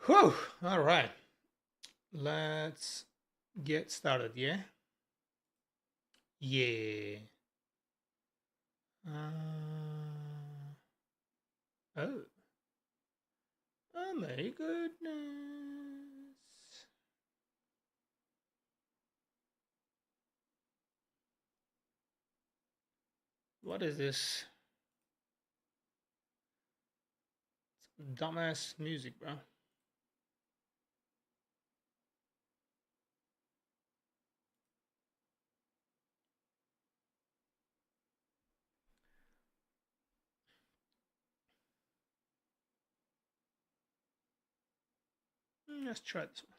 Whew. All right. Let's get started. Yeah. Yeah. Oh. Oh my goodness. What is this? Dumbass music, bro. Let's try this one.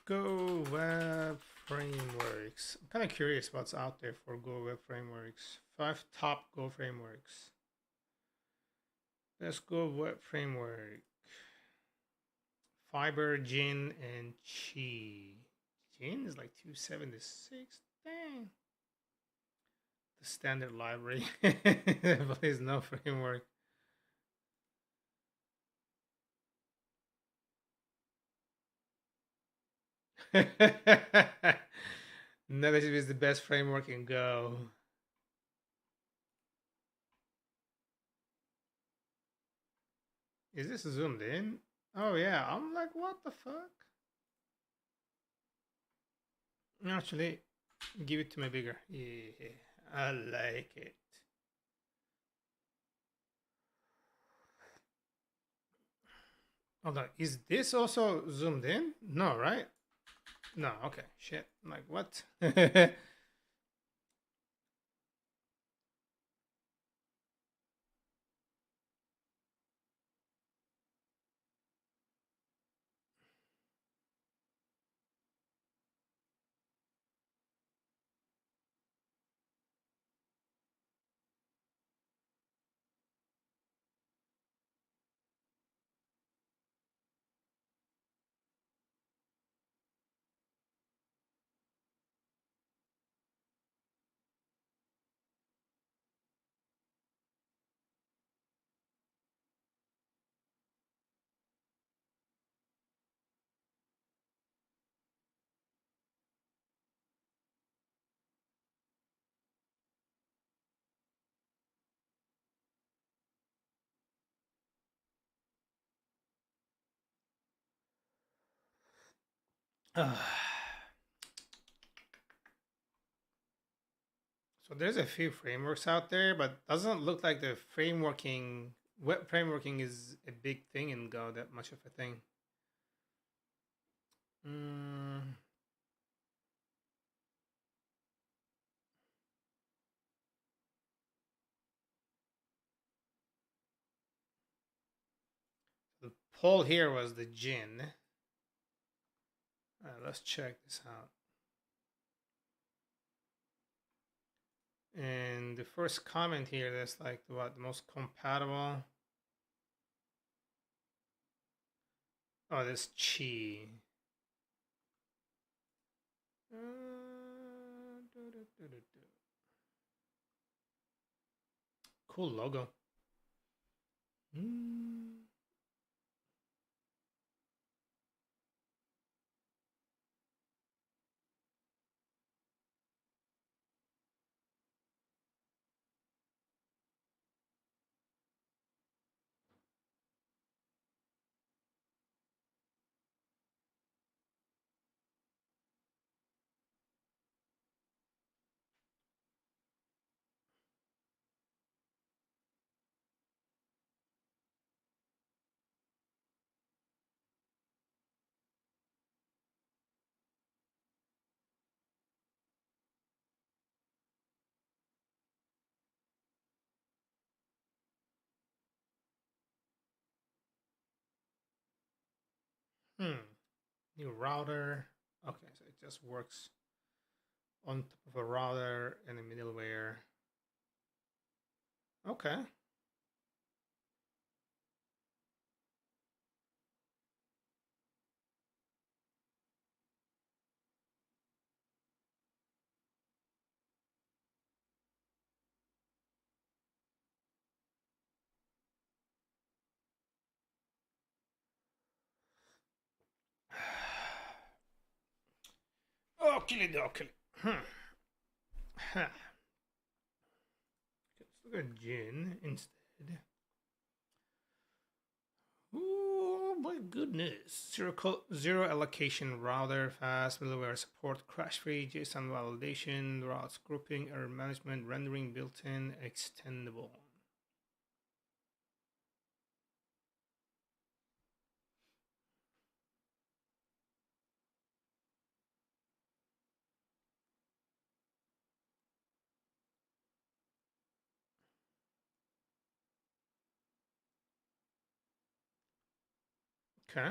Go Web Frameworks. I'm kind of curious what's out there for Go Web Frameworks. 5 top Go frameworks. Let's go Web Framework. Fiber, Gin, and Chi. Gin is like 276. Dang. The standard library. But there's no framework. Negative is the best framework in Go. Is this zoomed in? Oh yeah, I'm like, what the fuck? Actually, give it to me bigger. Yeah, I like it. Hold on, is this also zoomed in? No, right? No, okay, shit. I'm like, what? So there's a few frameworks out there, but doesn't look like the web frameworking is a big thing in Go, that much of a thing. Mm, the poll here was the gin. Let's check this out. And the first comment here, that's like what, the most compatible. Oh, this chi. Cool logo. Mm. New router. Okay, so it just works on top of a router and a middleware. Okay. Okie dokie. Let's look at Jin instead. Oh my goodness. Zero allocation router, fast middleware support, crash-free, JSON validation, routes grouping, error management, rendering built-in, extendable. Okay.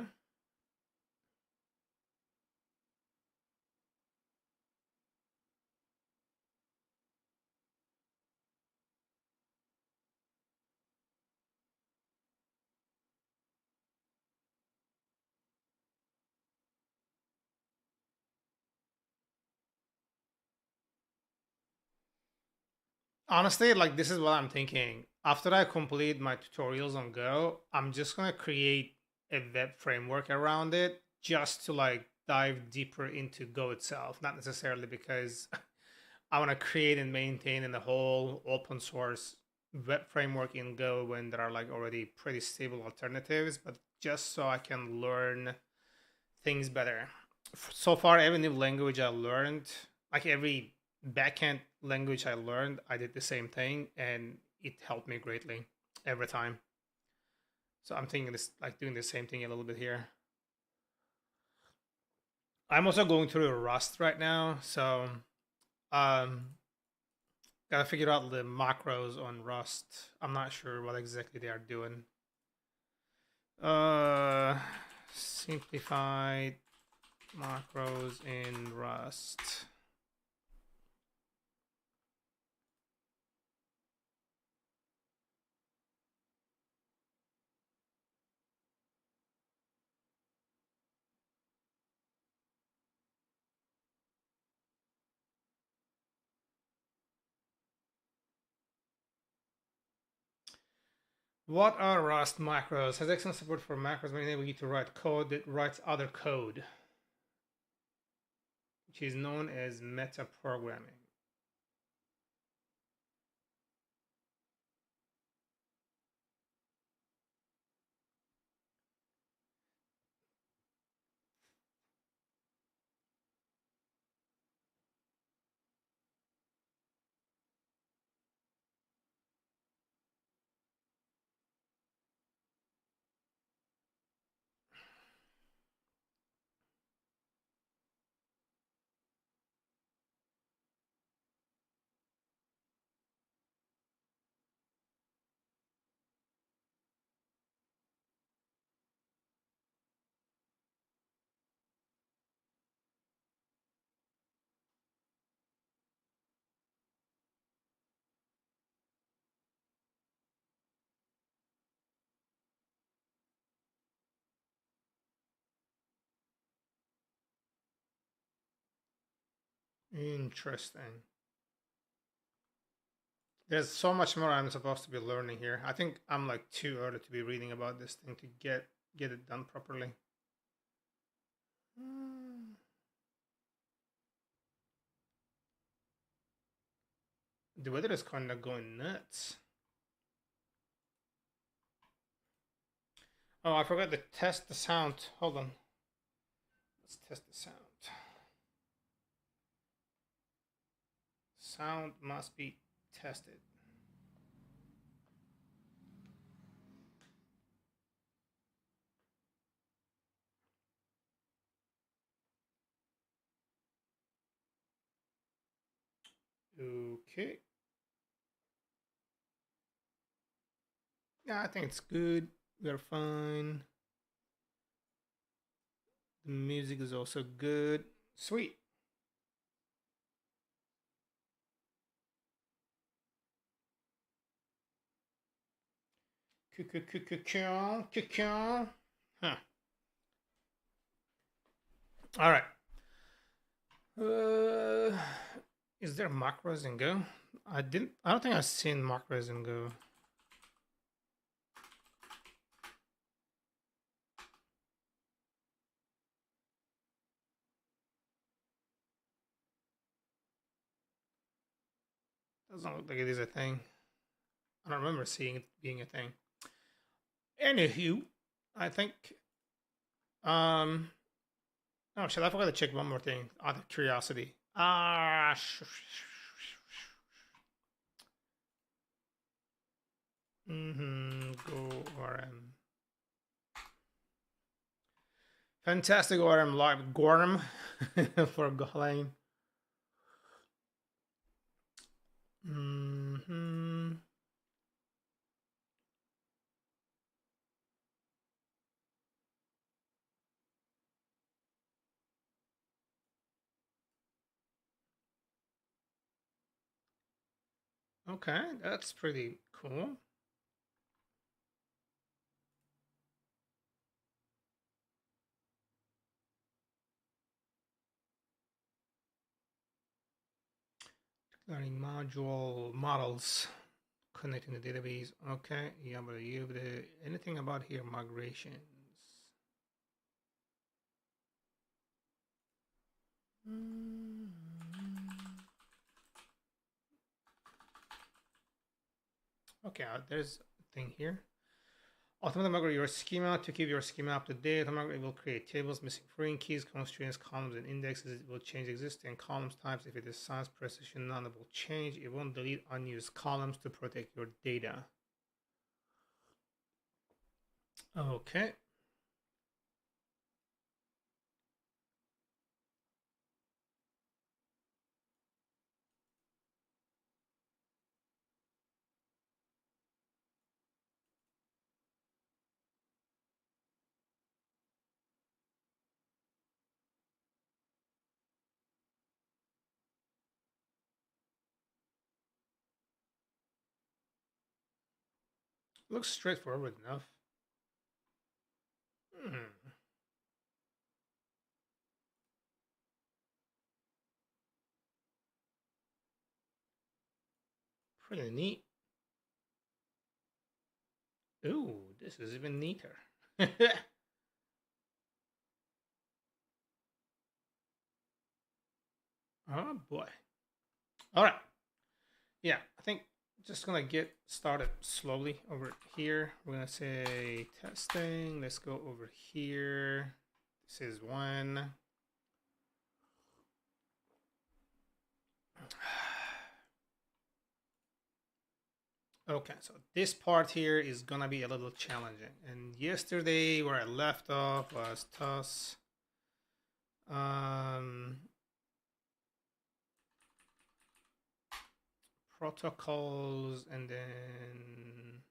Honestly, like this is what I'm thinking. After I complete my tutorials on Go, I'm just gonna create a web framework around it just to like dive deeper into Go itself. Not necessarily because I want to create and maintain in the whole open source web framework in Go when there are like already pretty stable alternatives, but just so I can learn things better. So far, every new language I learned, like every backend language I learned, I did the same thing, and it helped me greatly every time. So I'm thinking this, like doing the same thing a little bit here. I'm also going through Rust right now, so um, gotta figure out the macros on Rust. I'm not sure what exactly they are doing. Simplified macros in Rust. What are Rust macros? Has excellent support for macros, may enable you to write code that writes other code, which is known as metaprogramming. Interesting. There's so much more I'm supposed to be learning here. I think I'm like too early to be reading about this thing to get it done properly. The weather is kind of going nuts. Oh, I forgot to test the sound. Hold on. Let's test the sound. Sound must be tested. Okay. Yeah, I think it's good. We're fine. The music is also good. Sweet. Huh. All right. Is there macros in Go? I don't think I've seen macros in Go. Doesn't look like it is a thing. I don't remember seeing it being a thing. Anywho, I think. Oh shit! I forgot to check one more thing out of curiosity. Go ORM. Fantastic ORM live Gorm for Golang. Okay, that's pretty cool. Learning module models connecting the database. Okay, yeah, but you have anything about here migrations? Okay, there's a thing here. Automatically migrate your schema to keep your schema up to date. Automatically it will create tables missing foreign keys, constraints, columns, and indexes. It will change existing columns types. If it is size, precision, none, it will change. It won't delete unused columns to protect your data. Okay. Looks straightforward enough. Pretty neat. Ooh, this is even neater. Oh boy. All right. Yeah, I think just gonna get started slowly over here. We're gonna say testing. Let's go over here. This is one. Okay, so this part here is gonna be a little challenging. And yesterday where I left off was TUS. Protocols, and then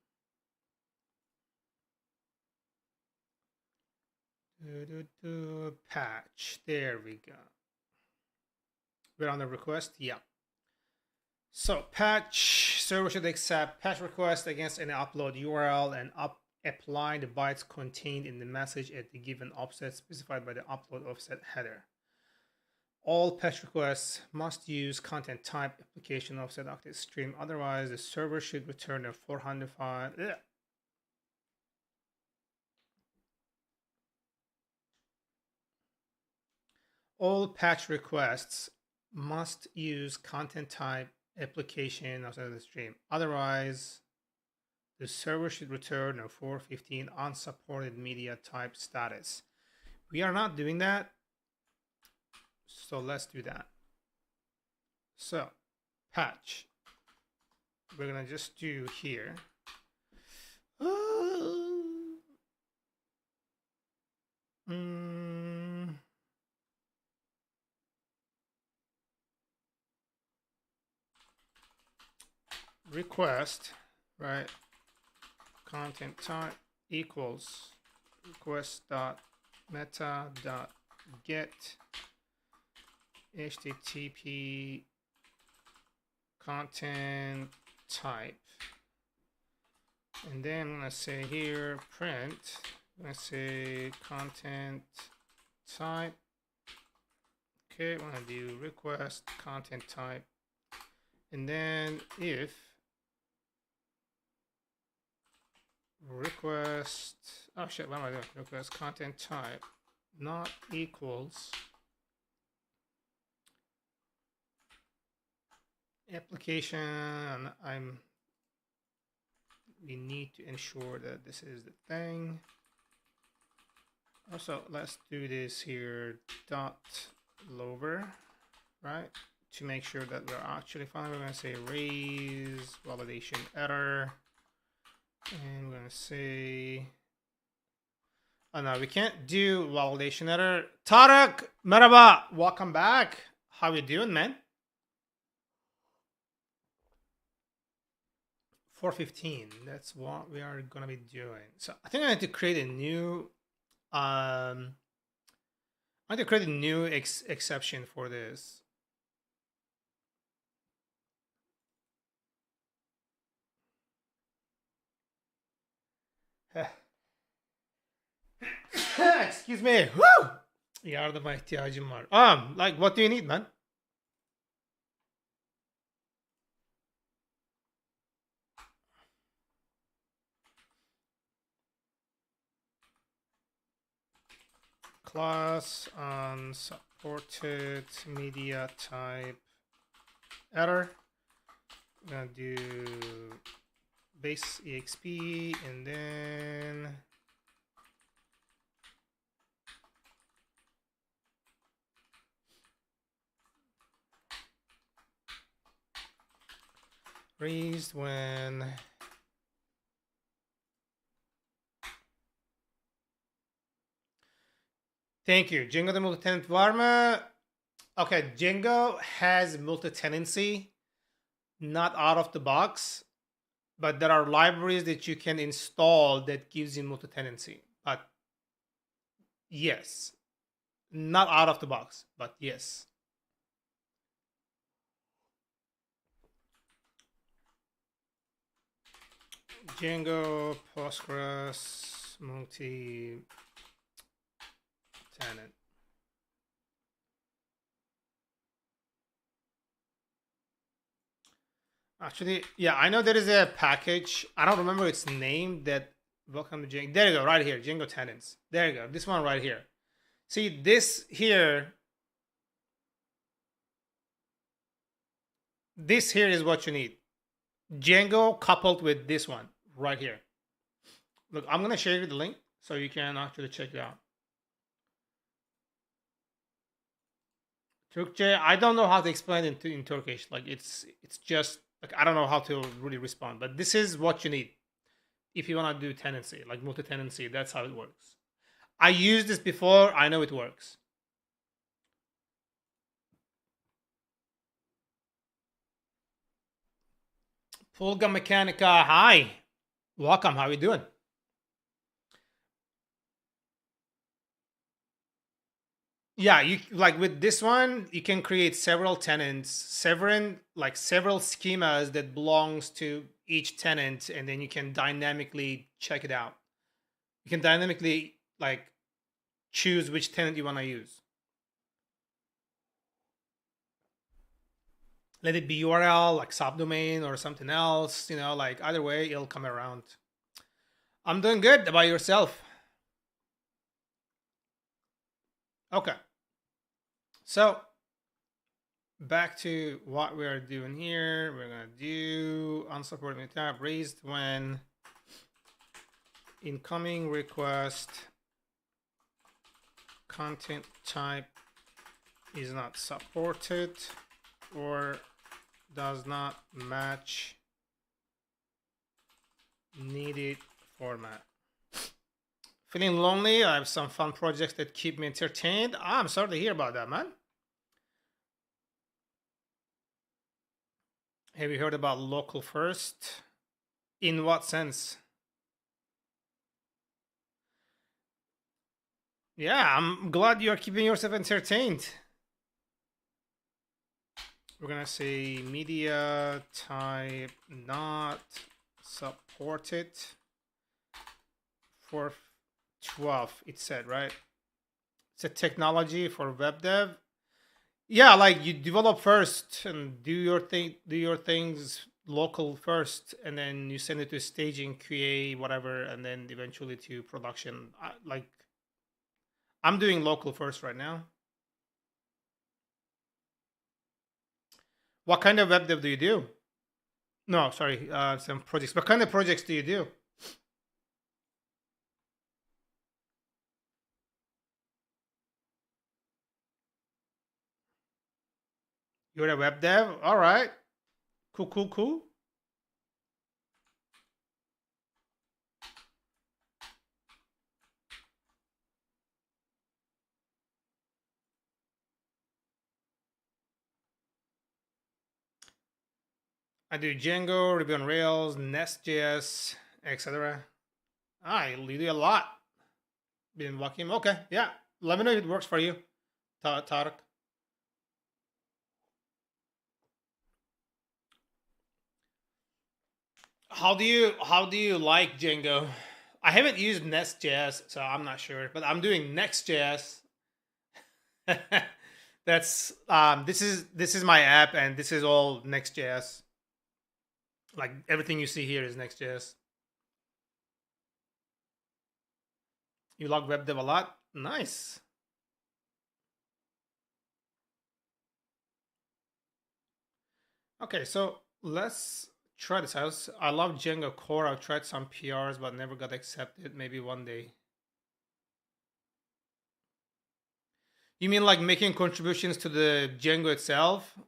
patch. There we go. We're on the request. Yeah. So patch server should accept patch request against any upload URL and apply the bytes contained in the message at the given offset specified by the upload offset header. All patch requests must use content type application offset octet stream. Otherwise, the server should return a 405. All patch requests must use content type application offset the stream. Otherwise, the server should return a 415 unsupported media type status. We are not doing that. So let's do that. So patch, we're gonna just do here. Request, right? Content type equals request dot meta dot get HTTP content type, and then I'm gonna say here print. I'm gonna say content type. Okay, I'm gonna do request content type, and then if request, oh shit, what am I doing? Request content type not equals application, and we need to ensure that this is the thing. Also, let's do this here dot lower, right? To make sure that we're actually fine. We're gonna say raise validation error, and we're gonna say, oh no, we can't do validation error. Tarek, merhaba, welcome back. How you doing, man? 4:15. That's what we are gonna be doing. So I think I need to create a new exception for this. Excuse me. Woo! Yardıma ihtiyacım var. Like, what do you need, man? Class unsupported media type error. I'm gonna do base exp and then raised when thank you. Django'da multi-tenant var mı? Okay, Django has multi-tenancy, not out of the box, but there are libraries that you can install that gives you multi-tenancy. But yes, not out of the box, but yes. Django, Postgres, multi-tenant. Actually, yeah, I know there is a package. I don't remember its name that welcome to Django. There you go, right here, Django tenants. There you go, this one right here. See, this here is what you need. Django coupled with this one right here. Look, I'm gonna share you the link so you can actually check it out. Turkcey, I don't know how to explain it in Turkish. Like it's just like I don't know how to really respond, but this is what you need if you want to do tenancy, like multi-tenancy. That's how it works. I used this before. I know it works. Pulga Mechanica, hi, welcome. How are you doing? Yeah, you like with this one, you can create several tenants, several schemas that belongs to each tenant, and then you can dynamically check it out. You can dynamically like choose which tenant you want to use. Let it be URL, like subdomain or something else, like either way, it'll come around. I'm doing good. About yourself? Okay. So back to what we are doing here. We're gonna do unsupported tab raised when incoming request content type is not supported or does not match needed format. Feeling lonely? I have some fun projects that keep me entertained. I'm sorry to hear about that, man. Have you heard about local first? In what sense? Yeah, I'm glad you are keeping yourself entertained. We're gonna say media type not supported for 12. It said, right? It's a technology for web dev. Yeah, like you develop first and do your things local first, and then you send it to staging, QA, whatever, and then eventually to production. I'm doing local first right now. What kind of web dev do you do? No, sorry, some projects. What kind of projects do you do? You're a web dev? All right. Cool, cool, cool. I do Django, Ruby on Rails, Nest.js, etc. You do a lot. Been walking. Okay, yeah. Let me know if it works for you, Tarek. How do you like Django? I haven't used Nest.js, so I'm not sure, but I'm doing Next.js. That's this is my app, and this is all Next.js. Like everything you see here is Next.js. You like web dev a lot? Nice. Okay, so let's try this out. I love Django Core. I've tried some PRs, but never got accepted. Maybe one day. You mean like making contributions to the Django itself?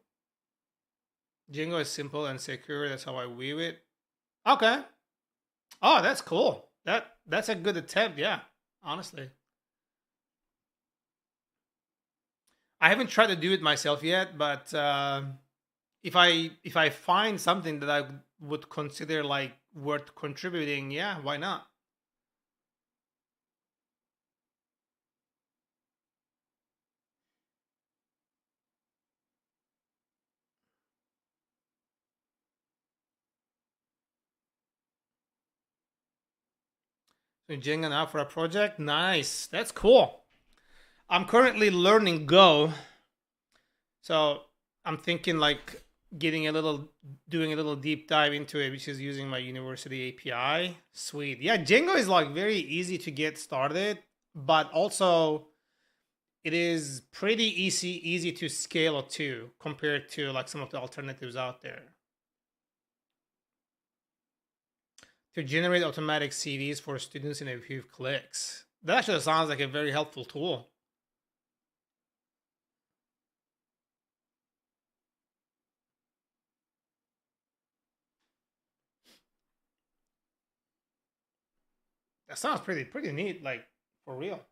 Django is simple and secure. That's how I view it. Okay. Oh, that's cool. That's a good attempt. Yeah, honestly. I haven't tried to do it myself yet, but if I find something that I would consider like worth contributing, yeah, why not? So Django now for a project, nice. That's cool. I'm currently learning Go, so I'm thinking like doing a little deep dive into it, which is using my university API. Sweet. Yeah, Django is like very easy to get started, but also it is pretty easy to scale too compared to like some of the alternatives out there. To generate automatic CVs for students in a few clicks. That actually sounds like a very helpful tool. That sounds pretty neat, like for real. Okay,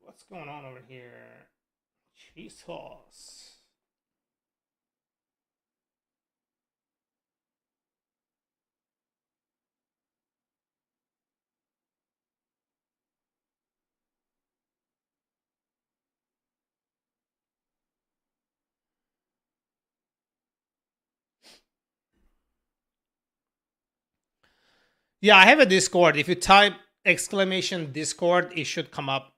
what's going on over here? Cheese sauce. Yeah, I have a Discord. If you type exclamation Discord, it should come up.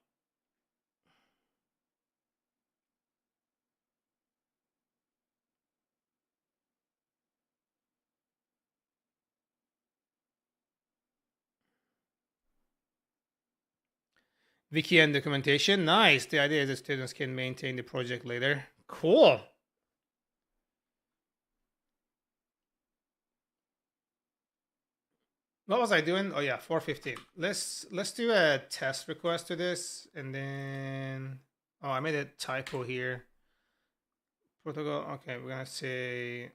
Wiki and documentation. Nice. The idea is that students can maintain the project later. Cool. What was I doing? Oh yeah, 415. Let's do a test request to this, and then I made a typo here. Protocol. Okay, we're gonna say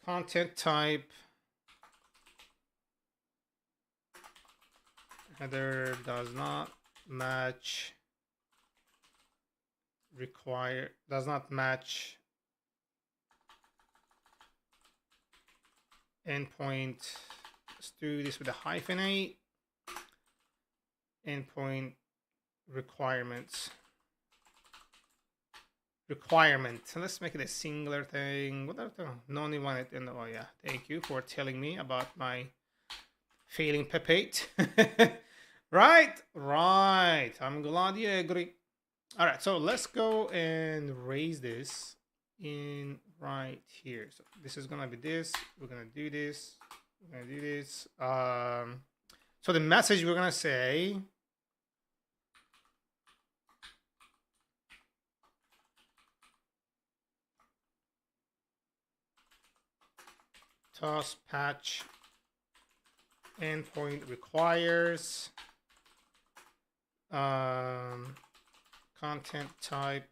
content type header does not match endpoint. Let's do this with a -8. Endpoint requirements. So let's make it a singular thing. What are the no only one it in? Oh yeah, thank you for telling me about my failing pepate. right. I'm glad you agree. All right, so let's go and raise this in right here. So this is gonna be this. We're gonna do this. We're gonna do this. So the message we're gonna say toss patch endpoint requires content type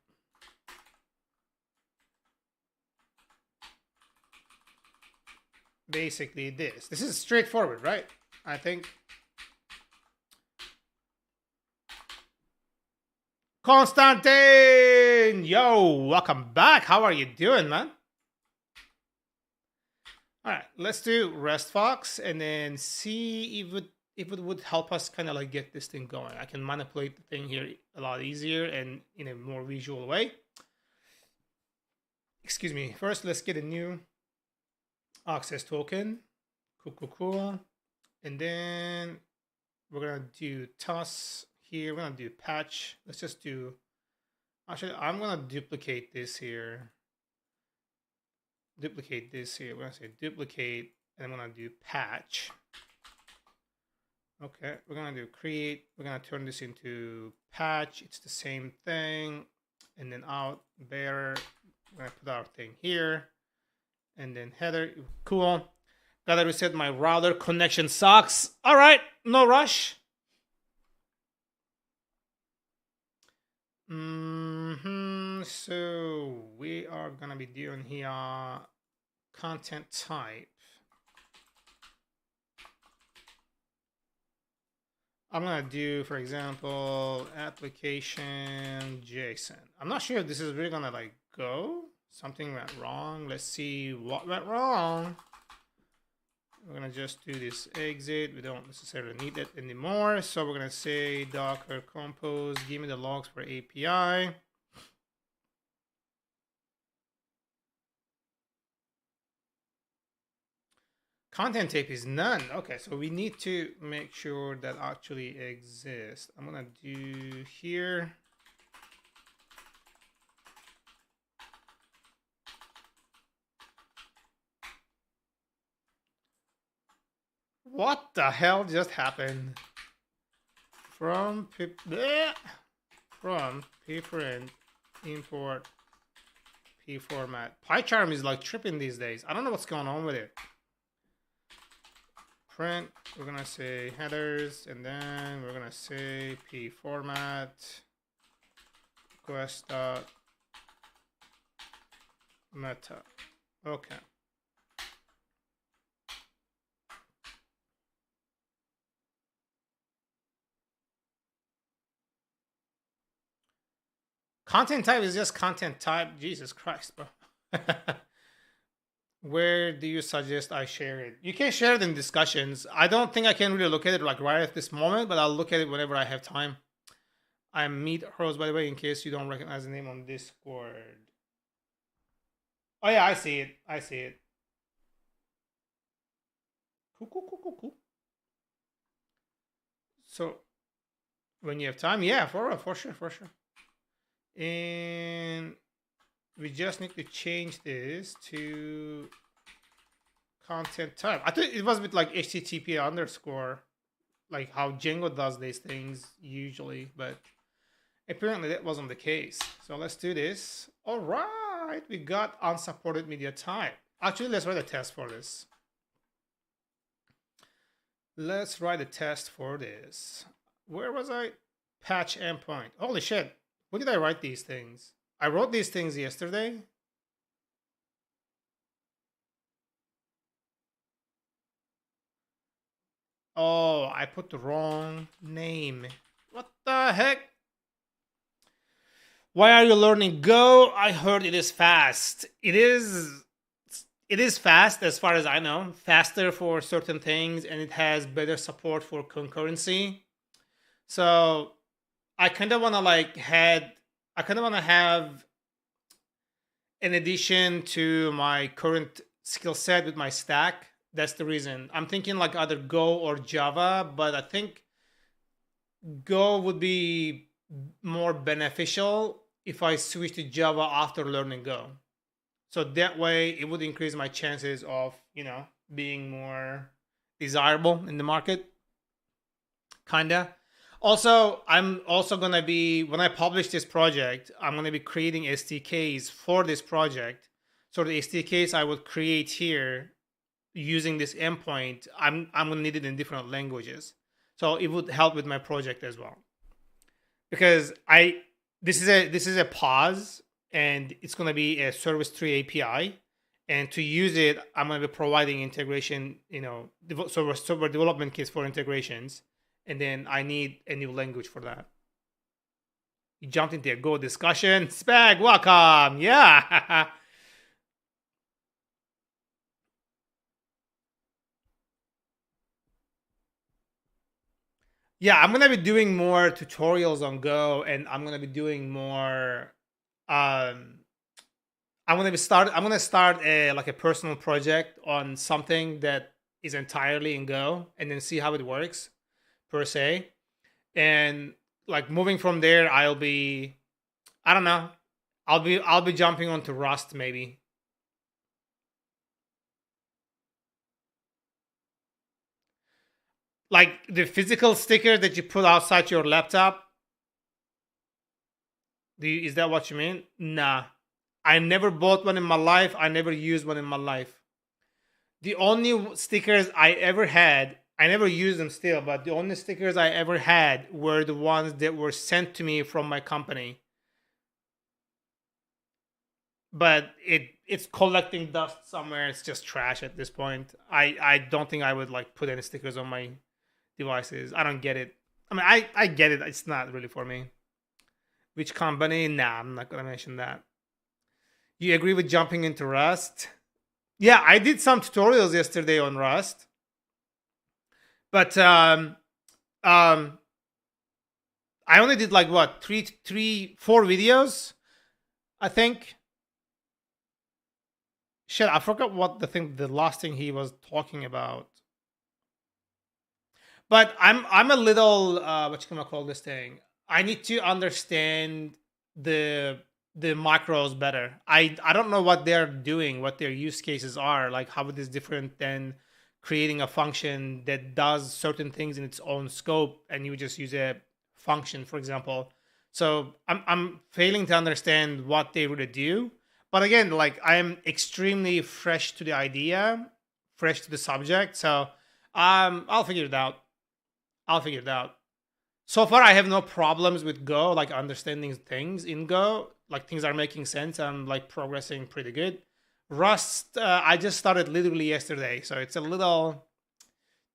basically this. This is straightforward, right? I think. Constantine! Yo, welcome back. How are you doing, man? All right, let's do RESTFox and then see if it would help us kind of like get this thing going. I can manipulate the thing here a lot easier and in a more visual way. Excuse me. First, let's get a new access token. Cool. And then we're going to do toss here. We're going to do patch. Let's just do, actually, I'm going to duplicate this here. We're going to say duplicate, and I'm going to do patch. Okay, we're going to do create. We're going to turn this into patch. It's the same thing. And then out there, we're going to put our thing here. And then header. Cool. Gotta reset my router. Connection sucks. All right, no rush. So we are gonna be doing here content type. I'm gonna do, for example, application JSON. I'm not sure if this is really gonna like go. Something went wrong. Let's see what went wrong. We're gonna just do this exit. We don't necessarily need it anymore. So we're gonna say docker compose, give me the logs for API. Content type is none. Okay, so we need to make sure that actually exists. I'm gonna do here. What the hell just happened? From pprint import p format. PyCharm is like tripping these days. I don't know what's going on with it. Print, we're gonna say headers, and then we're gonna say p format request meta. Okay. Content type is just content type. Jesus Christ, bro. Where do you suggest I share it? You can share it in discussions. I don't think I can really look at it like right at this moment, but I'll look at it whenever I have time. I'm Meet Rose, by the way, in case you don't recognize the name on Discord. Oh yeah, I see it. Cool. So when you have time, yeah, for sure. And we just need to change this to content type. I think it was with like HTTP underscore, like how Django does these things usually, but apparently that wasn't the case. So let's do this. All right, we got unsupported media type. Actually, let's write a test for this. Where was I? Patch endpoint. Holy shit. When did I write these things? I wrote these things yesterday. Oh, I put the wrong name. What the heck? Why are you learning Go? I heard it is fast. It is fast as far as I know. Faster for certain things, and it has better support for concurrency. So I kind of want to have an addition to my current skill set with my stack. That's the reason. I'm thinking like either Go or Java, but I think Go would be more beneficial if I switch to Java after learning Go. So that way it would increase my chances of, being more desirable in the market. Kinda. Also, I'm also going to be, when I publish this project, I'm going to be creating SDKs for this project. So the SDKs I would create here using this endpoint, I'm gonna need it in different languages. So it would help with my project as well. Because this is a pause, and it's gonna be a service tree API. And to use it, I'm gonna be providing integration, server development kits for integrations. And then I need a new language for that. You jumped into a Go discussion. Spag, welcome. Yeah. Yeah, I'm gonna be doing more tutorials on Go, and I'm gonna be doing more. I'm gonna start a like a personal project on something that is entirely in Go, and then see how it works, per se. And like moving from there, I don't know, I'll be jumping onto Rust maybe. Like the physical sticker that you put outside your laptop. Is that what you mean? Nah. I never bought one in my life. I never used one in my life. The only stickers I ever had, I never used them still, but the only stickers I ever had were the ones that were sent to me from my company. But it's collecting dust somewhere. It's just trash at this point. I don't think I would like put any stickers on my devices. I don't get it. I mean, I get it. It's not really for me. Which company? Nah, I'm not gonna mention that. You agree with jumping into Rust? Yeah, I did some tutorials yesterday on Rust, but I only did like what 4 videos, I think. Shit, I forgot what the last thing he was talking about. But I'm a little what you gonna call this thing? I need to understand the the macros better. I don't know what they're doing, what their use cases are, like how it is different than creating a function that does certain things in its own scope, and you just use a function, for example. So I'm failing to understand what they really do. But again, like I am extremely fresh to the idea, fresh to the subject. So I'll figure it out. I'll figure it out. So far, I have no problems with Go, like understanding things in Go. Like things are making sense. I'm like progressing pretty good. Rust, I just started literally yesterday, so it's a little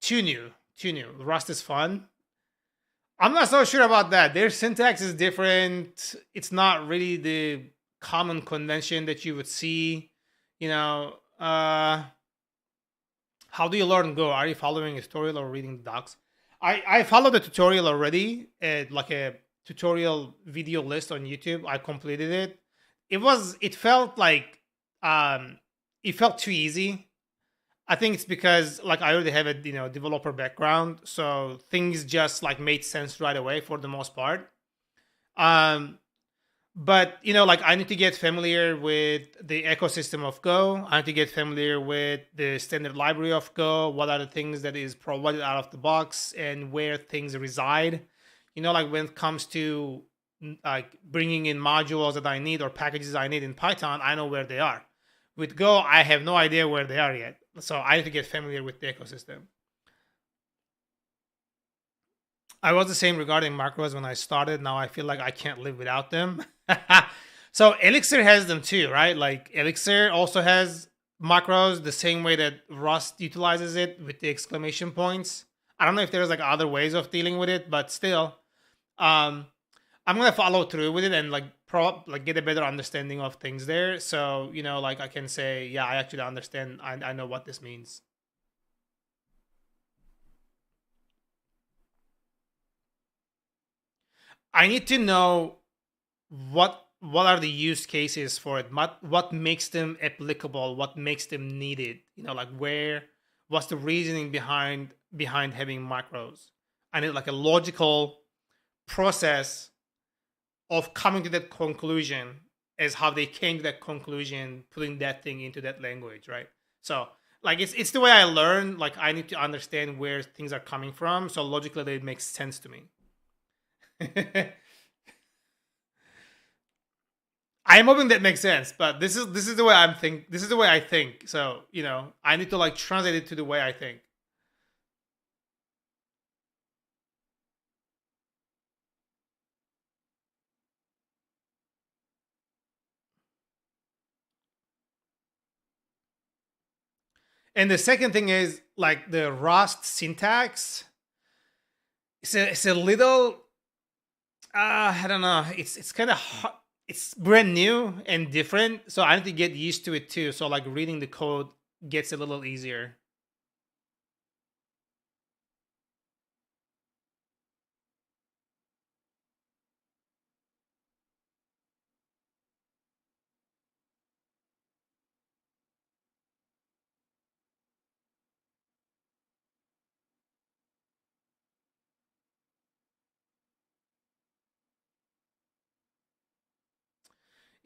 too new. Too new. Rust is fun. I'm not so sure about that. Their syntax is different. It's not really the common convention that you would see. You know, how do you learn Go? Are you following a tutorial or reading the docs? I followed the tutorial already, like a tutorial video list on YouTube. I completed it. It felt like it felt too easy. I think it's because like I already have a developer background, so things just like made sense right away for the most part. Um, but like I need to get familiar with the ecosystem of Go. I need to get familiar with the standard library of Go. What are the things that is provided out of the box and where things reside. Like when it comes to like bringing in modules that I need or packages I need in Python, I know where they are. With Go, I have no idea where they are yet. So I need to get familiar with the ecosystem. I was the same regarding macros when I started. Now I feel like I can't live without them. So Elixir has them too, right? Like Elixir also has macros the same way that Rust utilizes it with the exclamation points. I don't know if there's like other ways of dealing with it, but still, um, I'm gonna follow through with it and like like get a better understanding of things there. So like I can say, yeah, I actually understand. I know what this means. I need to know what are the use cases for it, what makes them applicable, what makes them needed, like what's the reasoning behind having macros. I need like a logical process of coming to that conclusion as how they came to that conclusion, putting that thing into that language, right? So like it's the way I learn. Like I need to understand where things are coming from, so logically it makes sense to me. I'm hoping that makes sense, but this is the way I'm think. This is the way I think. So I need to like translate it to the way I think. And the second thing is like the Rust syntax. It's a little I don't know. It's kind of it's brand new and different, so I need to get used to it too. So like reading the code gets a little easier.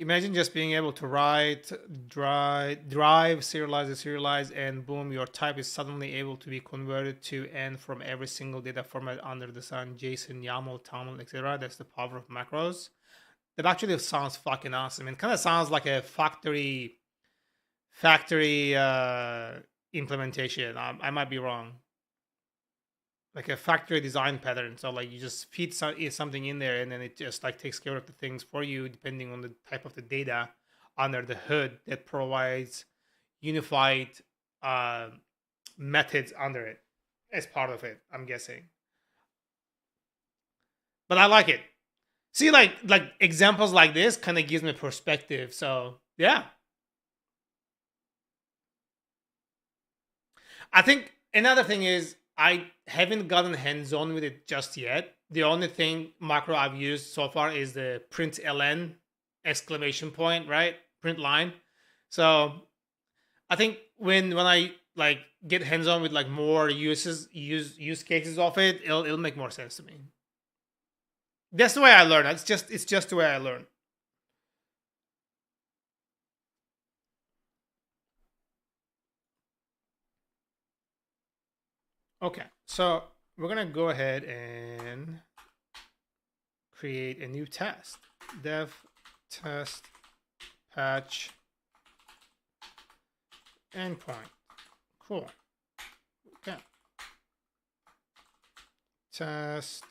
Imagine just being able to write, drive, serialize, and boom, your type is suddenly able to be converted to and from every single data format under the sun, JSON, YAML, TOML, etc. That's the power of macros. That actually sounds fucking awesome. It kind of sounds like a factory implementation. I might be wrong. Like a factory design pattern. So like you just feed something in there, and then it just like takes care of the things for you depending on the type of the data under the hood that provides unified uh, methods under it as part of it. I'm guessing, but I like it. See, like examples like this kind of gives me perspective. So yeah, I think another thing is I haven't gotten hands-on with it just yet. The only thing macro I've used so far is the print ln exclamation point, right? Print line. So I think when I like get hands-on with like more use cases of it, it'll make more sense to me. That's the way I learn. It's just the way I learn. Okay, so we're gonna go ahead and create a new test. Dev test patch endpoint. Cool. Okay. Test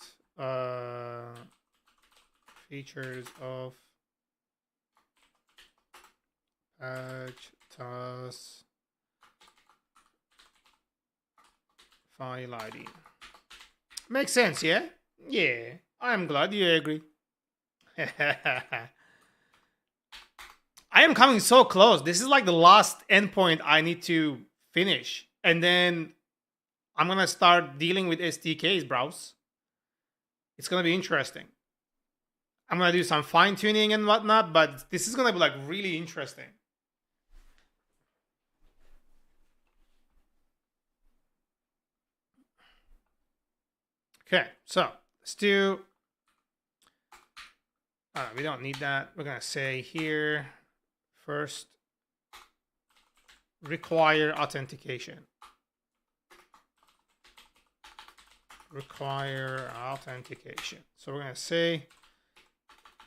features of patch task file ID. Makes sense, yeah? Yeah, I'm glad you agree. I am coming so close. This is like the last endpoint I need to finish. And then I'm going to start dealing with SDKs, bros. It's going to be interesting. I'm going to do some fine tuning and whatnot, but this is going to be like really interesting. Okay, so let's do. We don't need that. We're going to say here first require authentication. Require authentication. So we're going to say,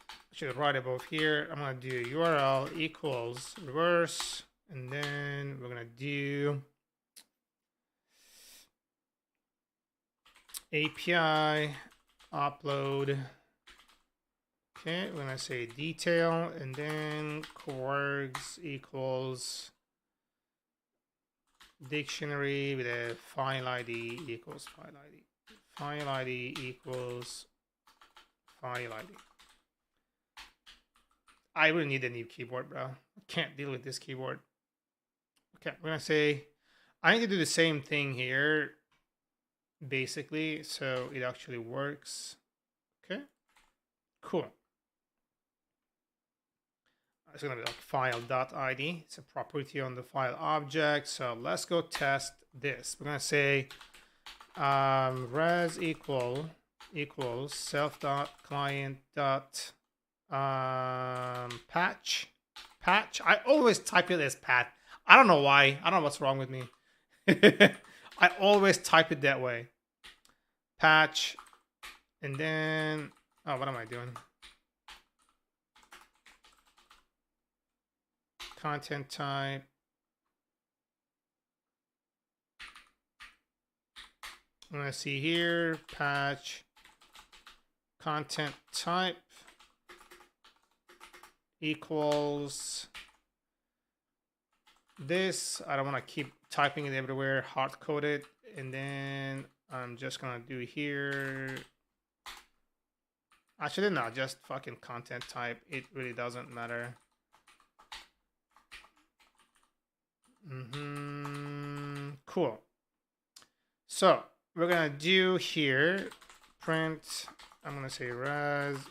I should write above here. I'm going to do URL equals reverse, and then we're going to do API upload. Okay, we're gonna say detail, and then quargs equals dictionary with a file ID equals file ID. File ID equals file ID. I really need a new keyboard, bro. I can't deal with this keyboard. Okay, we're gonna say I need to do the same thing here, basically, so it actually works. Okay, cool. It's going to be like file.id. It's a property on the file object. So let's go test this. We're going to say res equals self.client dot patch. I always type it as pat. I don't know why. I don't know what's wrong with me. I always type it that way. Patch. And then, oh, what am I doing? content type. I'm gonna see here, patch content type equals this. I don't want to keep typing it everywhere, hard code it. And then I'm just gonna do here. Actually, no, just fucking content type. It really doesn't matter. Cool. So we're gonna do here print. I'm gonna say res.json.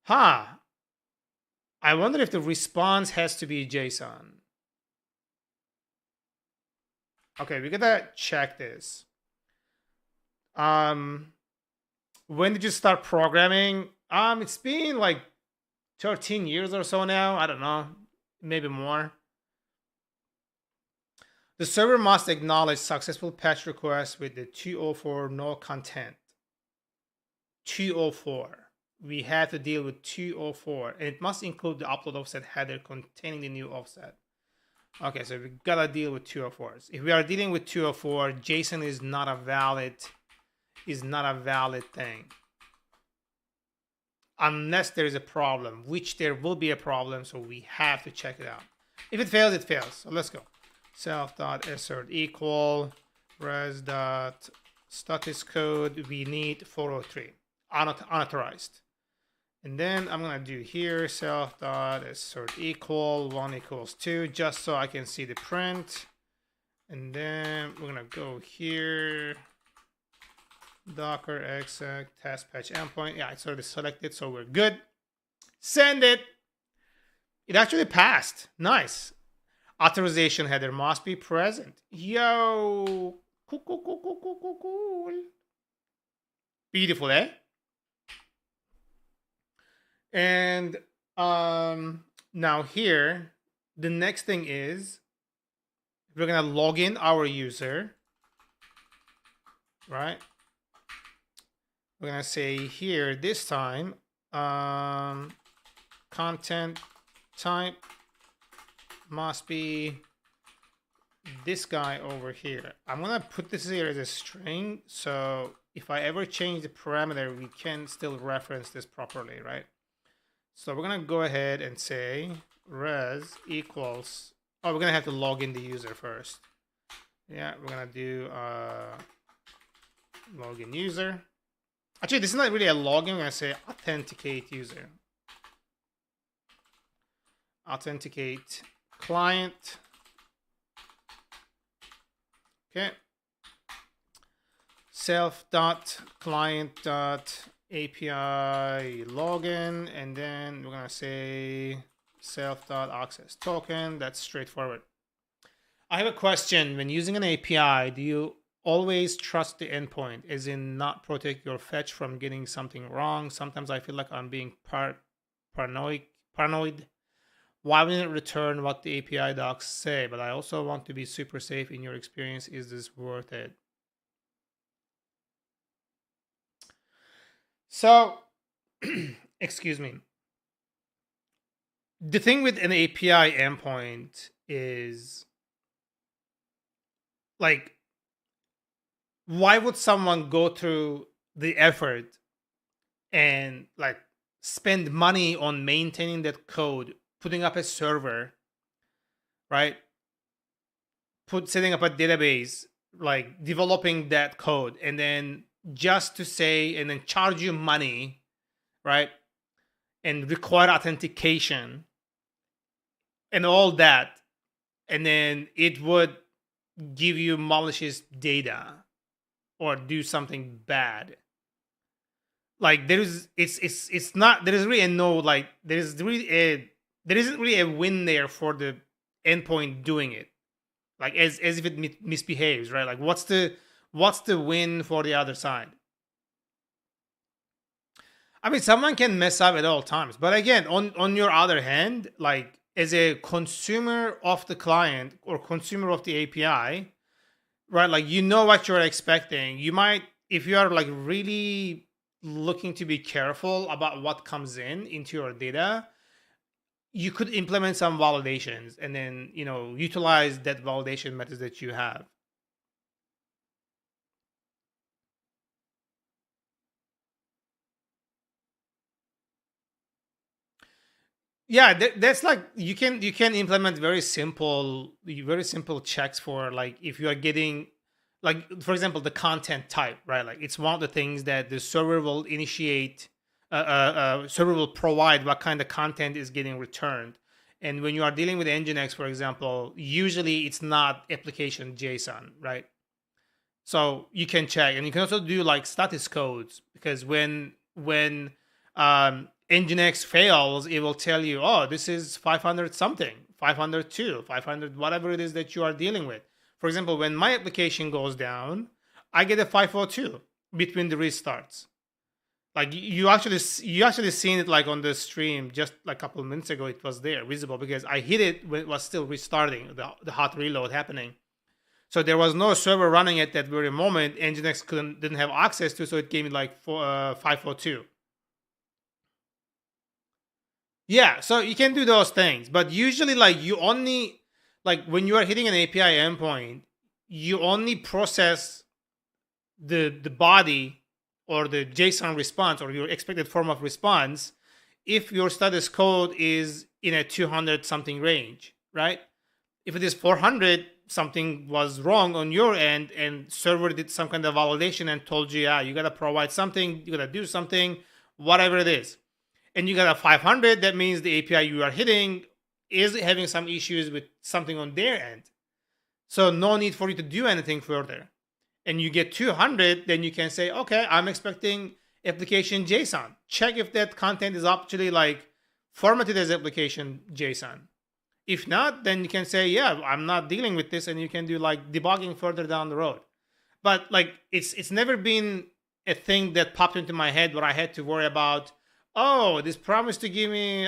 I wonder if the response has to be JSON. Okay, we gotta check this. When did you start programming? It's been like 13 years or so now. I don't know, maybe more. The server must acknowledge successful patch requests with the 204 no content. 204. We had to deal with 204, and it must include the upload offset header containing the new offset. Okay, so we gotta deal with 204s. If we are dealing with 204, JSON is not a valid thing. Unless there is a problem, which there will be a problem, so we have to check it out. If it fails, it fails. So let's go. Self.assert equal res.status code. We need 403 unauthorized. And then I'm gonna do here self.assert equal 1 equals 2, just so I can see the print. And then we're gonna go here, docker exec test patch endpoint. Yeah, it's already selected, so we're good. Send it. It actually passed. Nice. Authorization header must be present. Yo, cool. Beautiful, eh? And now here, the next thing is we're gonna log in our user, right? We're gonna say here this time content type must be this guy over here. I'm gonna put this here as a string, so if I ever change the parameter, we can still reference this properly, right? So we're gonna go ahead and say res equals, oh, we're gonna have to log in the user first. Yeah, we're gonna do login user. Actually, this is not really a login. I'm gonna say authenticate user. Authenticate client. Okay. Self.client.api login, and then we're gonna say self.access token. That's straightforward. I have a question. When using an API, do you always trust the endpoint, as in not protect your fetch from getting something wrong? Sometimes I feel like I'm being paranoid. Why wouldn't it return what the API docs say? But I also want to be super safe. In your experience, is this worth it? So, excuse me. The thing with an API endpoint is, like, why would someone go through the effort and like spend money on maintaining that code, putting up a server, right? Setting up a database, like developing that code, and then just to say, and then charge you money, right? And require authentication and all that. And then it would give you malicious data or do something bad. Like there isn't really a win there for the endpoint doing it. Like as if it misbehaves, right? Like what's the win for the other side? I mean, someone can mess up at all times, but again, on your other hand, like as a consumer of the client or consumer of the API, right? Like you know what you're expecting. You might, if you are like really, looking to be careful about what comes in into your data, you could implement some validations and then, utilize that validation methods that you have. Yeah, that's like you can implement very simple checks for, like, if you are getting, like, for example, the content type, right? Like, it's one of the things that the server will initiate. Server will provide what kind of content is getting returned. And when you are dealing with Nginx, for example, usually it's not application JSON, right? So you can check, and you can also do like status codes, because when Nginx fails, it will tell you, oh, this is 500 something, 502, 500, whatever it is that you are dealing with. For example, when my application goes down, I get a 502 between the restarts. Like, you actually seen it, like, on the stream just like a couple of minutes ago. It was there visible because I hit it when it was still restarting, the hot reload happening. So there was no server running at that very moment. Nginx didn't have access to, so it gave me like 502. Yeah, so you can do those things, but usually, like, you only, like, when you are hitting an API endpoint, you only process the body or the JSON response or your expected form of response if your status code is in a 200 something range, right? If it is 400, something was wrong on your end, and server did some kind of validation and told you, yeah, you got to provide something, you got to do something, whatever it is. And you got a 500, that means the API you are hitting is having some issues with something on their end. So no need for you to do anything further. And you get 200, then you can say, okay, I'm expecting application JSON. Check if that content is actually, like, formatted as application JSON. If not, then you can say, yeah, I'm not dealing with this, and you can do, like, debugging further down the road. But, like, it's never been a thing that popped into my head where I had to worry about, oh, this promised to give me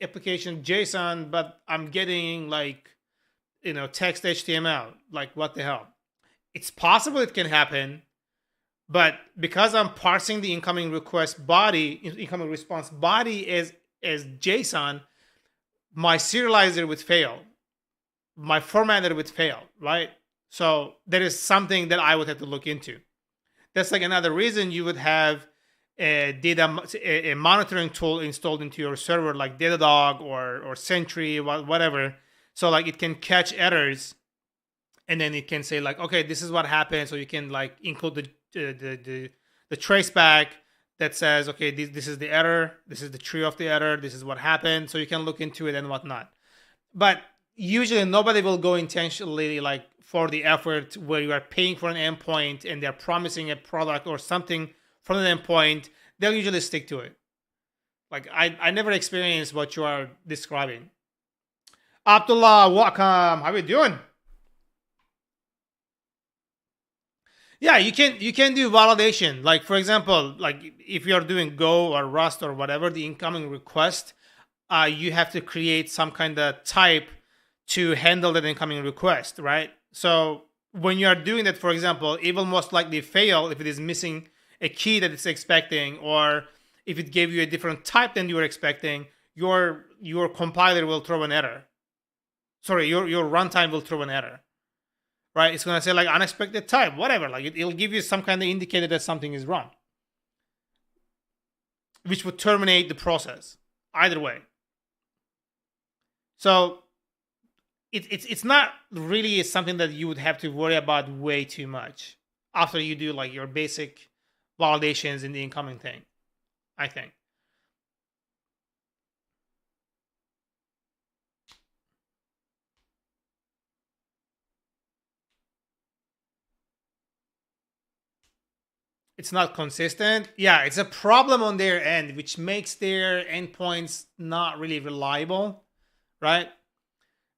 application JSON, but I'm getting, like, text HTML. Like, what the hell? It's possible it can happen, but because I'm parsing the incoming response body as JSON, my serializer would fail, my formatter would fail, right? So there is something that I would have to look into. That's like another reason you would have a monitoring tool installed into your server, like Datadog or Sentry, whatever. So, like, it can catch errors, and then it can say, like, okay, this is what happened. So you can, like, include the traceback that says, okay, this is the error, this is the tree of the error, this is what happened. So you can look into it and whatnot. But usually nobody will go intentionally, like, for the effort where you are paying for an endpoint and they're promising a product or something from an endpoint. They'll usually stick to it. Like, I never experienced what you are describing. Abdullah, welcome. How you doing? Yeah, you can do validation. Like, for example, like, if you're doing Go or Rust or whatever, the incoming request, you have to create some kind of type to handle that incoming request, right? So when you are doing that, for example, it will most likely fail if it is missing a key that it's expecting, or if it gave you a different type than you were expecting, your compiler will throw an error. Sorry, your runtime will throw an error. Right? It's going to say, like, unexpected type, whatever. Like, it'll give you some kind of indicator that something is wrong, which would terminate the process either way. So it's not really something that you would have to worry about way too much after you do, like, your basic validations in the incoming thing, I think. It's not consistent. Yeah, it's a problem on their end, which makes their endpoints not really reliable, right?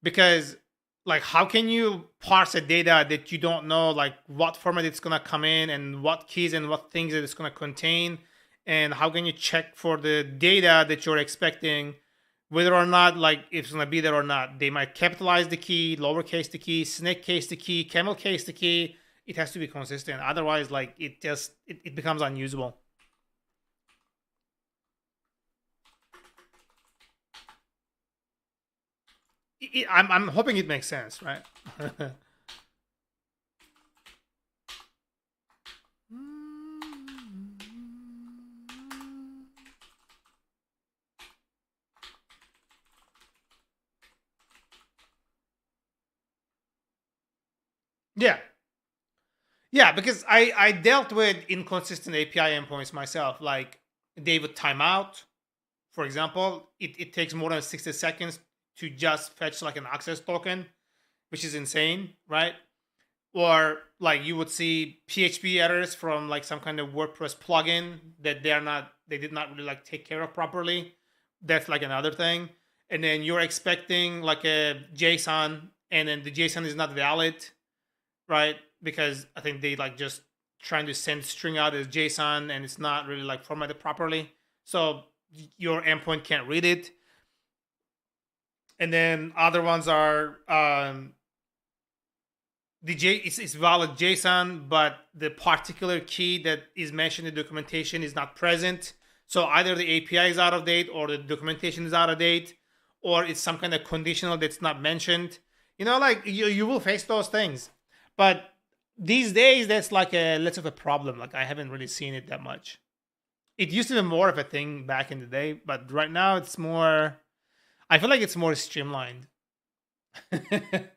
Because, like, how can you parse a data that you don't know, like, what format it's gonna come in and what keys and what things that it's gonna contain, and how can you check for the data that you're expecting, whether or not, like, if it's gonna be there or not? They might capitalize the key, lowercase the key, snake case the key, camel case the key. It has to be consistent. Otherwise, like, it becomes unusable. I'm hoping it makes sense, right? Yeah. Yeah, because I dealt with inconsistent API endpoints myself. Like they would timeout, for example. It takes more than 60 seconds to just fetch like an access token, which is insane, right? Or like you would see PHP errors from like some kind of WordPress plugin that they did not really like take care of properly. That's like another thing. And then you're expecting like a JSON, and then the JSON is not valid, right? Because I think they like just trying to send string out as JSON and it's not really like formatted properly. So your endpoint can't read it. And then other ones are it's valid JSON, but the particular key that is mentioned in the documentation is not present. So either the API is out of date or the documentation is out of date, or it's some kind of conditional that's not mentioned. Like you will face those things. But these days, that's like a less of a problem. Like I haven't really seen it that much. It used to be more of a thing back in the day, but right now it's more. I feel like it's more streamlined. Okay,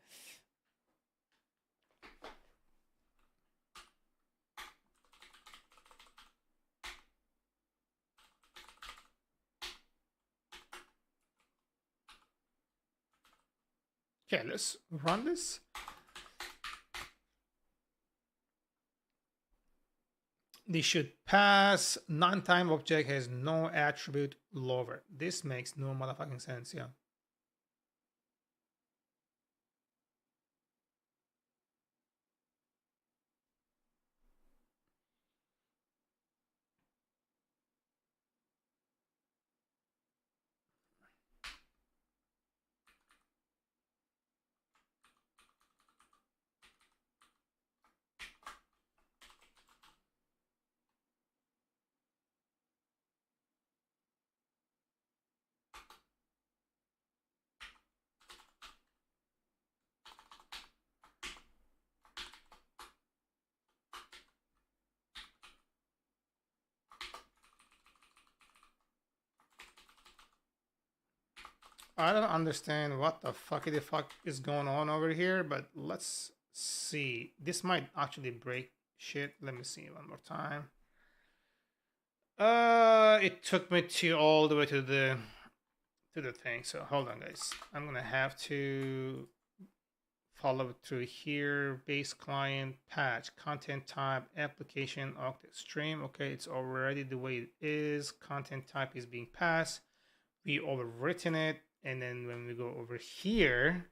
let's run this. They should pass. Non-time object has no attribute lower. This makes no motherfucking sense, yeah. I don't understand what the fuck is going on over here, but let's see. This might actually break shit. Let me see one more time. It took me to all the way to the thing. So hold on, guys. I'm gonna have to follow through here. Base client, patch, content type, application, octet stream. Okay, it's already the way it is. Content type is being passed. We overwritten it, and then when we go over here,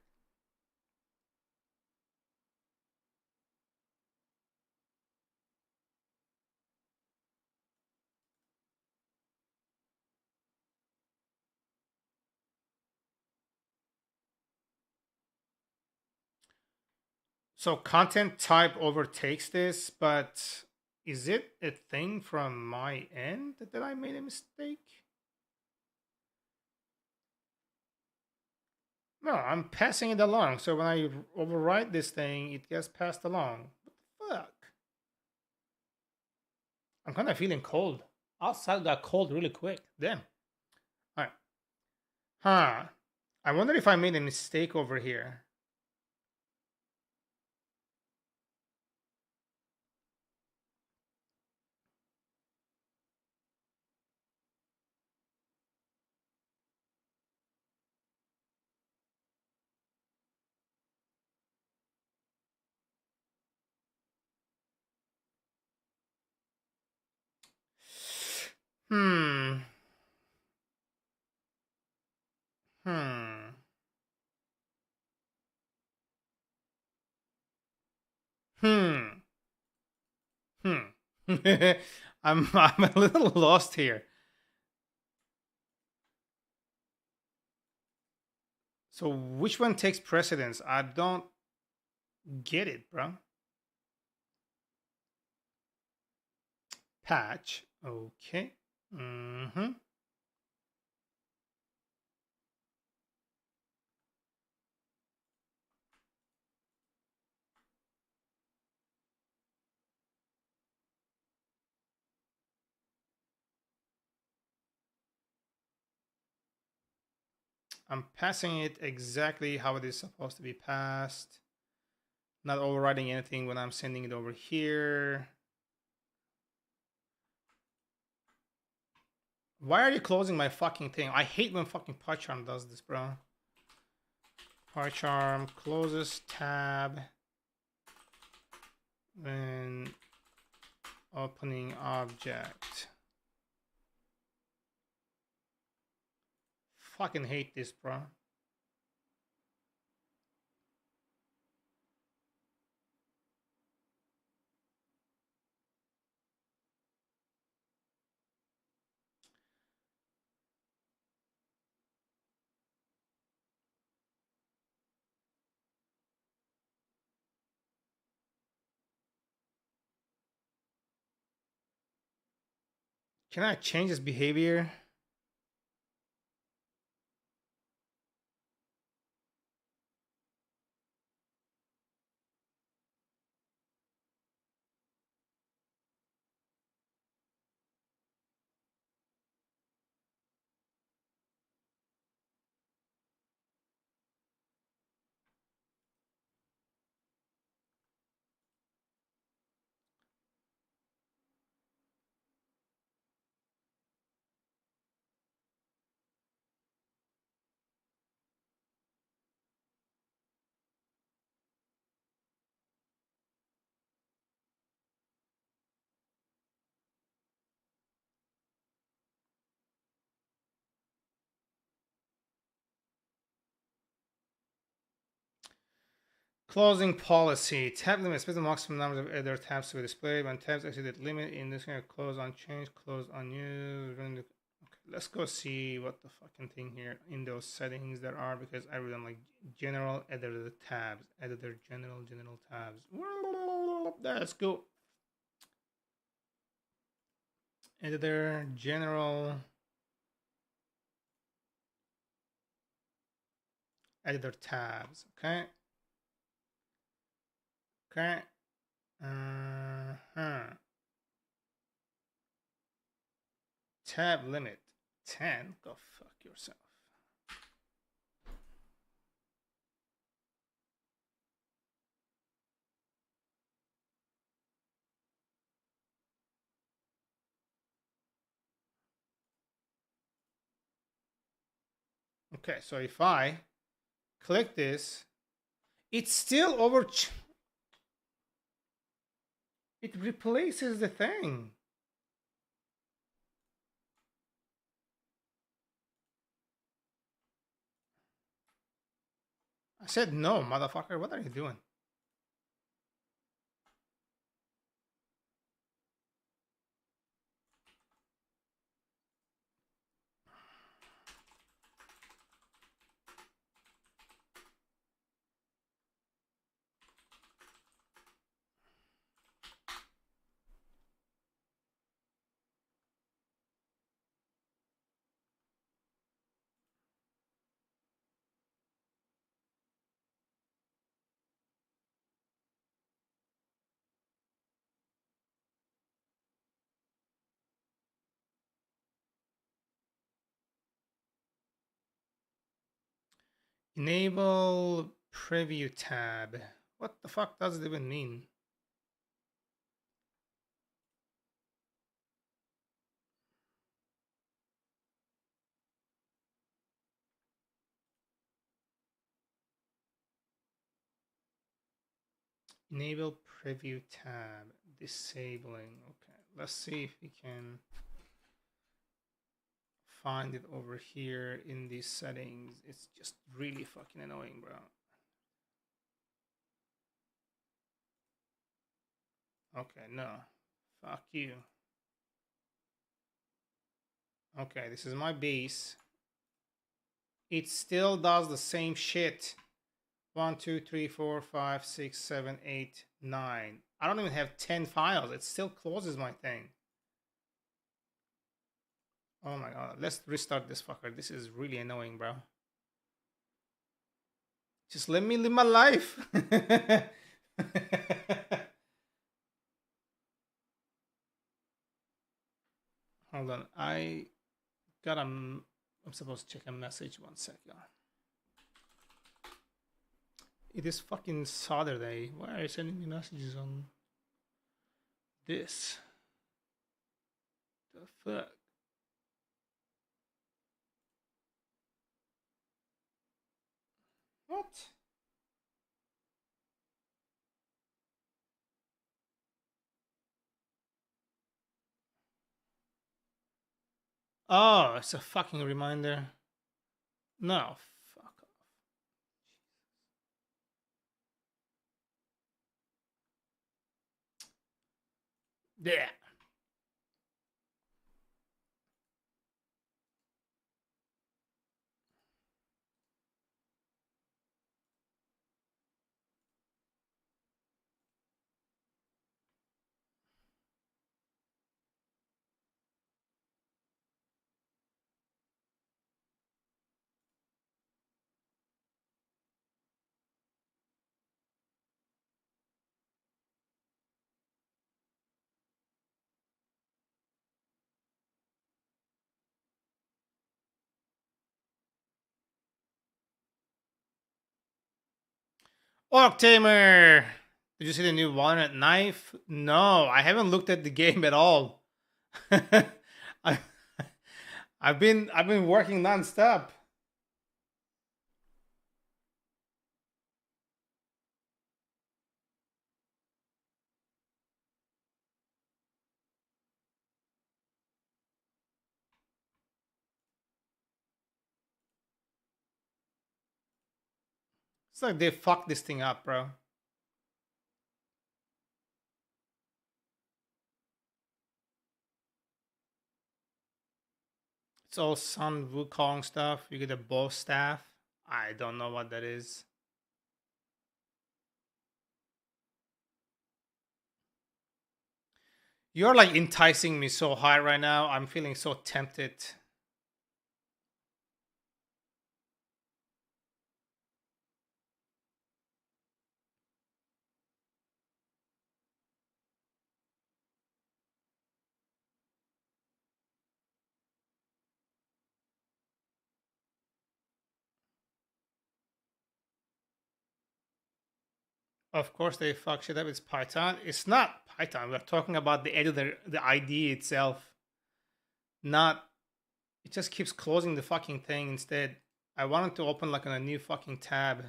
so content type overtakes this, but is it a thing from my end that I made a mistake? No, I'm passing it along. So when I overwrite this thing, it gets passed along. What the fuck? I'm kind of feeling cold. Outside got cold really quick. Damn. All right. Huh. I wonder if I made a mistake over here. Hmm. Hmm. Hmm. Hmm. I'm a little lost here. So which one takes precedence? I don't get it, bro. Patch. Okay. Mm-hmm. I'm passing it exactly how it is supposed to be passed. Not overriding anything when I'm sending it over here. Why are you closing my fucking thing? I hate when fucking PyCharm does this, bro. PyCharm closes tab when opening object. Fucking hate this, bro. Can I change this behavior? Closing policy. Tab limit. Specify the maximum number of other tabs to be displayed. When tabs exceed the limit, in this kind of close unchanged, close unused. Okay, let's go see what the fucking thing here in those settings there are, because I really don't like general editor tabs. Editor general tabs. Let's go. Editor general. Editor tabs. Okay. Okay. Tab limit 10. Go fuck yourself. Okay, so if I click this, it's still over. It replaces the thing. I said no, motherfucker. What are you doing? Enable preview tab. What the fuck does it even mean? Enable preview tab. Disabling. Okay, let's see if we can find it over here in these settings. It's just really fucking annoying, bro. Okay, no. Fuck you. Okay, this is my base. It still does the same shit. 1, 2, 3, 4, 5, 6, 7, 8, 9. I don't even have 10 files. It still closes my thing. Oh my god. Let's restart this fucker. This is really annoying, bro. Just let me live my life. Hold on. I'm supposed to check a message. 1 second. It is fucking Saturday. Why are you sending me messages on this? The fuck? What? Oh, it's a fucking reminder. No, fuck off. Yeah. Octamer! Did you see the new Valorant knife? No, I haven't looked at the game at all. I, I've been working nonstop. It's like they fucked this thing up, bro. It's all Sun Wukong stuff. You get a bow staff. I don't know what that is. You're like enticing me so hard right now. I'm feeling so tempted. Of course, they fuck shit up. It's Python. It's not Python. We're talking about the editor, the IDE itself. Not. It just keeps closing the fucking thing instead. I wanted to open like on a new fucking tab.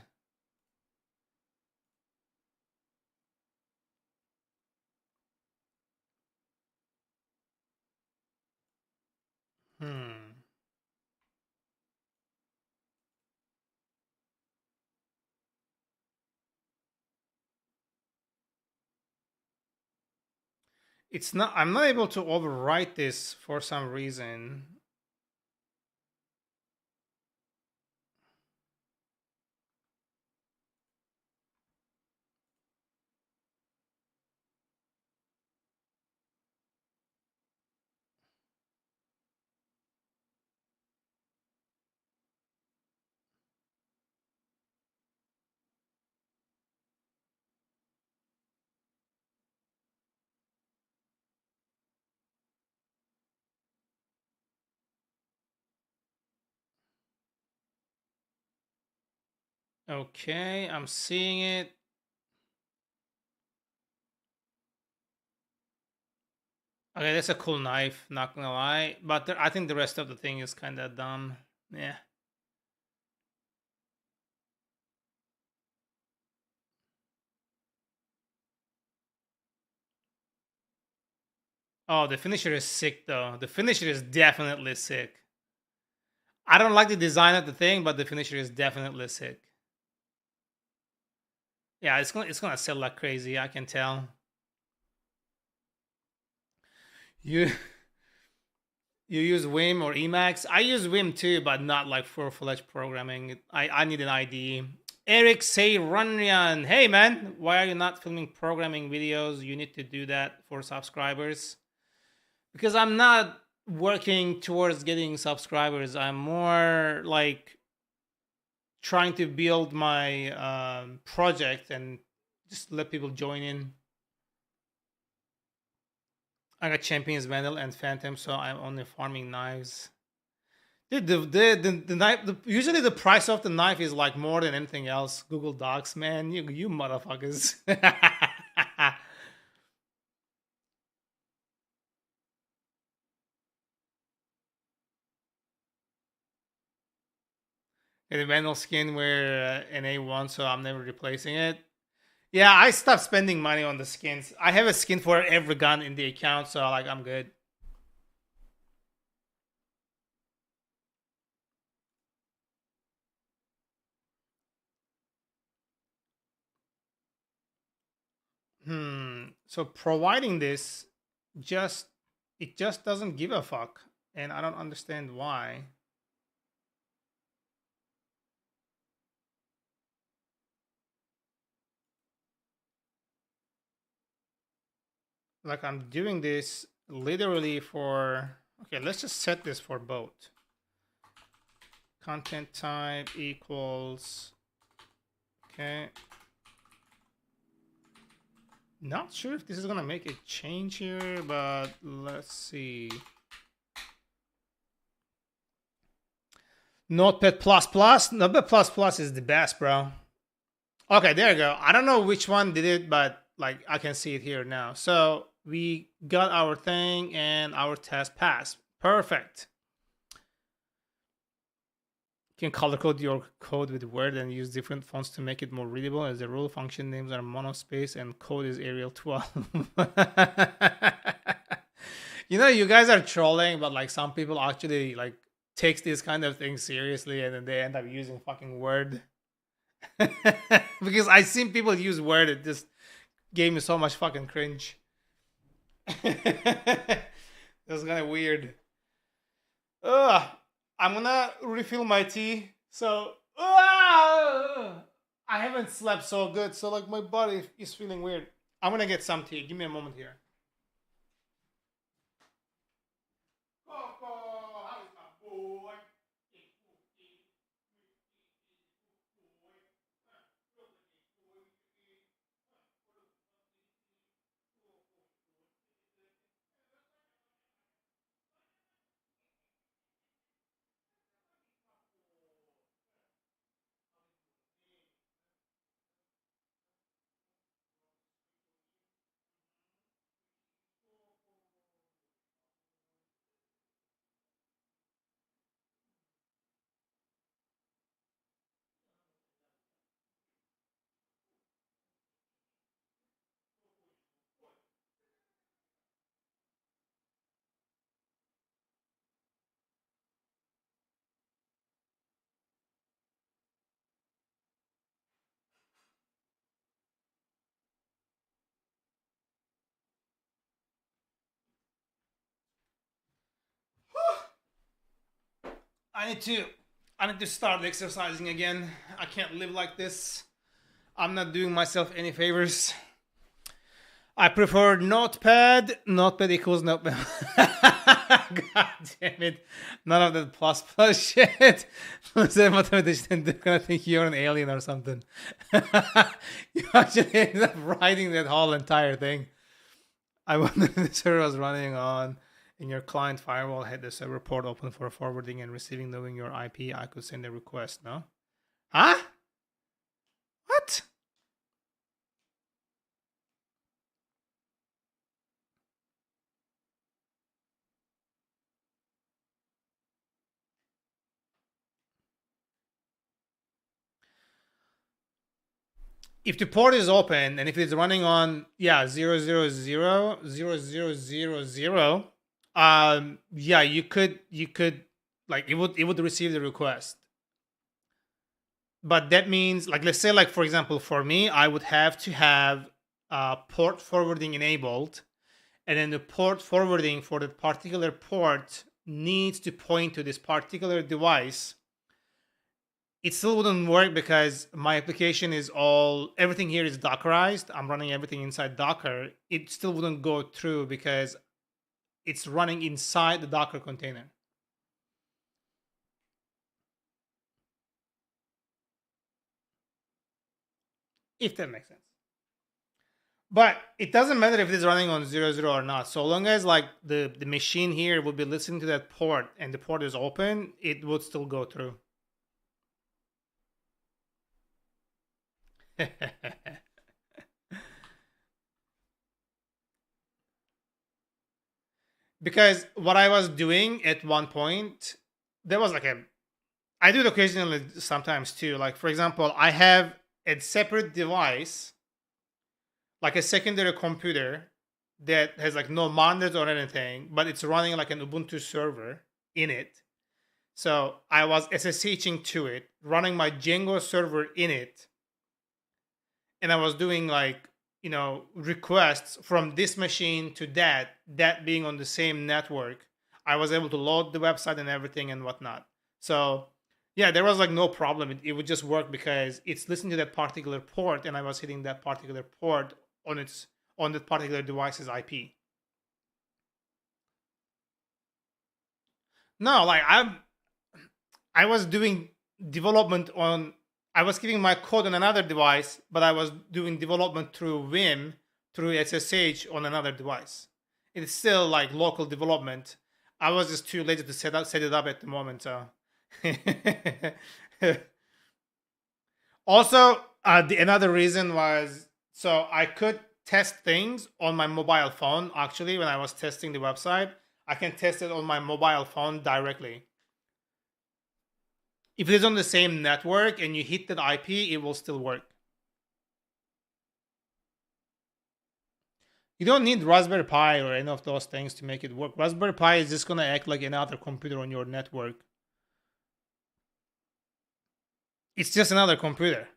Hmm. It's not. I'm not able to overwrite this for some reason. Okay, I'm seeing it. Okay, that's a cool knife, not gonna lie. But I think the rest of the thing is kind of dumb. Yeah. Oh, the finisher is sick though. The finisher is definitely sick. I don't like the design of the thing, but the finisher is definitely sick. Yeah, it's gonna sell like crazy. I can tell. You you use Vim or Emacs? I use Vim too, but not like for full-fledged programming. I need an IDE. Eric say Runyan. Hey man, why are you not filming programming videos? You need to do that for subscribers. Because I'm not working towards getting subscribers. I'm more like trying to build my project and just let people join in. I got Champions, Vandal, and Phantom, so I'm only farming knives. Dude, the knife. Usually, the price of the knife is like more than anything else. Google Docs, man, you motherfuckers. And the manual skin where an A1, so I'm never replacing it. Yeah, I stopped spending money on the skins. I have a skin for every gun in the account, so like I'm good. So providing this just it just doesn't give a fuck, and I don't understand why. Like I'm doing this literally for okay, let's just set this for both. Content type equals okay. Not sure if this is gonna make a change here, but let's see. Notepad plus plus. Notepad plus plus is the best, bro. Okay, there you go. I don't know which one did it, but like I can see it here now. So we got our thing and our test passed. Perfect. You can color code your code with Word and use different fonts to make it more readable. As a rule, function names are monospace and code is Arial 12. You guys are trolling, but like some people actually like takes this kind of thing seriously and then they end up using fucking Word. Because I seen people use Word, it just gave me so much fucking cringe. That's kind of weird. Ugh. I'm gonna refill my tea. So I haven't slept so good, so like my body is feeling weird. I'm gonna get some tea. Give me a moment here. I need to I need to start exercising again. I can't live like this. I'm not doing myself any favors. I prefer Notepad. Notepad equals Notepad. God damn it. None of that plus plus shit. The mathematician, they're gonna think you're an alien or something. You actually ended up writing that whole entire thing. I wonder if the server was running on and your client firewall had the server port open for forwarding and receiving knowing your IP. I could send a request, no? Huh? What? If the port is open and if it's running on 0000000, yeah, you could like it would receive the request. But that means like let's say like for example for me I would have to have port forwarding enabled, and then the port forwarding for that particular port needs to point to this particular device. It still wouldn't work because my application is everything here is Dockerized. I'm running everything inside Docker. It still wouldn't go through because it's running inside the Docker container. If that makes sense. But it doesn't matter if it is running on 00 or not. So long as like the machine here will be listening to that port and the port is open, it would still go through. Because what I was doing at one point, there was like I do it occasionally sometimes too. Like for example, I have a separate device, like a secondary computer that has like no monitors or anything, but it's running like an Ubuntu server in it. So I was SSHing to it, running my Django server in it, and I was doing like, requests from this machine to that being on the same network. I was able to load the website and everything and whatnot. So yeah, there was like no problem. It would just work because it's listening to that particular port, and I was hitting that particular port on that particular device's IP. No, like I was doing development on. I was keeping my code on another device, but I was doing development through Vim through SSH on another device. It's still like local development. I was just too lazy to set it up at the moment. So also, another reason was so I could test things on my mobile phone. Actually, when I was testing the website, I can test it on my mobile phone directly. If it is on the same network and you hit that IP, it will still work. You don't need Raspberry Pi or any of those things to make it work. Raspberry Pi is just going to act like another computer on your network. It's just another computer.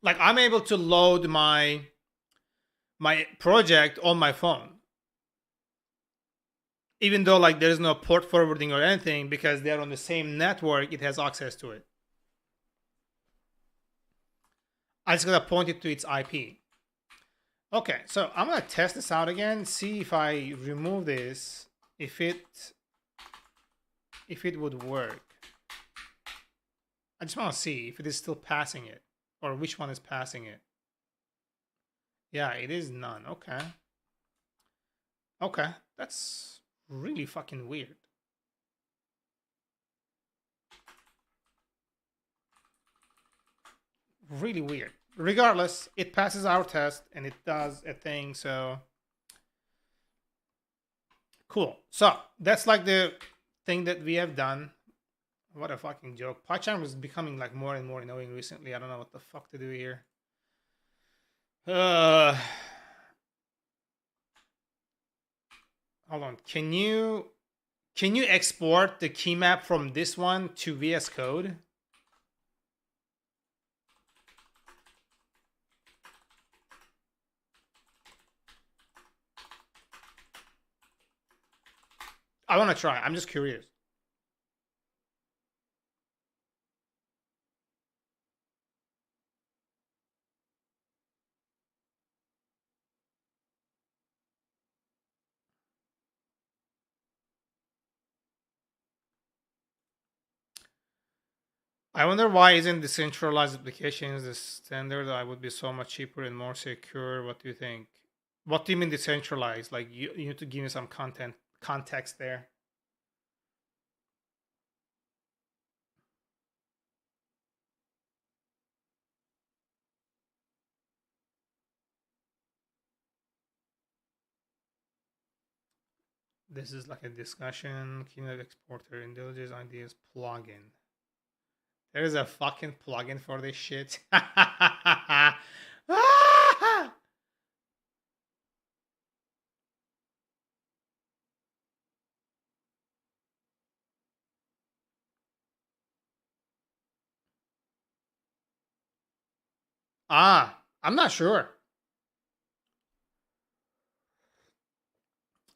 Like I'm able to load my project on my phone, even though like there's no port forwarding or anything, because they're on the same network. It has access to it. I just gotta point it to its IP. Okay, so I'm gonna test this out again, see if I remove this, if it would work. I just want to see if it is still passing it, or which one is passing it. Yeah, it is none. Okay. Okay, that's really fucking weird. Really weird. Regardless, it passes our test and it does a thing, so cool. So that's like the thing that we have done. What a fucking joke. PyCharm is becoming like more and more annoying recently. I don't know what the fuck to do here. Hold on. Can you export the key map from this one to VS Code? I want to try. I'm just curious. I wonder why isn't decentralized applications the standard? I would be so much cheaper and more secure. What do you think? What do you mean decentralized? Like you need to give me some context there. This is like a discussion. Keynote exporter, intelligence ideas plugin. There is a fucking plugin for this shit. I'm not sure.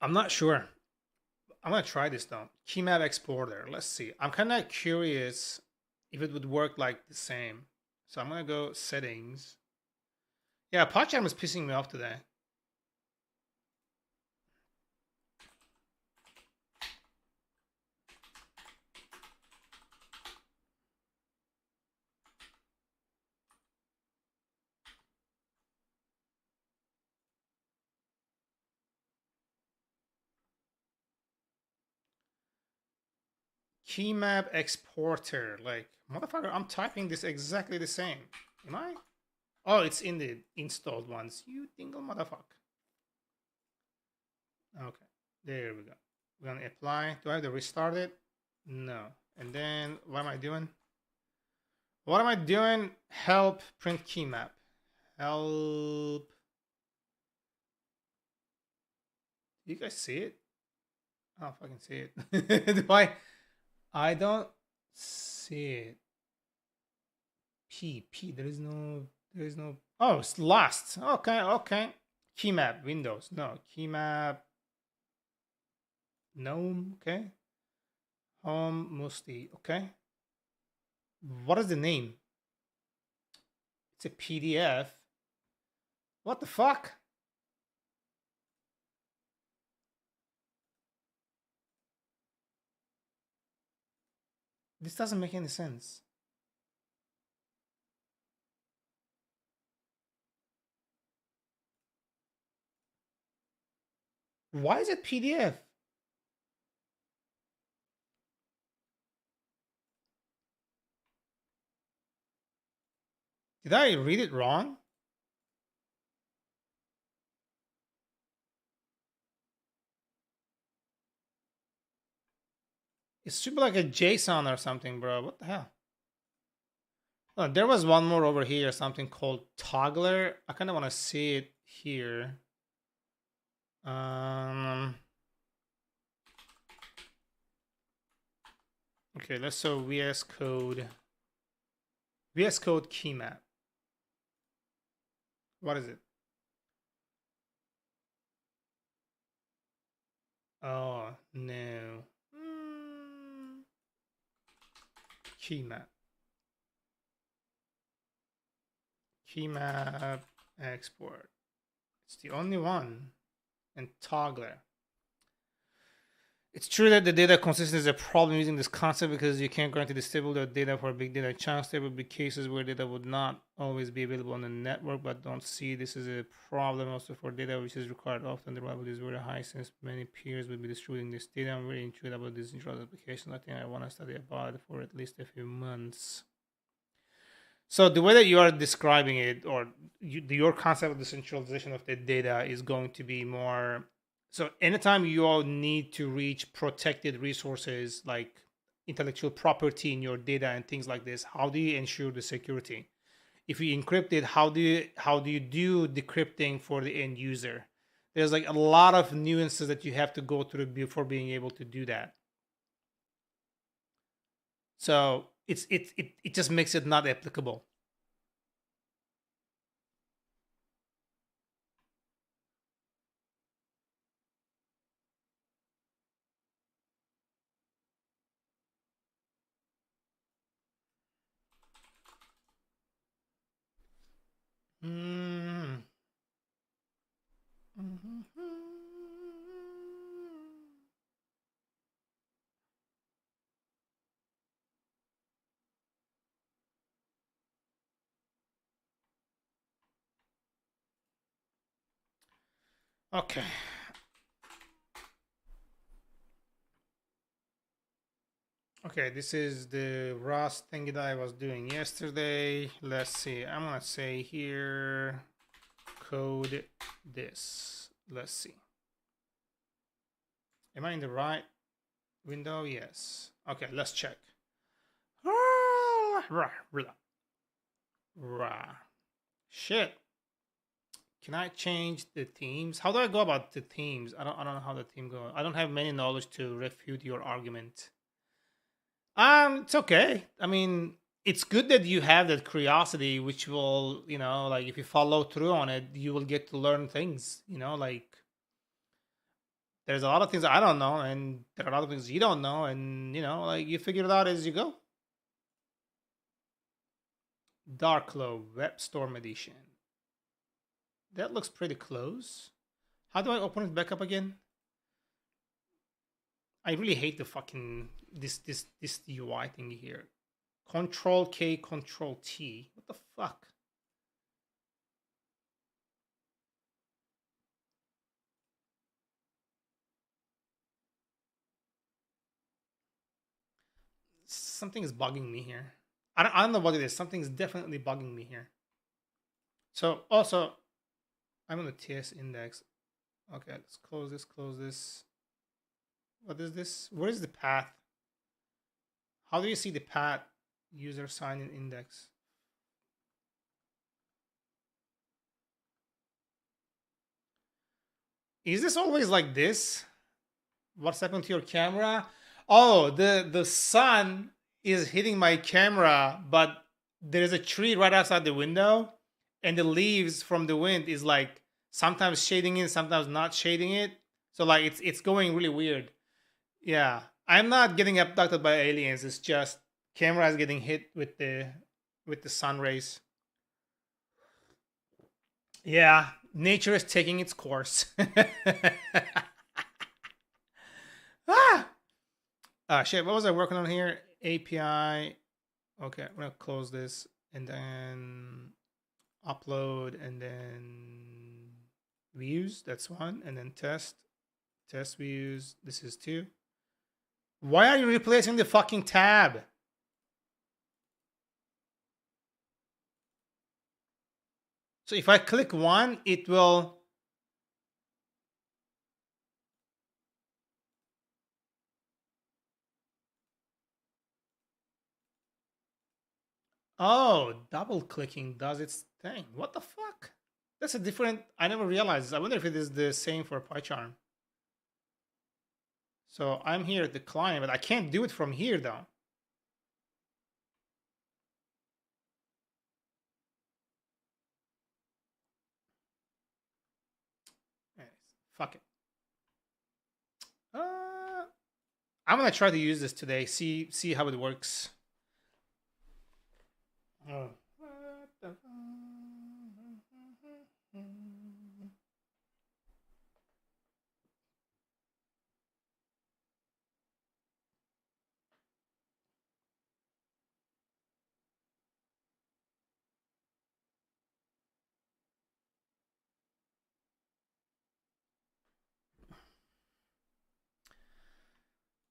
I'm not sure. I'm gonna try this though. Key map exporter. Let's see. I'm kind of curious if it would work like the same. So I'm gonna go settings. Yeah, PyCharm is pissing me off today. Key map exporter. Like, motherfucker, I'm typing this exactly the same. Am I? Oh, it's in the installed ones. You dingle motherfucker. Okay, there we go. We're gonna apply. Do I have to restart it? No. And then what am I doing? What am I doing? Help print key map. Help. You guys see it? I don't fucking see it. Do I? I don't see it. P. There is no. There is no. Oh, it's lost. Okay. Okay. Key map. Windows. No. Key map. Gnome. Okay. Home. Musti. Okay. What is the name? It's a PDF. What the fuck? This doesn't make any sense. Why is it PDF? Did I read it wrong? It should be like a JSON or something, bro. What the hell? Oh, there was one more over here, something called toggler. I kind of want to see it here. Okay, let's show VS Code. VS Code key map. What is it? Oh, no. Key map. Key map export. It's the only one. And toggler. It's true that the data consistency is a problem using this concept because you can't guarantee the stability of data for big data chunks. There will be cases where data would not always be available on the network, but don't see this as a problem also for data which is required often. The reliability is very high since many peers will be distributing this data. I'm very intrigued about this intro application. I think I want to study about it for at least a few months. So the way that you are describing it, or your concept of the centralization of the data is going to be more. So anytime you all need to reach protected resources like intellectual property in your data and things like this, how do you ensure the security? If you encrypt it, how do you do decrypting for the end user? There's like a lot of nuances that you have to go through before being able to do that. So it just makes it not applicable. Mm. Okay. Okay, this is the Rust thingy that I was doing yesterday. Let's see. I'm gonna say here code this. Let's see. Am I in the right window? Yes. Okay, let's check. Shit. Can I change the themes? How do I go about the themes? I don't know how the theme goes. I don't have many knowledge to refute your argument. It's okay. I mean, it's good that you have that curiosity, which will, like if you follow through on it, you will get to learn things, like there's a lot of things I don't know, and there are a lot of things you don't know, and like you figure it out as you go. Darklow Web Storm Edition. That looks pretty close. How do I open it back up again? I really hate the fucking this UI thing here. Control K, Control T. What the fuck? something is bugging me here. I don't know what it is. Something's definitely bugging me here. So also, I'm on the TS index. Okay, let's close this, close this. What is this? Where is the path? How do you see the path user sign in index? Is this always like this? What's happened to your camera? Oh, the sun is hitting my camera, but there's a tree right outside the window, and the leaves from the wind is like sometimes shading in, sometimes not shading it. So like it's going really weird. Yeah, I'm not getting abducted by aliens. It's just camera is getting hit with the sun rays. Yeah, nature is taking its course. ah! Shit, what was I working on here? API. Okay, I'm gonna close this and then upload and then views. That's one. And then test views. This is two. Why are you replacing the fucking tab? So if I click one, it will. Oh, double clicking does its thing. What the fuck? That's a different. I never realized. I wonder if it is the same for PyCharm. So I'm here at the client, but I can't do it from here though. Anyways, fuck it. I'm gonna try to use this today. See how it works. Oh.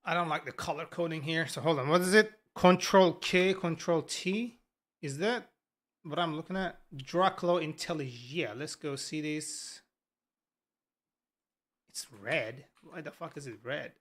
I don't like the color coding here. So hold on. What is it? Control K, Control T. Is that what I'm looking at? Draclo IntelliJ. Yeah, let's go see this. It's red. Why the fuck is it red?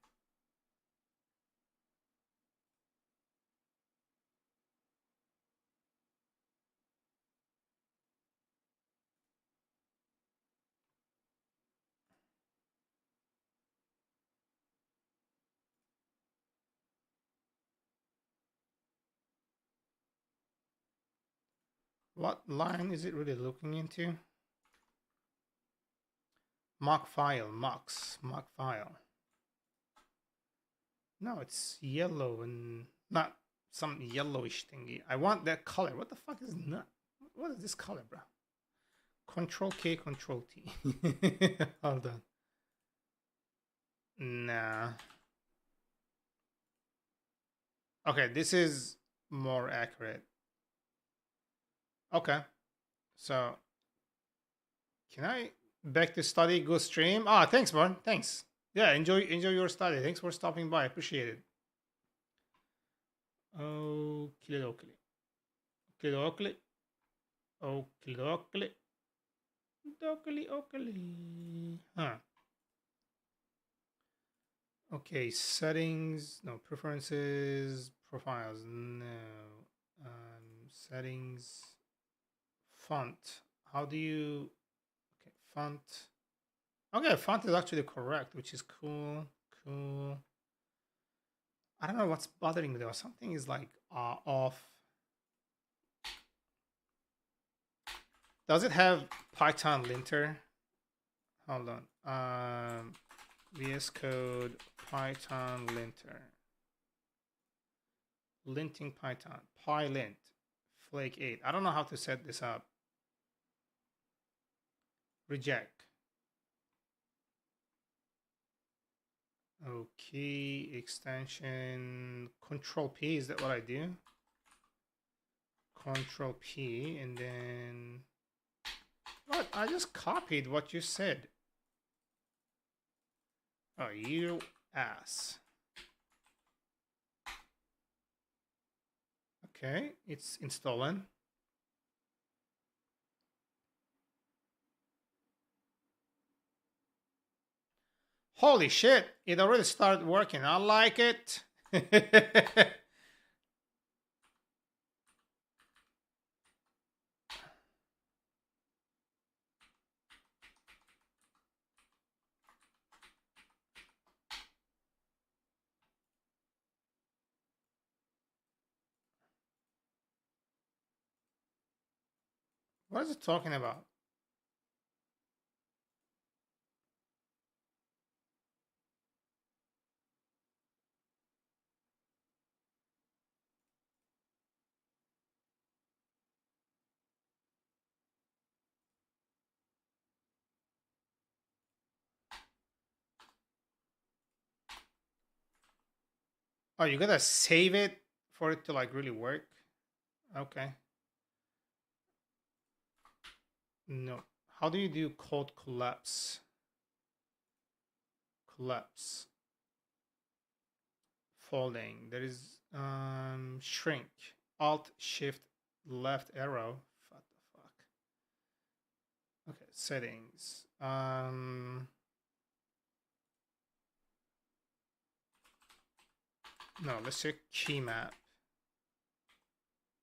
What line is it really looking into? Mock file, mock file. No, it's yellow and not some yellowish thingy. I want that color. What the fuck is not? What is this color, bro? Control K, Control T. Hold on. Nah. Okay, this is more accurate. Okay. So, can I back to study, go stream? Ah, thanks, man. Thanks. Yeah, enjoy your study. Thanks for stopping by. Appreciate it. Okie dokie. Okie dokie. Okie dokie. Dokie okie. Huh. Okay, settings. No, preferences. Profiles. No. Settings. Font. How do you... Okay, font. Okay, font is actually correct, which is cool. Cool. I don't know what's bothering me though. Something is like off. Does it have Python linter? Hold on. VS Code Python linter. Linting Python. PyLint. Flake 8. I don't know how to set this up. Reject. Okay, extension. Control P. Is that what I do? Control P and then what? I just copied what you said. Oh, you ass. Okay, it's installing. Holy shit, it already started working. I like it. What is it talking about? Oh, you gotta save it for it to like really work? Okay. No. How do you do code collapse? Collapse. Folding. There is shrink. Alt shift left arrow. What the fuck? Okay, settings. No, let's check key map.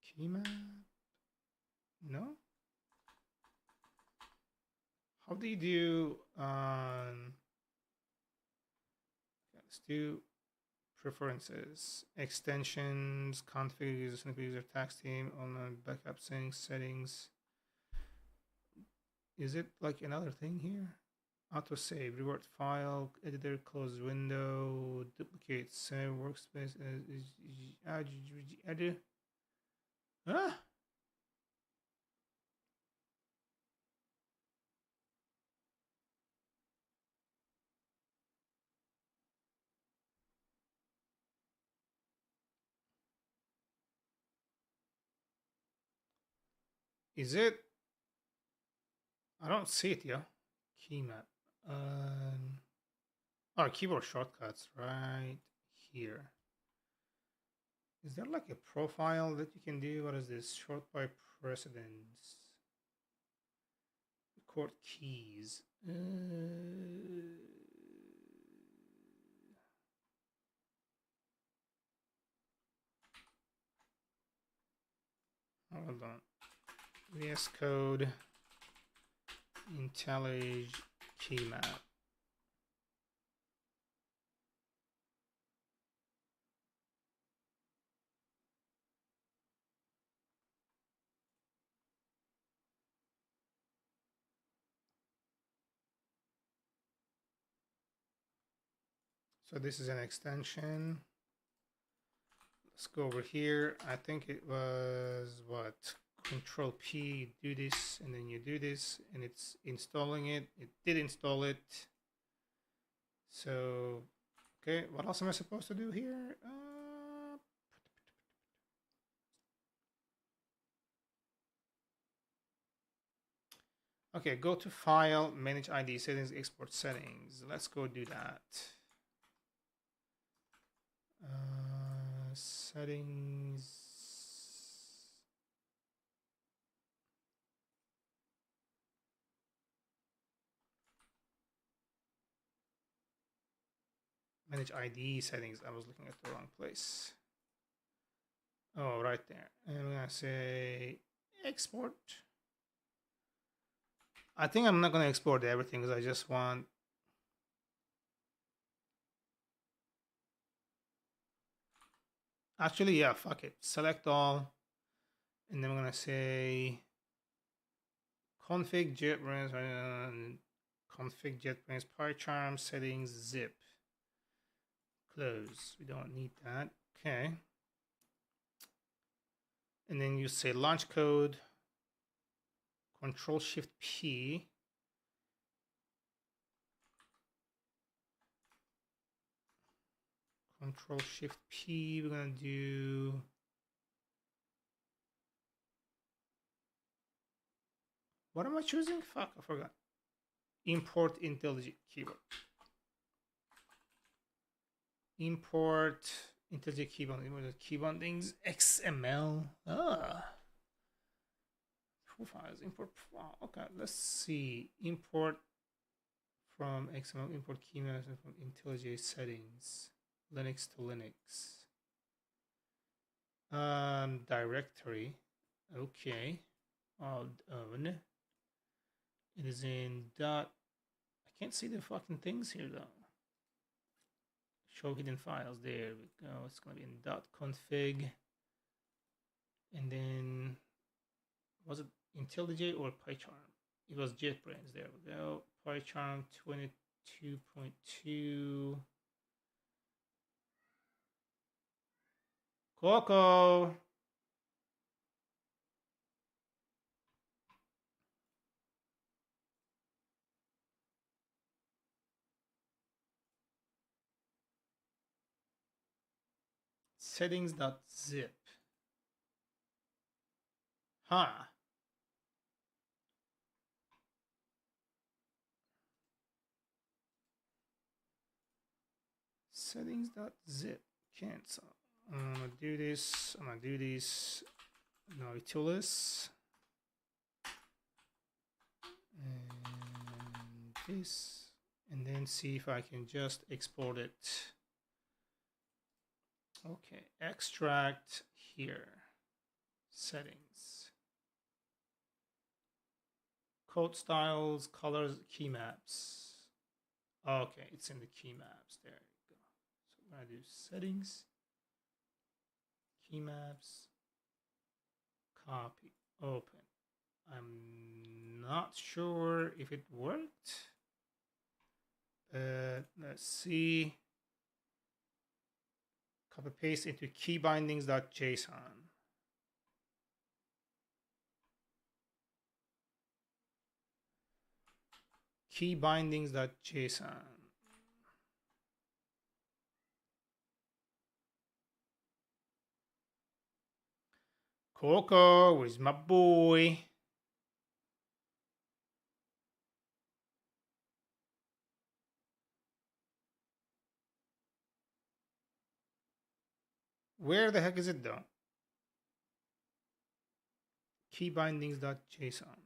Key map? No? How do you do let's do preferences, extensions, config user tax team, online backup settings. Is it like another thing here? Auto save, revert file, editor, close window, duplicate, save workspace. Ah, is it? I don't see it, yeah. Key map. Oh, keyboard shortcuts right here. Is there like a profile that you can do? What is this? Short by precedence. Record keys. Hold on. VS Code IntelliJ key map. So this is an extension. Let's go over here. I think it was what? Control P, do this, and then you do this, and it's installing it. It did install it. So, okay, what else am I supposed to do here? Okay, go to File, Manage ID Settings, Export Settings. Let's go do that. Settings. Manage ID settings. I was looking at the wrong place. Oh, right there. And I'm gonna say export. I think I'm not gonna export everything because I just want. Actually, yeah, fuck it. Select all. And then I'm gonna say config JetBrains, config JetBrains PyCharm settings zip. Close. We don't need that. Okay. And then you say launch code, Control Shift P. Control Shift P. We're gonna do. What am I choosing? Fuck, I forgot. Import IntelliJ keyword. Import IntelliJ key binding, what are the key bindings? XML. Profiles, import. Okay, let's see. Import from XML, import key maps from IntelliJ settings. Linux to Linux. Directory. Okay. Own. It is in dot. I can't see the fucking things here though. Show hidden files. There we go. It's gonna be in dot config. And then was it IntelliJ or PyCharm? It was JetBrains. There we go. PyCharm 22.2. Coco. Settings.zip. Huh. Settings.zip. Cancel. I'm gonna do this. I'm gonna do this. Nautilus. And this. And then see if I can just export it. Okay, extract here. Settings. Code styles, colors, key maps. Okay, it's in the key maps. There you go. So I'm gonna do settings, key maps, copy, open. I'm not sure if it worked. Let's see. Copy paste into keybindings.json. Keybindings.json. Coco, where's my boy? Where the heck is it though? Keybindings.json.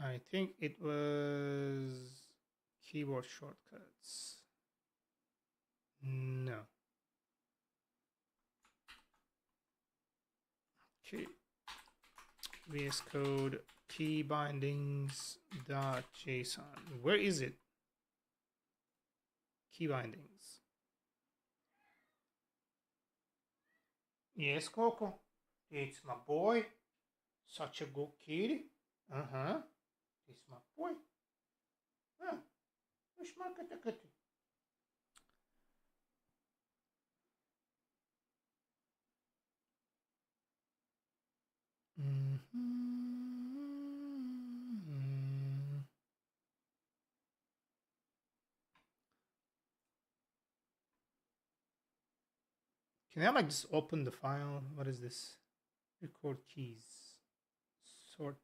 I think it was keyboard shortcuts. No. Okay. VS Code keybindings.json. Where is it? Keybindings. Yes, Coco. It's my boy. Such a good kid. Uh-huh. It's my boy. Huh. Where's my kitty? Can I like just open the file? What is this? Record keys. Sort.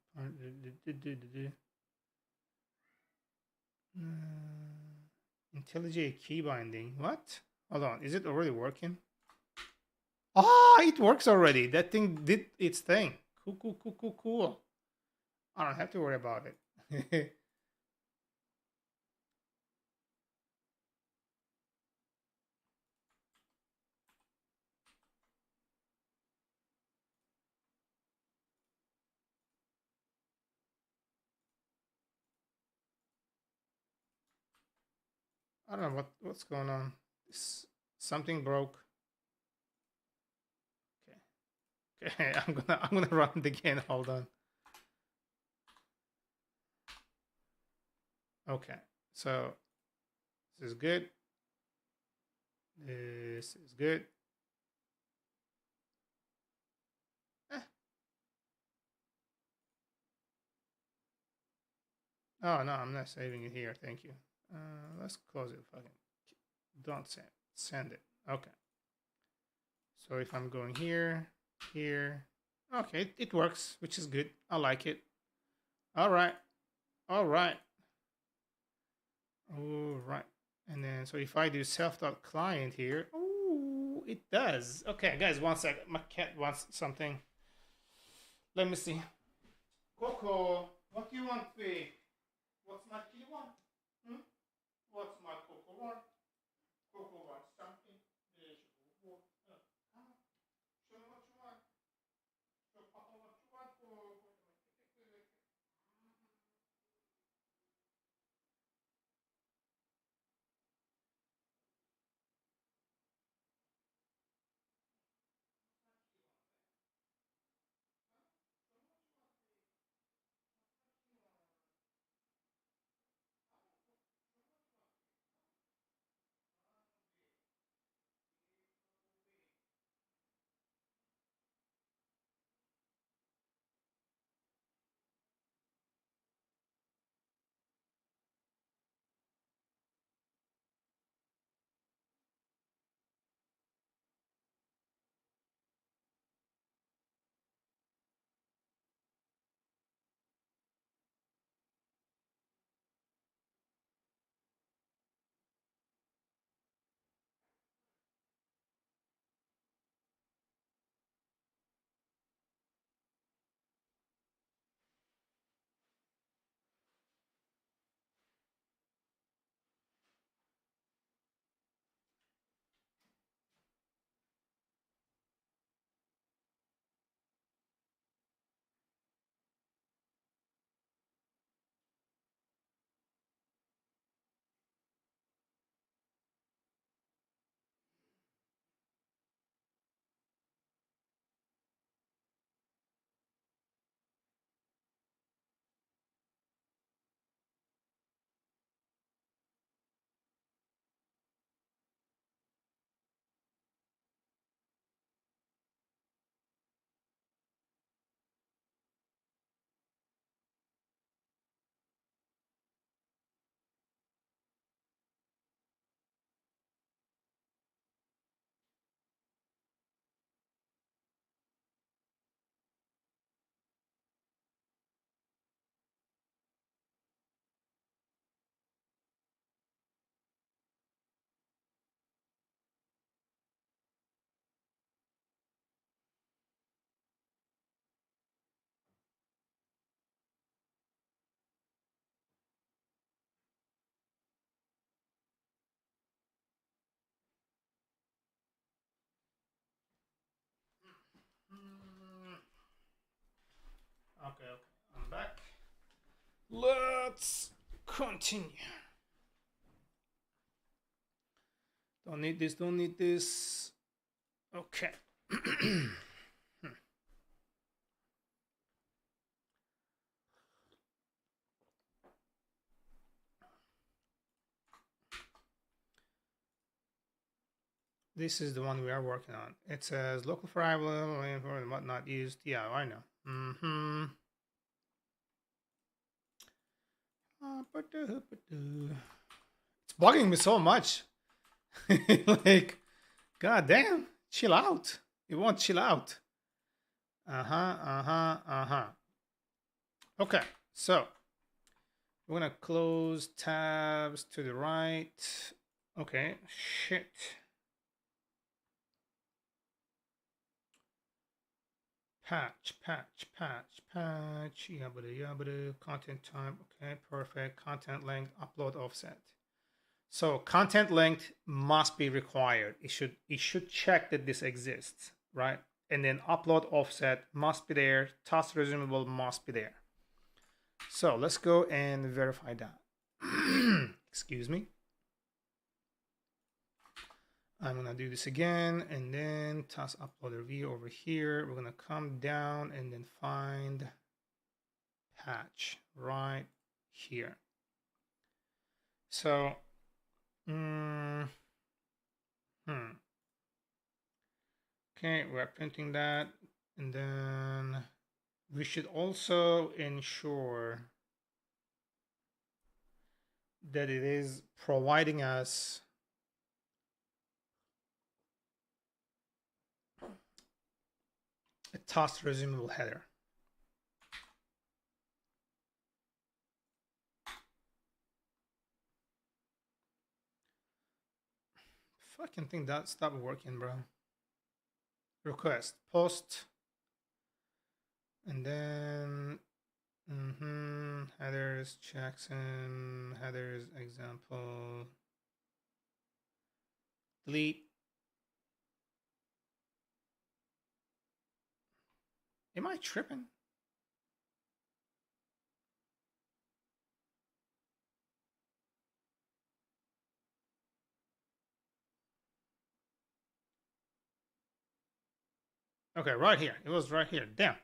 IntelliJ key binding. What? Hold on. Is it already working? Ah, it works already. That thing did its thing. Cool. I don't have to worry about it. I don't know what's going on. Something broke. Okay, I'm gonna run it again. Hold on. Okay, so this is good. This is good. Oh no, I'm not saving it here. Thank you. Let's close it. Fucking don't send it. Okay. So if I'm going here, okay, it works, which is good. I like it. All right. All right. All right. And then, so if I do self.client here, oh, it does. Okay, guys, one second. My cat wants something. Let me see. Coco, what do you want, babe? What's my kitty want? Hmm? What's my Coco want? Coco wants something. There you go. Come on. Show me what you want. Show Papa what you want. Okay, okay. I'm back. Let's continue. Don't need this, don't need this. Okay. This is the one we are working on. It says local variable and whatnot used. Yeah, I know. Mm-hmm. It's bugging me so much. Like, god damn, chill out. It won't chill out. Okay, so we're gonna close tabs to the right. Okay, shit. Patch. Yabba, content type. Okay, perfect. Content length, upload offset. So content length must be required. It should check that this exists, right? And then upload offset must be there. Task resumable must be there. So let's go and verify that. Excuse me. I'm gonna do this again, and then task uploader view over here. We're gonna come down and then find patch right here. So, okay, we're printing that, and then we should also ensure that it is providing us a task resumable header. fucking thing that stopped working, bro. Request, post, and then headers, checksum, headers, example, delete. Am I tripping? Okay, right here. It was right here. Damn.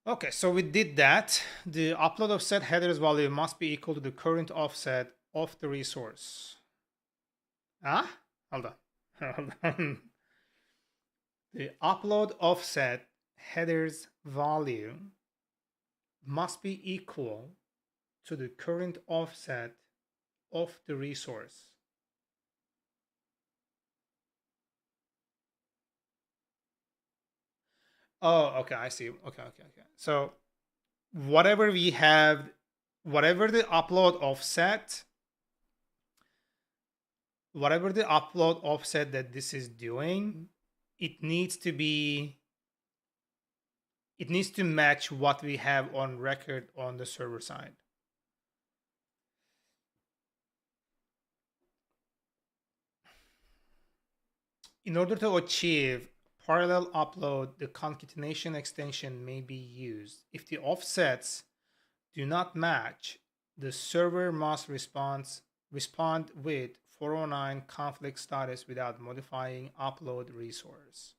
Okay, so we did that. The upload offset headers value must be equal to the current offset of the resource. Ah? Hold on. Hold on. The upload offset headers value must be equal to the current offset of the resource. Oh, okay, I see. Okay. So whatever we have, whatever the upload offset that this is doing, it needs to match what we have on record on the server side. In order to achieve parallel upload, the concatenation extension may be used. If the offsets do not match, the server must respond with 409 conflict status without modifying upload resource.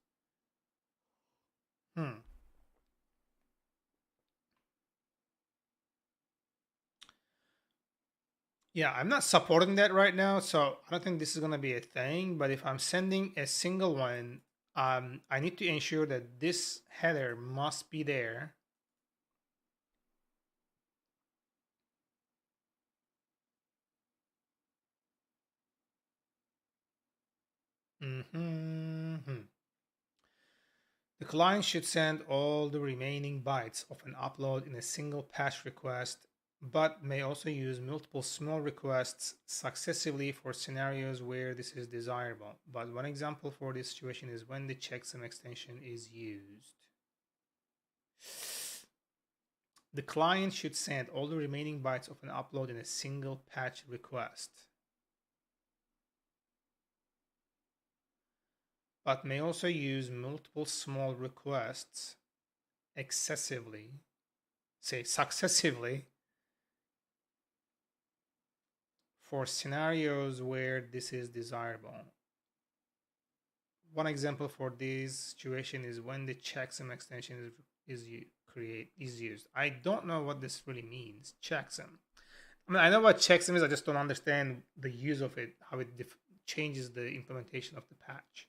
Yeah, I'm not supporting that right now, so I don't think this is going to be a thing. But if I'm sending a single one, I need to ensure that this header must be there. The client should send all the remaining bytes of an upload in a single patch request, but may also use multiple small requests successively for scenarios where this is desirable. But one example for this situation is when the checksum extension is used. The client should send all the remaining bytes of an upload in a single patch request, but may also use multiple small successively for scenarios where this is desirable. One example for this situation is when the checksum extension is used. I don't know what this really means. Checksum. I mean, I know what checksum is. I just don't understand the use of it, how it changes the implementation of the patch.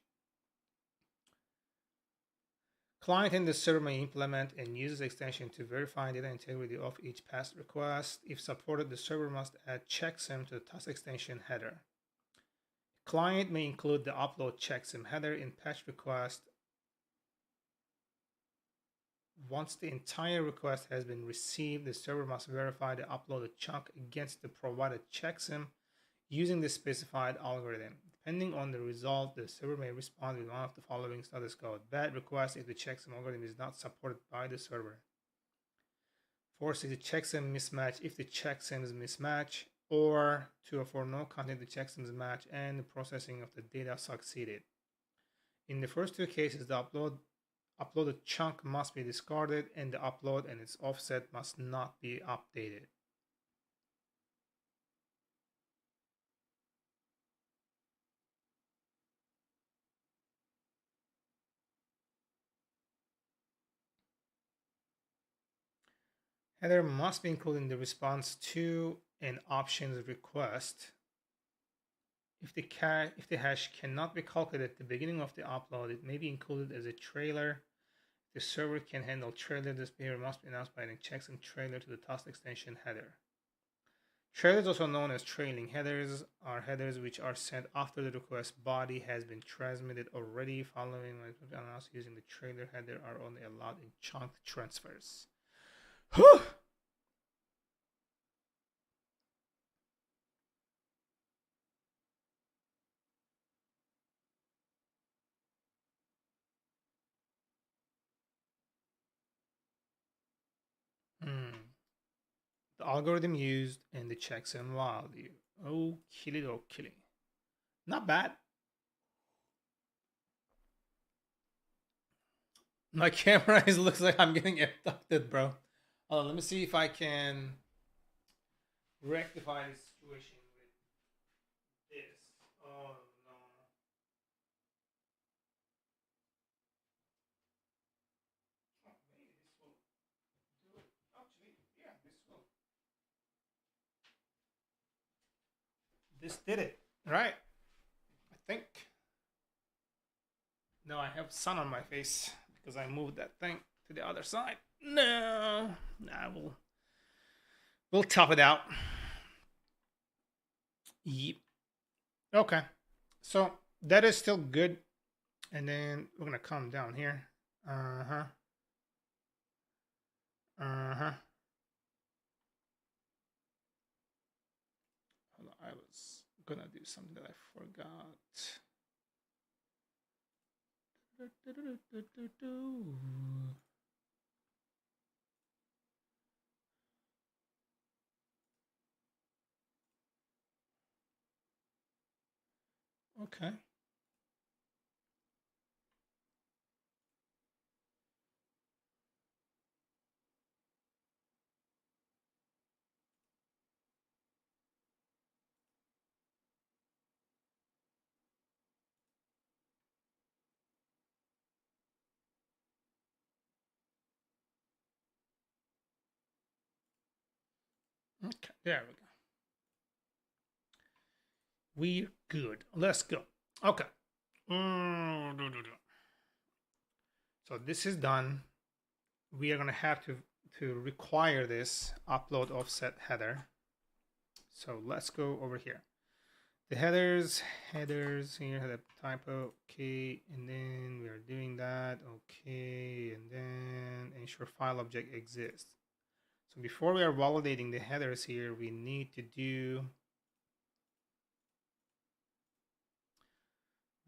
Client and the server may implement and use this extension to verify data integrity of each past request. If supported, the server must add checksum to the task extension header. Client may include the upload checksum header in patch request. Once the entire request has been received, the server must verify the uploaded chunk against the provided checksum using the specified algorithm. Depending on the result, the server may respond with one of the following status code. Bad request if the checksum algorithm is not supported by the server. Force the checksum mismatch if the checksums mismatch, or 204 no content the checksums match and the processing of the data succeeded. In the first two cases, the uploaded chunk must be discarded and the upload and its offset must not be updated. Header must be included in the response to an options request. If the hash cannot be calculated at the beginning of the upload, it may be included as a trailer. The server can handle trailer. This behavior must be announced by adding checksum trailer to the task extension header. Trailers, also known as trailing headers, are headers which are sent after the request body has been transmitted already. Following announced using the trailer header are only allowed in chunk transfers. Whew! algorithm used, and the checksum value. Oh, kill it, oh, kill it. Not bad. My camera looks like I'm getting abducted, bro. Let me see if I can rectify this situation with this. Oh no. Oh, maybe this will do it. Actually, yeah, this will. This did it, right? I think. No, I have sun on my face because I moved that thing to the other side. No, nah, we'll top it out. Yep. Okay, so that is still good, and then we're gonna come down here. Uh-huh. Uh-huh. Hold on, I was gonna do something that I forgot. Okay. Okay, there we go. We're good. Let's go. Okay. So this is done. We are gonna have to require this upload offset header. So let's go over here. The headers here had a typo. Okay, and then we are doing that. Okay, and then ensure file object exists. So before we are validating the headers here, we need to do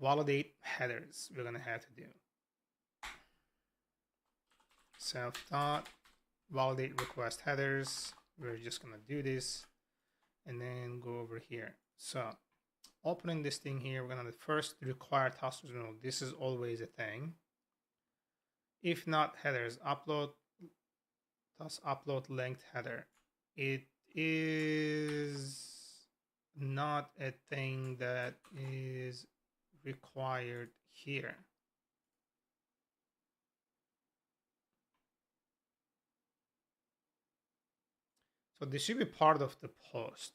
validate headers. We're gonna have to do self dot validate request headers. We're just gonna do this and then go over here. So opening this thing here, we're gonna first require task node. This is always a thing. If not headers, upload task upload length header. It is not a thing that is required here. So this should be part of the post.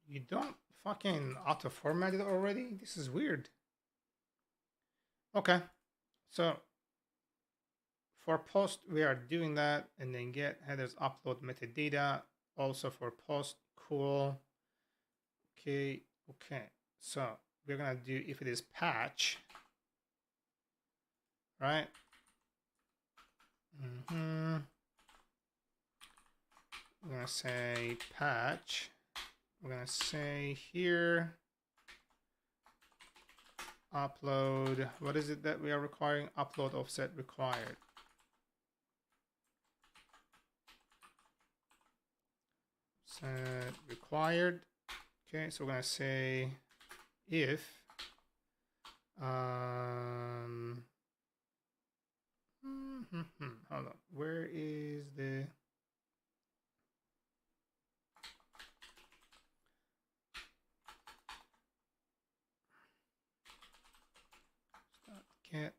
You don't fucking auto format it already? This is weird. Okay, so for post we are doing that, and then get headers upload metadata also for post. Cool. Okay, so we're gonna do if it is patch, right? We're gonna say patch. We're gonna say here upload. What is it that we are requiring? Upload offset required. Set required. Okay, so we're gonna say if hold on, where is the get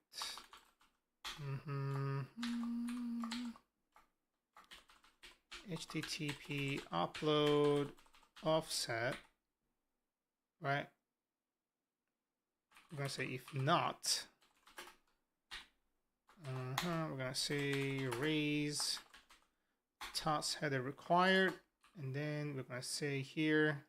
HTTP upload offset, right? We're gonna say if not, we're gonna say raise task header required, and then we're gonna say here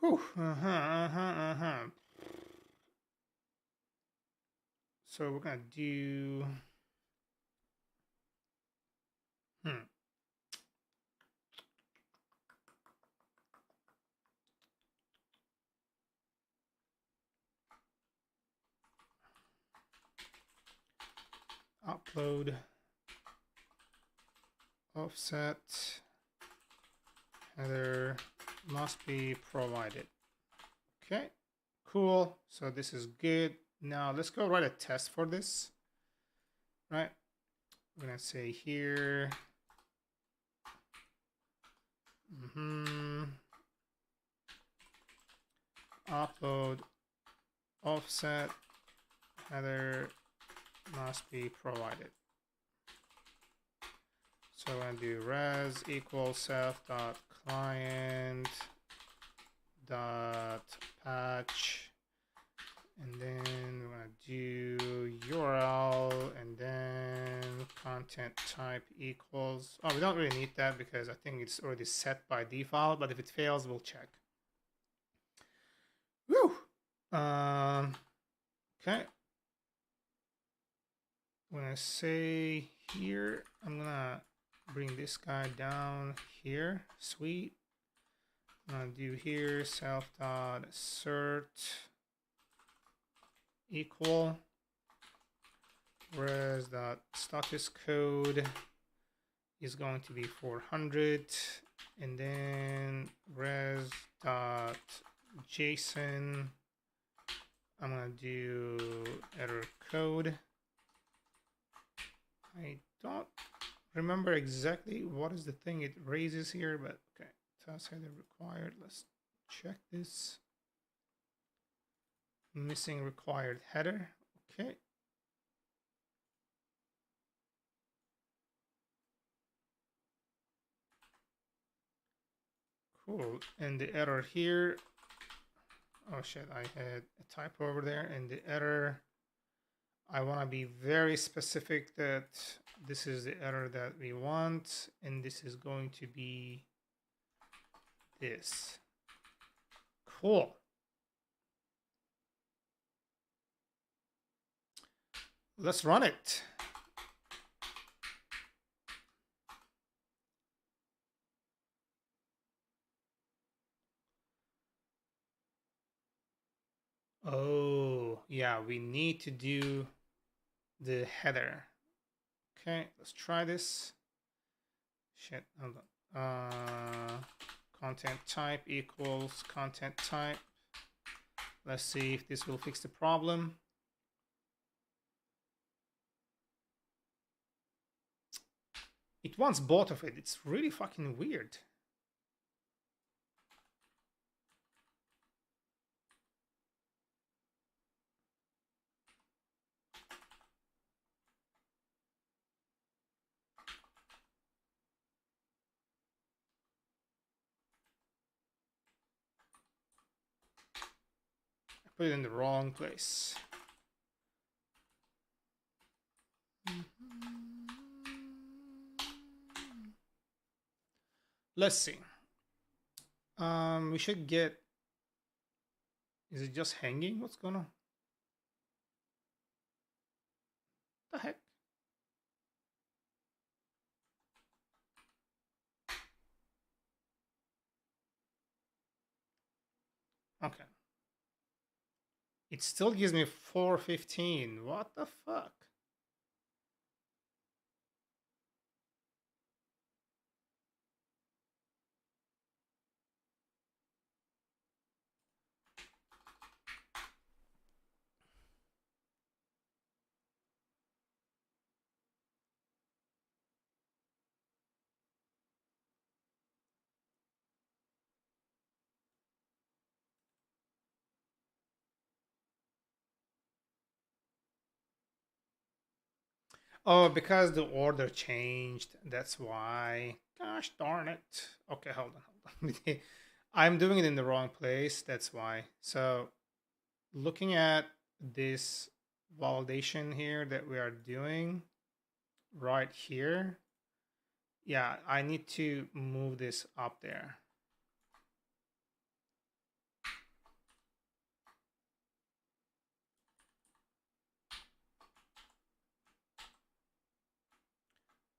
Whew. So we're gonna do upload offset header must be provided. Okay, cool. So this is good. Now let's go write a test for this. Right, we're gonna say here upload offset header must be provided. So I'm gonna do res equals self dot client dot patch, and then we're gonna do URL, and then content type equals. Oh, we don't really need that because I think it's already set by default. But if it fails, we'll check. Woo. Okay. When I say here, I'm gonna bring this guy down here. Sweet. I'm gonna do here self.assert equal res.status code is going to be 400, and then res.json, I'm gonna do error code. I don't remember exactly what is the thing it raises here, but okay. Task header required. Let's check this. Missing required header. Okay. Cool. And the error here. Oh shit, I had a typo over there. And the error, I want to be very specific that this is the error that we want, and this is going to be this. Cool. Let's run it. Oh, yeah, we need to do the header. Okay, let's try this. Shit, hold on. Content type equals content type. Let's see if this will fix the problem. It wants both of it. It's really fucking weird. I put it in the wrong place. Let's see. We should get. Is it just hanging? What's going on? The heck? Okay. It still gives me 415. What the fuck? Oh, because the order changed. That's why. Gosh darn it. Okay, hold on. I'm doing it in the wrong place. That's why. So, looking at this validation here that we are doing right here, Yeah, I need to move this up there.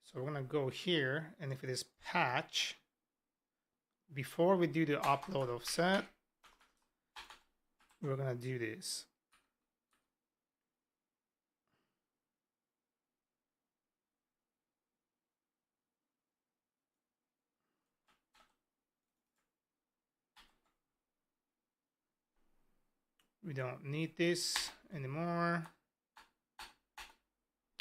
So we're gonna go here, and if it is patch, before we do the upload offset, we're gonna do this. We don't need this anymore.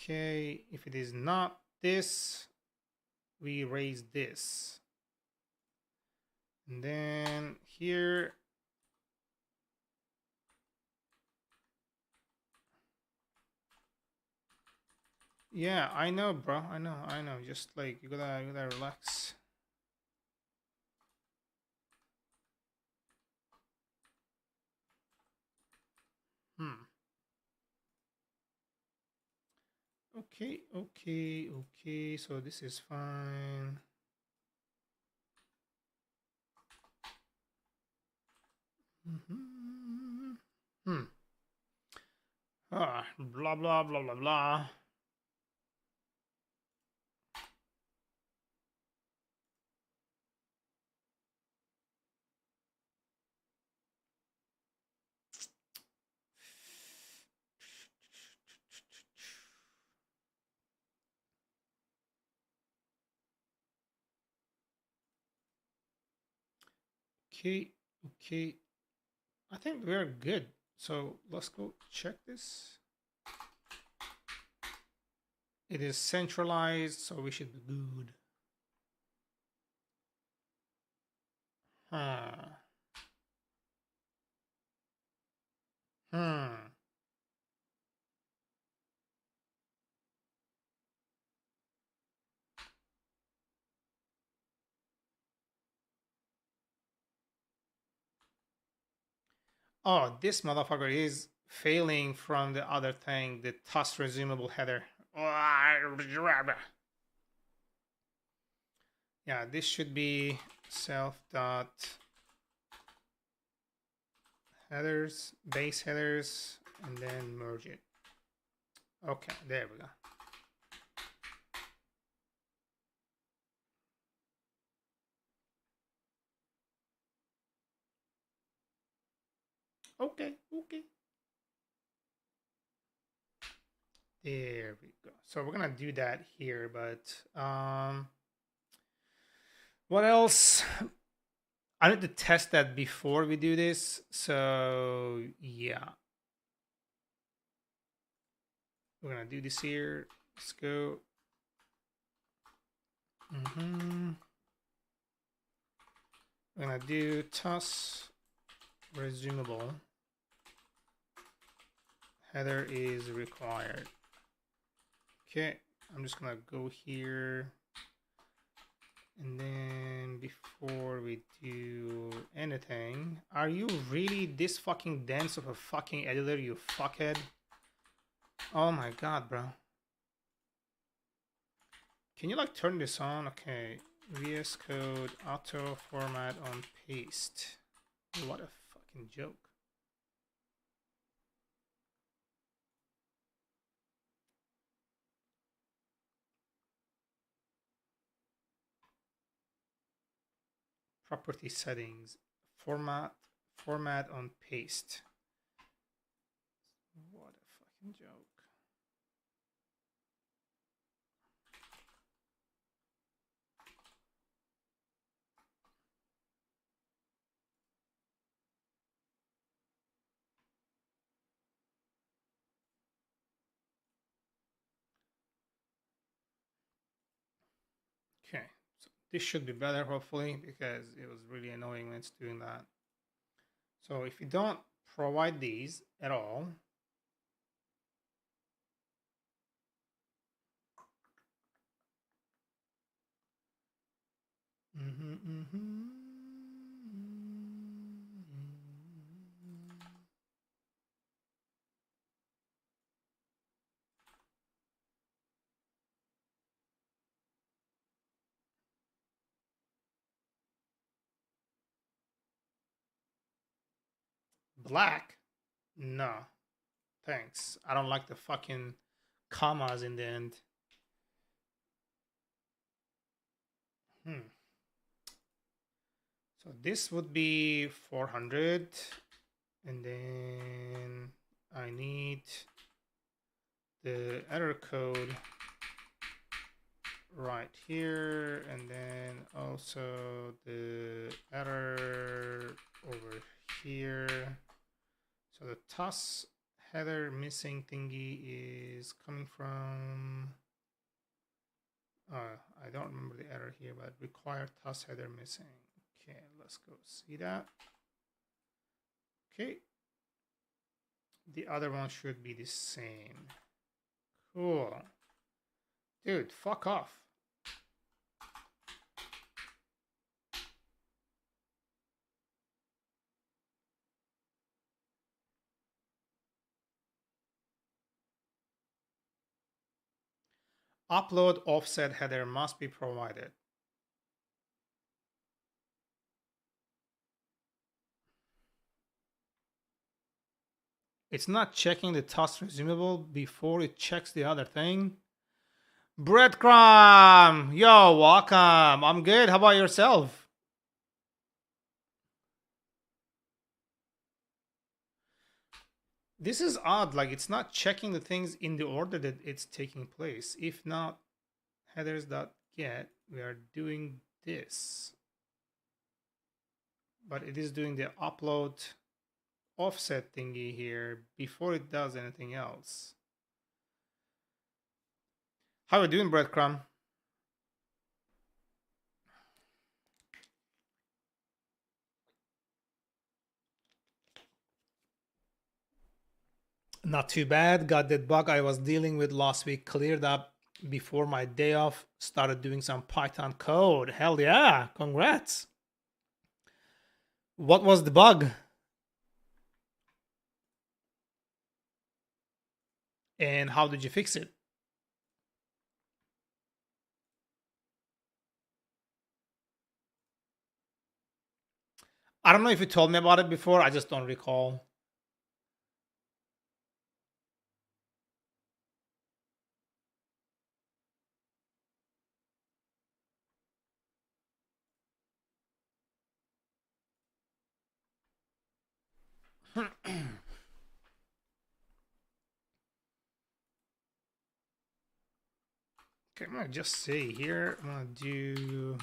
Okay, if it is not this, we raise this. And then here, yeah, I know, bro. I know. Just like you gotta relax. Okay. So this is fine. Blah blah blah blah blah. Okay. I think we're good. So let's go check this. It is centralized, so we should be good. Oh, this motherfucker is failing from the other thing, the task resumable header. Yeah, this should be self dot headers, base headers, and then merge it. Okay, there we go. Okay. There we go. So we're gonna do that here, but what else? I need to test that before we do this. So yeah, we're gonna do this here. Let's go. We're gonna do task resumable. Header is required. Okay, I'm just gonna go here. And then before we do anything, are you really this fucking dense of a fucking editor, you fuckhead? Oh my god, bro. Can you like turn this on? Okay, VS Code auto format on paste. What a fucking joke. Property settings, format on paste. What a fucking joke. Okay, so this should be better hopefully, because it was really annoying when it's doing that. So if you don't provide these at all, black? No. Thanks. I don't like the fucking commas in the end. So this would be 400. And then I need the error code right here, and then also the error over here. So the TOS header missing thingy is coming from, I don't remember the error here, but required TOS header missing. Okay, let's go see that. Okay. The other one should be the same. Cool. Dude, fuck off. Upload offset header must be provided. It's not checking the task resumable before it checks the other thing. Breadcrumb! Yo, welcome. I'm good. How about yourself? This is odd. Like, it's not checking the things in the order that it's taking place. If not, headers.get, we are doing this. But it is doing the upload offset thingy here before it does anything else. How are you doing, Breadcrumb? Not too bad. Got that bug I was dealing with last week cleared up before my day off. Started doing some Python code. Hell yeah. Congrats. What was the bug? And how did you fix it? I don't know if you told me about it before. I just don't recall. Okay, I'm gonna just say here, I'm gonna do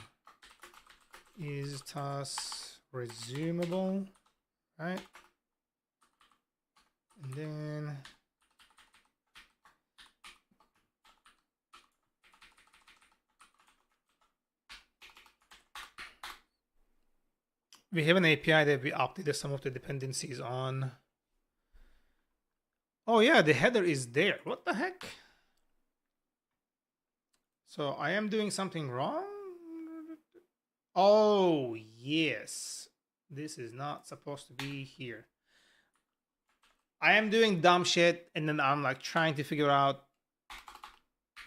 is task resumable, right? And then we have an API that we updated some of the dependencies on. Oh yeah, the header is there. What the heck? So I am doing something wrong? Oh, yes. This is not supposed to be here. I am doing dumb shit, and then I'm like trying to figure out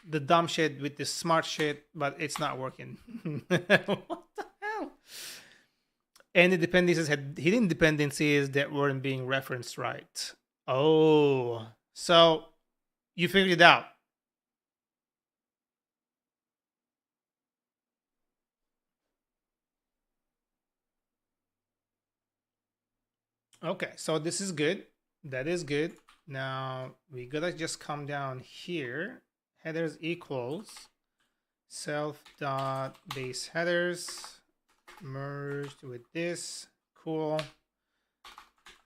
the dumb shit with the smart shit, but it's not working. What the hell? And the dependencies had hidden dependencies that weren't being referenced right. Oh, so you figured it out. Okay, so this is good. That is good. Now we gotta just come down here. Headers equals self dot base headers merged with this. Cool.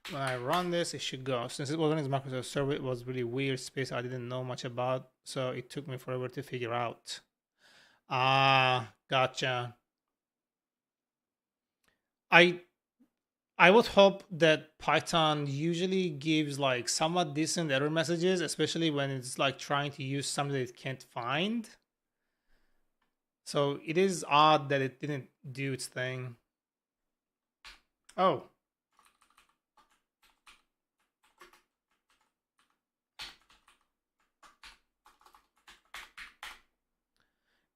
When I run this, it should go. Since it wasn't his Microsoft server, it was really weird space I didn't know much about, so it took me forever to figure out. Ah, gotcha. I would hope that Python usually gives like somewhat decent error messages, especially when it's like trying to use something that it can't find. So it is odd that it didn't do its thing. Oh.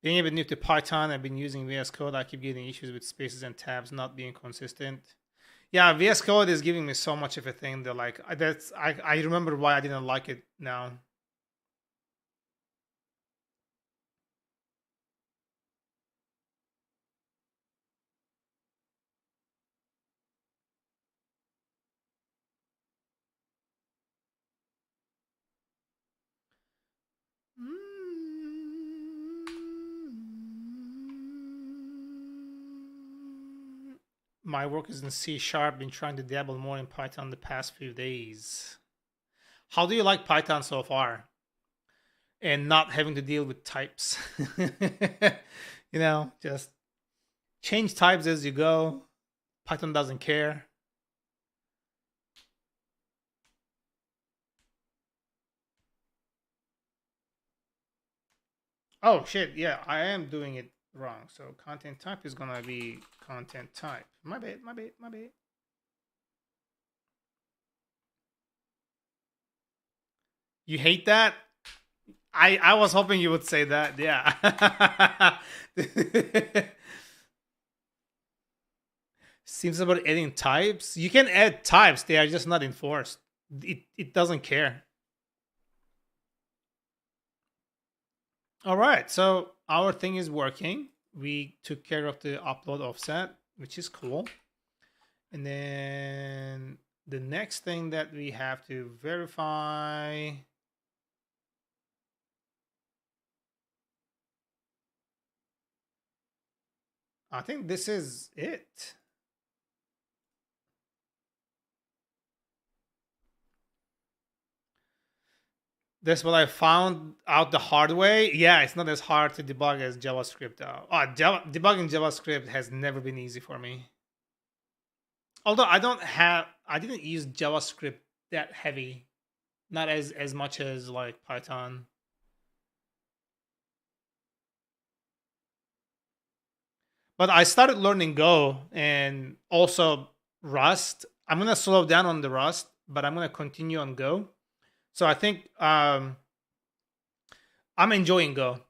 Being a bit new to Python, I've been using VS Code. I keep getting issues with spaces and tabs not being consistent. Yeah, VS Code is giving me so much of a thing that like I remember why I didn't like it now. My work is in C sharp. Been trying to dabble more in Python the past few days. How do you like Python so far? And not having to deal with types. Just change types as you go. Python doesn't care. Oh shit, yeah, I am doing it wrong. So content type is gonna be content type. My bad, my bad, my bad. You hate that? I was hoping you would say that. Yeah. Seems about adding types. You can add types, they are just not enforced. It doesn't care. All right, so our thing is working. We took care of the upload offset, which is cool. And then the next thing that we have to verify. I think this is it. That's what I found out the hard way. Yeah, it's not as hard to debug as JavaScript. Debugging JavaScript has never been easy for me. Although I didn't use JavaScript that heavy, not as much as like Python. But I started learning Go and also Rust. I'm gonna slow down on the Rust, but I'm gonna continue on Go. So I think I'm enjoying Go.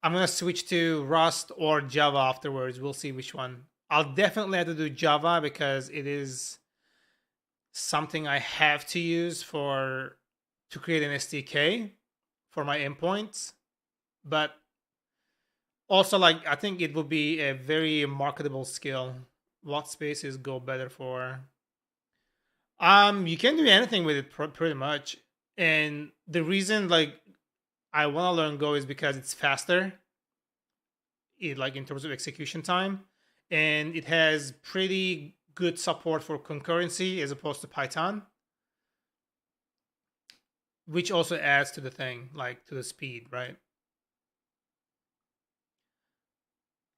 I'm gonna switch to Rust or Java afterwards. We'll see which one. I'll definitely have to do Java because it is something I have to use for to create an SDK for my endpoints. But also, like I think it would be a very marketable skill. What spaces go better for? You can do anything with it pretty much. And the reason like I want to learn Go is because it's faster like in terms of execution time, and it has pretty good support for concurrency as opposed to Python, which also adds to the thing, like to the speed, right?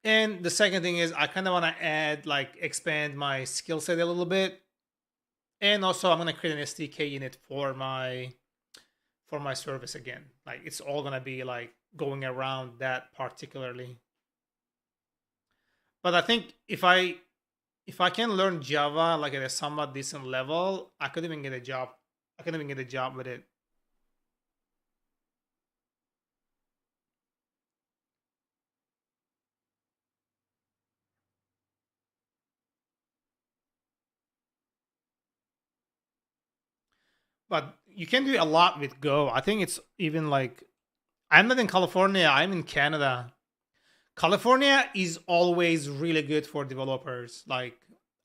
And the second thing is I kind of want to add like expand my skill set a little bit, and also I'm gonna create an SDK in it for my service again. Like it's all gonna be like going around that particularly. But I think if I can learn Java like at a somewhat decent level, I could even get a job. I could even get a job with it. But you can do a lot with Go. I think it's even like I'm not in California, I'm in Canada. California is always really good for developers. Like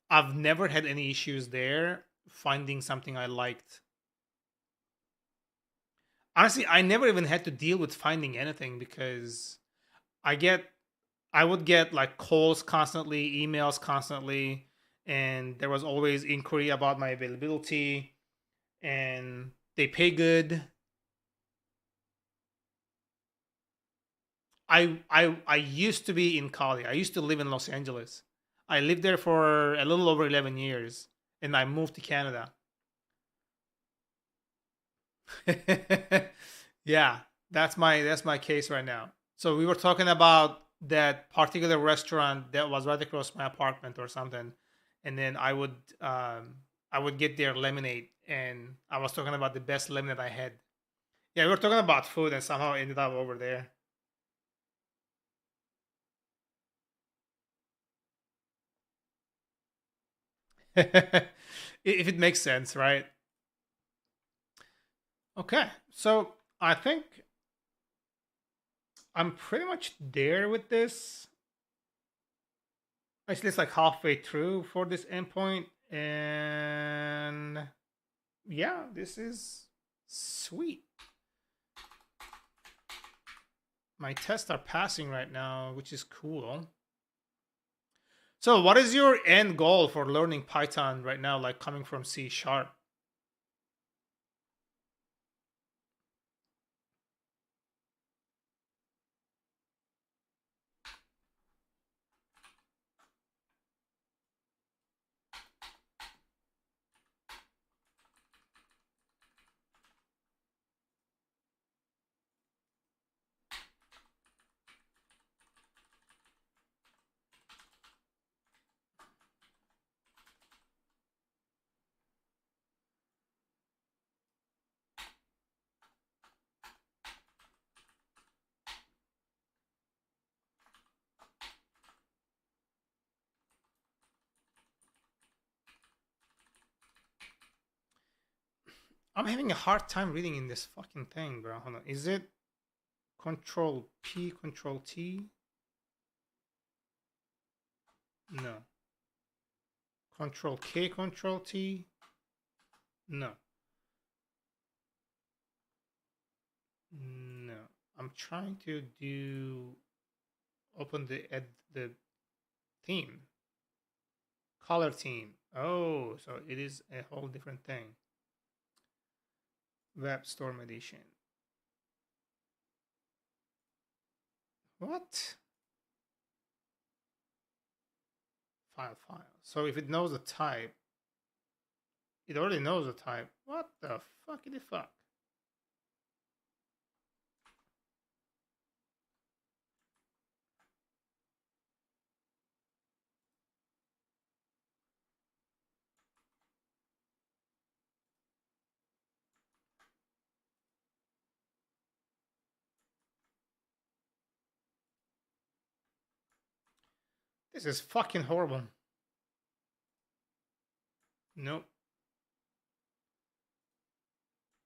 I've never had any issues there finding something I liked. Honestly, I never even had to deal with finding anything because I get I would get like calls constantly, emails constantly, and there was always inquiry about my availability, and they pay good. I used to be in Cali. I used to live in Los Angeles. I lived there for a little over 11 years, and I moved to Canada. Yeah, that's my case right now. So we were talking about that particular restaurant that was right across my apartment or something, and then I would get their lemonade, and I was talking about the best lemonade I had. Yeah, we were talking about food, and somehow ended up over there. If it makes sense, right? Okay, so I think I'm pretty much there with this. Actually, it's like halfway through for this endpoint, and yeah, this is sweet. My tests are passing right now, which is cool. So, what is your end goal for learning Python right now, like coming from C sharp? I'm having a hard time reading in this fucking thing, bro. Hold on. Is it Control P, Control T? No. Control K, Control T? No. No. I'm trying to open the theme. Color theme. Oh, so it is a whole different thing. Web Storm Edition. What? File. So if it knows the type, it already knows the type. What the fuckity fuck? This is fucking horrible. Nope.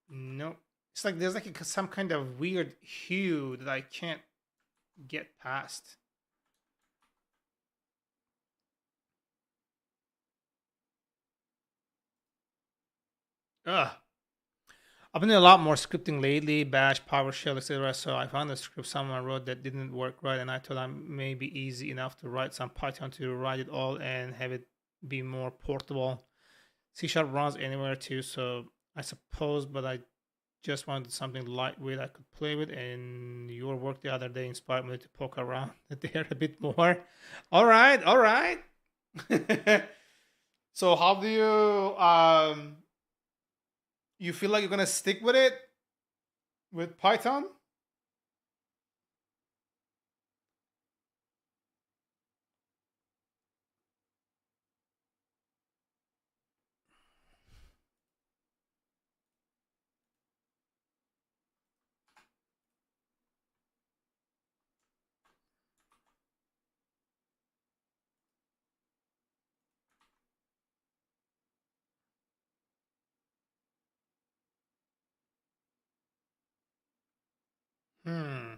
Nope. It's like there's like some kind of weird hue that I can't get past. Ugh. I've been doing a lot more scripting lately, Bash, PowerShell, etc. So I found a script someone wrote that didn't work right, and I thought I may be easy enough to write some Python to write it all and have it be more portable. C# runs anywhere too, so I suppose, but I just wanted something lightweight I could play with, and your work the other day inspired me to poke around there a bit more. All right, all right. So how do you feel like you're gonna stick with it with Python? Hmm.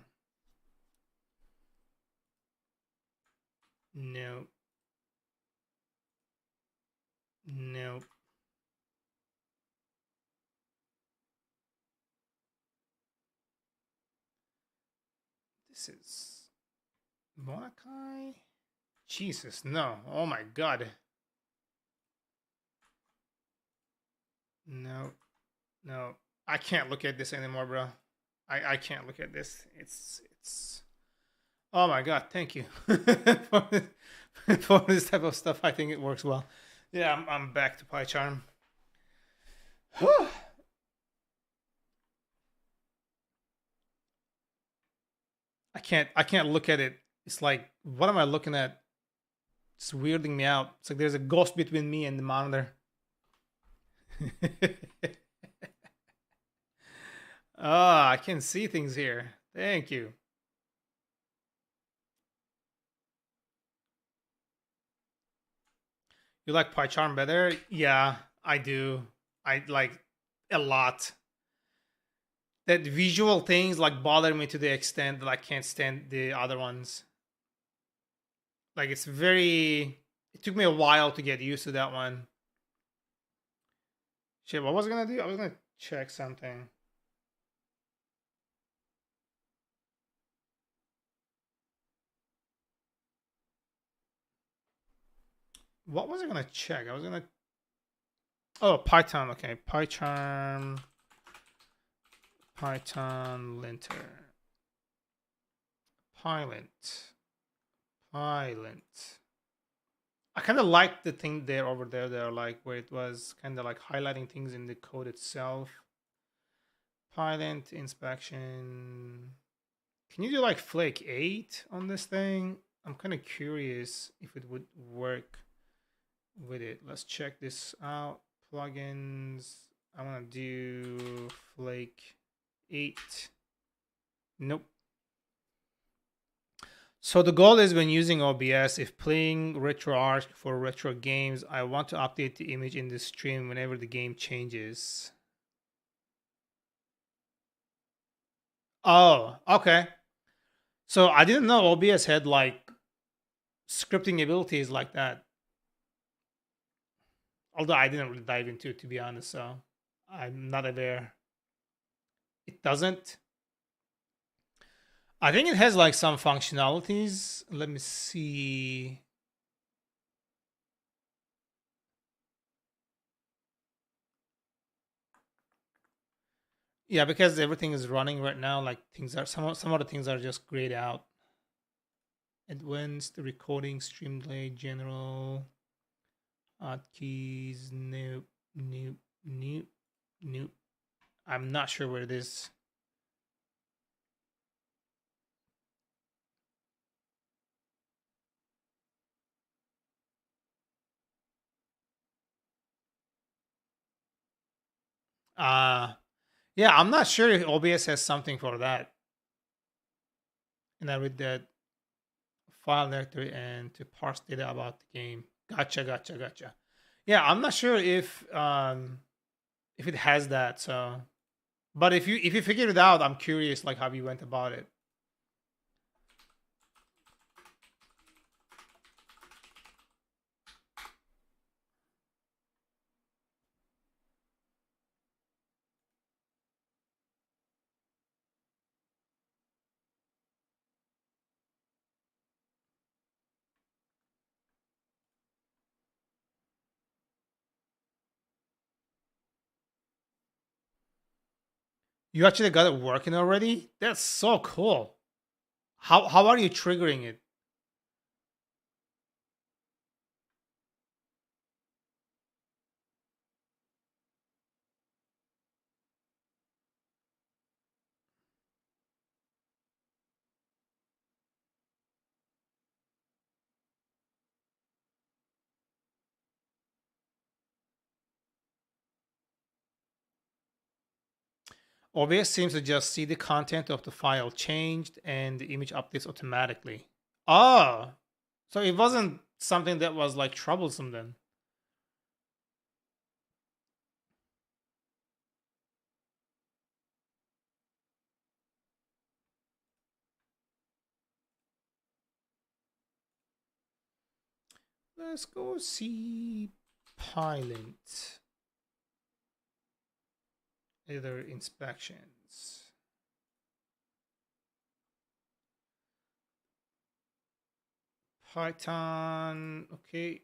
No. No. This is Monakai. Jesus, no. Oh my god. No. No. I can't look at this anymore, bro. I can't look at this. It's oh my god, thank you for, for this type of stuff. I think it works well. Yeah, I'm back to PyCharm. I can't look at it. It's like, what am I looking at? It's weirding me out. It's like there's a ghost between me and the monitor. Ah, I can see things here. Thank you. You like PyCharm better? Yeah, I do. I like a lot. That visual things like bother me to the extent that I can't stand the other ones. Like it's very. It took me a while to get used to that one. Shit, what was I gonna do? I was gonna check something. What was I gonna check? I was gonna. Oh, Python. Okay, Python linter, Pylint, Pylint. I kind of like the thing there over there. There, like where it was kind of like highlighting things in the code itself. Pylint inspection. Can you do like Flake 8 on this thing? I'm kind of curious if it would work with it. Let's check this out. Plugins. I want to do Flake 8. Nope. So the goal is when using OBS, if playing RetroArch for retro games, I want to update the image in the stream whenever the game changes. Oh, okay. So I didn't know OBS had like scripting abilities like that. Although I didn't really dive into it, to be honest, so I'm not aware. It doesn't. I think it has like some functionalities. Let me see. Yeah, because everything is running right now. Like things are some of the things are just grayed out. Advanced recording, stream delay, general, hotkeys, nope, nope, nope, nope. I'm not sure where it is. Yeah, I'm not sure if OBS has something for that. And I read that file directory and to parse data about the game. Gotcha, gotcha, gotcha. Yeah, I'm not sure if it has that. So, but if you figured it out, I'm curious like how you went about it. You actually got it working already? That's so cool. How are you triggering it? OBS seems to just see the content of the file changed and the image updates automatically. Oh, so it wasn't something that was like troublesome then. Let's go see Pylint. Other inspections. Python, okay.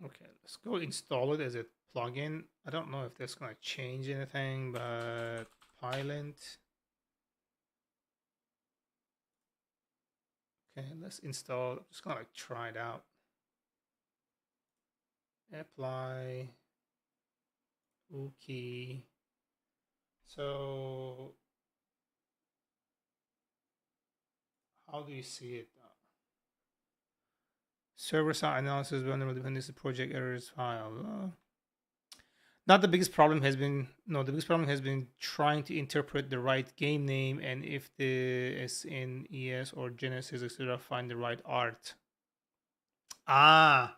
Okay, let's go install it as a plugin. I don't know if that's gonna change anything, but Pylint. Okay, let's install. I'm just gonna like try it out. Apply. Okay. So how do you see it? Server side analysis vulnerable dependency project errors file. Not the biggest problem has been, no, the biggest problem has been trying to interpret the right game name and if the SNES or Genesis, etc., find the right art. Ah.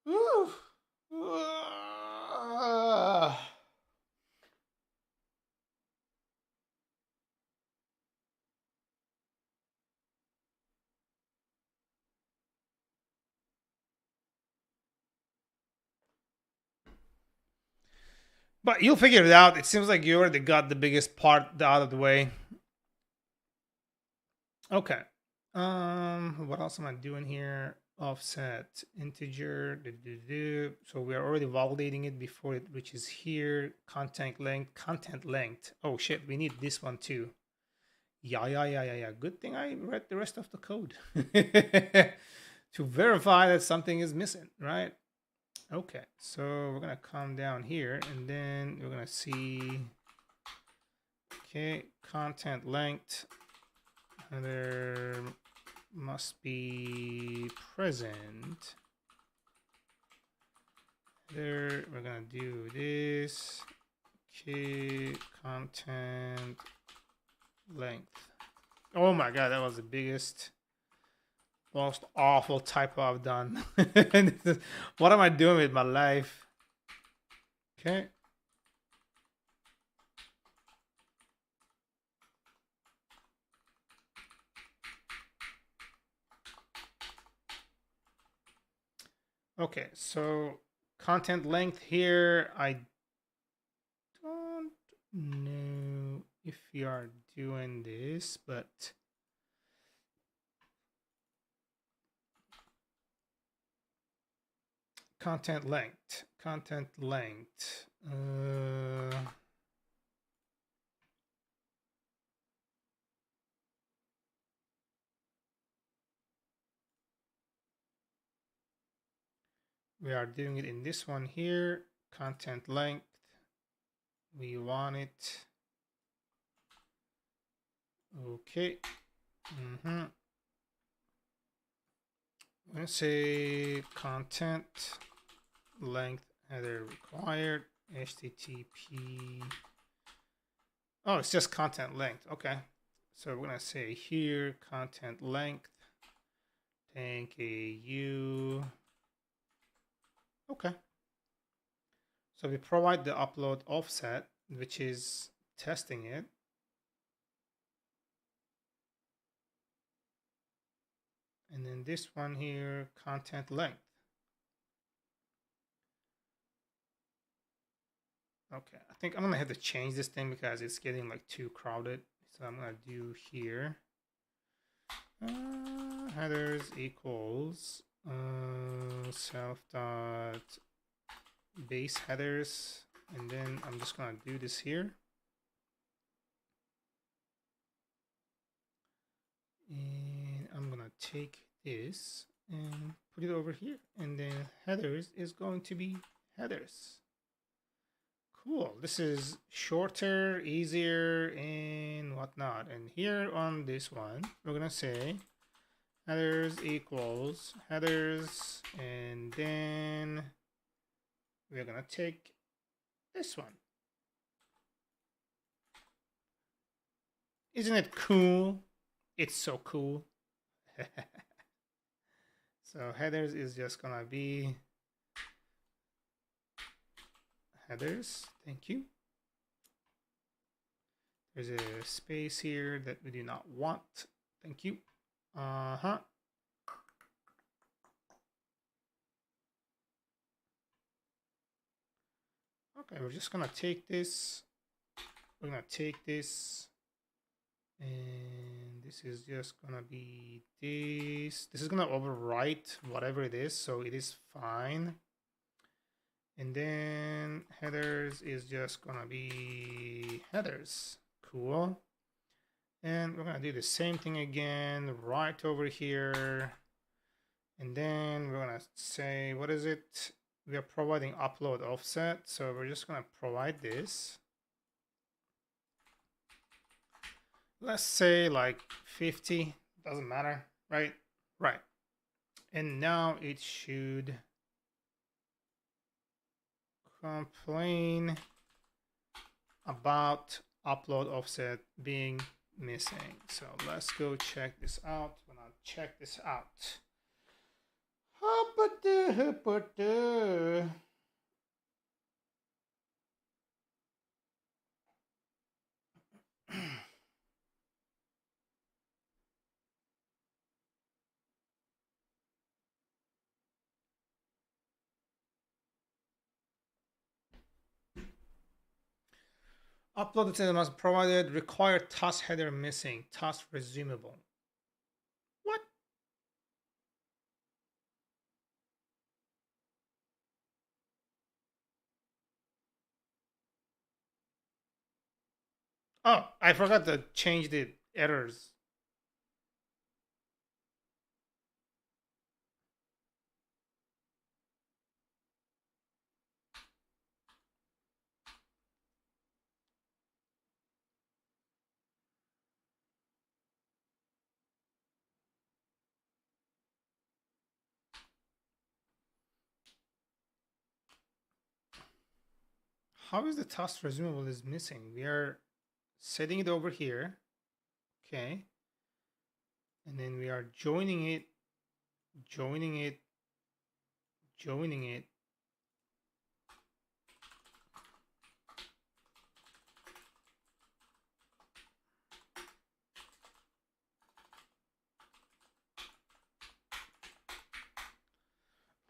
Woo. But you'll figure it out. It seems like you already got the biggest part out of the way. Okay. What else am I doing here? Offset integer. So we are already validating it before it reaches here. Content length. Content length. Oh shit, we need this one too. Yeah. Good thing I read the rest of the code to verify that something is missing, right? Okay, so we're gonna come down here and then we're gonna see, okay, content length, and there must be present. There, we're gonna do this, okay, content length. Oh my god, that was the biggest, most awful typo I've done. What am I doing with my life? Okay. Okay, so content length here, I don't know if we are doing this, but content length. We are doing it in this one here, content length. We want it. Okay. I'm gonna say content length header required HTTP. Oh, it's just content length. Okay. So we're gonna say here content length. Thank you. Okay. So we provide the upload offset, which is testing it. And then this one here, content length. Okay, I think I'm gonna have to change this thing because it's getting like too crowded. So I'm gonna do here headers equals self dot base headers, and then I'm just gonna do this here, and I'm gonna take this and put it over here, and then headers is going to be headers. Cool. This is shorter, easier, and whatnot. And here on this one, we're gonna say headers equals headers, and then we're gonna take this one. Isn't it cool? It's so cool. So headers is just gonna be headers. Thank you. There's a space here that we do not want. Thank you. Okay, we're just gonna take this. We're gonna take this, and this is just gonna be this. This is gonna overwrite whatever it is, so it is fine. And then headers is just gonna be headers. Cool. And we're gonna do the same thing again right over here. And then we're gonna say, what is it? We are providing upload offset. So we're just gonna provide this. Let's say like 50, doesn't matter, right? Right. And now it should complain about upload offset being missing. So let's go check this out. When I check this out, upload details must be provided. Required task header missing. Task resumable. What? Oh, I forgot to change the errors. How is the task resumable is missing? We are setting it over here. Okay. And then we are joining it, joining it, joining it.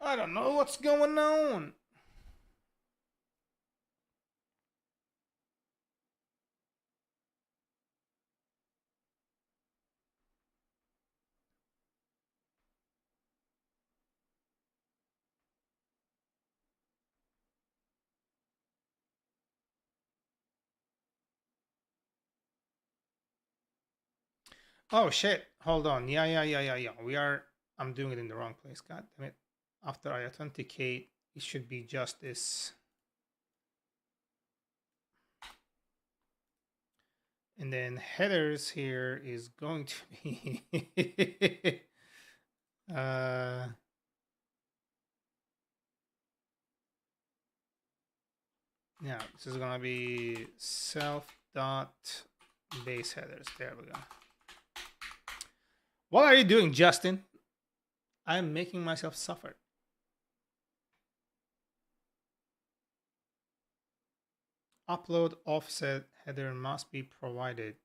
I don't know what's going on. Oh shit. Hold on. Yeah. I'm doing it in the wrong place. God damn it. After I authenticate, it should be just this. And then headers here is going to be yeah, this is gonna be self dot base headers. There we go. What are you doing, Justin? I'm making myself suffer. Upload offset header must be provided.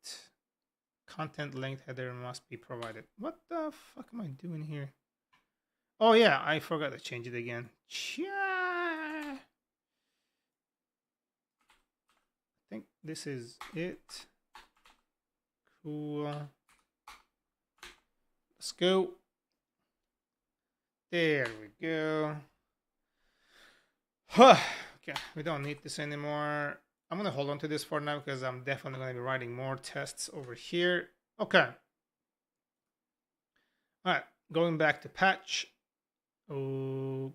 Content length header must be provided. What the fuck am I doing here? Oh yeah, I forgot to change it again. I think this is it. Cool. Let's go. There we go. Okay, we don't need this anymore. I'm gonna hold on to this for now because I'm definitely gonna be writing more tests over here. Okay. All right, going back to patch. Okay,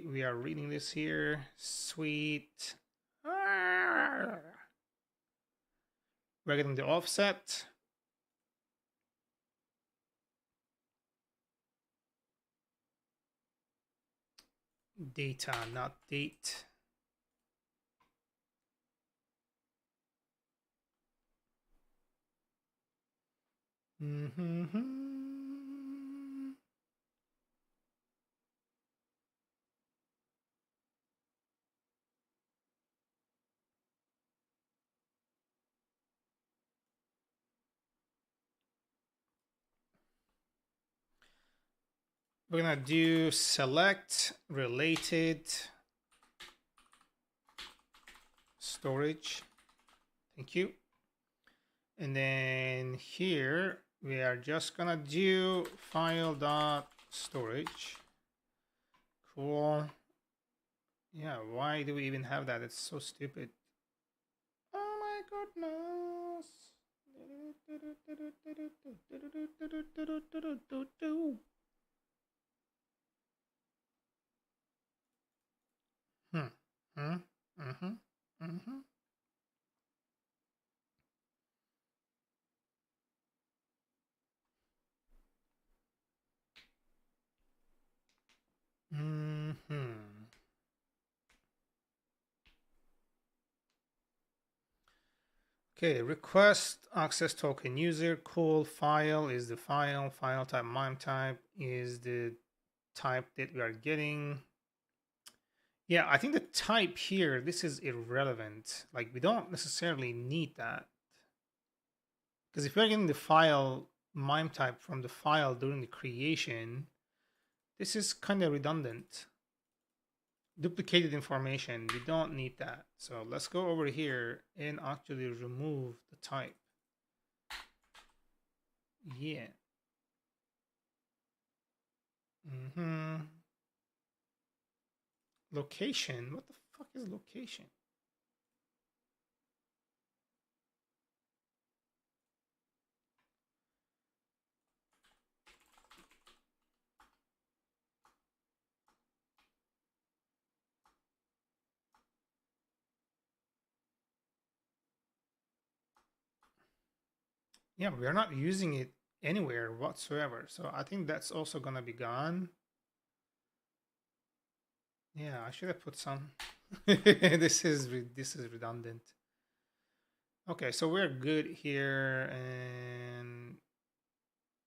we are reading this here. Sweet. We're getting the offset. Data, not date. We're gonna do select related storage. Thank you. And then here we are just gonna do file dot storage. Cool. Yeah, why do we even have that? It's so stupid. Oh my goodness. Okay, request access token user, cool, file is the file type, MIME type is the type that we are getting. Yeah, I think the type here, this is irrelevant. Like, we don't necessarily need that. Because if we're getting the file MIME type from the file during the creation, this is kind of redundant. Duplicated information, we don't need that. So let's go over here and actually remove the type. Yeah. Location, what the fuck is location? Yeah, we're not using it anywhere whatsoever. So I think that's also gonna be gone. Yeah, I should have put some. This is redundant. Okay, so we're good here, and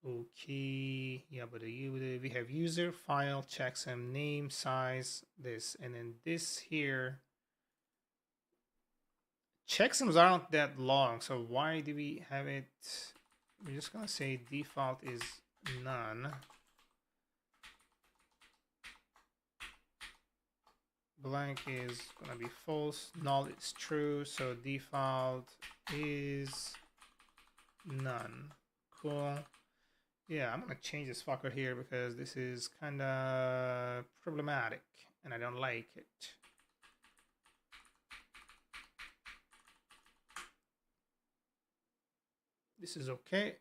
okay, yeah, but we have user, file, checksum, name, size, this, and then this here. Checksums aren't that long, so why do we have it? We're just gonna say default is none. Blank is gonna be false. Null is true, so default is none. Cool. Yeah, I'm gonna change this fucker here because this is kind of problematic and I don't like it. This is okay.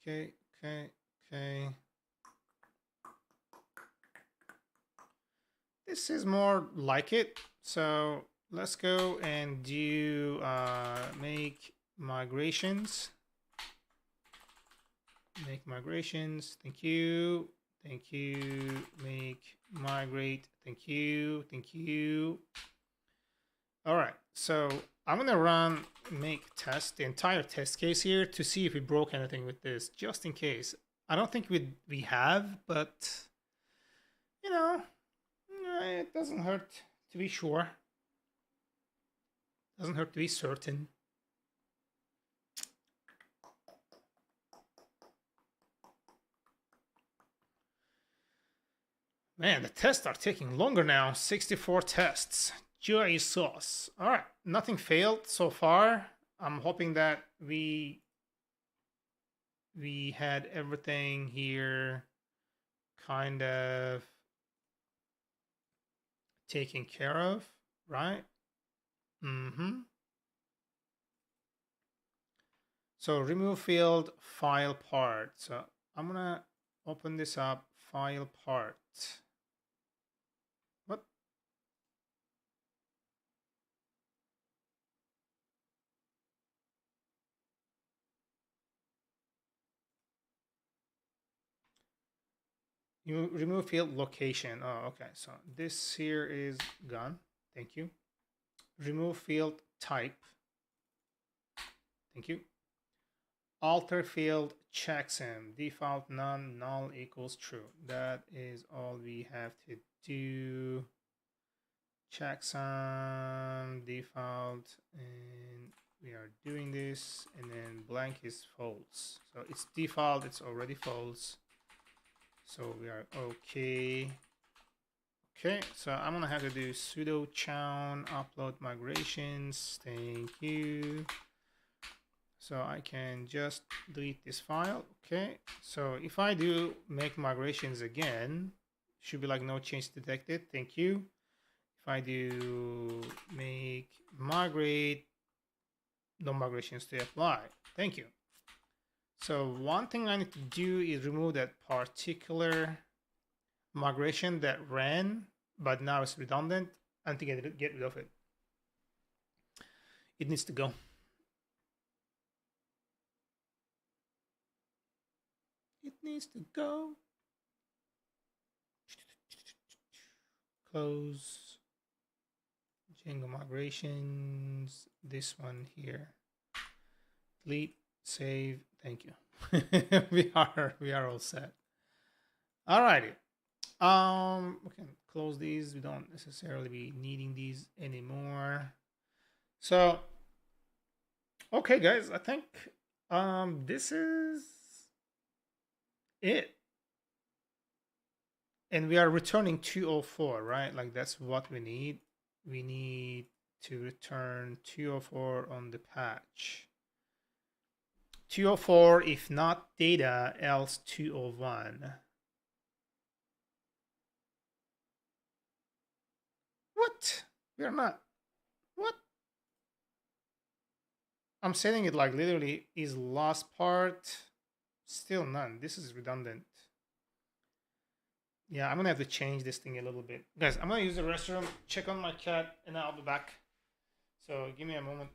Okay. This is more like it. So let's go and do make migrations. Make migrations. Thank you. Thank you. Make migrate. Thank you. Thank you. All right. So I'm going to run make test, the entire test case here to see if we broke anything with this, just in case. I don't think we have, but you know, it doesn't hurt to be sure. Doesn't hurt to be certain. Man, the tests are taking longer now. 64 tests. Joy sauce. All right, nothing failed so far. I'm hoping that we had everything here kind of taken care of, right? So remove field file part. So I'm gonna open this up, file part. What? You remove field location. Oh, okay. So this here is gone. Thank you. Remove field type. Thank you. Alter field checksum. Default none, null equals true. That is all we have to do. Checksum, default, and we are doing this, and then blank is false. So it's default, it's already false. So we are okay. Okay, so I'm gonna have to do sudo chown upload migrations. Thank you. So I can just delete this file. Okay, so if I do make migrations again, should be like no change detected. Thank you. If I do make migrate, no migrations to apply. Thank you. So one thing I need to do is remove that particular migration that ran, but now it's redundant. I need to get rid of it. It needs to go. It needs to go. close. Django migrations. This one here. Delete, save. Thank you. we are all set. Alrighty. We can close these. We don't necessarily be needing these anymore. So, okay, guys, I think this is it. And we are returning 204, right? Like that's what we need. We need to return 204 on the patch. 204, if not data, else 201. What? We are not. What? I'm setting it like literally is last part. Still none. This is redundant. Yeah, I'm gonna have to change this thing a little bit. Guys, I'm gonna use the restroom, check on my cat, and I'll be back. So give me a moment.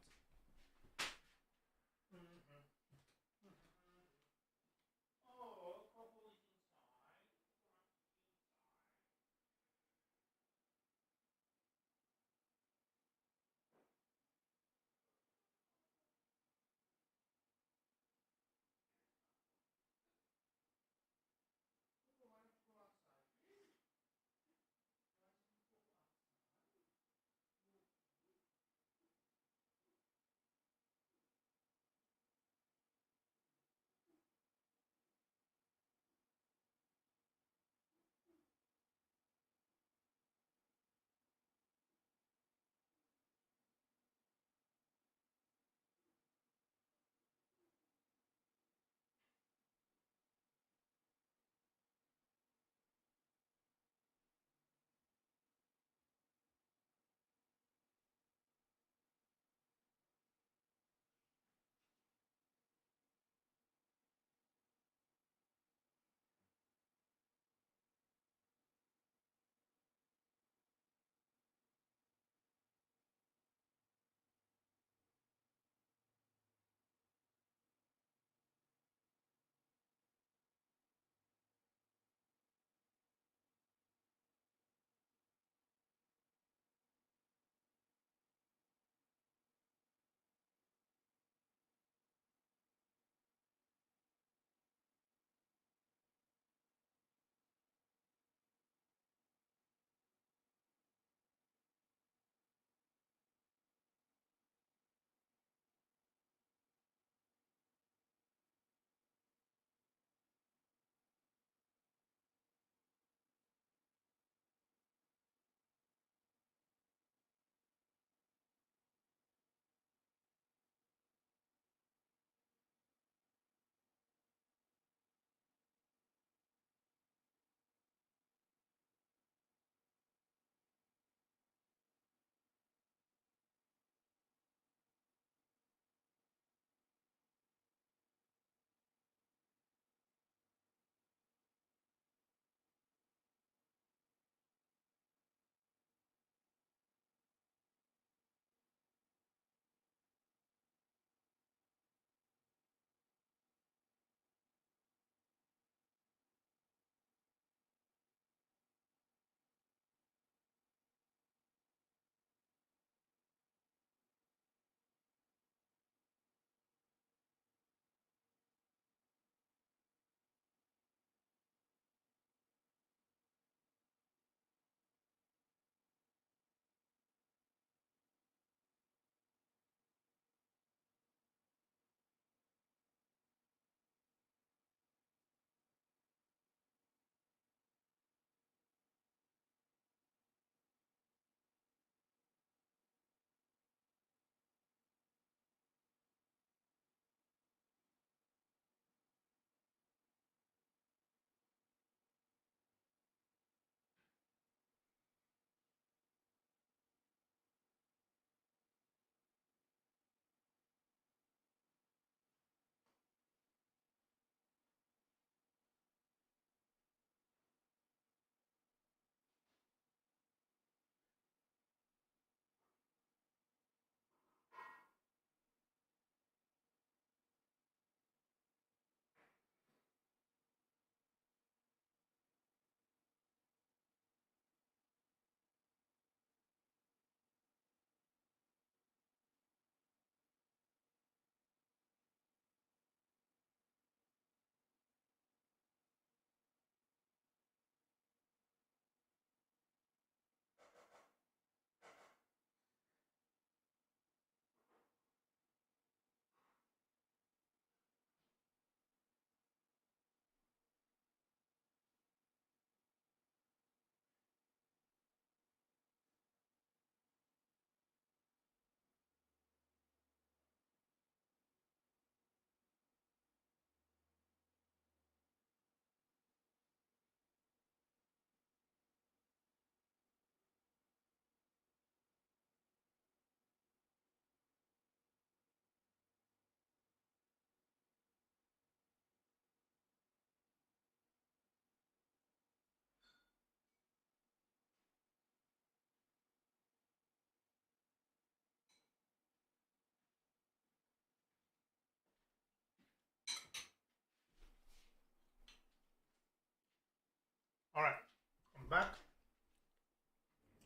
back.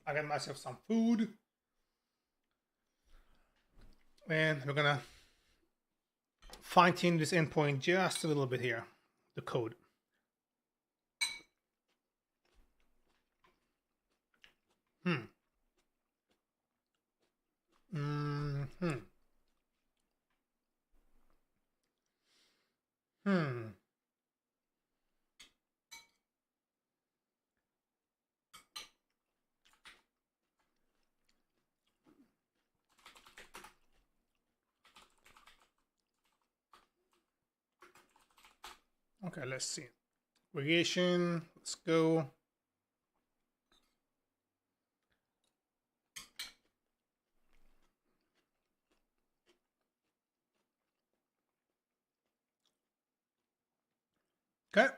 I got myself some food. And we're gonna fine-tune this endpoint just a little bit here, the code. Hmm. Okay, let's see. Variation, let's go. Okay.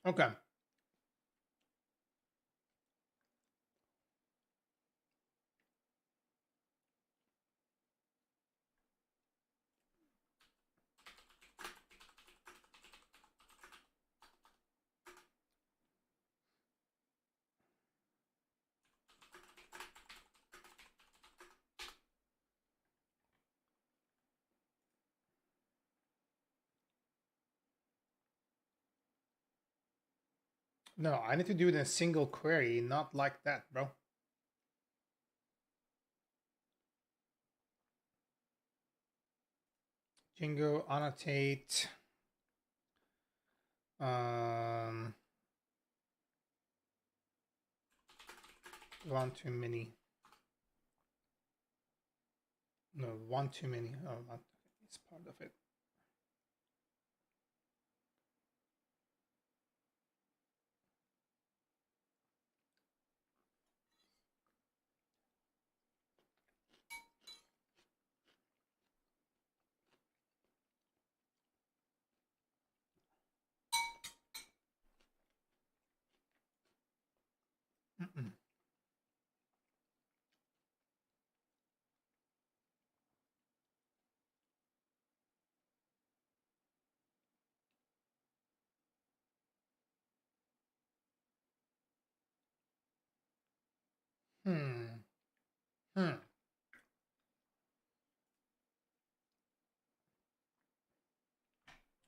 Okay. No, I need to do it in a single query, not like that, bro. Django annotate. One too many. No, one too many. Oh, not, it's part of it.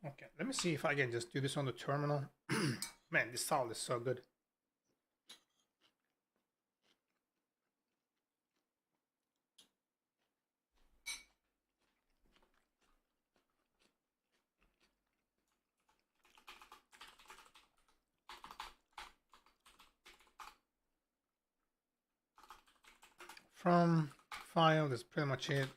Okay, let me see if I can just do this on the terminal. Man, this sound is so good. From file, that's pretty much it.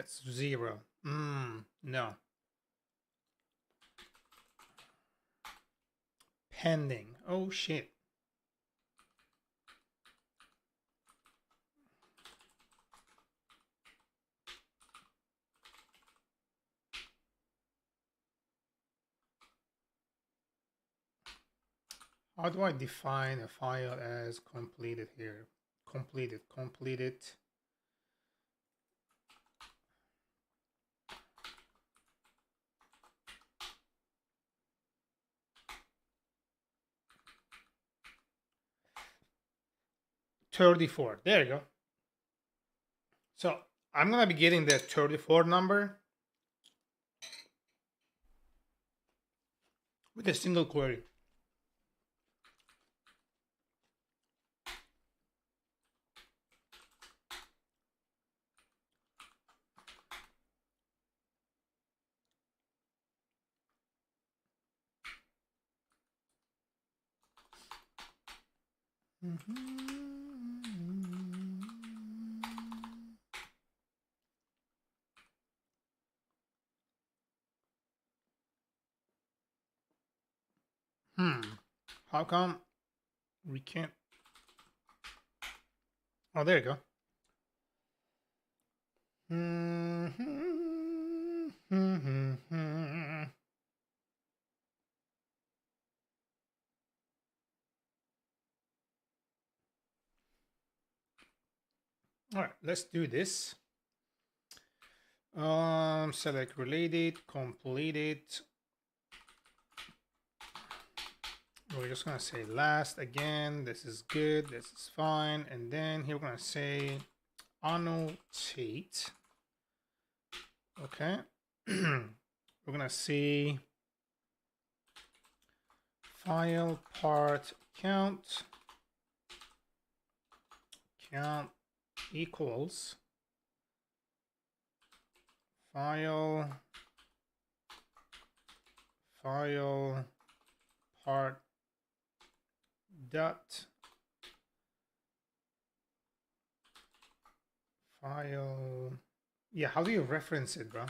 That's 0. No. Pending. Oh shit. How do I define a file as completed here? Completed. 34. There you go. So I'm gonna be getting the 34 number with a single query. How come we can't? Oh, there you go. All right, let's do this. Select related, completed. We're just gonna say last again. This is good. This is fine. And then here we're gonna say annotate. Okay. We're gonna see file part count equals file part dot file. Yeah, how do you reference it, bro?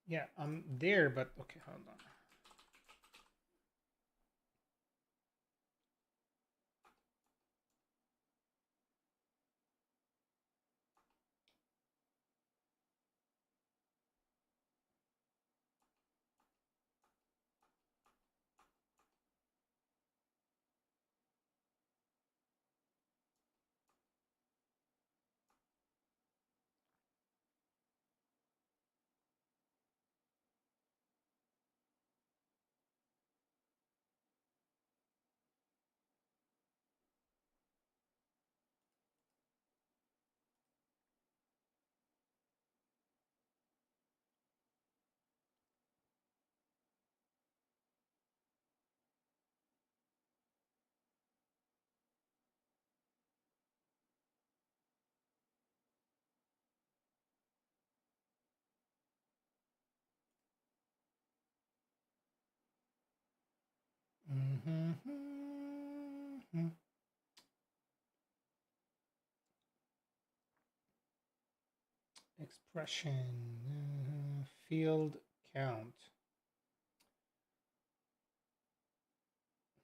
Yeah, I'm there, but okay, hold on. Expression field count.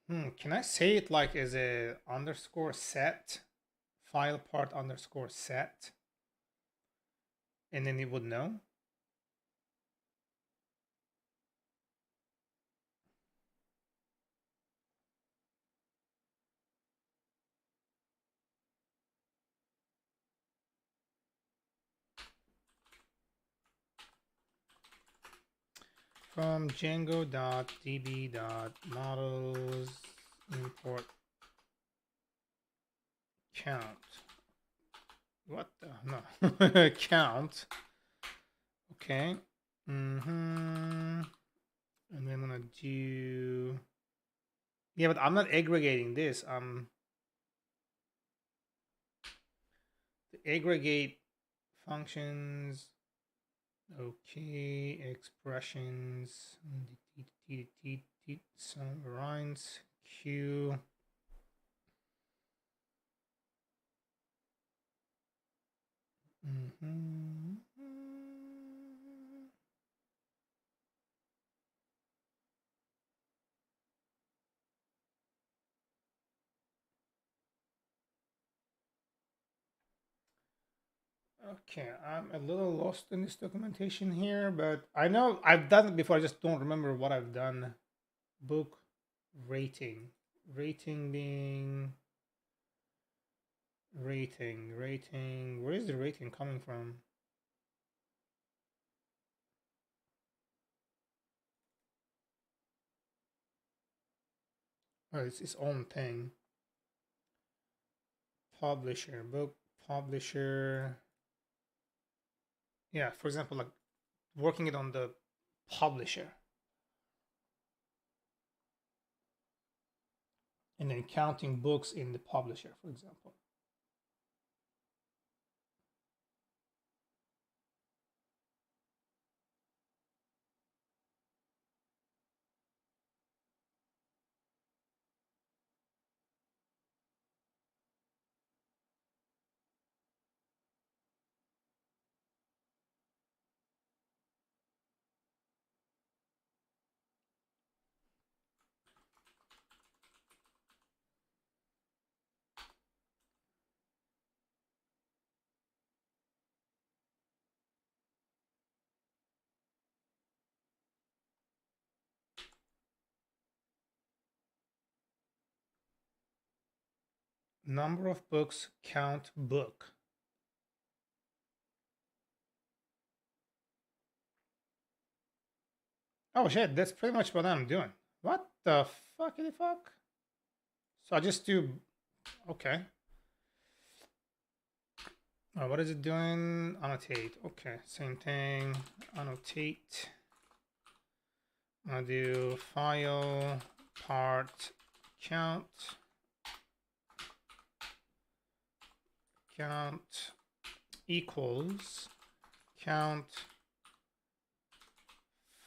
Can I say it like as a underscore set, file part underscore set, and then it would know? From Django.db.models import count. What the no count? Okay. And then I'm gonna do. Yeah, but I'm not aggregating this. The aggregate functions. Okay, expressions, some lines, Q. Okay, I'm a little lost in this documentation here, but I know I've done it before. I just don't remember what I've done. Book rating. Rating being rating. Where is the rating coming from? Oh, it's its own thing. Publisher, book publisher. Yeah, for example, like working it on the publisher and then counting books in the publisher, for example. Number of books, count book. Oh shit, that's pretty much what I'm doing. What the fuckity fuck? So I just do, okay. What is it doing? Annotate. Okay, same thing. Annotate. I'll do file part count equals count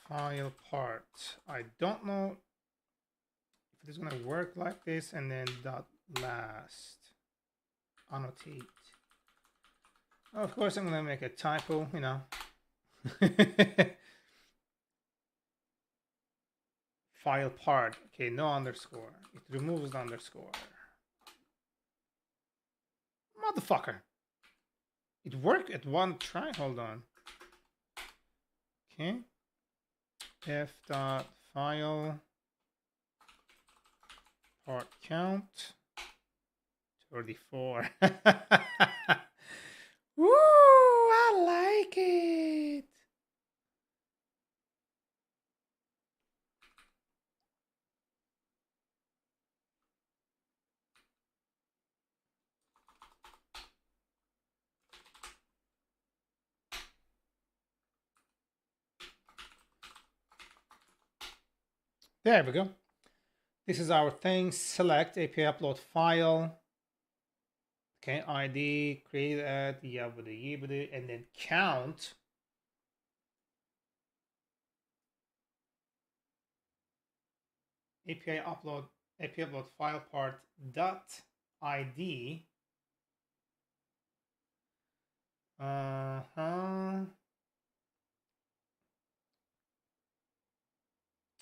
file part. I don't know if it's gonna work like this, and then dot last annotate. Of course, I'm gonna make a typo, you know. File part. Okay, no underscore. It removes the underscore. Motherfucker. It worked at one try. Hold on. Okay. F dot file part count 34. Woo! I like it. There we go. This is our thing. Select API upload file. Okay, ID, create at yabba and then count. API upload file part dot ID.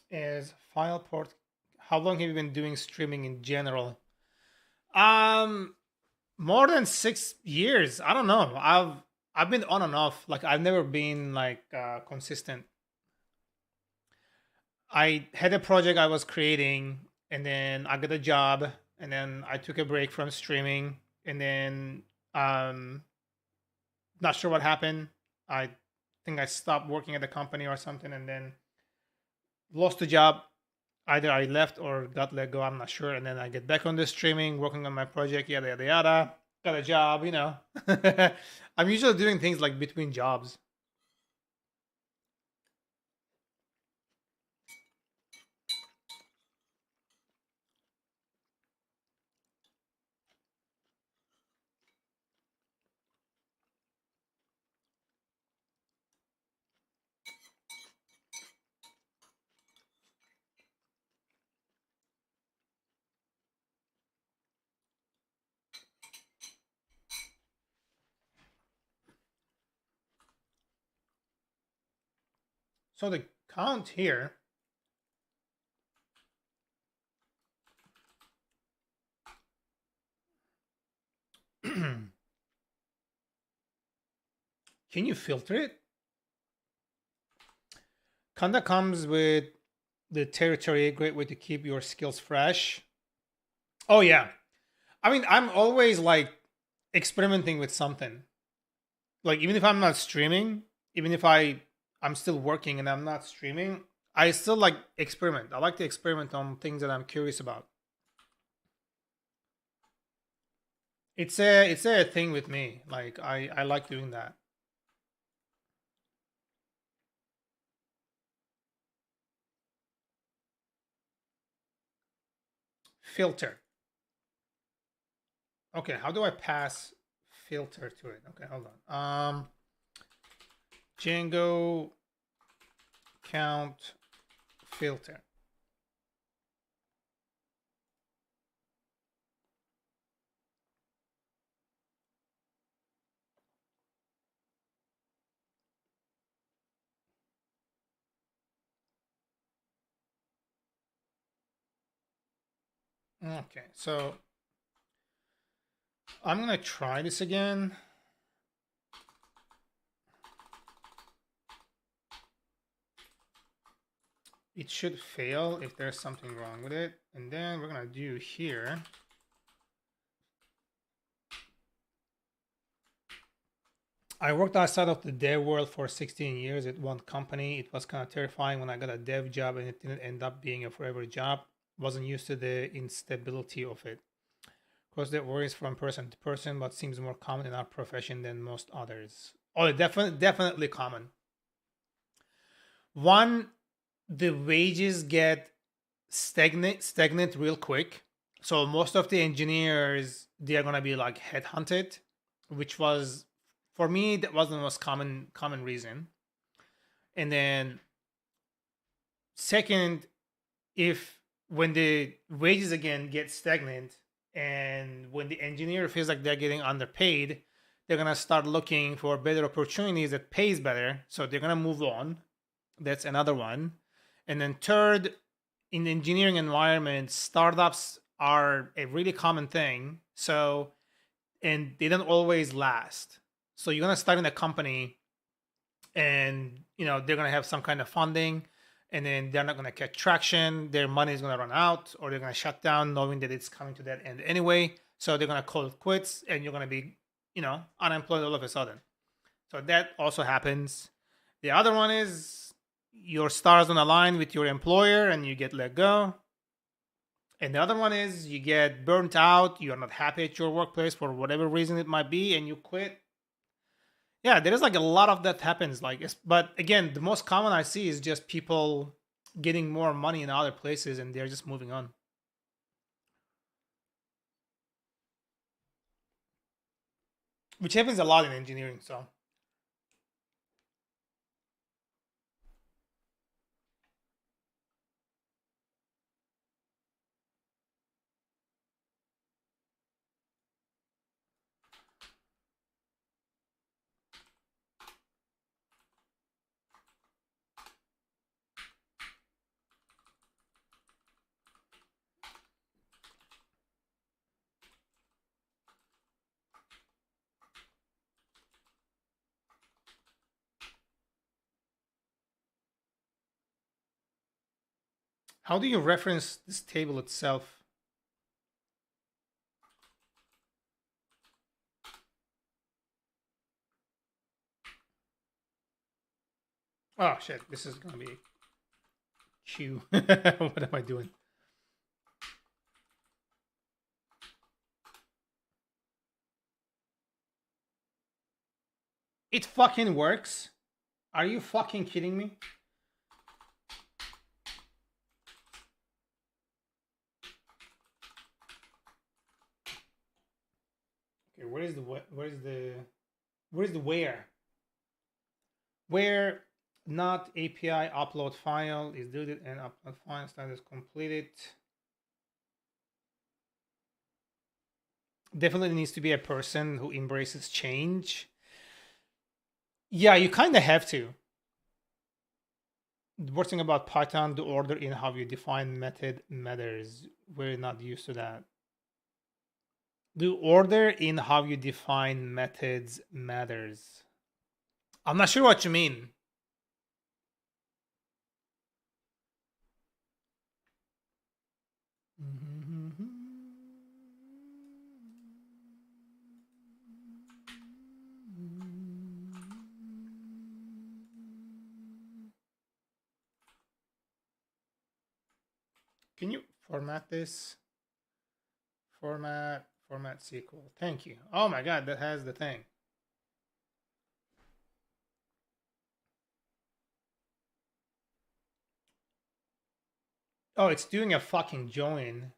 Is file port. How long have you been doing streaming in general? More than 6 years. I don't know. I've been on and off. Like I've never been like consistent. I had a project I was creating, and then I got a job, and then I took a break from streaming, and then not sure what happened. I think I stopped working at the company or something, and then lost the job. Either I left or got let go. I'm not sure. And then I get back on the streaming, working on my project, yada yada yada. Got a job, you know. I'm usually doing things like between jobs. So the count here, can you filter it? Kinda comes with the territory, a great way to keep your skills fresh. Oh yeah. I mean, I'm always like experimenting with something. Like even if I'm not streaming, even if I'm still working and I'm not streaming, I still like experiment. I like to experiment on things that I'm curious about. It's a thing with me. Like I like doing that. Filter. Okay, how do I pass filter to it? Okay, hold on. Django count filter. Okay, so I'm gonna try this again. It should fail if there's something wrong with it. And then we're gonna do here. I worked outside of the dev world for 16 years at one company. It was kind of terrifying when I got a dev job and it didn't end up being a forever job. Wasn't used to the instability of it. Of course, that varies from person to person, but seems more common in our profession than most others. Oh, definitely common. One, the wages get stagnant real quick. So most of the engineers, they are gonna be like headhunted, which was, for me, that was the most common reason. And then second, if when the wages again get stagnant and when the engineer feels like they're getting underpaid, they're gonna start looking for better opportunities that pays better. So they're gonna move on. That's another one. And then third, in the engineering environment, startups are a really common thing. So, and they don't always last. So you're gonna start in a company, and they're gonna have some kind of funding, and then they're not gonna get traction. Their money is gonna run out, or they're gonna shut down, knowing that it's coming to that end anyway. So they're gonna call it quits, and you're gonna be, unemployed all of a sudden. So that also happens. The other one is your stars don't align with your employer and you get let go. And the other one is you get burnt out, you're not happy at your workplace for whatever reason it might be, and you quit. Yeah, there is like a lot of that happens. But again, the most common I see is just people getting more money in other places and they're just moving on, which happens a lot in engineering. So how do you reference this table itself? Oh shit, this is gonna be Q. What am I doing? It fucking works. Are you fucking kidding me? Okay, where's the where? Where not API upload file is deleted and upload file status completed. Definitely needs to be a person who embraces change. Yeah, you kind of have to. The worst thing about Python, the order in how you define method matters. We're not used to that. The order in how you define methods matters. I'm not sure what you mean. Can you format this? Format SQL. Thank you. Oh my God, that has the thing. Oh, it's doing a fucking join.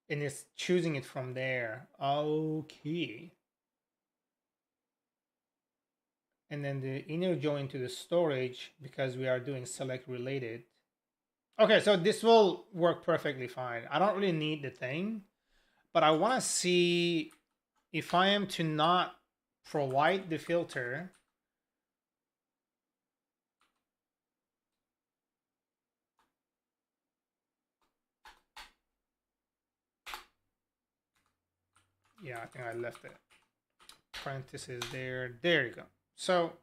And it's choosing it from there. Okay. And then the inner join to the storage, because we are doing select related. Okay, so this will work perfectly fine. I don't really need the thing, but I want to see if I am to not provide the filter. Yeah, I think I left it. Parentheses there. There you go. So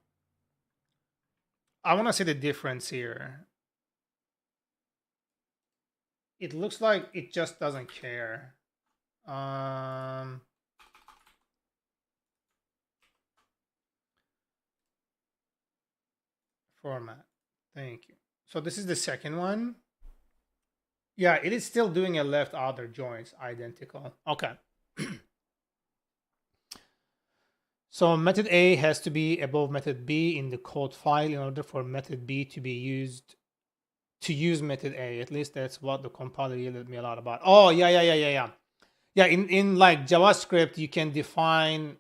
I want to see the difference here. It looks like it just doesn't care. Format. Thank you. So this is the second one. Yeah, it is still doing a left outer joins identical. Okay. So method A has to be above method B in the code file in order for method B to be used to use method A. At least that's what the compiler yelled me a lot about. Oh, yeah. Yeah, in like JavaScript, you can define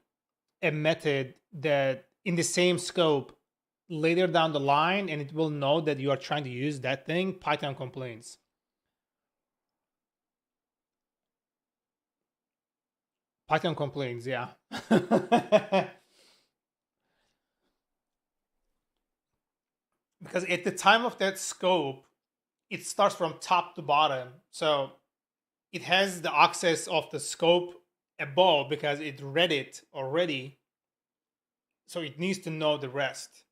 a method that in the same scope later down the line, and it will know that you are trying to use that thing. Python complains. Python complains, yeah. Because at the time of that scope, it starts from top to bottom. So it has the access of the scope above because it read it already. So it needs to know the rest.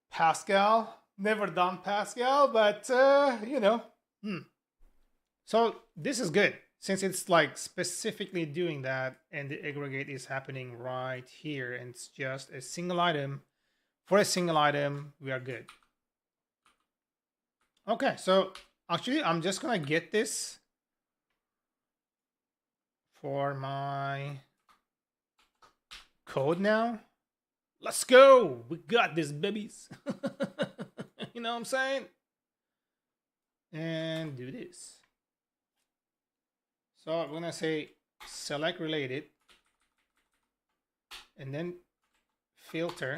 Pascal, never done Pascal, but you know. So this is good since it's like specifically doing that, and the aggregate is happening right here, and it's just a single item. For a single item, we are good. Okay, so actually I'm just gonna get this for my code now. Let's go. We got this, babies. You know what I'm saying? And do this. So I'm gonna say select related and then filter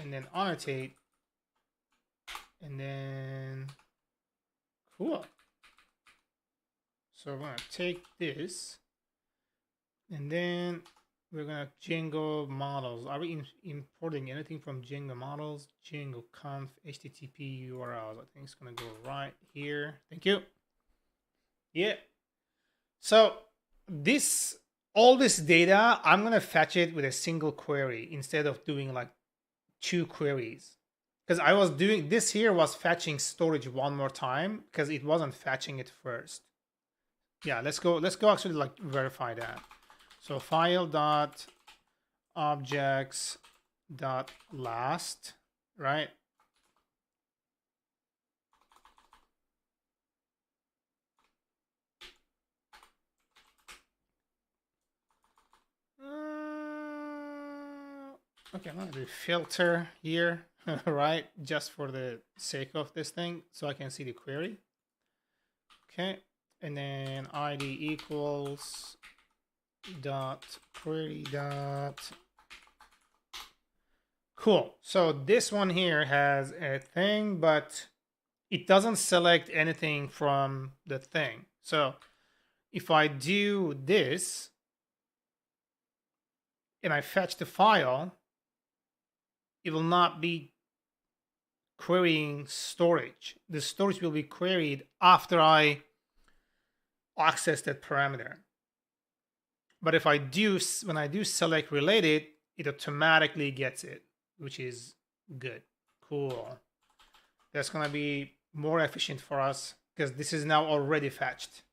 and then annotate and then cool. So we're gonna take this and then we're gonna Django models. Are we importing anything from Django models? Django conf HTTP URLs. I think it's gonna go right here. Thank you. Yeah. So all this data, I'm gonna fetch it with a single query instead of doing like 2 queries. Because I was doing this here was fetching storage one more time because it wasn't fetching it first. Yeah, let's go actually like verify that. So file dot objects dot last, right? Okay, I'm gonna do filter here, right? Just for the sake of this thing, so I can see the query. Okay, and then ID equals dot query dot. Cool. So this one here has a thing, but it doesn't select anything from the thing. So if I do this, and I fetch the file, it will not be querying storage. The storage will be queried after I access that parameter. But if I do, when I do select related, it automatically gets it, which is good. Cool. That's gonna be more efficient for us because this is now already fetched.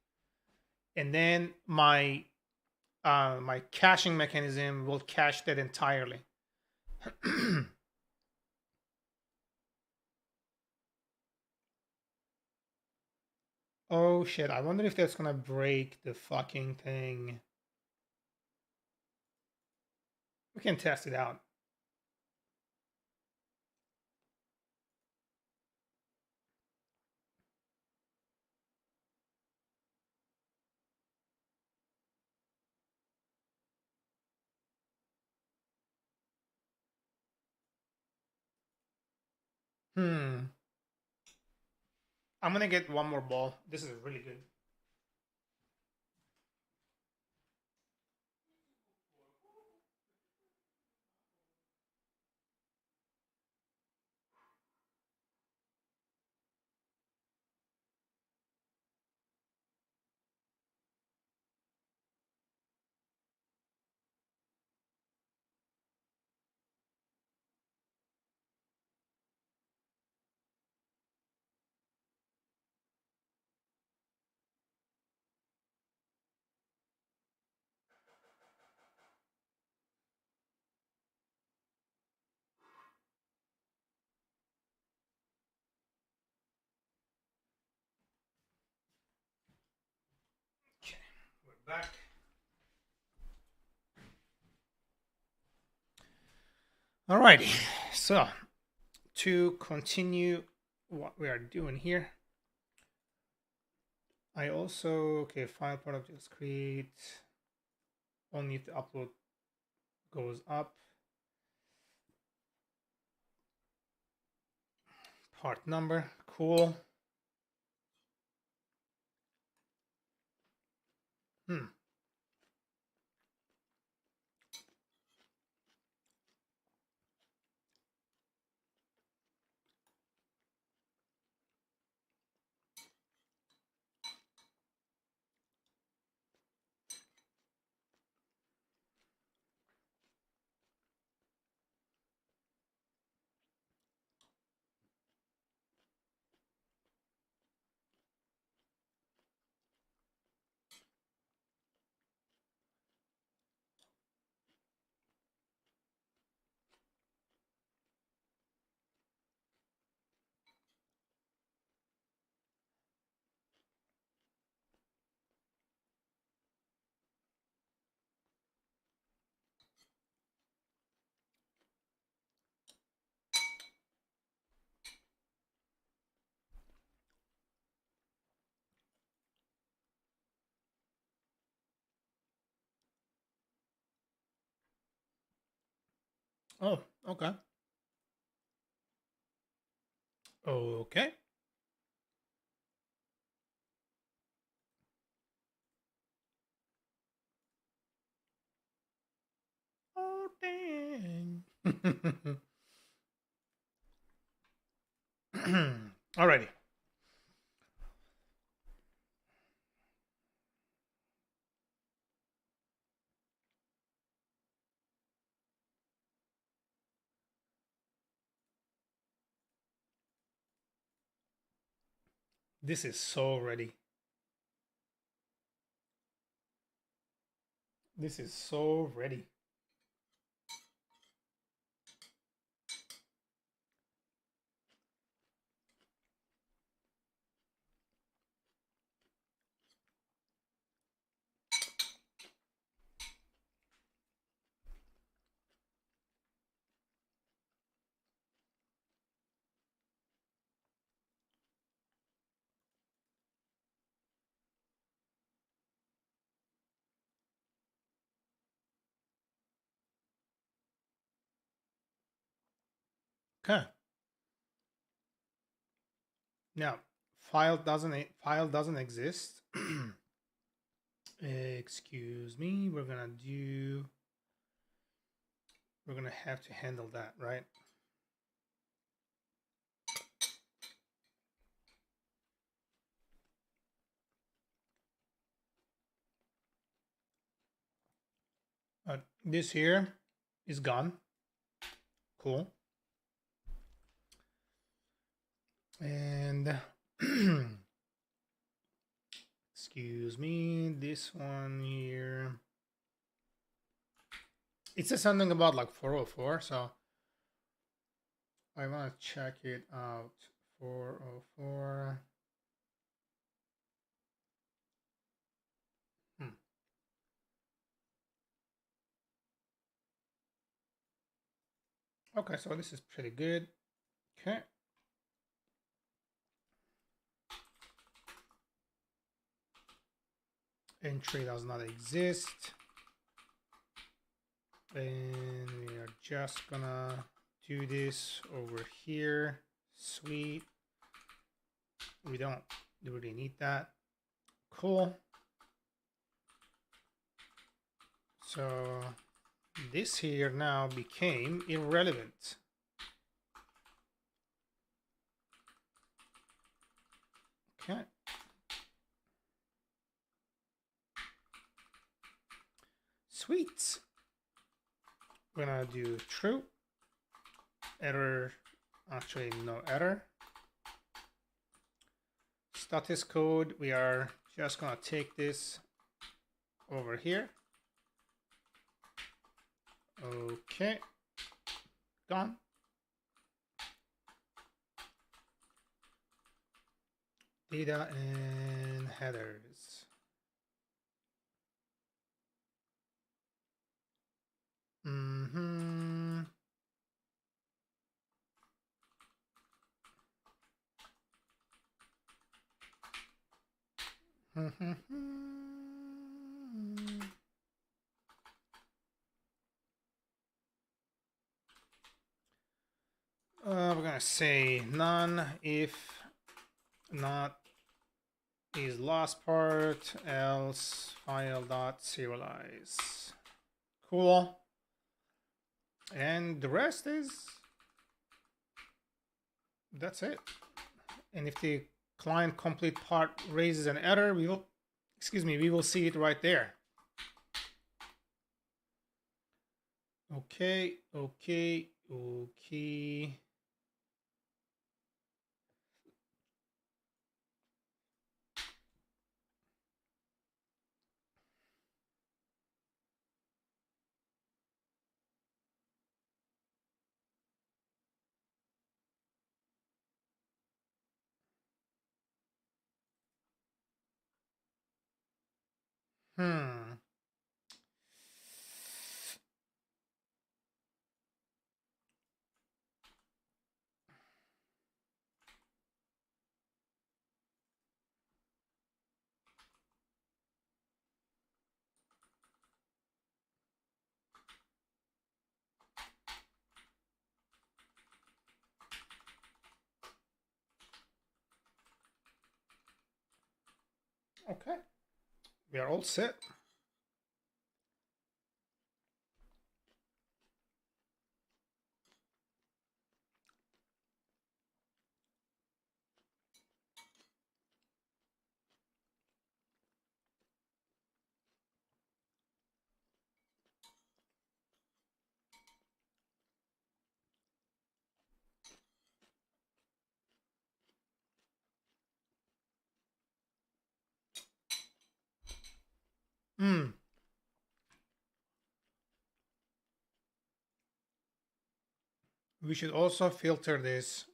And then my my caching mechanism will cache that entirely. Oh shit, I wonder if that's gonna break the fucking thing. We can test it out. I'm gonna get one more ball. This is really good. Okay, we're back. Alrighty, so to continue what we are doing here, I also, okay, file product just create, only if the upload goes up. Part number, cool. Oh, okay. Okay. Oh, dang. Alrighty. This is so ready. This is so ready. Okay. Now, file doesn't exist. Excuse me. We're gonna do we're gonna have to handle that, right? This here is gone. Cool. And excuse me, this one here. It says something about like 404, so I want to check it out. 404. Okay, so this is pretty good. Okay. Entry does not exist. And we are just gonna do this over here. Sweet. We don't really need that. Cool. So this here now became irrelevant. Okay. Sweet. We're gonna do true. Error, actually no error. Status code, we are just gonna take this over here. Okay, gone. Data and headers. We're gonna say none if not is last part, else file dot serialize. Cool. And the rest is, that's it. And if the client complete part raises an error, we will, we will see it right there. Okay. Okay, we are all set. We should also filter this.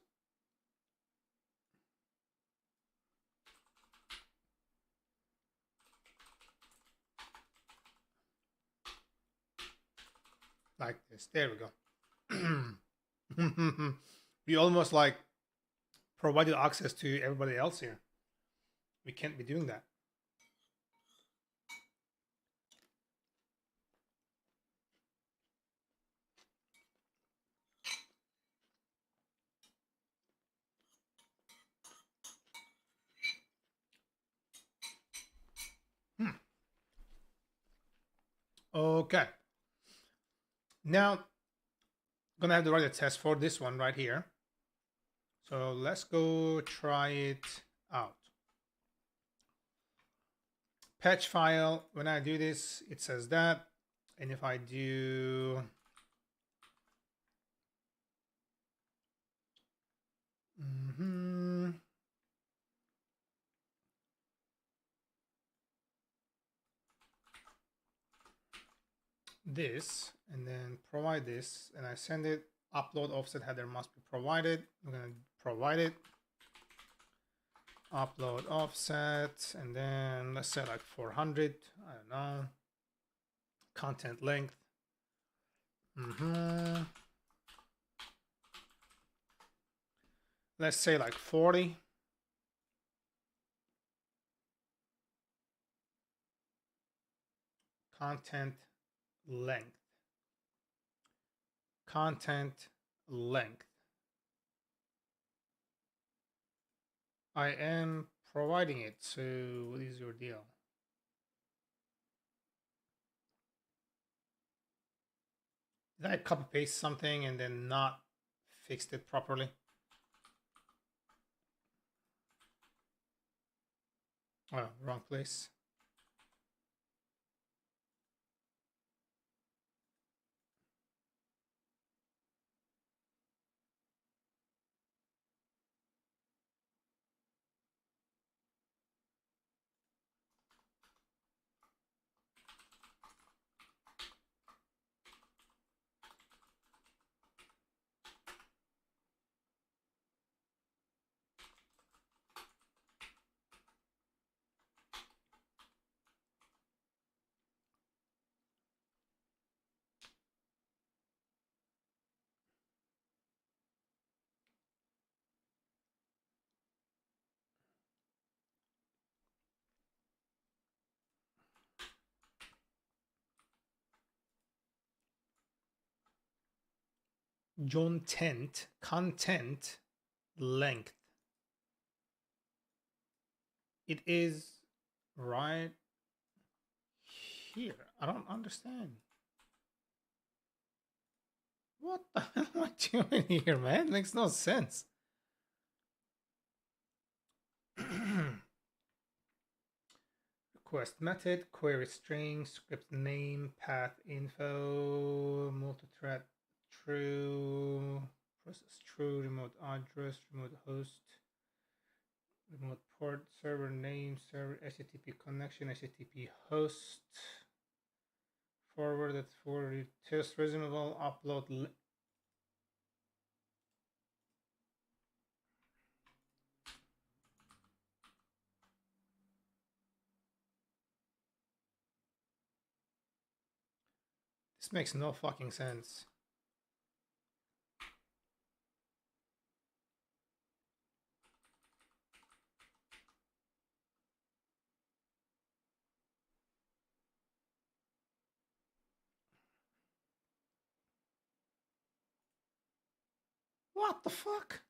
Like this. There we go. We almost like provided access to everybody else here. We can't be doing that. Okay. Now, gonna have to write a test for this one right here. So let's go try it out. Patch file, when I do this, it says that. And if I do this and then provide this, and I send it, upload offset header must be provided. I'm gonna provide it, upload offset, and then let's say like 400, I don't know, content length. Let's say like 40. Content length. Content length. I am providing it, so what is your deal? Did I copy paste something and then not fixed it properly? Oh, wrong place. Content length. It is right here. I don't understand. What the hell am I doing here, man? It makes no sense. Request method, query string, script name, path info, multi-thread true, process true, remote address, remote host, remote port, server name, server HTTP connection, HTTP host, forwarded for test reasonable, upload. This makes no fucking sense. What the fuck?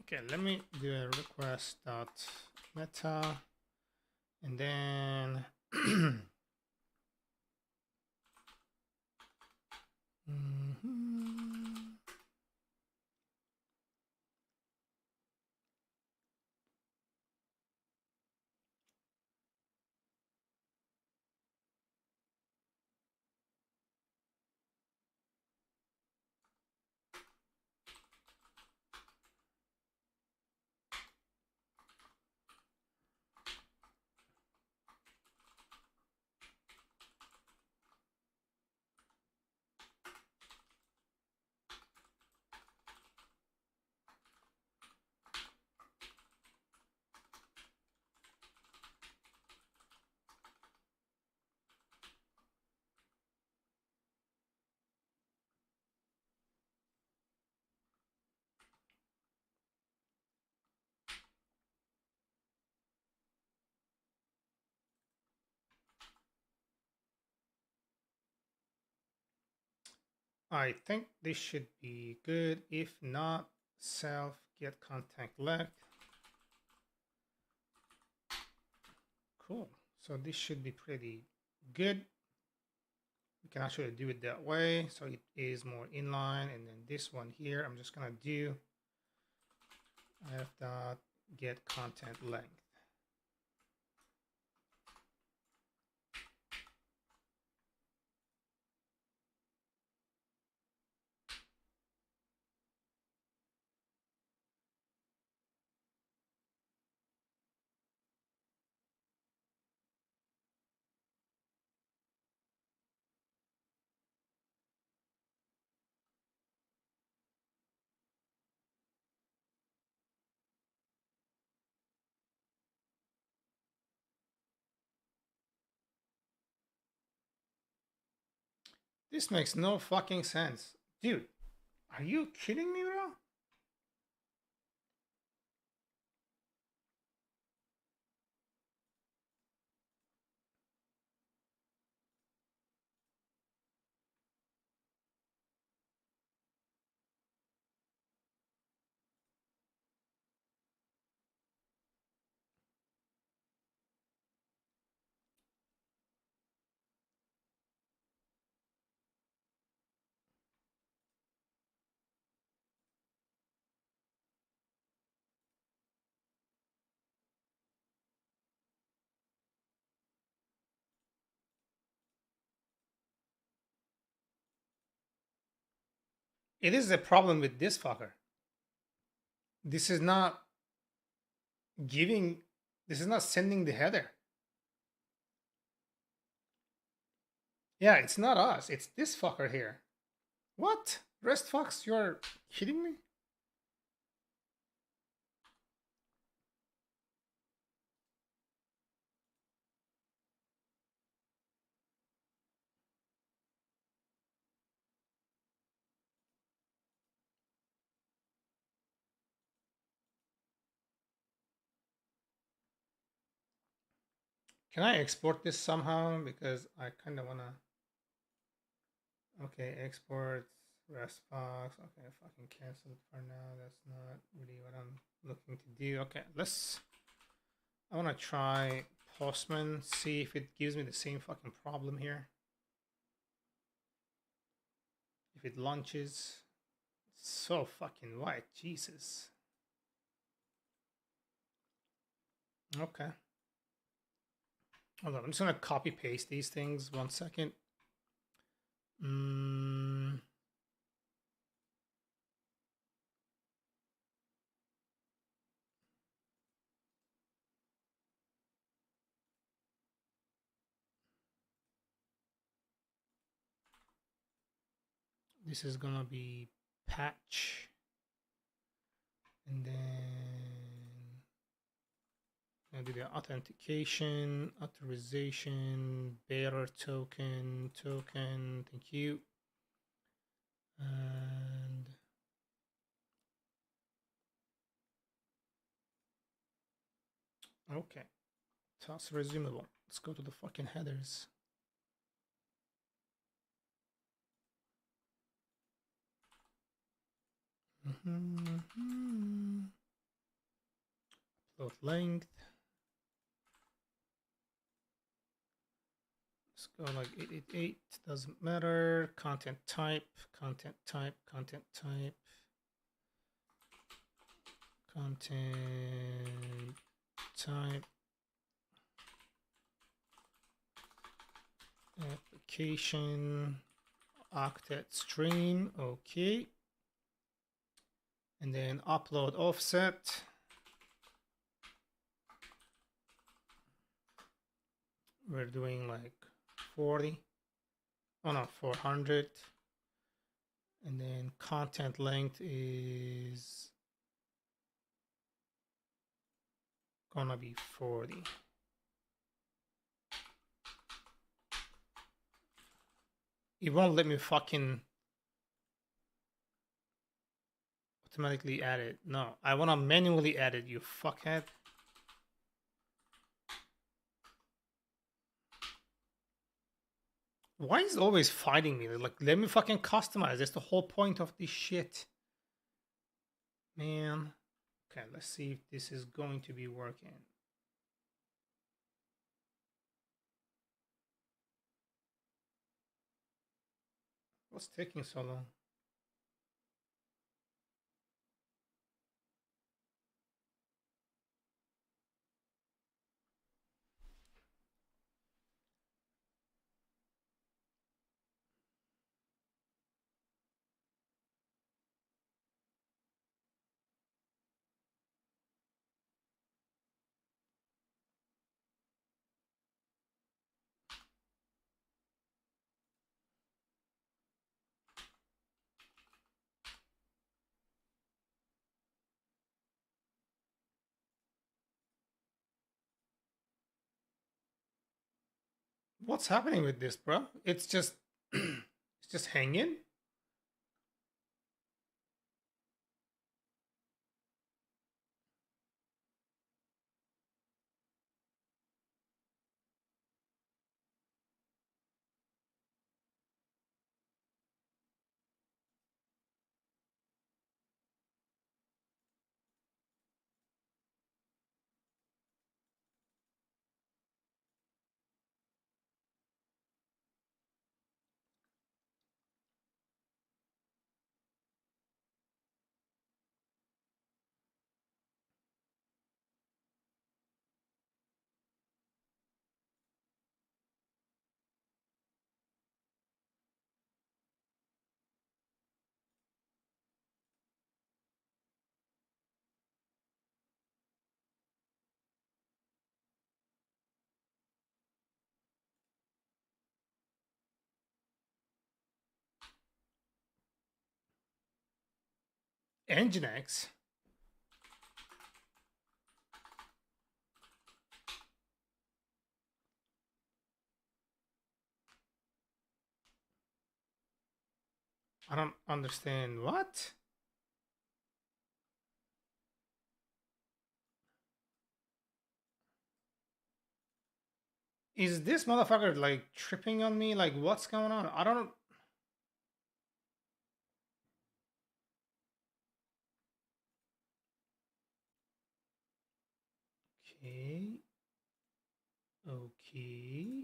Okay, let me do a request.meta and then I think this should be good. If not, self get contact length. Cool. So this should be pretty good. We can actually do it that way. So it is more inline. And then this one here, I'm just going to do f dot get content length. This makes no fucking sense. Dude, are you kidding me, bro? It is a problem with this fucker. This is not giving, this is not sending the header. Yeah, it's not us. It's this fucker here. What? RESTFox, you're kidding me? Can I export this somehow? Because I kind of want to... Okay, export RESTFox. Okay, fucking cancel it for now. That's not really what I'm looking to do. Okay, I want to try Postman, see if it gives me the same fucking problem here. If it launches, it's so fucking white, Jesus. Okay. Hold on, I'm just gonna copy paste these things. 1 second. This is gonna be patch, and then I'll do the authentication, authorization, bearer token, thank you. And okay, task resumable. Let's go to the fucking headers. Upload length. Let's go like 888, doesn't matter. Content type, content type, content type. Content type. Application, octet stream, okay. And then upload offset. We're doing like 40. Oh no, 400. And then content length is gonna be 40. It won't let me fucking automatically add it. No, I want to manually add it, you fuckhead. Why is it always fighting me? Like, let me fucking customize. That's the whole point of this shit. Man. Okay, let's see if this is going to be working. What's taking so long? What's happening with this, bro? It's just it's just hanging. Nginx. I don't understand what. Is this motherfucker like tripping on me? Like, what's going on? I don't. Okay. Okay.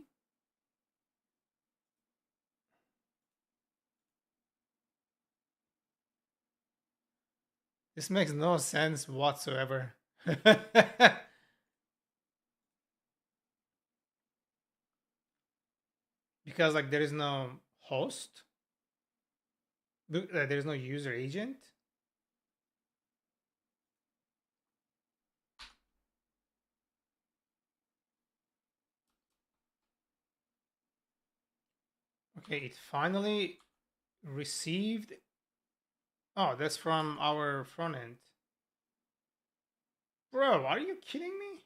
This makes no sense whatsoever. Because like there is no host, there is no user agent. Okay, it finally received. Oh, that's from our front end. Bro, are you kidding me?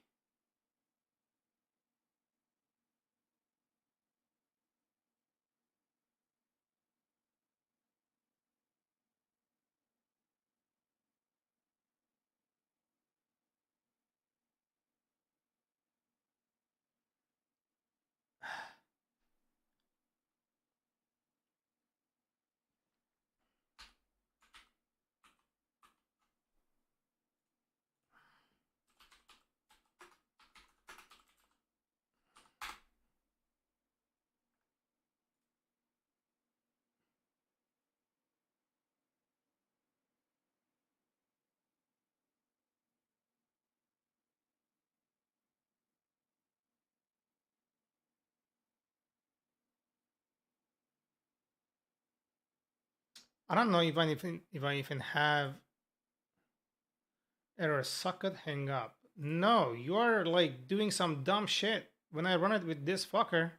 I don't know if I even have error socket hang up. No, you are like doing some dumb shit. When I run it with this fucker,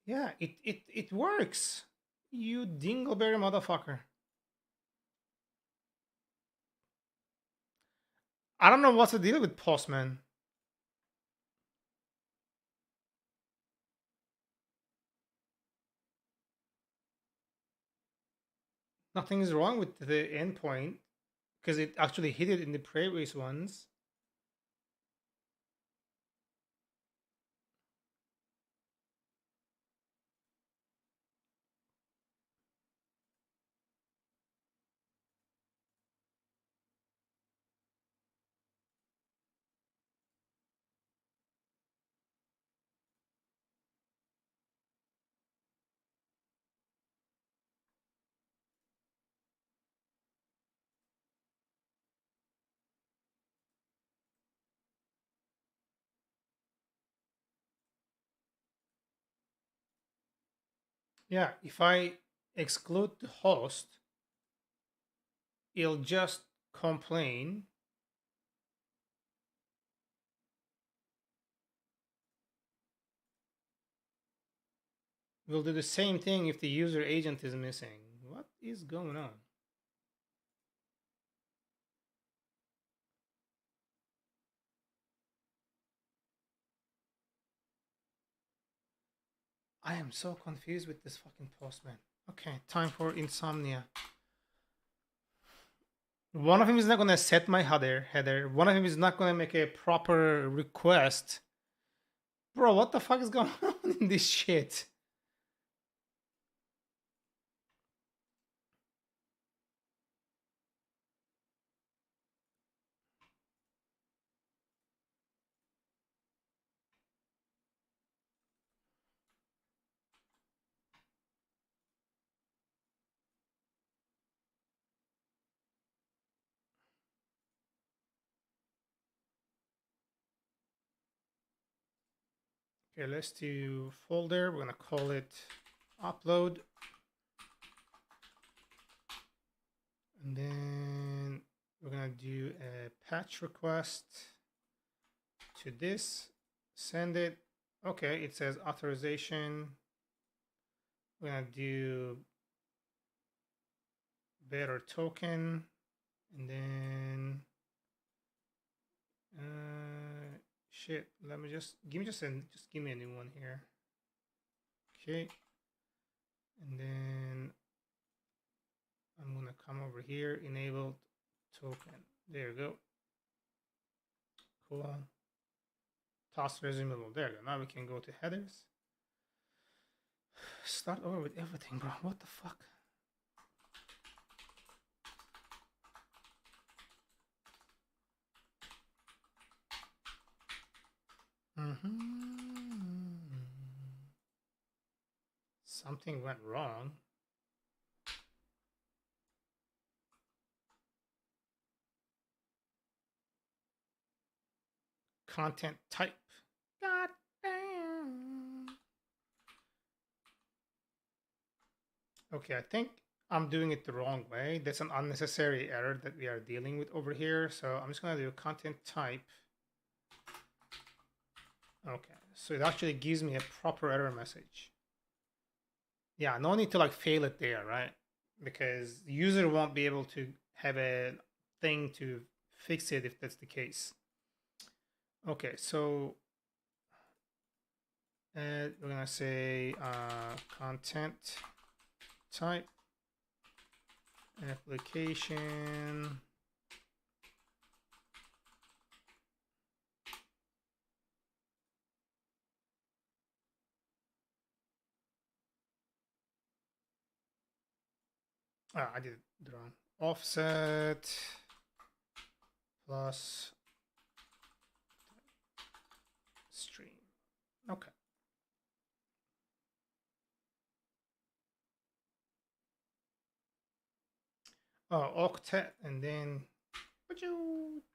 yeah, it works. You dingleberry motherfucker. I don't know what's the deal with Postman. Nothing is wrong with the endpoint because it actually hit it in the previous ones. Yeah, if I exclude the host, it'll just complain. We'll do the same thing if the user agent is missing. What is going on? I am so confused with this fucking postman. Okay, time for insomnia. One of them is not gonna set my header. One of them is not gonna make a proper request. Bro, what the fuck is going on in this shit? Okay, let's do folder. We're gonna call it upload. And then we're gonna do a patch request to this, send it. Okay, it says authorization. We're gonna do better token, and then shit. Let me just give me a new one here. Okay, and then I'm gonna come over here, enable token. There you go. Cool. Task resumable. There you go. Now we can go to headers. Start over with everything, bro. What the fuck? Something went wrong. Content type. God damn. Okay, I think I'm doing it the wrong way. That's an unnecessary error that we are dealing with over here. So I'm just gonna do content type. Okay, so it actually gives me a proper error message. Yeah, no need to like fail it there, right? Because the user won't be able to have a thing to fix it if that's the case. Okay, so we're gonna say content type application I did it wrong. Offset plus stream. Okay. Oh, octet, and then there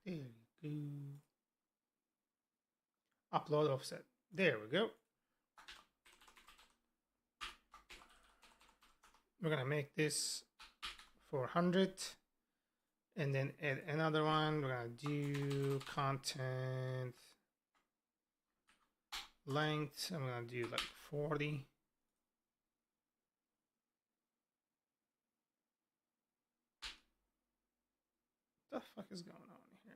you go. Upload offset. There we go. We're gonna make this 400, and then add another one. We're gonna do content length. I'm gonna do like 40. What the fuck is going on here?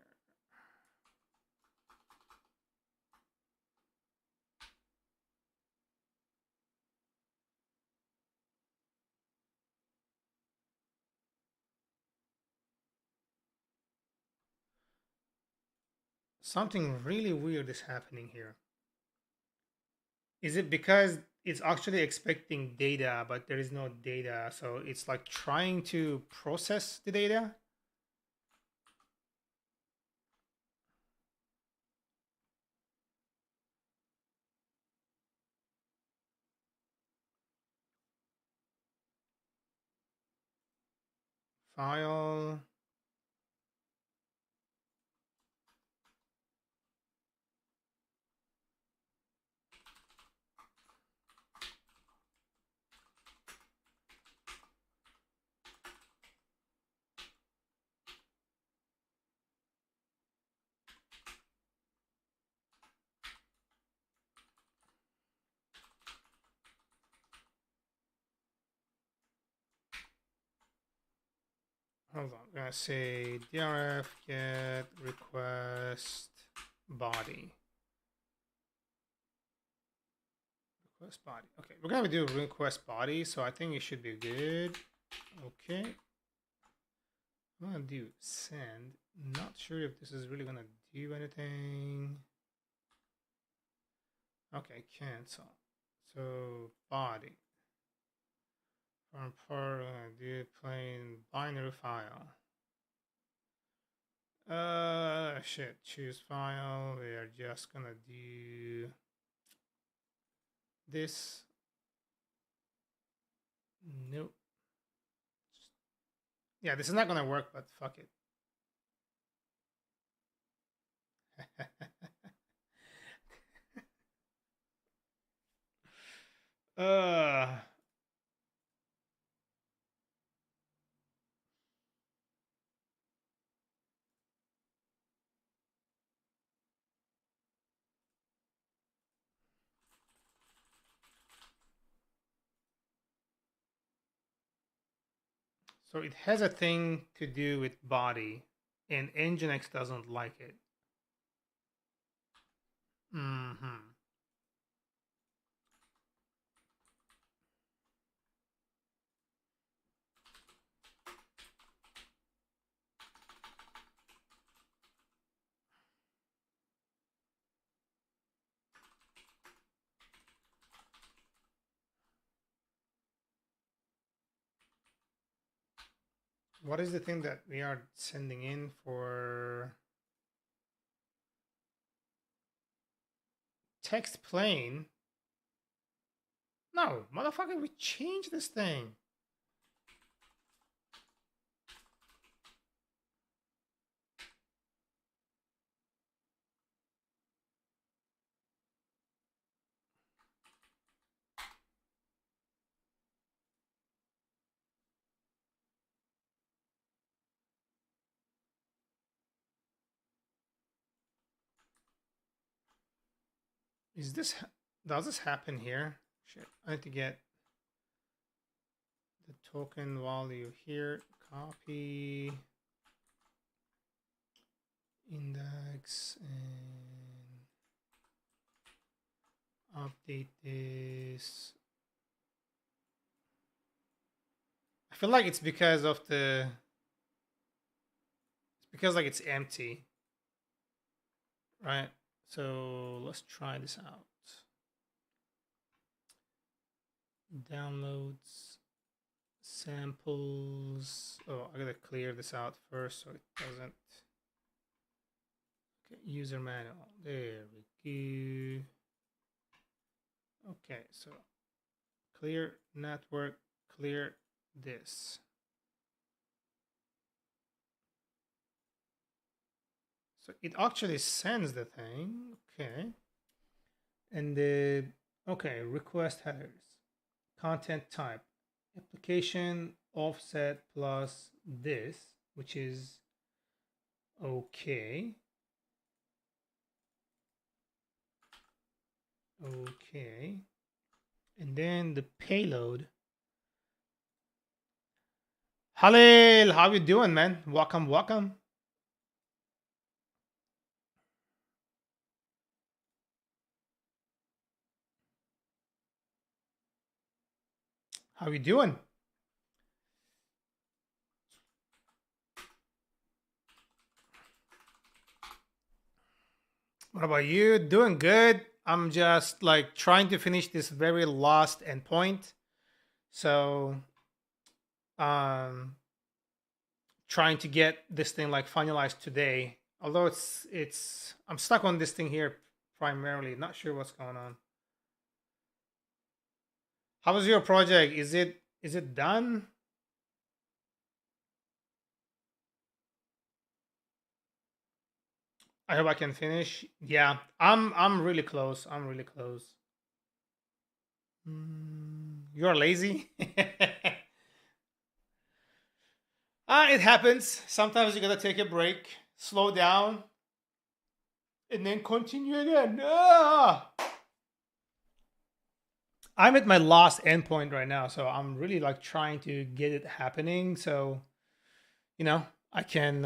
Something really weird is happening here. Is it because it's actually expecting data, but there is no data, so it's like trying to process the data? File. hold on. I'm gonna say drf get request body. Request body. Okay, we're gonna do request body, so I think it should be good. Okay. I'm gonna do send. Not sure if this is really gonna do anything. Okay, cancel. So body. From per do plain binary file. Shit. Choose file. We are just gonna do this. Nope. Yeah, this is not gonna work, but fuck it. So it has a thing to do with body, and Nginx doesn't like it. What is the thing that we are sending in for text plain? No, motherfucker, we changed this thing. Is this, does this happen here? Shit, I need to get the token value here, copy index and update this. I feel like it's because of the, it's because like it's empty, right? So let's try this out. Downloads, samples. Oh, I gotta clear this out first so it doesn't. Okay, user manual. There we go. Okay, so clear network, clear this. So it actually sends the thing. Okay. And the, okay, request headers, content type, application offset plus this, which is okay. Okay. And then the payload. Halil, how you doing, man? Welcome, welcome. How you doing? What about you? Doing good. I'm just like trying to finish this very last endpoint. So trying to get this thing like finalized today. Although it's I'm stuck on this thing here primarily. Not sure what's going on. How was your project? Is it done? I hope I can finish. Yeah, I'm really close. I'm really close. You're lazy. It happens. Sometimes you gotta take a break, slow down, and then continue again. I'm at my last endpoint right now, so I'm really like trying to get it happening. So, you know, I can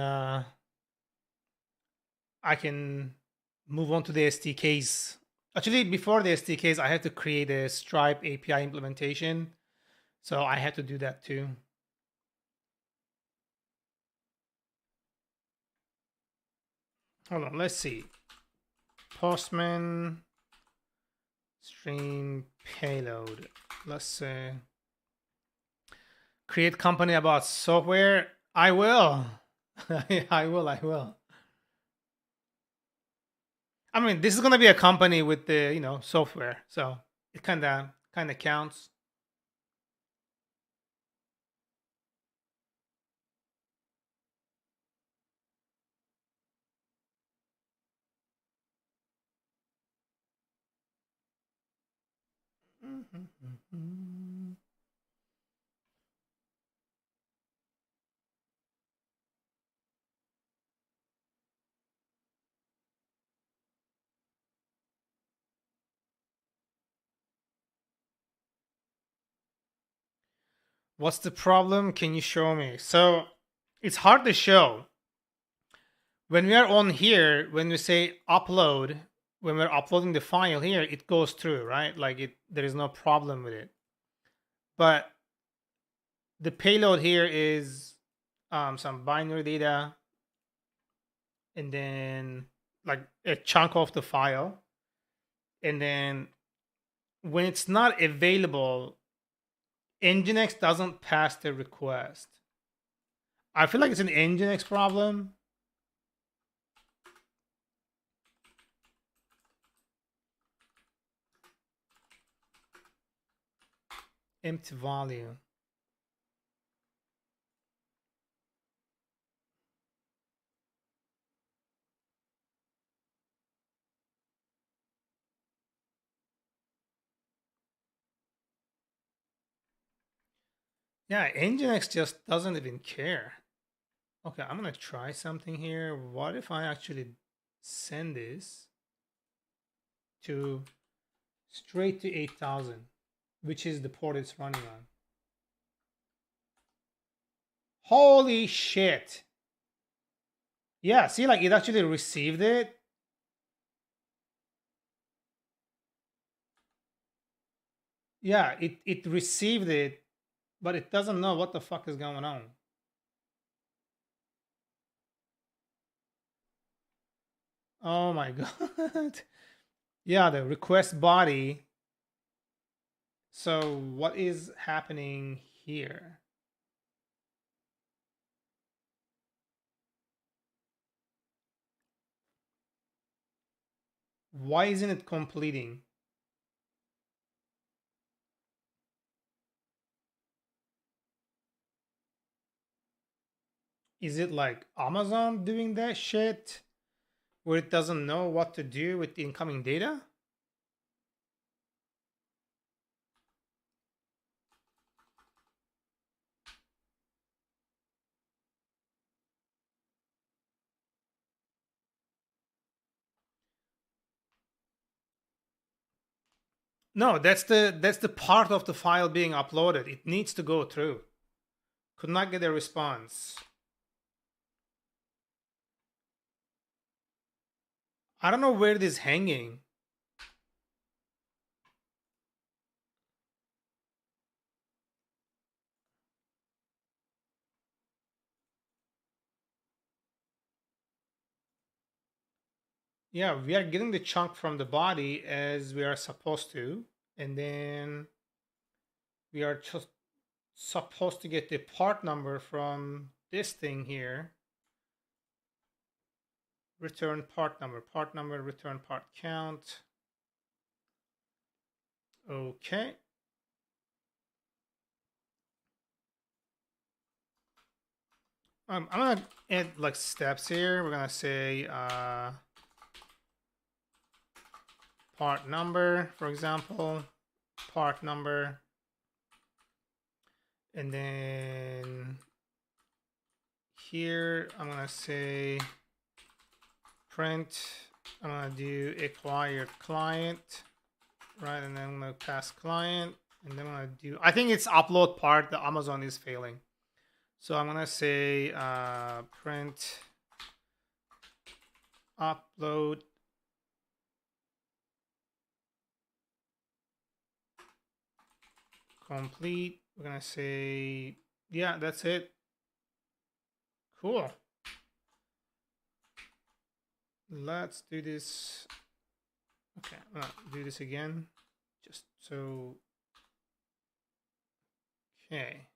move on to the SDKs. Actually, before the SDKs, I had to create a Stripe API implementation. So I had to do that too. Hold on, let's see. Postman stream payload. Let's say create company about software. I will. I will. I mean, this is gonna be a company with the software, so it kinda counts. What's the problem? Can you show me? So it's hard to show. When we are on here, when we say upload, when we're uploading the file here, it goes through, right? Like there is no problem with it. But the payload here is some binary data and then like a chunk of the file. And then when it's not available, Nginx doesn't pass the request. I feel like it's an Nginx problem. Empty value. Yeah, Nginx just doesn't even care. Okay, I'm gonna try something here. What if I actually send this to straight to 8000, which is the port it's running on? Holy shit. Yeah, see, like it actually received it. Yeah, it received it, but it doesn't know what the fuck is going on. Oh my god. Yeah, the request body. So what is happening here? Why isn't it completing? Is it like Amazon doing that shit where it doesn't know what to do with the incoming data? No, that's the part of the file being uploaded. It needs to go through. Could not get a response. I don't know where it is hanging. Yeah, we are getting the chunk from the body as we are supposed to, and then we are just supposed to get the part number from this thing here. Return part number, return part count. Okay. I'm gonna add like steps here. We're gonna say part number, for example, part number, and then here I'm gonna say print. I'm gonna do acquired client, right? And then I'm gonna pass client, and then I'm gonna do. I think it's upload part. The Amazon is failing, So I'm gonna say print upload complete. We're gonna say, yeah, that's it. Cool. Let's do this. Okay, I'm gonna do this again, just so. Okay.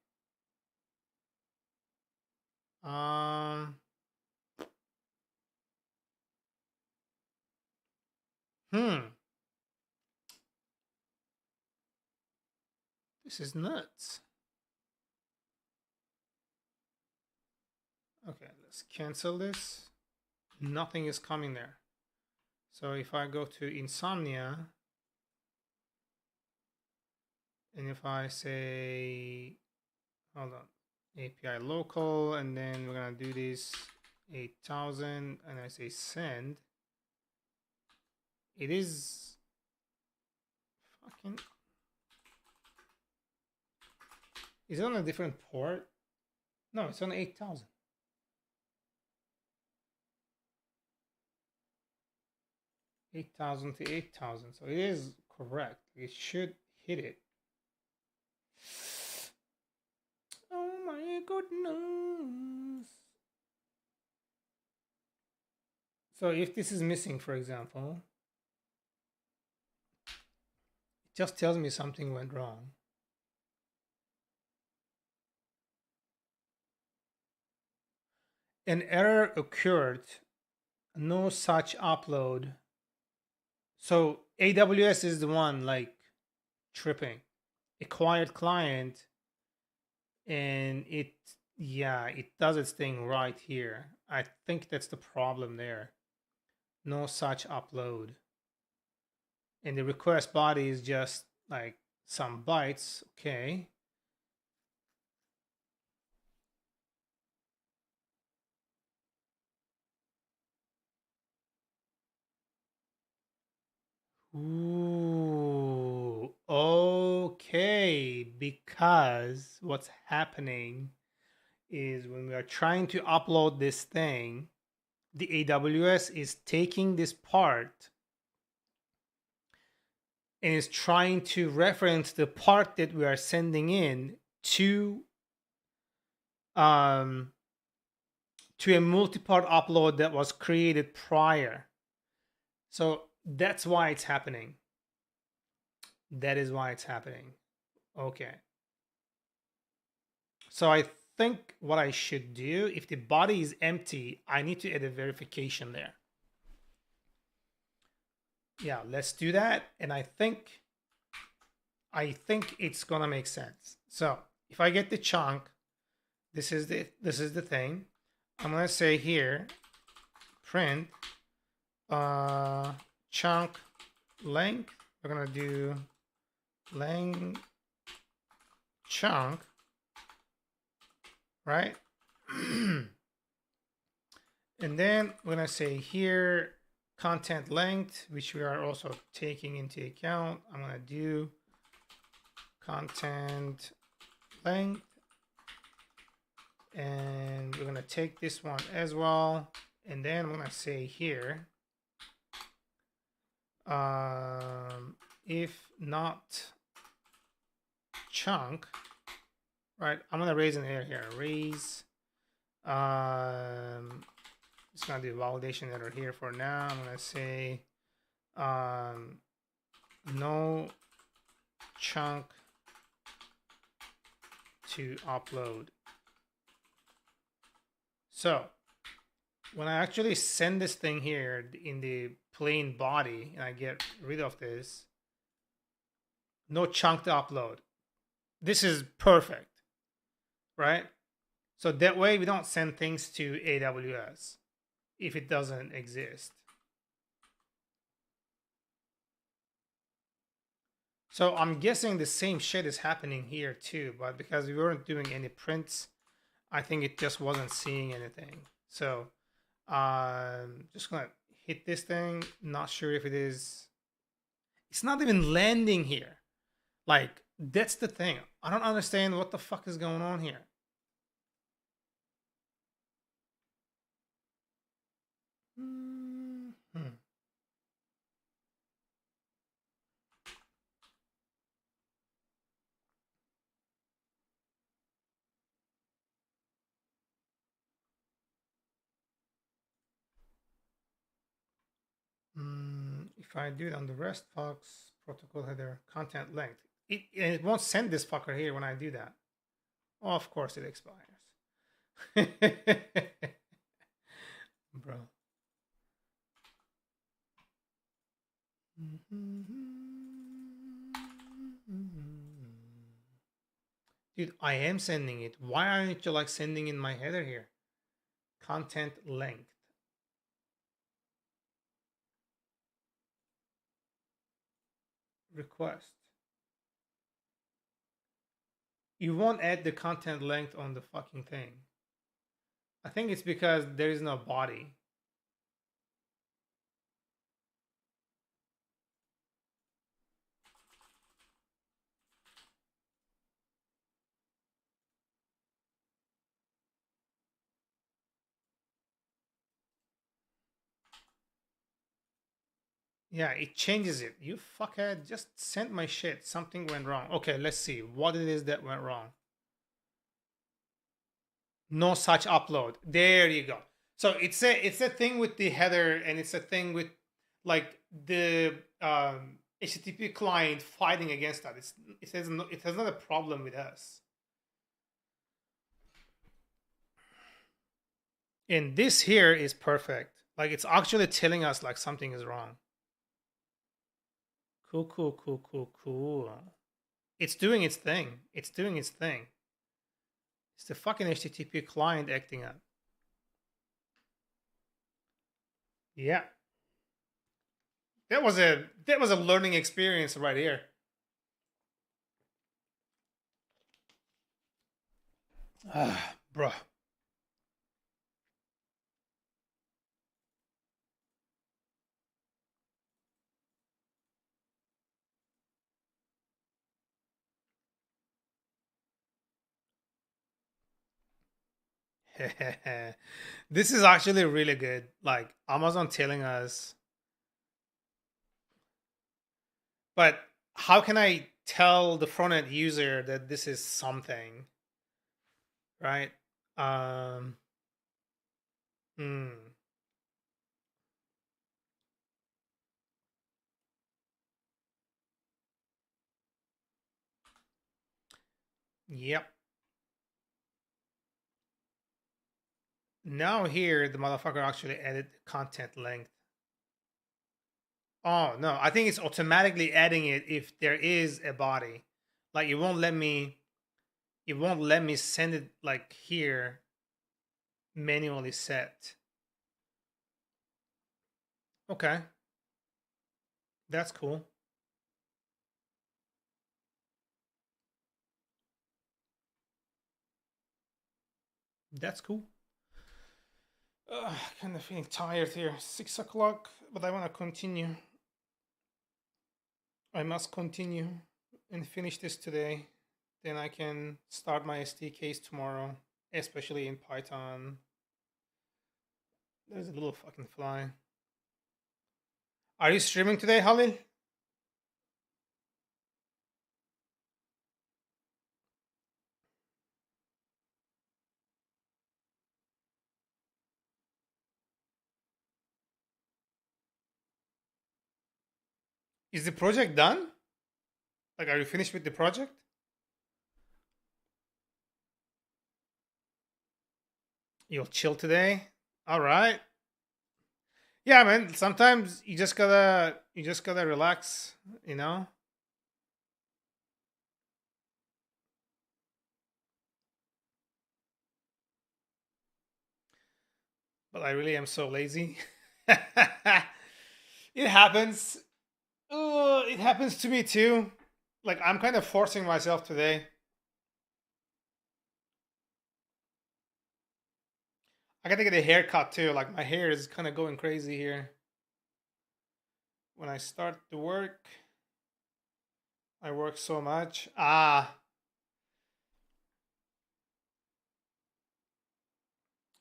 This is nuts. Okay, let's cancel this. Nothing is coming there. So if I go to Insomnia, and if I say, hold on, API local, and then we're gonna do this 8000, and I say send, it is fucking, is it on a different port? No, it's on 8000. to 8000, so it is correct. It should hit it. Oh my goodness. So if this is missing, for example, it just tells me something went wrong. An error occurred, no such upload. So AWS is the one like tripping. Acquired client, and it, yeah, it does its thing right here. I think that's the problem there. No such upload. And the request body is just like some bytes. Okay. Ooh, okay. Because what's happening is when we are trying to upload this thing, the AWS is taking this part and is trying to reference the part that we are sending in to a multi-part upload that was created prior. So that's why it's happening. That is why it's happening. Okay. So I think what I should do, if the body is empty, I need to add a verification there. Yeah, let's do that. And I think it's gonna make sense. So if I get the chunk, this is the thing. I'm gonna say here, print chunk length. We're gonna do length chunk, right? And then we're gonna say here content length, which we are also taking into account. I'm gonna do content length, and we're gonna take this one as well. And then I'm gonna say here, if not chunk, right? I'm gonna raise an error here. Raise. It's gonna do validation error here for now. I'm gonna say no chunk to upload. So when I actually send this thing here in the plain body and I get rid of this, no chunk to upload. This is perfect, right? So that way we don't send things to AWS if it doesn't exist. So I'm guessing the same shit is happening here too, but because we weren't doing any prints, I think it just wasn't seeing anything. So just gonna hit this thing. Not sure if it is. It's not even landing here. Like, that's the thing. I don't understand what the fuck is going on here. Hmm. If I do it on the REST Fox protocol header content length, it won't send this fucker here when I do that. Oh, of course it expires. Bro. Dude, I am sending it. Why aren't you like sending in my header here? Content length. Request. You won't add the content length on the fucking thing. I think it's because there is no body. Yeah, it changes it. You fuckhead, just sent my shit. Something went wrong. Okay, let's see what it is that went wrong. No such upload. There you go. So it's a thing with the header, and it's a thing with like the HTTP client fighting against that. It has not a problem with us. And this here is perfect. Like it's actually telling us like something is wrong. Cool. It's doing its thing. It's doing its thing. It's the fucking HTTP client acting up. Yeah. That was a learning experience right here. Bruh. This is actually really good. Like Amazon telling us, but how can I tell the front end user that this is something, right? Um, hmm. Yep. Now here, the motherfucker actually added content length. Oh no, I think it's automatically adding it if there is a body. Like it won't let me send it like here manually set. Okay. That's cool. That's cool. Kind of feeling tired here. 6 o'clock, but I want to continue. I must continue and finish this today. Then I can start my SDKs tomorrow, especially in Python. There's a little fucking fly. Are you streaming today, Halil? Is the project done? Like, are you finished with the project? You'll chill today? All right. Yeah, man. Sometimes you just gotta relax, you know? But I really am so lazy. It happens. It happens to me too. Like I'm kind of forcing myself today. I gotta get a haircut too. Like my hair is kind of going crazy here. When I start to work, I work so much.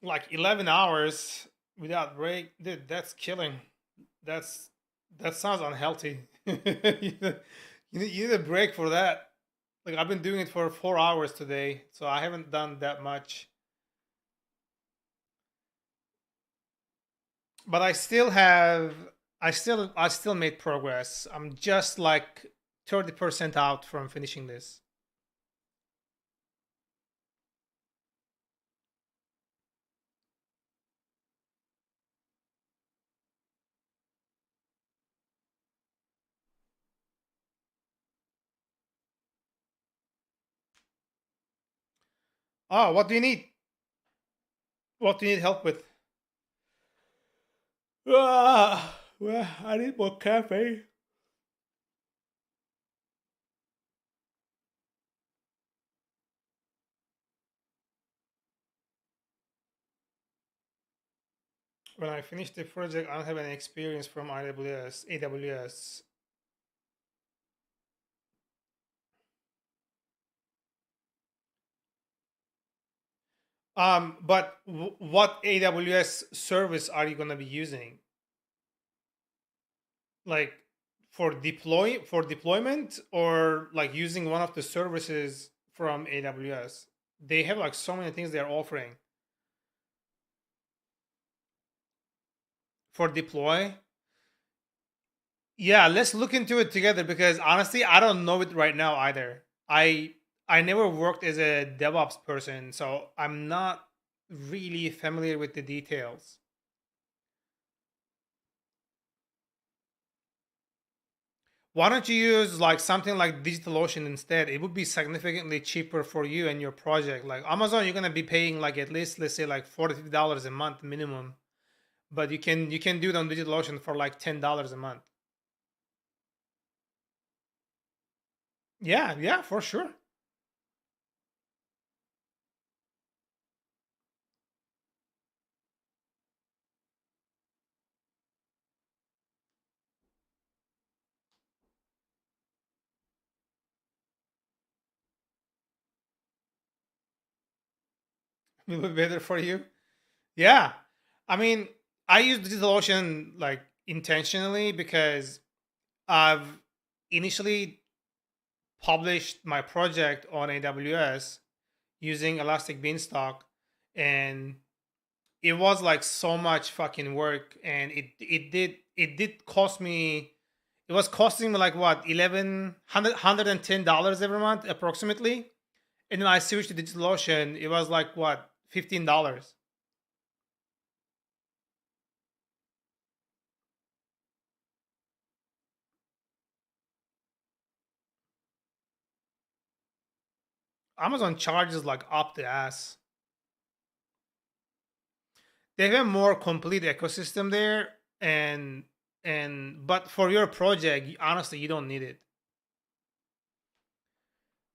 Like 11 hours. without break, dude, that's killing. That's that sounds unhealthy. You need a break for that. Like I've been doing it for 4 hours today, so I haven't done that much. But I still made progress. I'm just like 30% out from finishing this. Oh, what do you need? What do you need help with? Well, I need more caffeine. When I finish the project, I don't have any experience from AWS. AWS. But what AWS service are you gonna be using? Like for deployment, or like using one of the services from AWS? They have like so many things they're offering for deploy. Yeah, let's look into it together because honestly, I don't know it right now either. I never worked as a DevOps person, so I'm not really familiar with the details. Why don't you use like something like DigitalOcean instead? It would be significantly cheaper for you and your project. Like Amazon, you're gonna be paying like at least, let's say, like $40 a month minimum, but you can do it on DigitalOcean for like $10 a month. Yeah, yeah, for sure. It will be better for you. Yeah, I mean, I use DigitalOcean like intentionally because I've initially published my project on AWS using Elastic Beanstalk, and it was like so much fucking work, and it did cost me. It was costing me like what, 11 hundred $110 every month approximately, and then I switched to DigitalOcean. It was like what, $15. Amazon charges like up the ass. They have a more complete ecosystem there, and but for your project, honestly, you don't need it.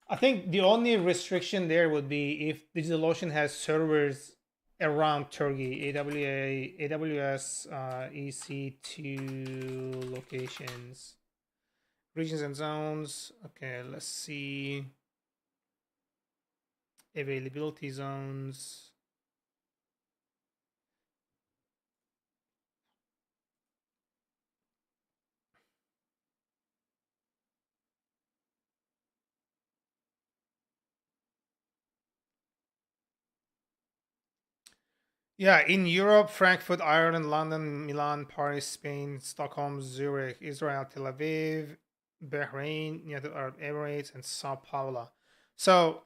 I think the only restriction there would be if DigitalOcean has servers around Turkey, AWS EC2 locations, regions and zones. Okay, let's see availability zones. Yeah, in Europe, Frankfurt, Ireland, London, Milan, Paris, Spain, Stockholm, Zurich, Israel, Tel Aviv, Bahrain, United Arab Emirates, and Sao Paulo. So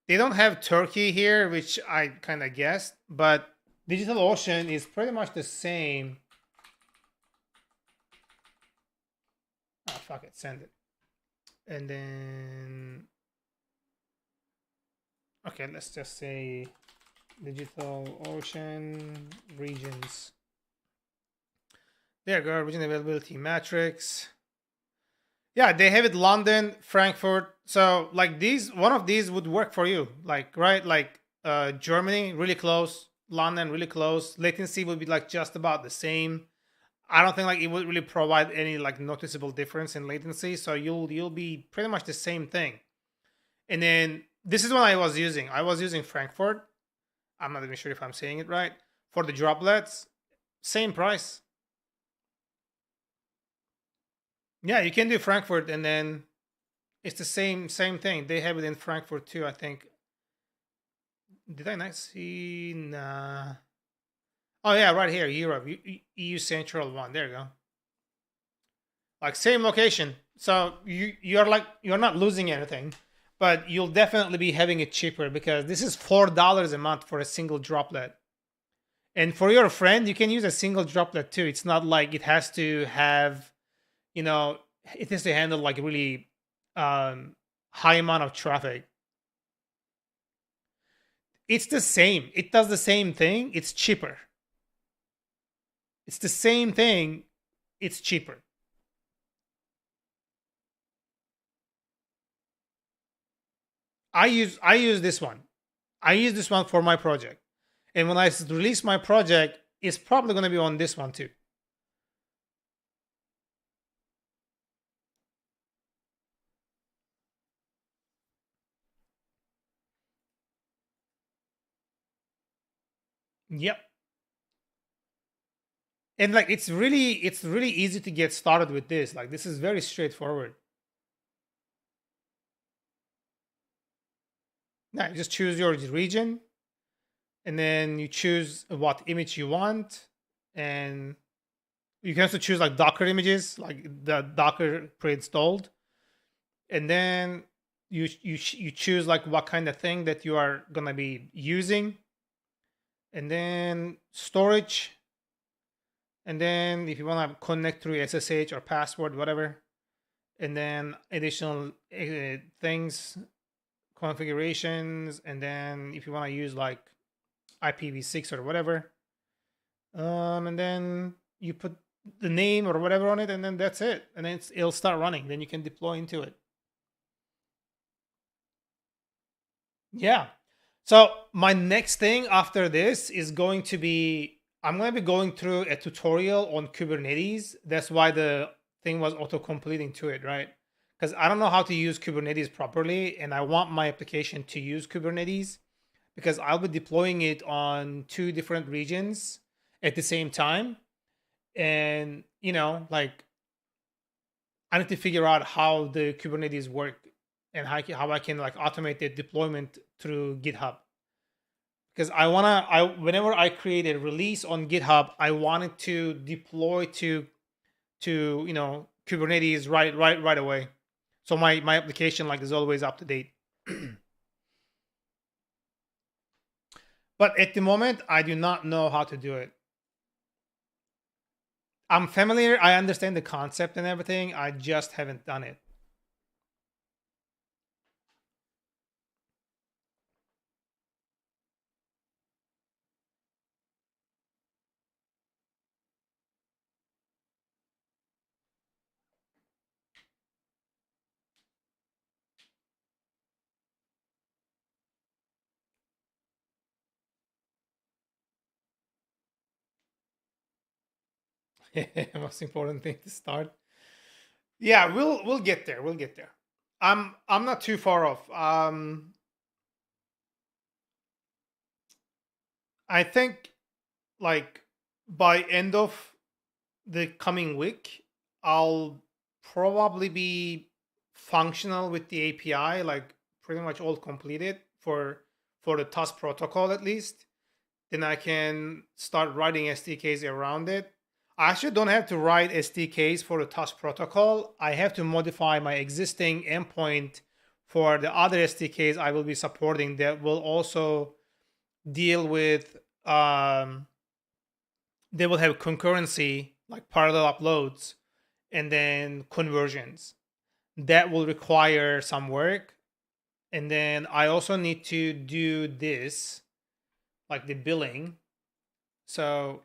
they don't have Turkey here, which I kind of guessed, but DigitalOcean is pretty much the same. Oh, fuck it, send it. And then, okay, let's just say DigitalOcean regions. There you go, region availability matrix. Yeah, they have it London, Frankfurt. So like these, one of these would work for you. Like right, like Germany, really close. London, really close. Latency would be like just about the same. I don't think like it would really provide any like noticeable difference in latency. So you'll be pretty much the same thing. And then this is what I was using. I was using Frankfurt. I'm not even sure if I'm saying it right for the droplets. Same price. Yeah, you can do Frankfurt, and then it's the same thing. They have it in Frankfurt too, I think. Did I not see? Nah. Oh yeah, right here, Europe, EU Central one. There you go. Like same location. So you're not losing anything, but you'll definitely be having it cheaper because this is $4 a month for a single droplet. And for your friend, you can use a single droplet too. It's not like it has to have, you know, it has to handle like a really high amount of traffic. It's the same. It does the same thing. It's cheaper. It's the same thing. It's cheaper. I use this one. I use this one for my project. And when I release my project, it's probably going to be on this one too. Yep. And like it's really easy to get started with this. Like this is very straightforward. Now you just choose your region and then you choose what image you want, and you can also choose like Docker images, like the Docker pre-installed, and then you choose like what kind of thing that you are gonna be using, and then storage, and then if you want to connect through SSH or password, whatever, and then additional things, configurations, and then if you want to use like IPv6 or whatever, and then you put the name or whatever on it, and then that's it, and then it'll start running. Then you can deploy into it. Yeah. So my next thing after this is going to be I'm going to be going through a tutorial on Kubernetes. That's why the thing was auto completing to it, right? Because I don't know how to use Kubernetes properly, and I want my application to use Kubernetes because I'll be deploying it on two different regions at the same time. And, like I need to figure out how the Kubernetes work and how I can like automate the deployment through GitHub. Because I whenever I create a release on GitHub, I want it to deploy to Kubernetes right away. So my application like is always up to date. But at the moment, I do not know how to do it. I'm familiar. I understand the concept and everything. I just haven't done it. Most important thing to start. Yeah, we'll get there. We'll get there. I'm not too far off. I think like by end of the coming week, I'll probably be functional with the API, like pretty much all completed for the TUS protocol at least. Then I can start writing SDKs around it. I actually don't have to write SDKs for the TUS protocol. I have to modify my existing endpoint for the other SDKs I will be supporting that will also deal with they will have concurrency, like parallel uploads, and then conversions. That will require some work. And then I also need to do this, like the billing. So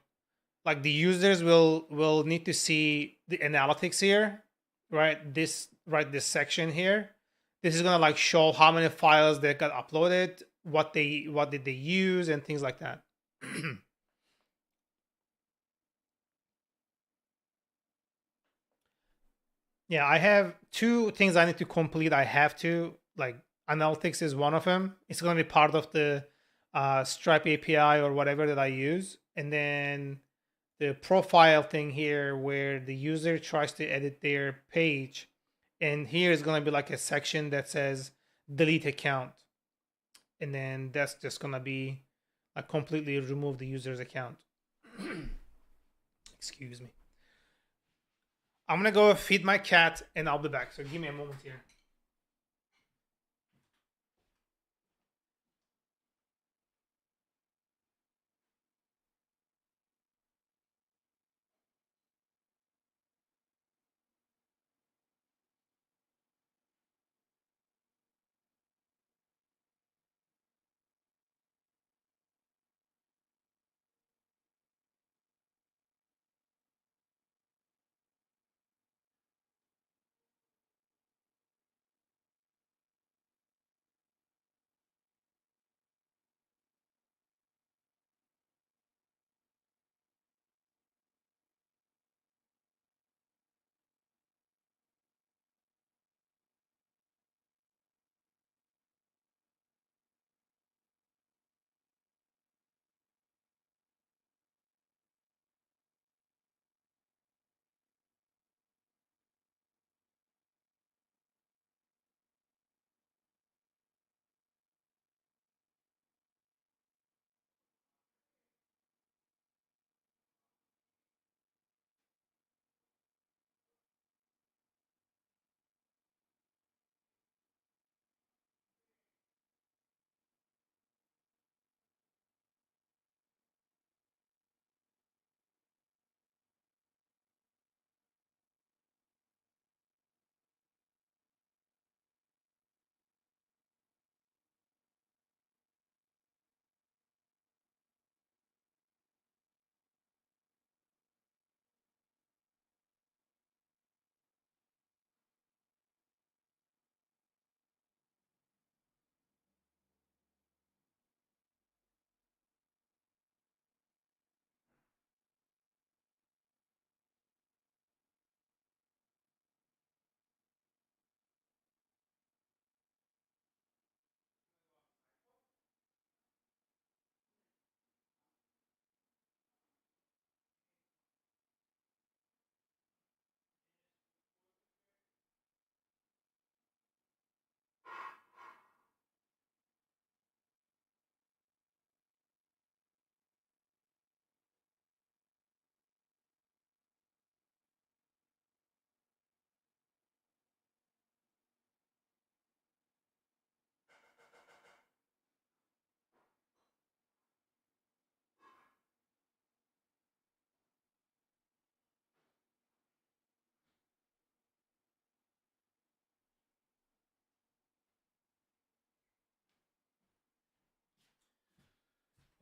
like the users will need to see the analytics here, right? This section here. This is gonna like show how many files that got uploaded, what did they use, and things like that. Yeah, I have two things I need to complete. I have to like analytics is one of them. It's gonna be part of the Stripe API or whatever that I use, and then the profile thing here where the user tries to edit their page, and here is going to be like a section that says delete account, and then that's just going to be like completely remove the user's account. Excuse me. I'm going to go feed my cat and I'll be back, so give me a moment here.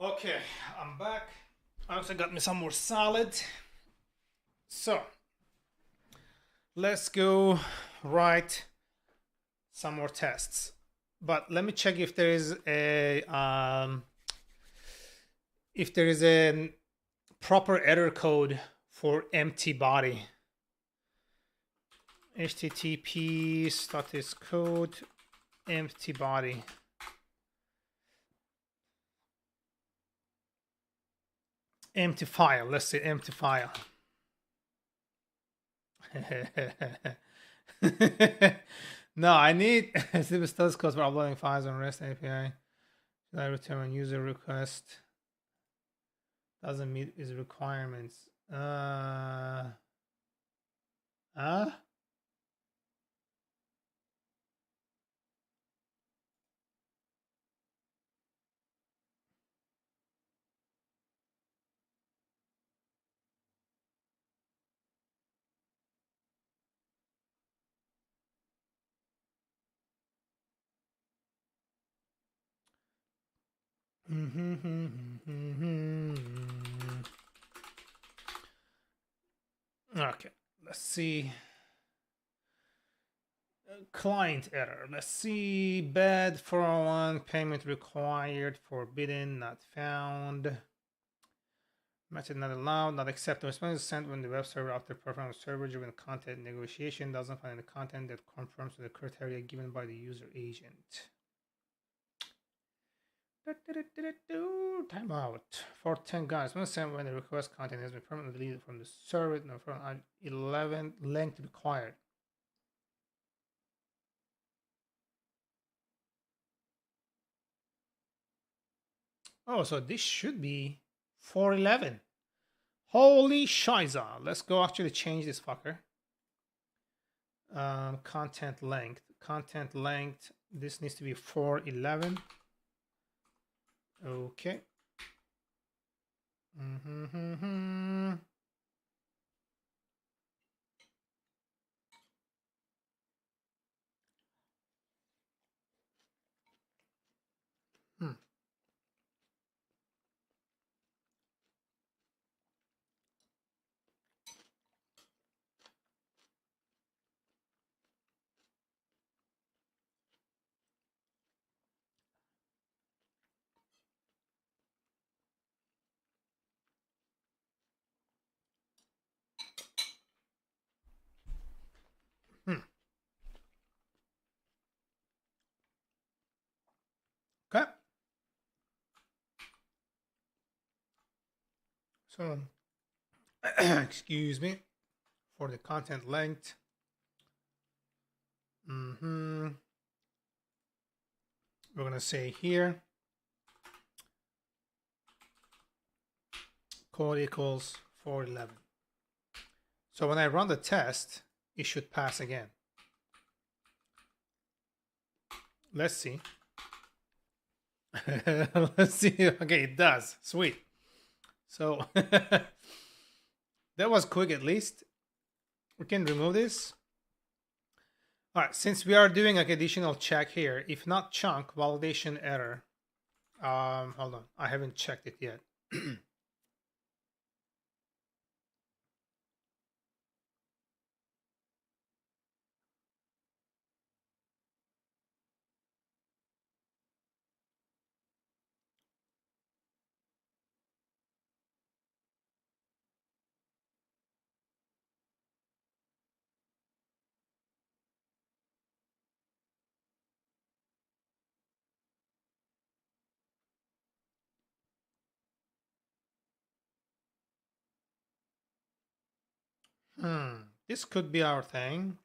Okay, I'm back. I also got me some more salad. So let's go write some more tests. But let me check if there is a proper error code for empty body. HTTP status code empty body. Empty file. Let's say empty file. No, I need status codes for uploading files on REST API. Should I return user request? Doesn't meet its requirements. Huh? Okay, let's see. Client error. Let's see. Bad 401 payment required, forbidden, not found. Message not allowed, not accepted. Response is sent when the web server, after performing server-driven content negotiation, doesn't find the content that conforms to the criteria given by the user agent. Timeout for 10 guys. When send when the request content has been permanently deleted from the server, no, from 11 length required. Oh, so this should be 411. Holy shiza. Let's go actually change this fucker. Content length. Content length. This needs to be 411. Okay. Hmm. Okay. So, excuse me for the content length. We're going to say here code equals 411. So when I run the test, it should pass again. Let's see. Let's see. Okay, it does. Sweet. So that was quick at least. We can remove this. All right, since we are doing an additional check here, if not chunk, validation error. Hold on, I haven't checked it yet. This could be our thing.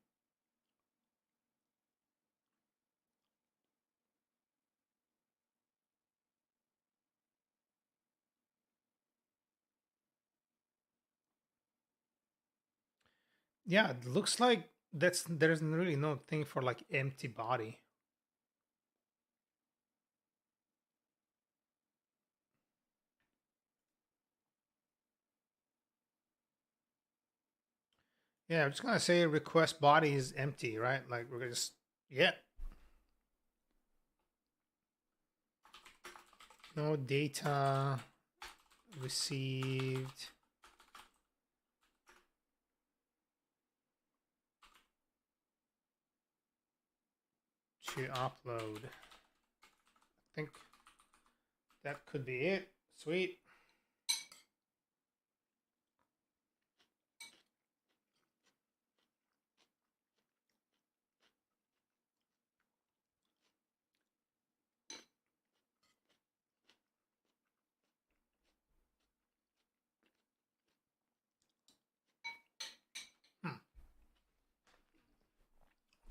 Yeah, it looks like there's really no thing for like empty body. Yeah, I'm just gonna say request body is empty, right? Like we're gonna just no data received. To upload. I think that could be it. Sweet.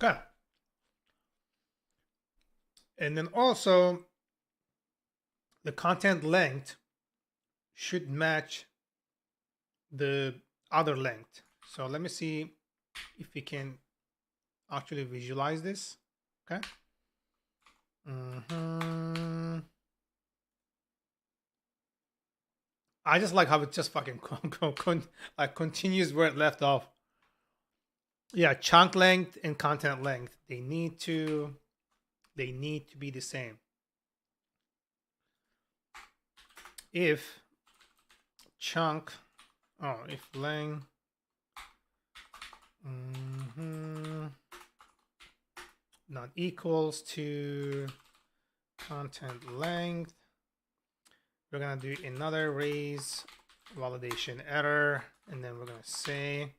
Okay. And then also the content length should match the other length. So let me see if we can actually visualize this. Okay. I just like how it just fucking like continues where it left off. Yeah, chunk length and content length, they need to be the same. If chunk, if length not equals to content length, we're gonna do another raise validation error, and then we're gonna say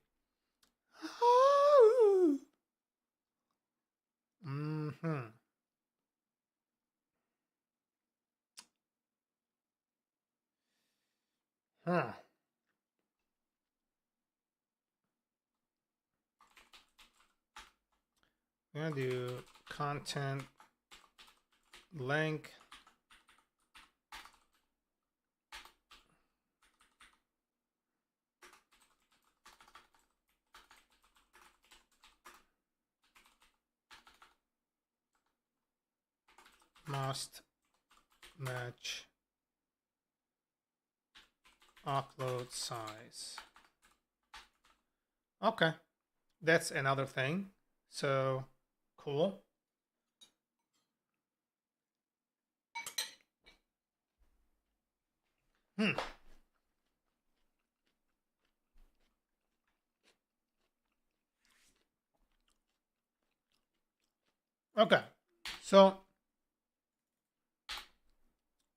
Huh. I'm gonna do content length must match upload size. Okay, that's another thing. So cool. Okay, so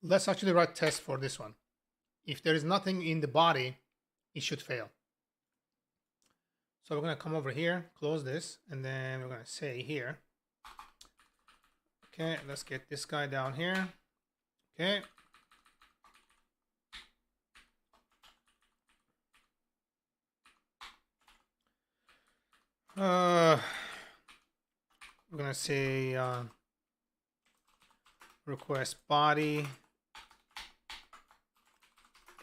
let's actually write test for this one. If there is nothing in the body, it should fail. So we're gonna come over here, close this, and then we're gonna say here. Okay, let's get this guy down here. Okay. We're gonna say request body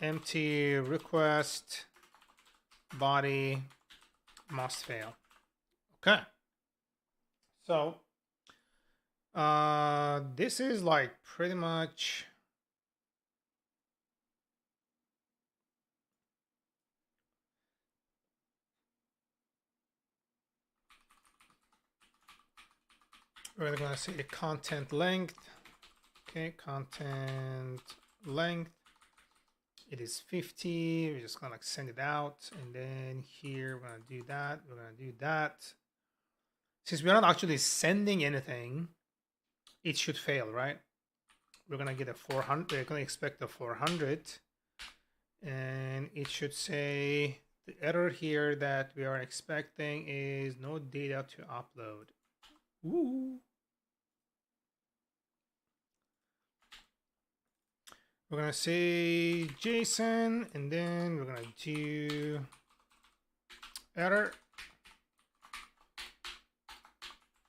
empty request body must fail. Okay. So this is like pretty much we're gonna say the content length. Okay, content length. It is 50. We're just gonna send it out, and then here we're gonna do that. We're gonna do that. Since we're not actually sending anything, it should fail, right? We're gonna get a 400. We're gonna expect a 400, and it should say the error here that we are expecting is no data to upload. Ooh. We're gonna say JSON, and then we're gonna do error.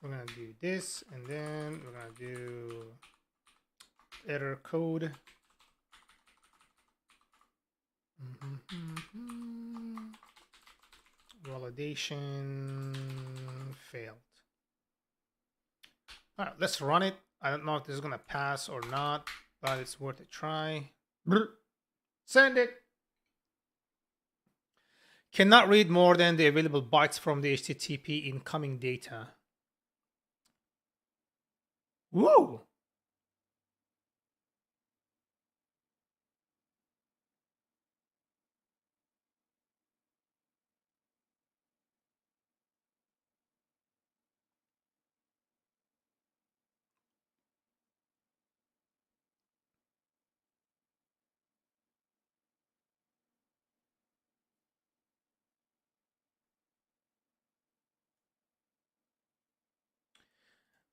We're gonna do this, and then we're gonna do error code. Validation failed. All right, let's run it. I don't know if this is gonna pass or not, but it's worth a try. Send it. Cannot read more than the available bytes from the HTTP incoming data. Woo!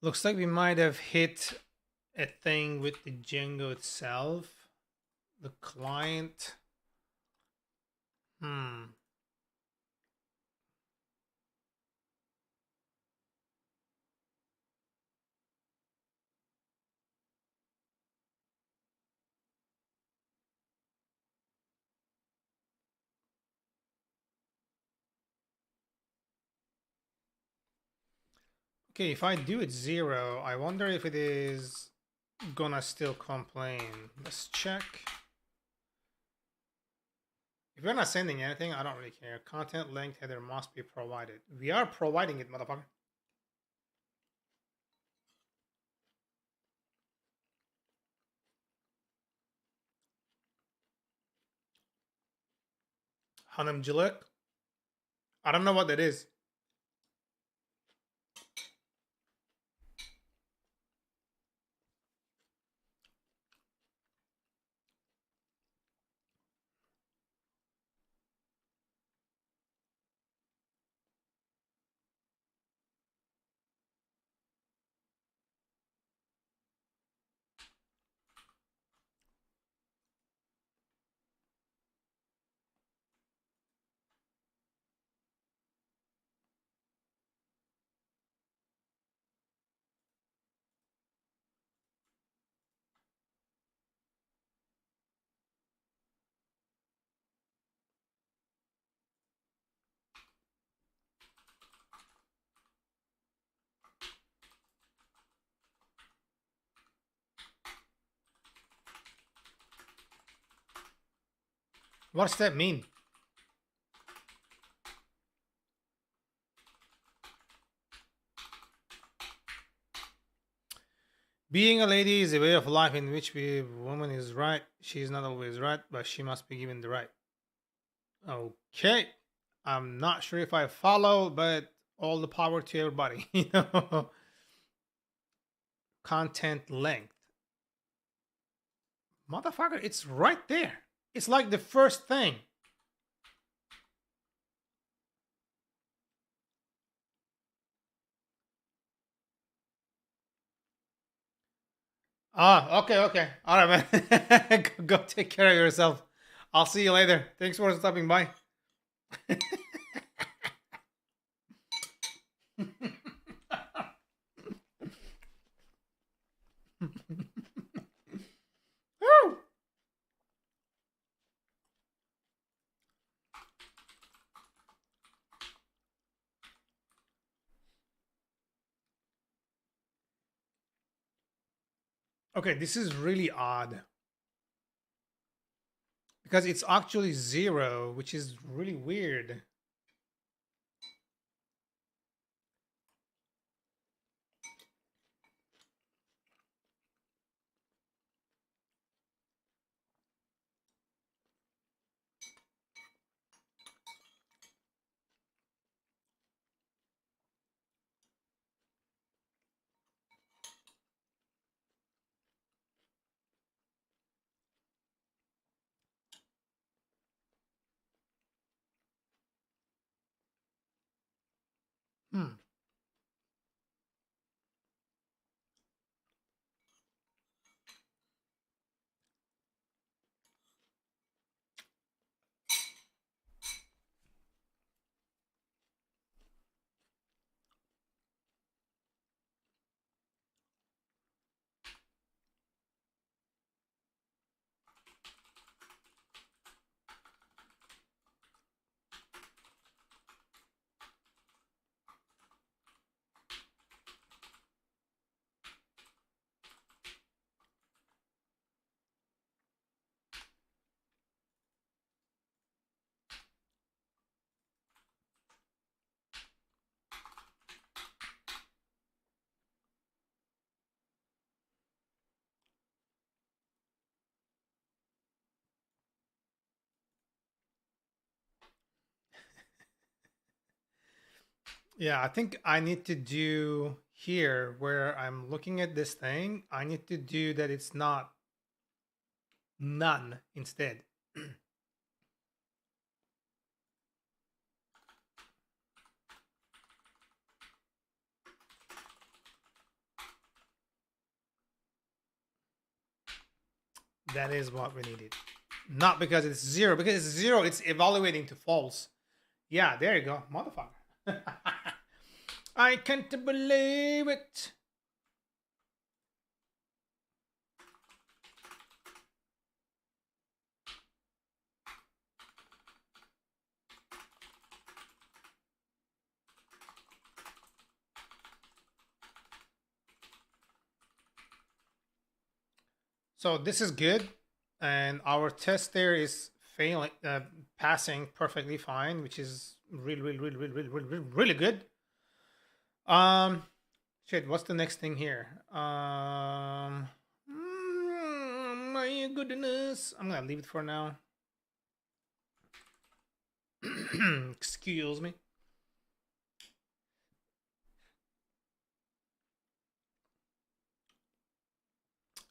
Looks like we might have hit a thing with the Django itself. The client. Okay, if I do it 0, I wonder if it is gonna still complain. Let's check. If you're not sending anything, I don't really care. Content length header must be provided. We are providing it, motherfucker. Hanım Jilek. I don't know what that is. What's that mean? Being a lady is a way of life in which a woman is right. She is not always right, but she must be given the right. Okay. I'm not sure if I follow, but all the power to everybody. You know, content length. Motherfucker, it's right there. It's like the first thing. Ah, okay. All right, man. Go take care of yourself. I'll see you later. Thanks for stopping by. Woo! Okay, this is really odd because it's actually 0, which is really weird. Hmm. Yeah, I think I need to do here where I'm looking at this thing. I need to do that it's not none instead. That is what we needed. Not because it's 0, because it's 0, it's evaluating to false. Yeah, there you go, motherfucker. I can't believe it. So this is good, and our test there is failing, passing perfectly fine, which is really good. Shit, what's the next thing here? My goodness, I'm gonna leave it for now. Excuse me.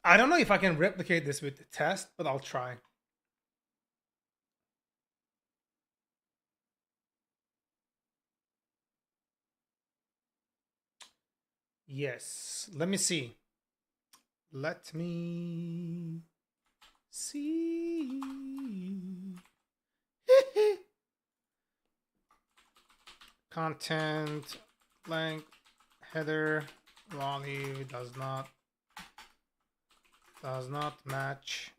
I don't know if I can replicate this with the test, but I'll try. Yes, let me see. Let me see. Content length header value does not match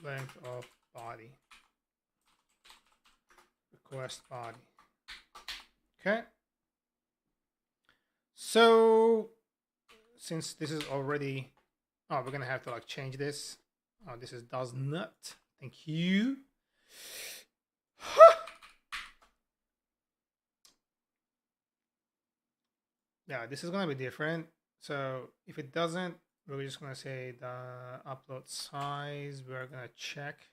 length of body. Request body. Okay. So since this is already, oh, we're gonna have to like change this. Oh, this is does not Thank you. Yeah, this is gonna be different. So if it doesn't, we're just gonna say the upload size. We're gonna check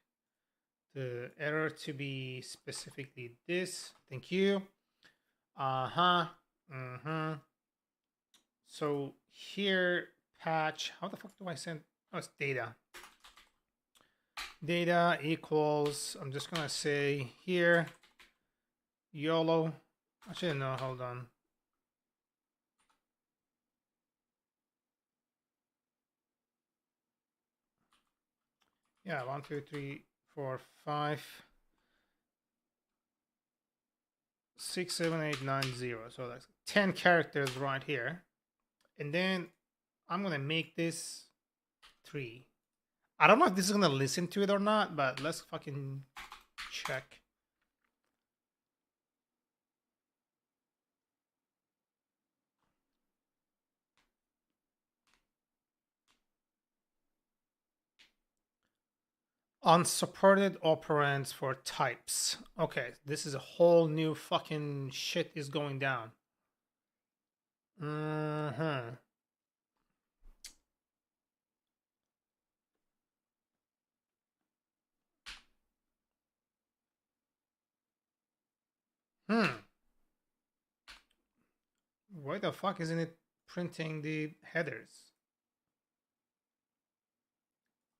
the error to be specifically this. Thank you. So here, patch. How the fuck do I send? Oh, it's data. Data equals. I'm just gonna say here, YOLO. Actually, no. Hold on. Yeah, 1, 2, 3, 4, 5, 6, 7, 8, 9, 0. So that's 10 characters right here. And then I'm gonna make this 3. I don't know if this is gonna listen to it or not, but let's fucking check. Unsupported operands for types. Okay, this is a whole new fucking shit is going down. Why the fuck isn't it printing the headers?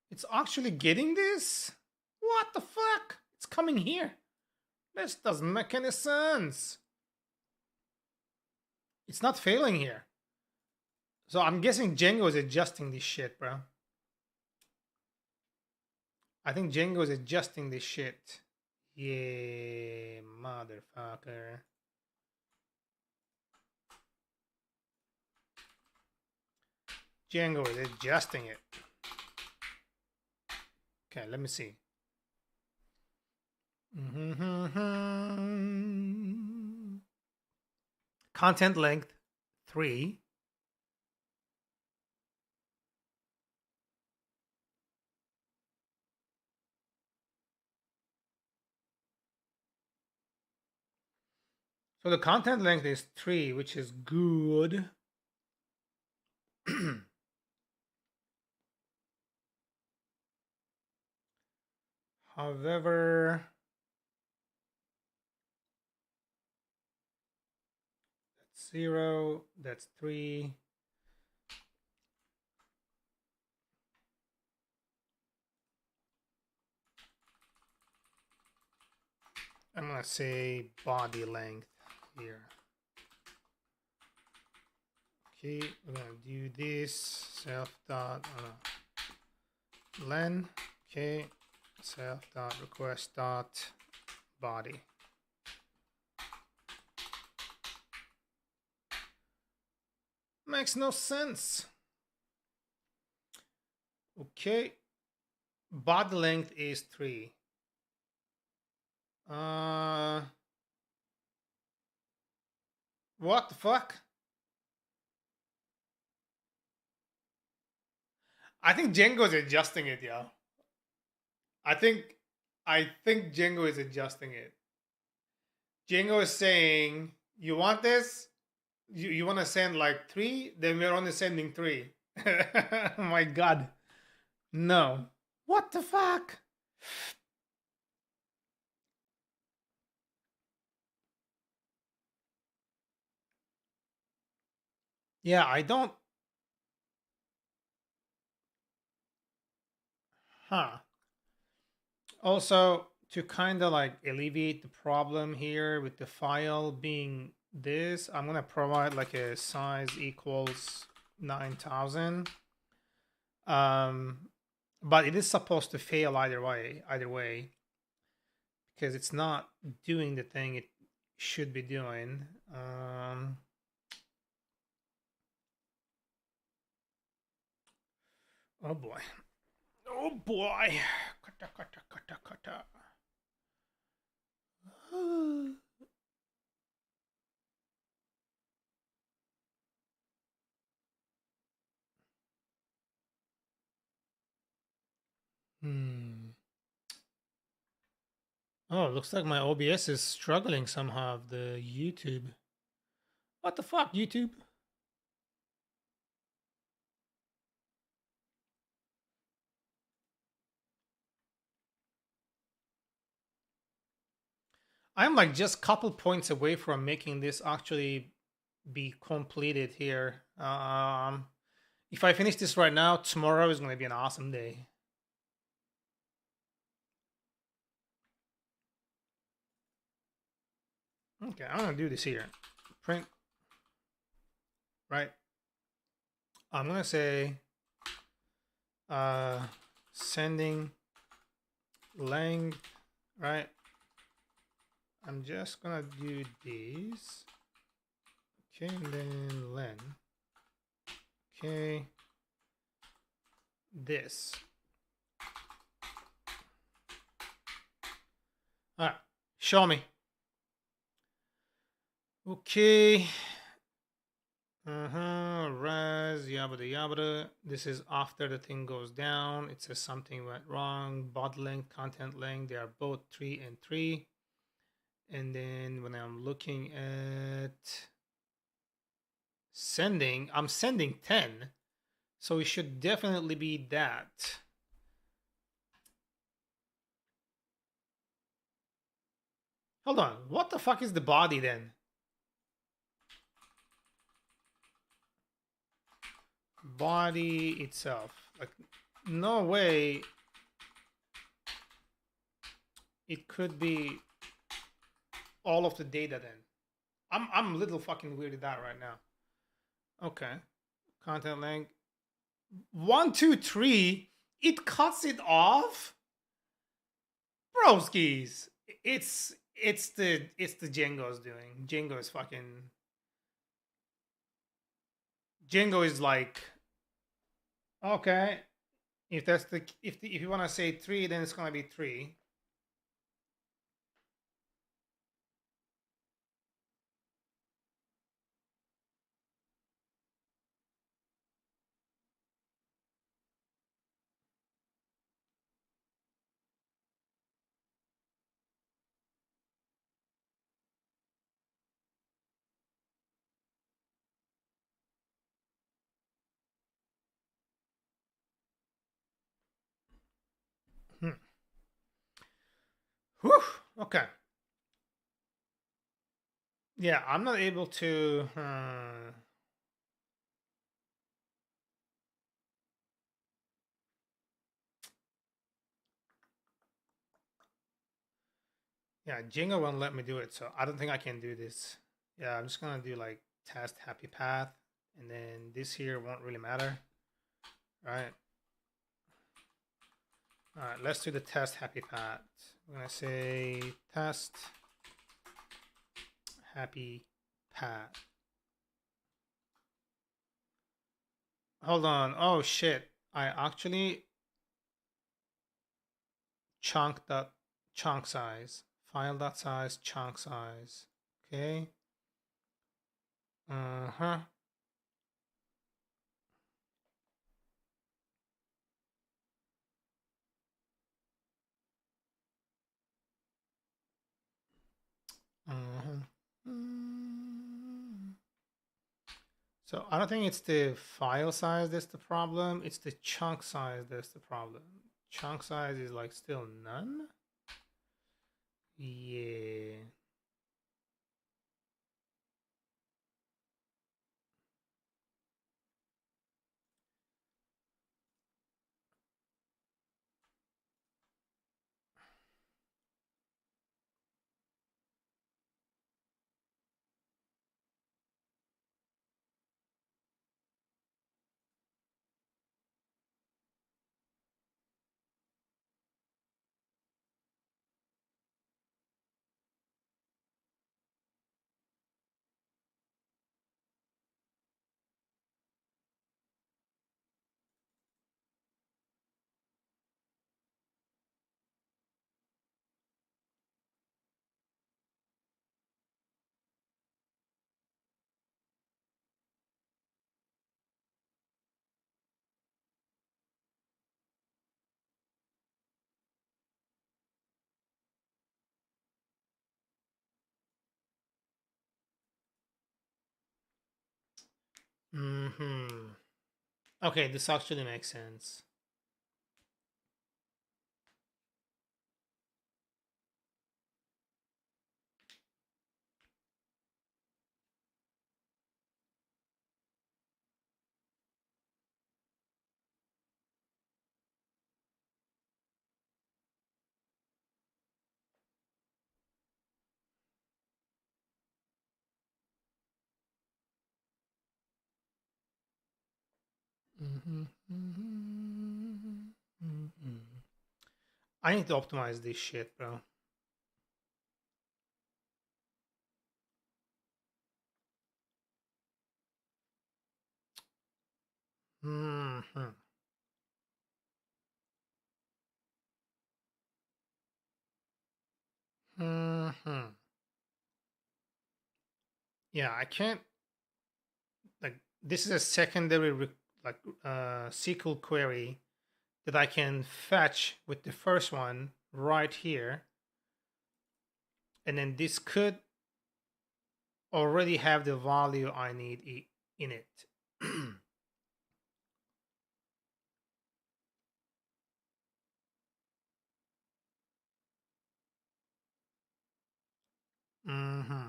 It's actually getting this? What the fuck? It's coming here. This doesn't make any sense. It's not failing here. So I'm guessing Django is adjusting this shit, bro. I think Django is adjusting this shit. Yeah, motherfucker. Django is adjusting it. Okay, let me see. Content length 3. So the content length is 3, which is good. However, that's 0, that's 3. I'm gonna say body length here. Okay, we're gonna do this self dot len. Okay, self dot request dot body. Makes no sense. Okay, body length is 3. What the fuck? I think Django is adjusting it, yeah. I think Django is adjusting it. Django is saying, you want this? You want to send like 3? Then we're only sending 3. Oh my god. No. What the fuck? Yeah, I don't. Huh. Also, to kind of like alleviate the problem here with the file being this, I'm gonna provide like a size equals 9,000. But it is supposed to fail either way, because it's not doing the thing it should be doing. Oh boy. Oh boy. Kata, kata, kata, kata. Oh, looks like my OBS is struggling somehow. The YouTube. What the fuck, YouTube? I'm like just couple points away from making this actually be completed here. If I finish this right now, tomorrow is going to be an awesome day. Okay, I'm going to do this here. Print, right? I'm going to say sending length, right? I'm just going to do this. Okay, and then len. Okay. This. All right, show me. Okay. Res, yabba yabba. This is after the thing goes down. It says something went wrong. Body length, content length, they are both 3 and 3. And then when I'm looking at sending, I'm sending 10. So it should definitely be that. Hold on. What the fuck is the body then? Body itself. Like, no way it could be all of the data then. I'm a little fucking weirded out right now. Okay. Content length. 1, 2, 3. It cuts it off? Broskis. It's the Django's doing. Django is fucking Django is like, okay, if that's the if you want to say 3, then it's gonna be 3. Hmm. Whew. Okay. Yeah, I'm not able to. Yeah, Django won't let me do it, so I don't think I can do this. Yeah, I'm just gonna do like test happy path, and then this here won't really matter, right? All right, let's do the test happy path. I'm gonna say test happy path. Hold on. Oh shit! I actually chunk size file dot size chunk size. Okay. Uh-huh. Uh-huh. So I don't think it's the file size that's the problem. It's the chunk size that's the problem. Chunk size is like still none. Yeah. Mm-hmm. Okay, this actually makes sense. Mm-hmm. Mm-hmm. Mm-hmm. I need to optimize this shit, bro. Mm-hmm. Mm-hmm. Yeah, I can't like this is a secondary like SQL query that I can fetch with the first one right here, and then this could already have the value I need in it. Mm-hmm.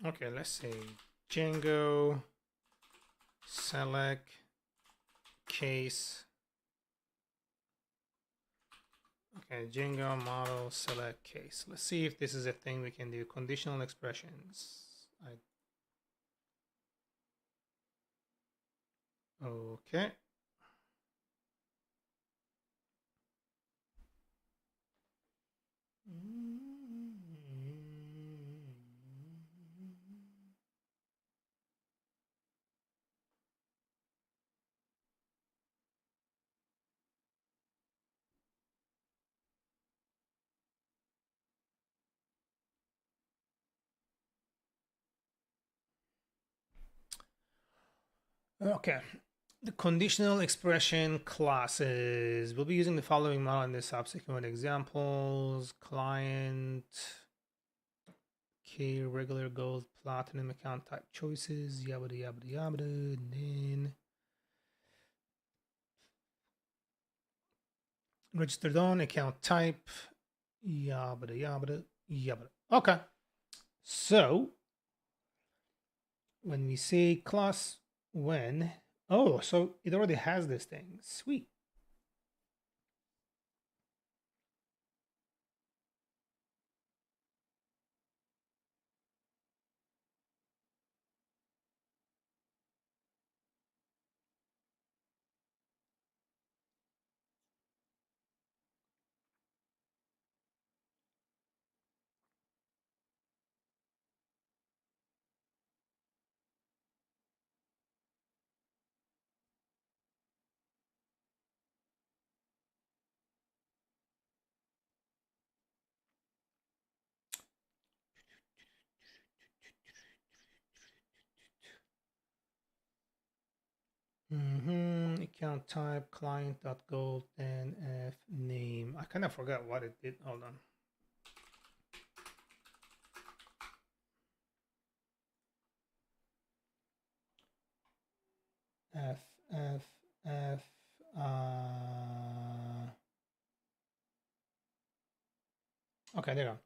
Okay, let's say Django select case. Okay, Django model select case. Let's see if this is a thing we can do. Conditional expressions. Okay. Okay. The conditional expression classes. We'll be using the following model in the subsequent examples. Client, key, regular, gold, platinum, account type choices, yabba yabba yabba, and then registered on, account type, yabba yabba yabba. Okay. So when we say class when, oh, so it already has this thing. Sweet. Account type client.gold nf name. I kind of forgot what it did. Hold on. F F F. Okay, there you go.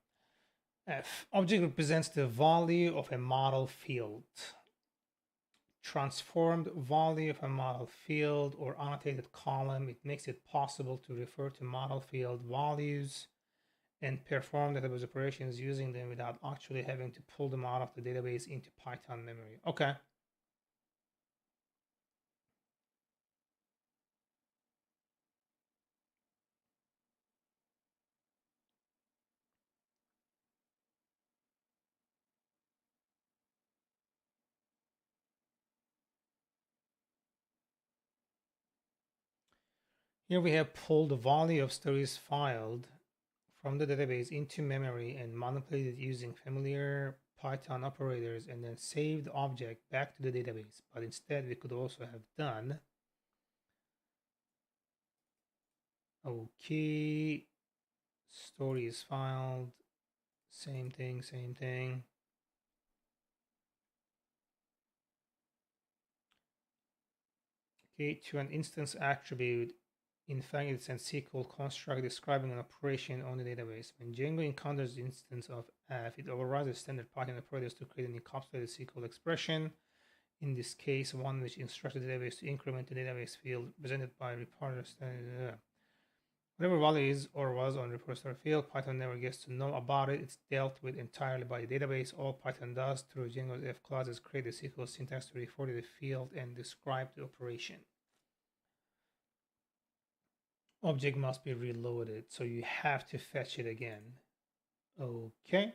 F object represents the value of a model field. Transformed value of a model field or annotated column. It makes it possible to refer to model field values and perform database operations using them without actually having to pull them out of the database into Python memory. Okay. Here we have pulled the value of stories filed from the database into memory and manipulated using familiar Python operators and then saved the object back to the database. But instead, we could also have done Okay, story is filed. Same thing, same thing. Okay, to an instance attribute. In fact, it's a SQL construct describing an operation on the database. When Django encounters the instance of f, it overrides a standard Python operators to create an encapsulated SQL expression. In this case, one which instructs the database to increment the database field presented by repository. Whatever value is or was on repository field, Python never gets to know about it. It's dealt with entirely by the database. All Python does through Django's F class is create the SQL syntax to refer to the field and describe the operation. Object must be reloaded, so you have to fetch it again. Okay.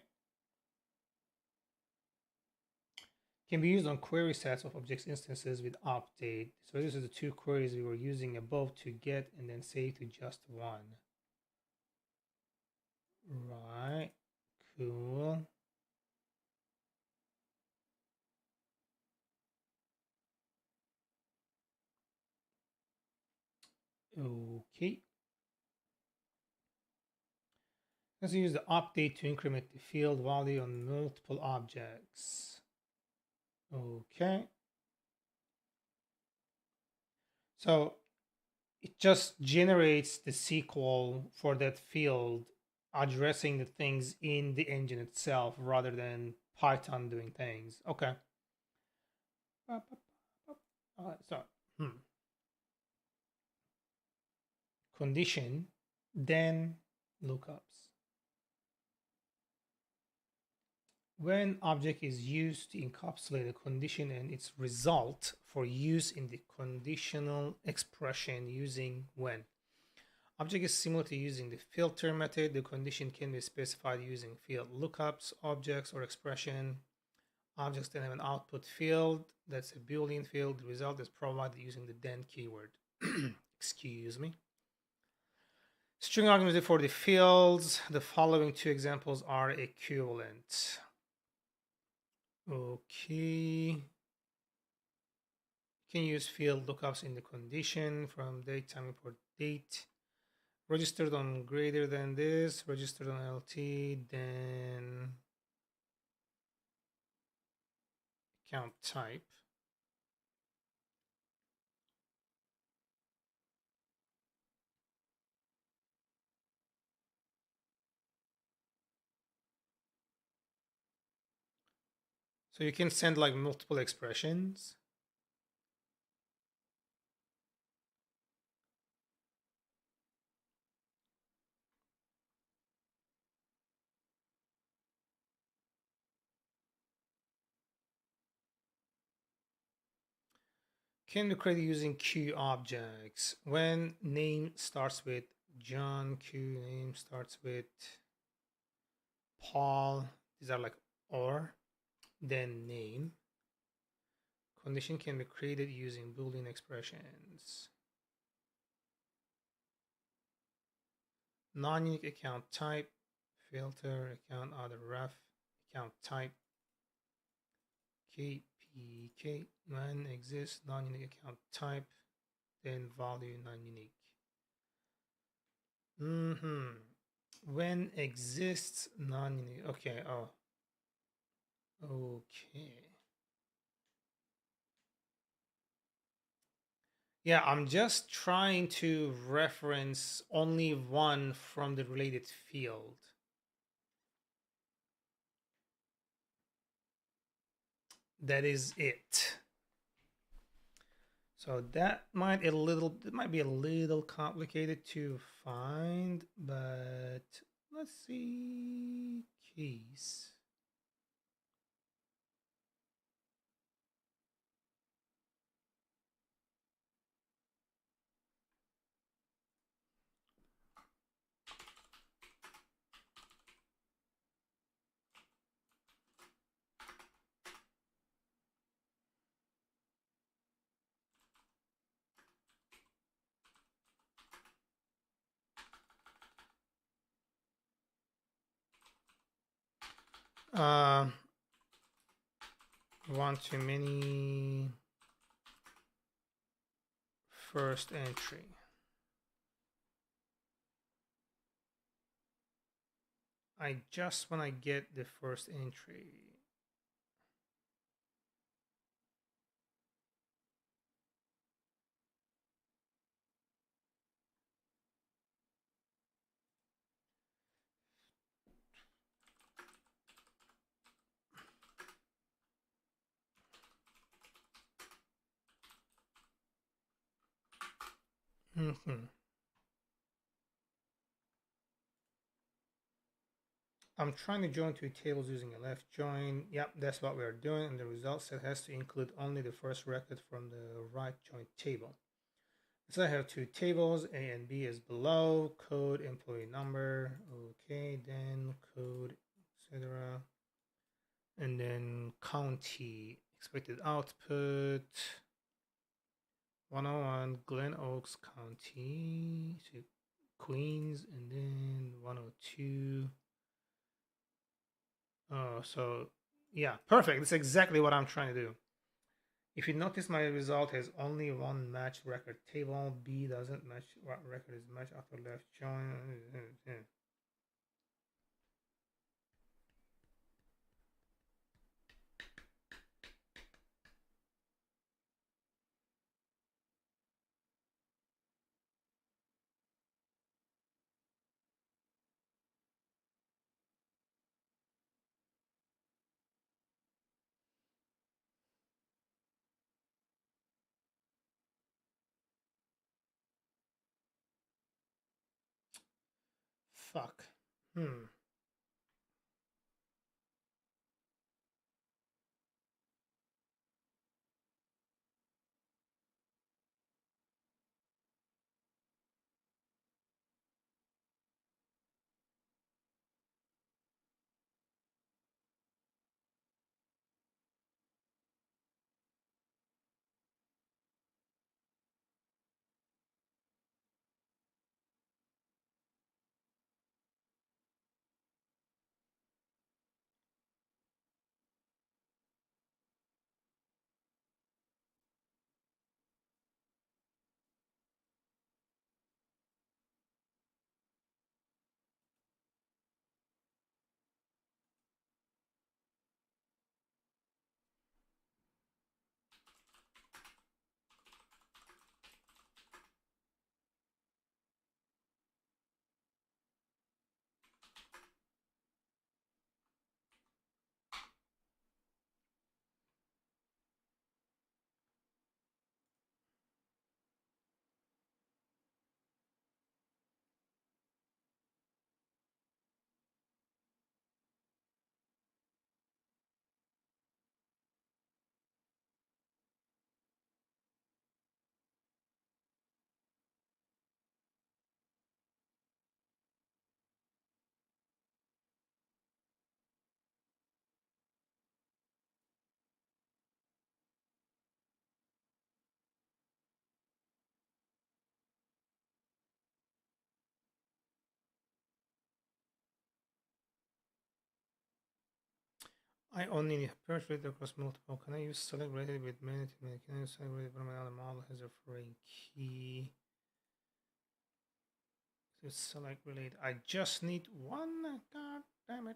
Can be used on query sets of objects instances with update. So this is the two queries we were using above to get and then save to just one. Right. Cool. Okay. Let's use the update to increment the field value on multiple objects. Okay. So it just generates the SQL for that field, addressing the things in the engine itself rather than Python doing things. Okay. So, condition, then lookups. When object is used to encapsulate a condition and its result for use in the conditional expression using when. Object is similar to using the filter method. The condition can be specified using field lookups, objects, or expression. Objects then have an output field. That's a Boolean field. The result is provided using the then keyword. Excuse me. String arguments for the fields. The following two examples are equivalent. Okay. You can use field lookups in the condition from date time import date. Registered on greater than this, registered on LT, then account type. So you can send like multiple expressions. Can be created using Q objects. When name starts with John, Q name starts with Paul. These are like or, then name. Condition can be created using Boolean expressions. Non-unique account type, filter, account other ref, account type, KPK, when exists non-unique account type, then value non-unique. When exists non-unique, okay, okay. Yeah, I'm just trying to reference only one from the related field. That is it. So that might be a little complicated to find, but let's see. Keys. One too many first entry. I just want to get the first entry. I'm trying to join two tables using a left join. Yep, that's what we're doing. And the result set has to include only the first record from the right join table. So I have two tables, A and B is below, code, employee number, okay, then code, etc. And then county, expected output, 101, Glen Oaks County, so Queens, and then 102. Oh, so yeah, perfect. That's exactly what I'm trying to do. If you notice, my result has only one match record table. B doesn't match what record is matched after left join. Fuck. I only need purge rate across multiple. Can I use select rated with many to make? Can I use select rated from another model has a foreign key? To select relate. I just need one. God damn it.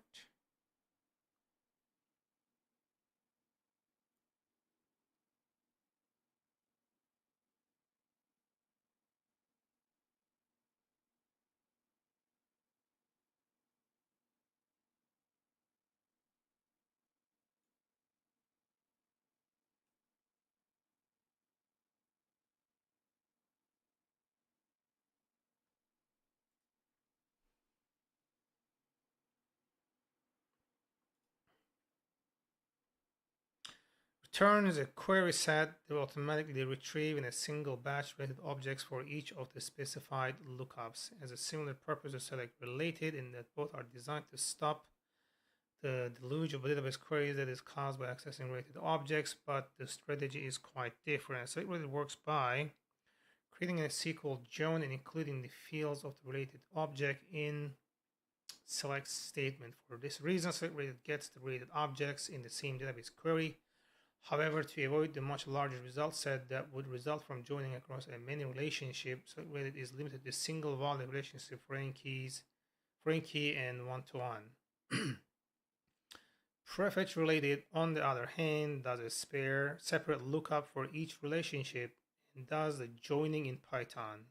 Return is a query set that will automatically retrieve in a single batch rated objects for each of the specified lookups. It has a similar purpose to select related in that both are designed to stop the deluge of database queries that is caused by accessing related objects, but the strategy is quite different. So it really works by creating a SQL join and including the fields of the related object in select statement. For this reason, select related gets the related objects in the same database query. However, to avoid the much larger result set that would result from joining across a many relationship, select related is limited to single value relationship foreign key and one-to-one. Prefetch related, on the other hand, does a separate lookup for each relationship and does the joining in Python.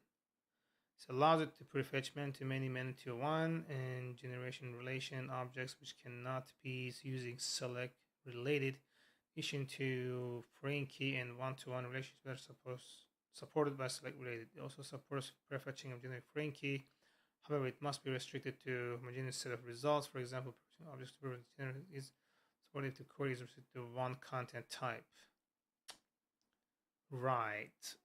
It allows it to prefetch many to one and generation relation objects which cannot be using select related addition to foreign key and one-to-one relationships that are supported by select related. It also supports prefetching of generic foreign key. However, it must be restricted to homogeneous set of results. For example, objects is supported to queries restricted to one content type. Right.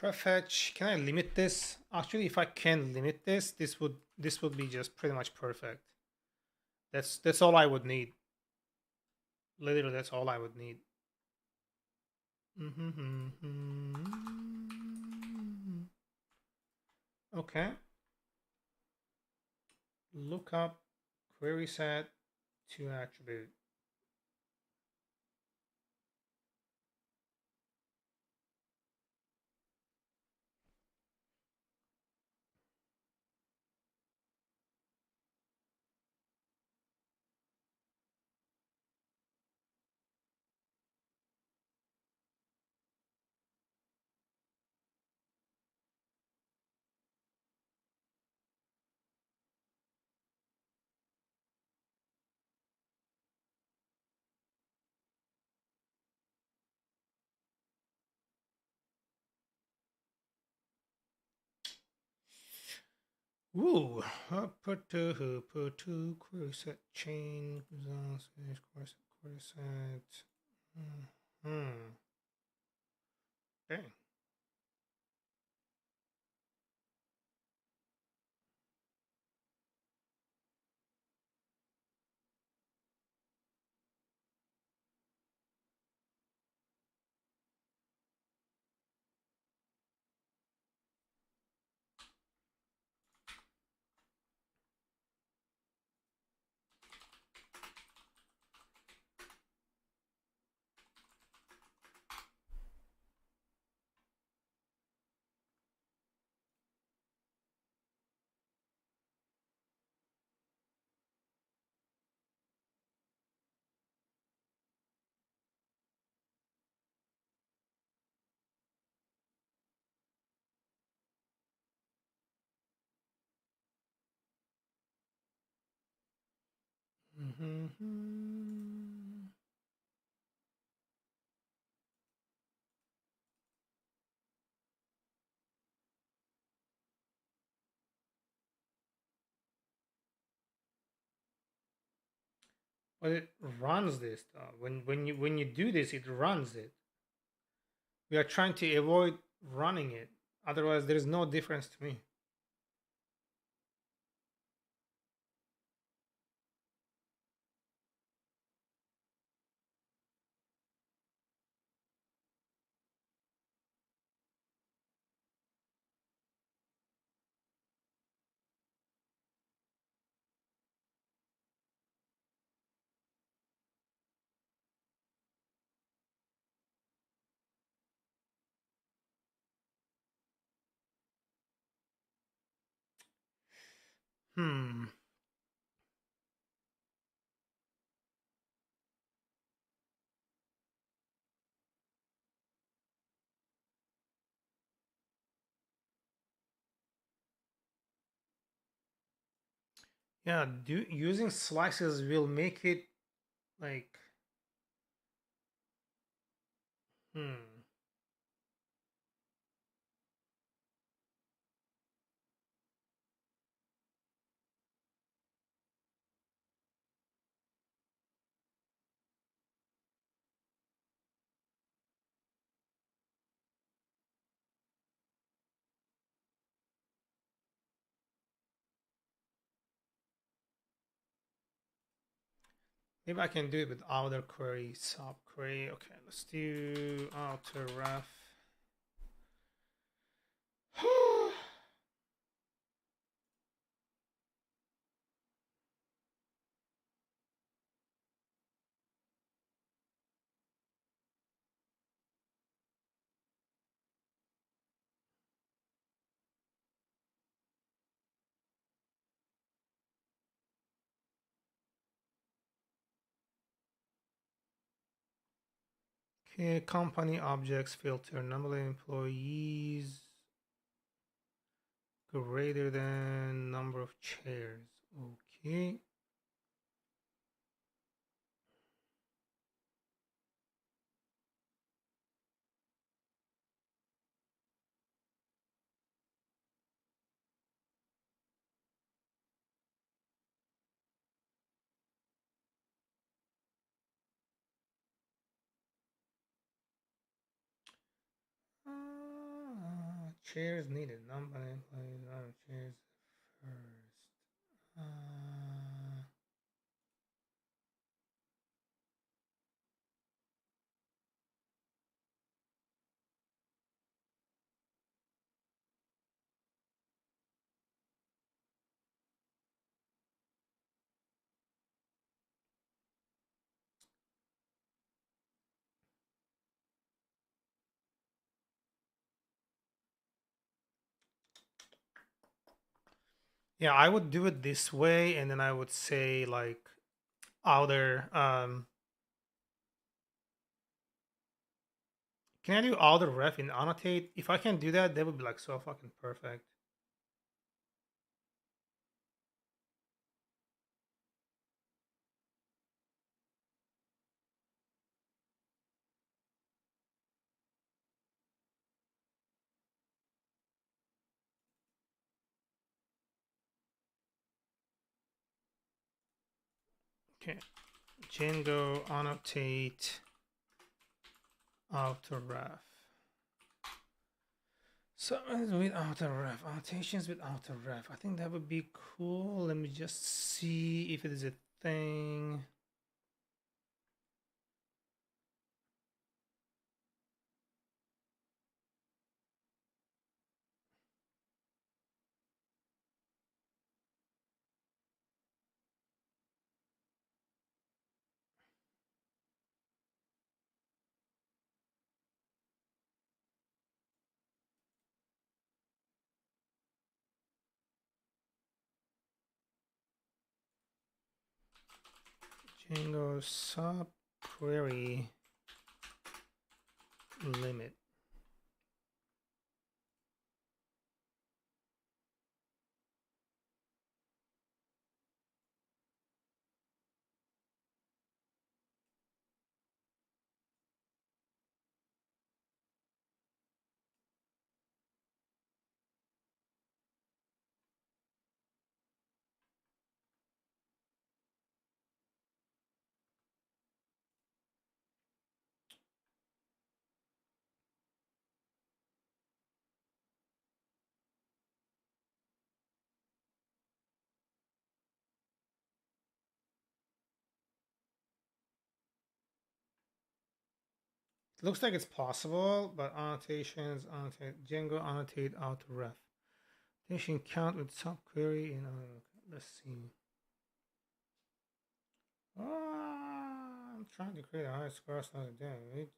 Prefetch. Can I limit this? Actually, if I can limit this, this would be just pretty much perfect. That's all I would need. Literally, that's all I would need. Okay. Lookup query set to attribute. Ooh, put to query set chain results query set. Okay. But it runs this though. When you do this, it runs it. We are trying to avoid running it. Otherwise, there is no difference to me. Hmm. Yeah, using slices will make it like hmm. Maybe I can do it with outer query, subquery. Okay, let's do outer ref. Okay, company objects filter, number of employees greater than number of chairs. Okay. Chairs needed, number of employees, number of chairs first. Yeah, I would do it this way, and then I would say like outer. Can I do outer ref in annotate? If I can do that, that would be like so fucking perfect. Okay, Django annotate outer ref. So with outer ref, annotations with outer ref. I think that would be cool. Let me just see if it is a thing. Django subquery limit. It looks like it's possible, but annotations, annotate, Django annotate outer ref. Annotation count with subquery. Let's see. I'm trying to create a high score. Wait.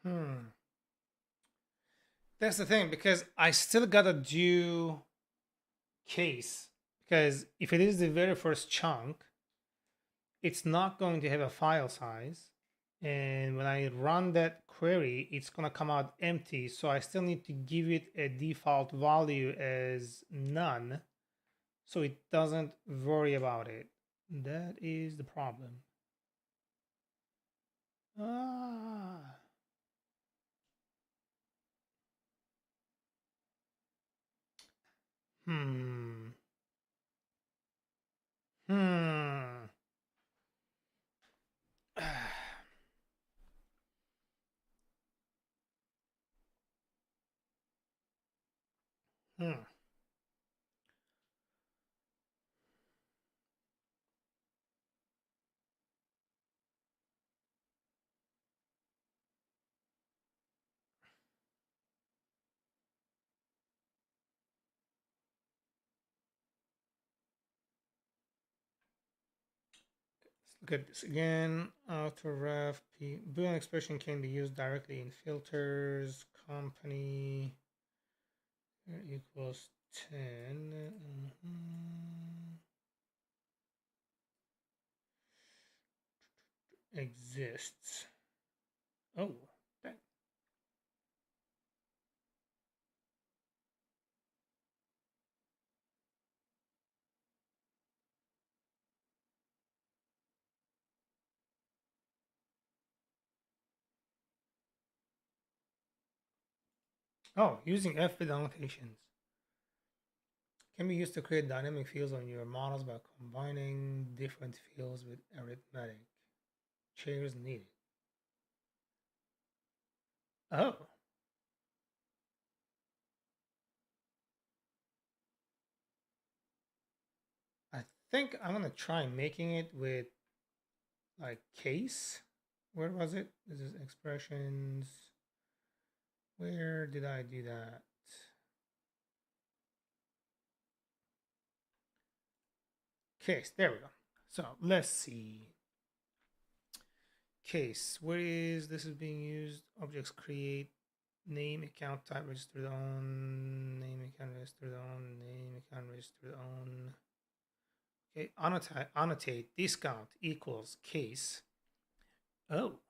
Hmm. That's the thing, because I still gotta do case, because if it is the very first chunk, it's not going to have a file size. And when I run that query, it's gonna come out empty. So I still need to give it a default value as none, so it doesn't worry about it. That is the problem. Ah. Hmm. Hmm. Hmm. Look at this again. Autoref Boolean expression can be used directly in filters. Company equals 10. Exists. Oh, that. Oh, using F with annotations can be used to create dynamic fields on your models by combining different fields with arithmetic. Chairs needed. Oh, I think I'm gonna try making it with like case. Where was it? This is expressions. Where did I do that? Case, there we go. So let's see. Case, where is this is being used? Objects create, name, account type, registered on, name, account, registered on, name, account, registered on. Okay, annotate, discount equals case. Oh.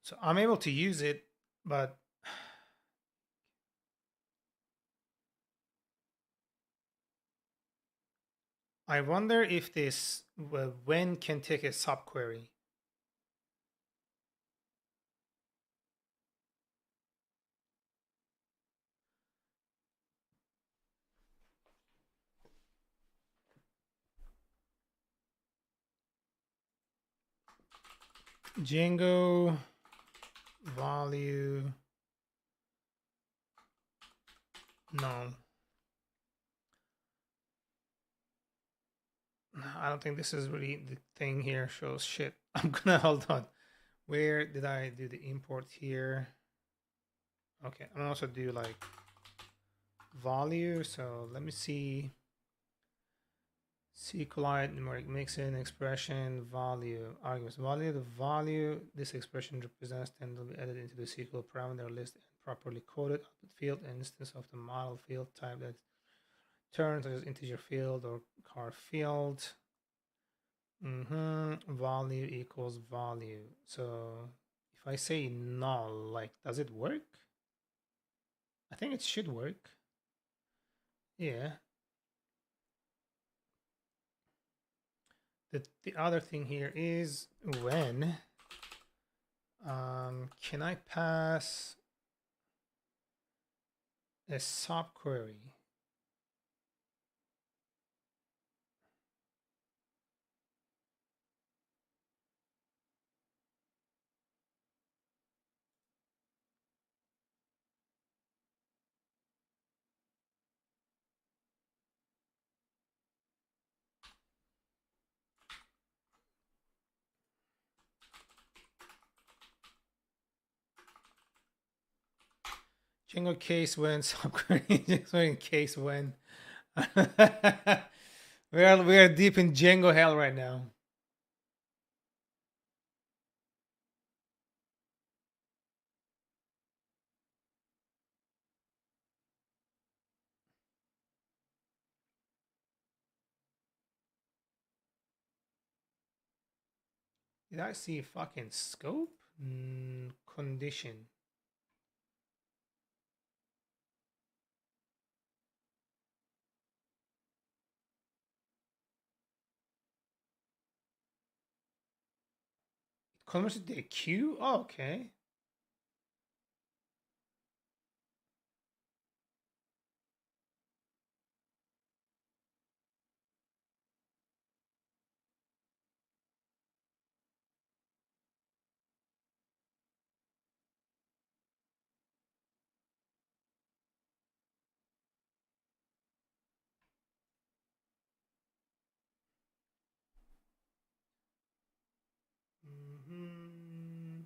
So I'm able to use it, but I wonder if this when can take a subquery. Django value no. I don't think this is really the thing here. Shows shit. I'm gonna hold on. Where did I do the import here? Okay, I'm gonna also do like value. So let me see. SQLite, numeric mixin, expression, value, arguments. Value, the value this expression represents then will be added into the SQL parameter list and properly coded output field and instance of the model field type that turns such as integer field or car field. Value equals value. So if I say null, like, does it work? I think it should work. Yeah. The other thing here is when can I pass a subquery? Django case when subquery Django case when we are deep in Django hell right now. Did I see fucking scope? Condition. It converts it to a queue? Oh, okay. Mm-hmm.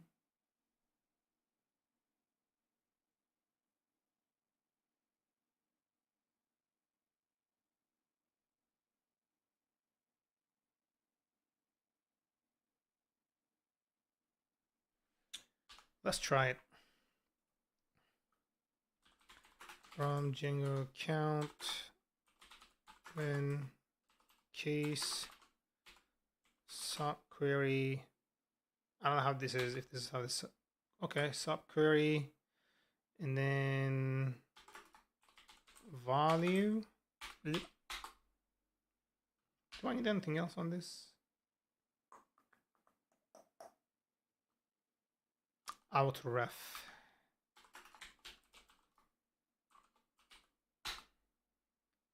Let's try it. From Django count when case subquery. I don't know how this is. If this is how this. Okay, subquery, and then value. Do I need anything else on this? Outref.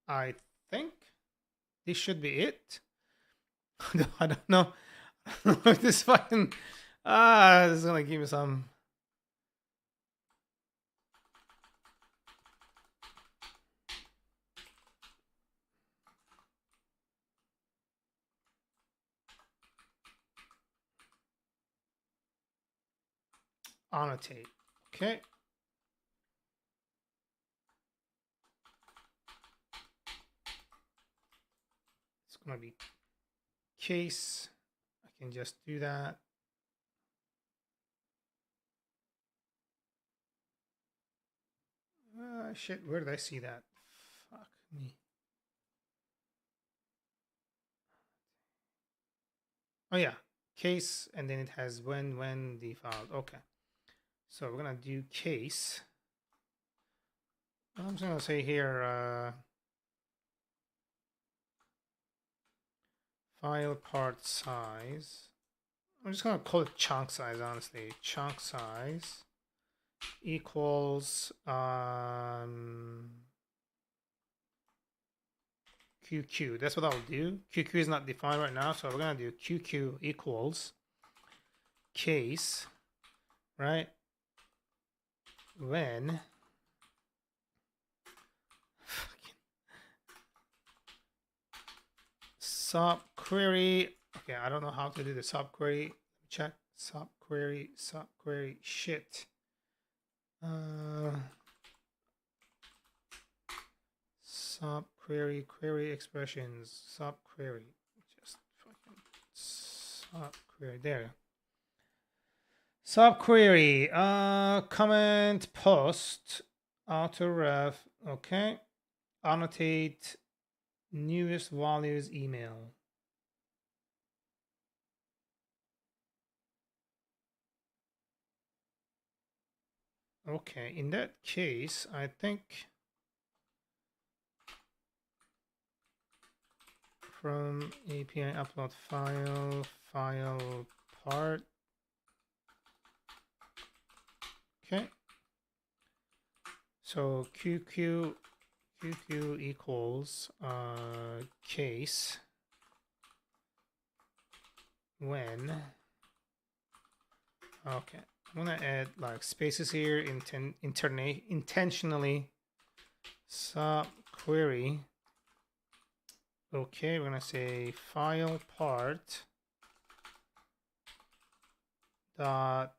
I think this should be it. I don't know. This fucking this is gonna give me some. Annotate. Okay. It's gonna be case. I can just do that. Shit, where did I see that? Fuck me. Oh yeah, case, and then it has when default. Okay, so we're gonna do case. I'm just gonna say here file part size. I'm just gonna call it chunk size, honestly. Chunk size equals QQ. That's what I'll do. QQ is not defined right now, so we're gonna do QQ equals case, right? When subquery. Okay, I don't know how to do the subquery. Check subquery. Shit. Subquery, query expressions, subquery. Just fucking subquery. There. Subquery. Comment post. Autoref. Okay. Annotate newest values email. Okay, in that case, I think from API upload file part. Okay. So QQ equals case when. Okay, I'm gonna add like spaces here, intentionally subquery. Okay, we're gonna say file part dot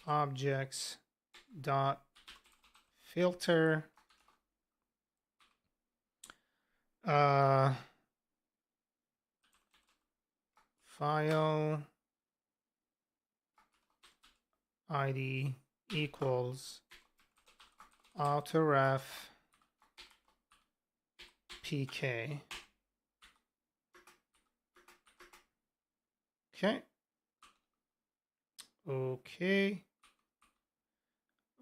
objects dot filter file ID equals autoref pk. Okay. Okay.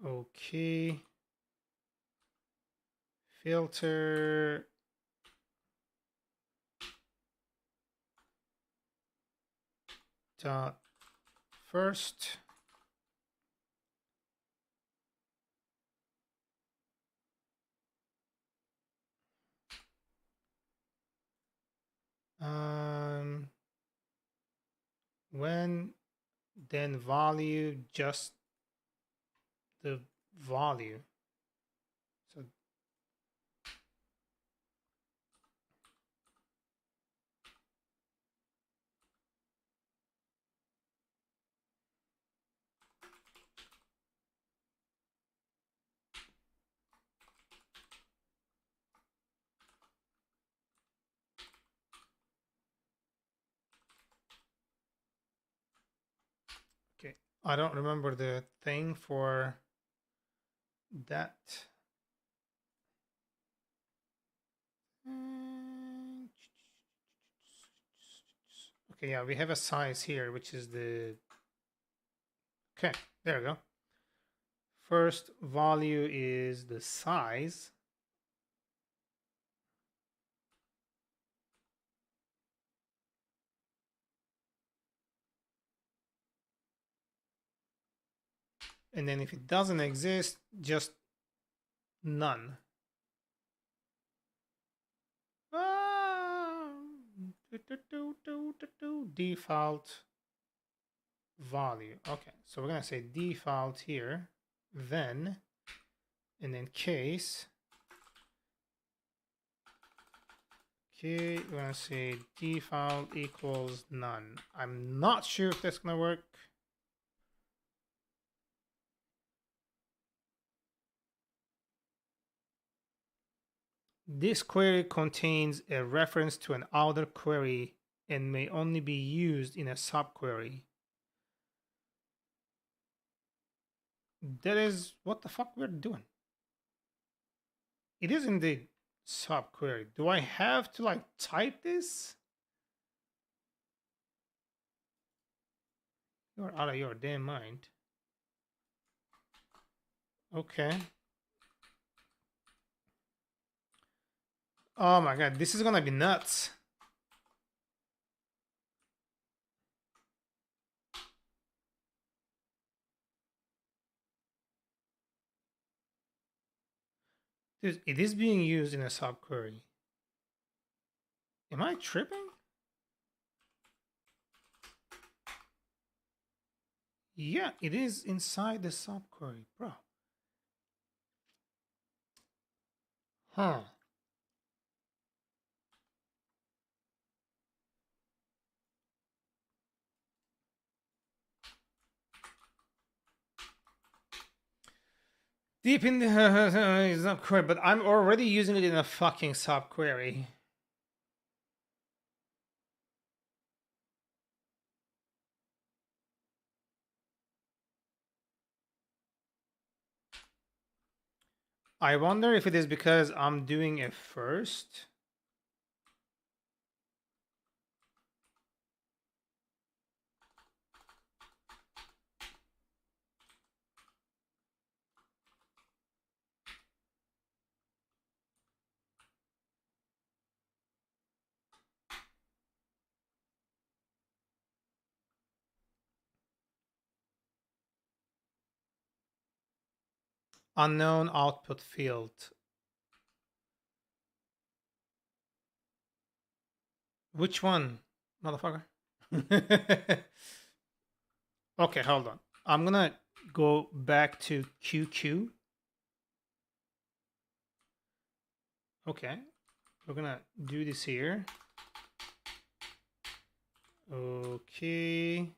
Okay. Filter. Dot first. When then value just the value. So okay, I don't remember the thing for that. Okay, yeah, we have a size here, which is the, okay, there we go. First value is the size. And then if it doesn't exist, just none. Default value. Okay, so we're gonna say default here, then, and then case. Okay, we're gonna say default equals none. I'm not sure if that's gonna work. This query contains a reference to an outer query and may only be used in a subquery. That is what the fuck we're doing. It is in the subquery. Do I have to like type this? You're out of your damn mind. Okay. Oh my god, this is gonna be nuts. Dude, it is being used in a subquery. Am I tripping? Yeah, it is inside the subquery, bro. Huh. Deep in the it's not query, but I'm already using it in a fucking subquery. I wonder if it is because I'm doing it first. Unknown output field. Which one, motherfucker? Okay, hold on. I'm gonna go back to QQ. Okay, we're gonna do this here. Okay.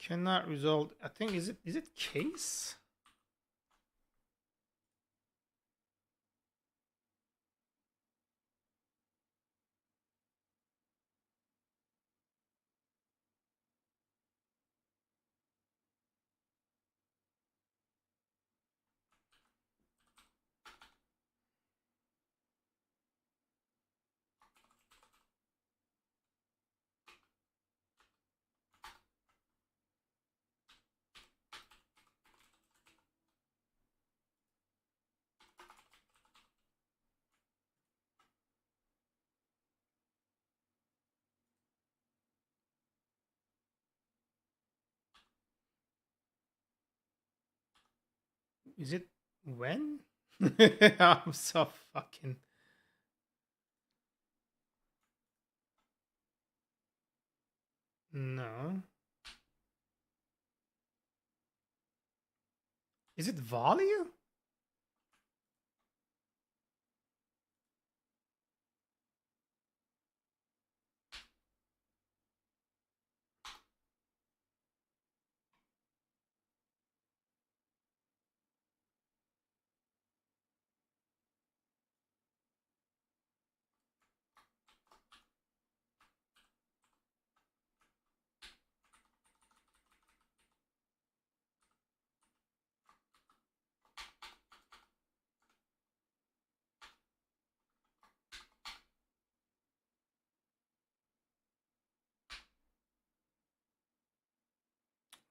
Cannot result. I think is it case? Is it when? I'm so fucking... No. Is it value?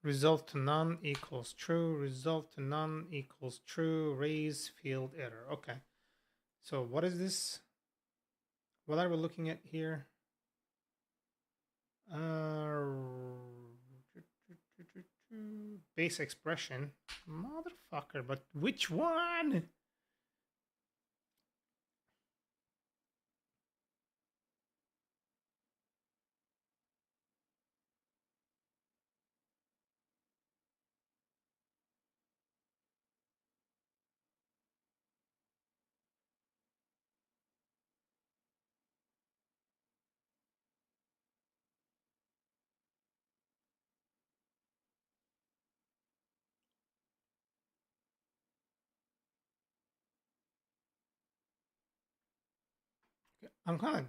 Result to none equals true. Result to none equals true. Raise field error. Okay. So what is this? What are we looking at here? Base expression. Motherfucker, but which one? I'm kind of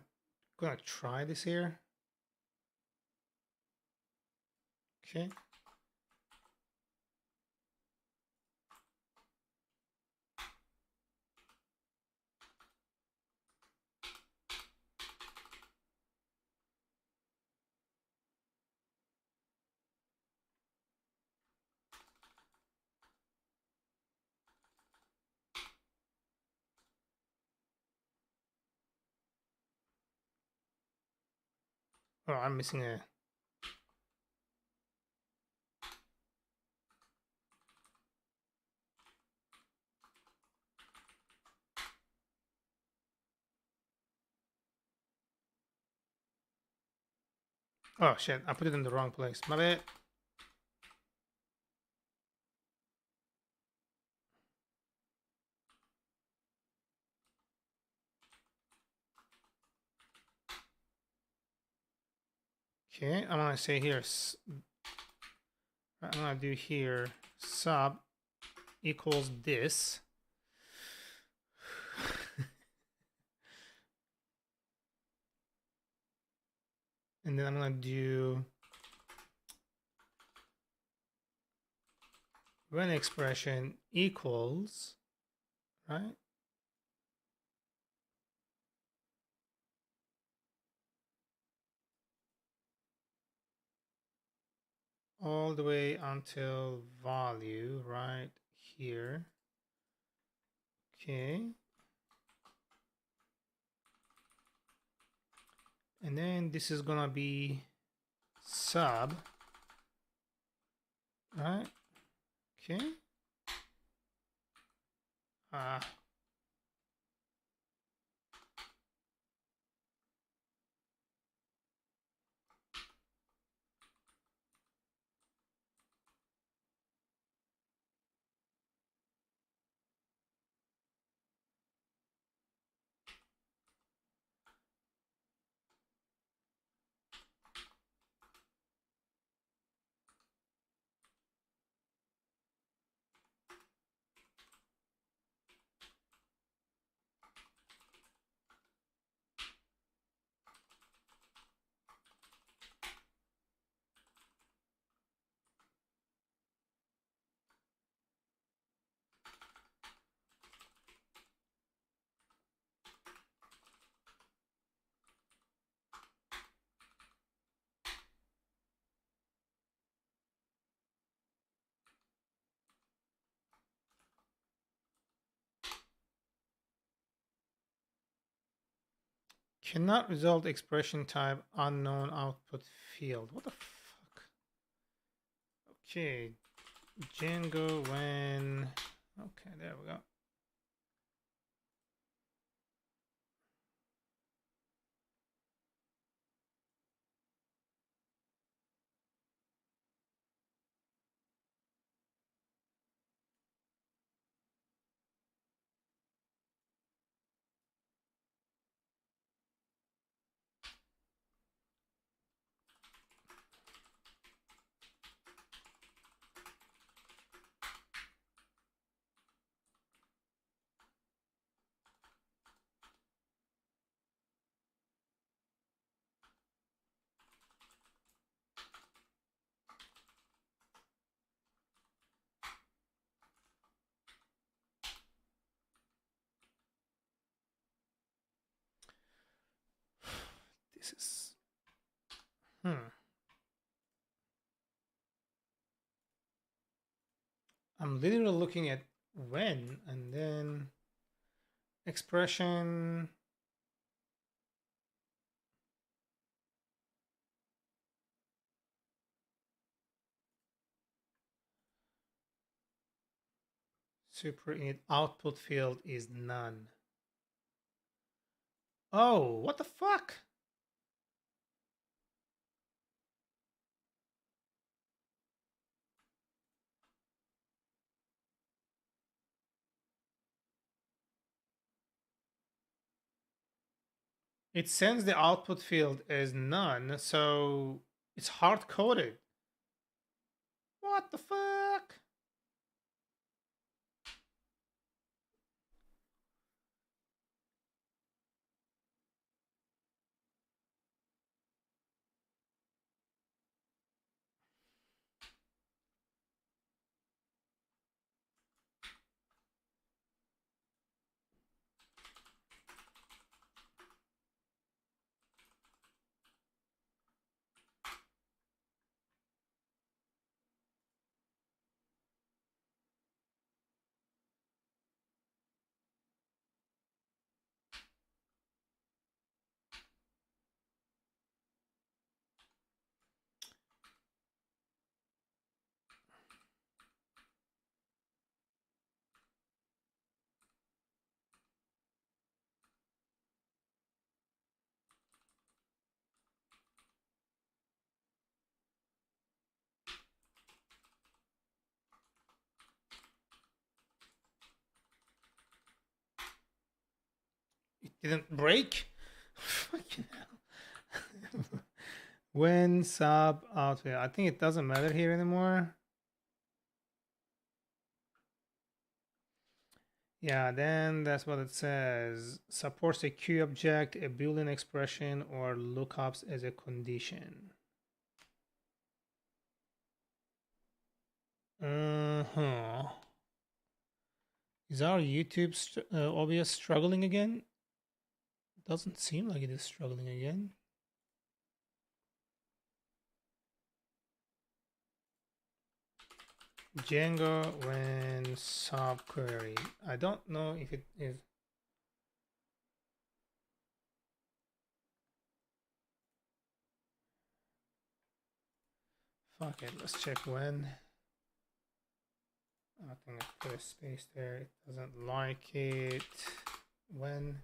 gonna try this here. Okay. Oh, I'm missing a... Oh shit, I put it in the wrong place. My bad. Okay, I'm gonna say here, I'm gonna do here sub equals this. And then I'm gonna do when expression equals, right? All the way until value right here. Okay. And then this is gonna be sub, right? Okay. Cannot result expression type unknown output field. What the fuck? Okay. Django when Okay, there we go. This is I'm literally looking at when and then expression. Super init output field is none. Oh, what the fuck? It sends the output field as none, so it's hard coded. What the fuck? It didn't break? Fucking hell. When sub out, I think it doesn't matter here anymore. Yeah, then that's what it says. Supports a queue object, a Boolean expression, or lookups as a condition. Uh-huh. Is our YouTube OBS struggling again? Doesn't seem like it is struggling again. Django when subquery. I don't know if it is. Fuck it, let's check when. I think I put a space there. It doesn't like it. When.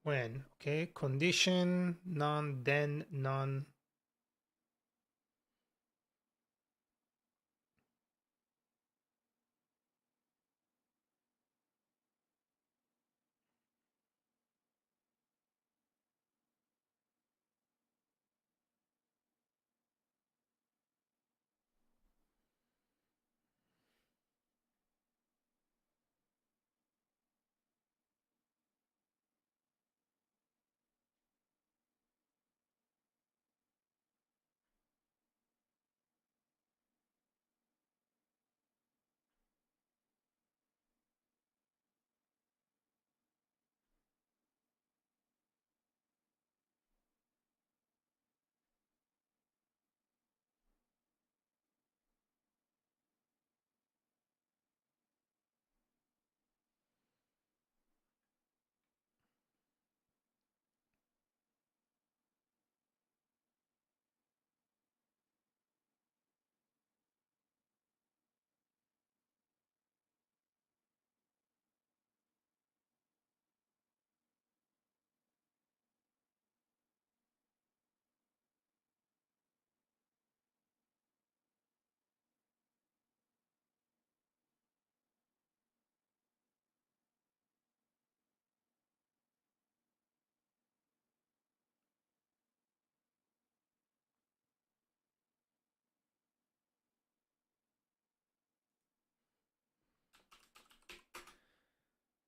When, okay, condition, none, then none.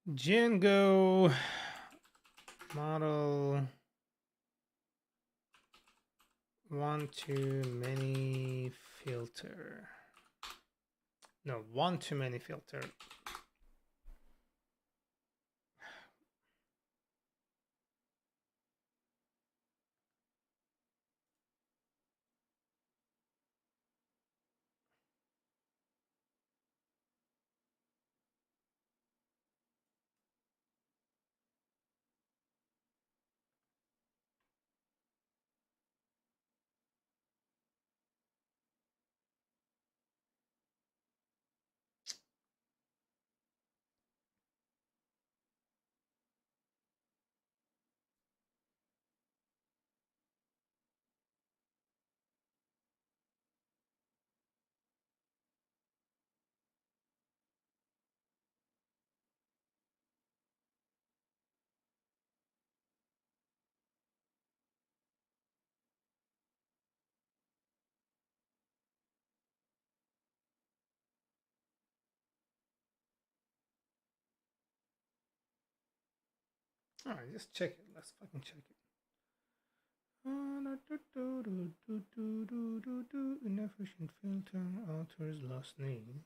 Django model one too many filter. No, one too many filter. All right, just check it. Let's fucking check it. Inefficient filter, author's last name.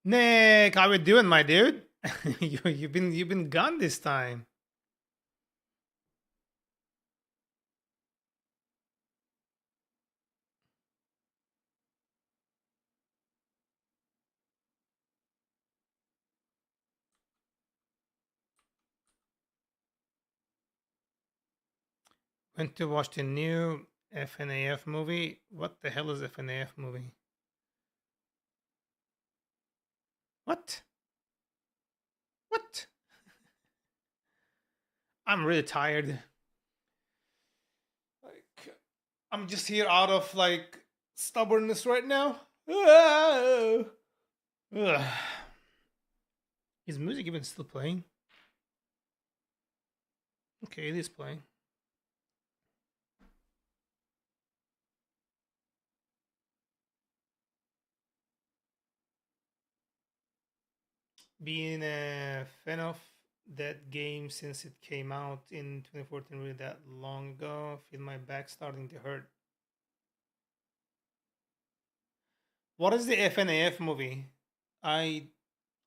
Nick, how we doing, my dude? You've been gone this time. Went to watch the new FNAF movie. What the hell is FNAF movie? What? What? I'm really tired. Like, I'm just here out of like stubbornness right now. Ugh. Is music even still playing? Okay, it is playing. Being a fan of that game since it came out in 2014, really that long ago, feel my back starting to hurt. What is the FNAF movie? I'm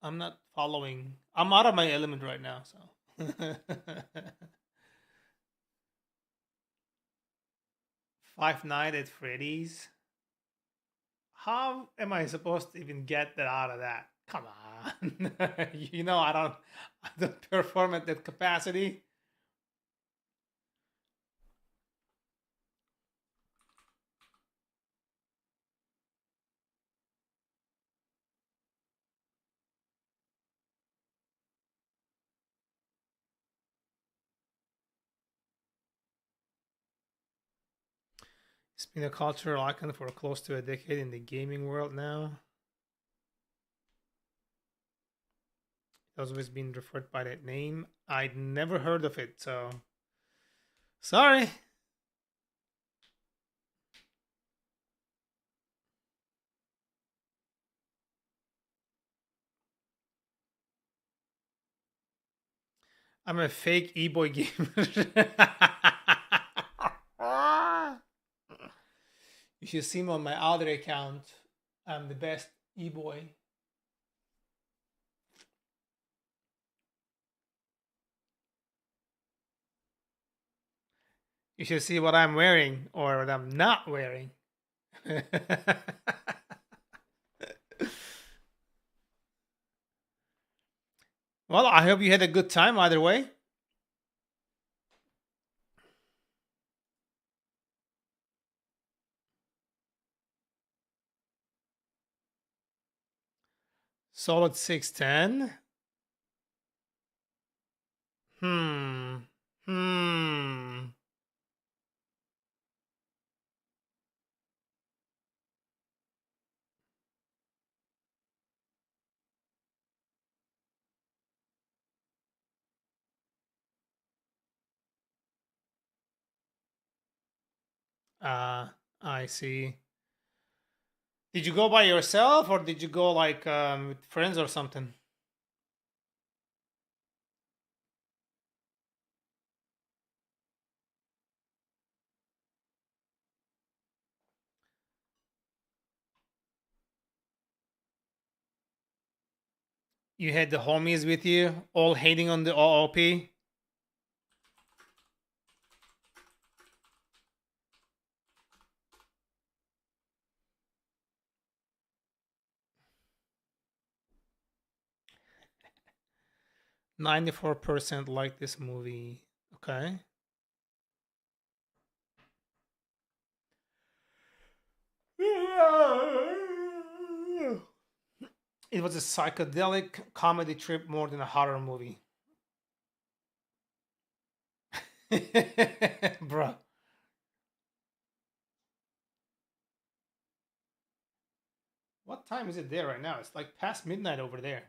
not following. I'm out of my element right now, so. Five Nights at Freddy's. How am I supposed to even get that out of that? Come on. I don't perform at that capacity. It's been a cultural icon for close to a decade in the gaming world now. It's always been referred by that name. I'd never heard of it, so sorry. I'm a fake e-boy gamer. You should see me on my other account. I'm the best e-boy. You should see what I'm wearing or what I'm not wearing. Well, I hope you had a good time either way. Solid 610. Hmm. I see. Did you go by yourself or did you go like with friends or something? You had the homies with you, all hating on the OOP? %94 like this movie. Okay. It was a psychedelic comedy trip more than a horror movie. Bruh. What time is it there right now? It's like past midnight over there.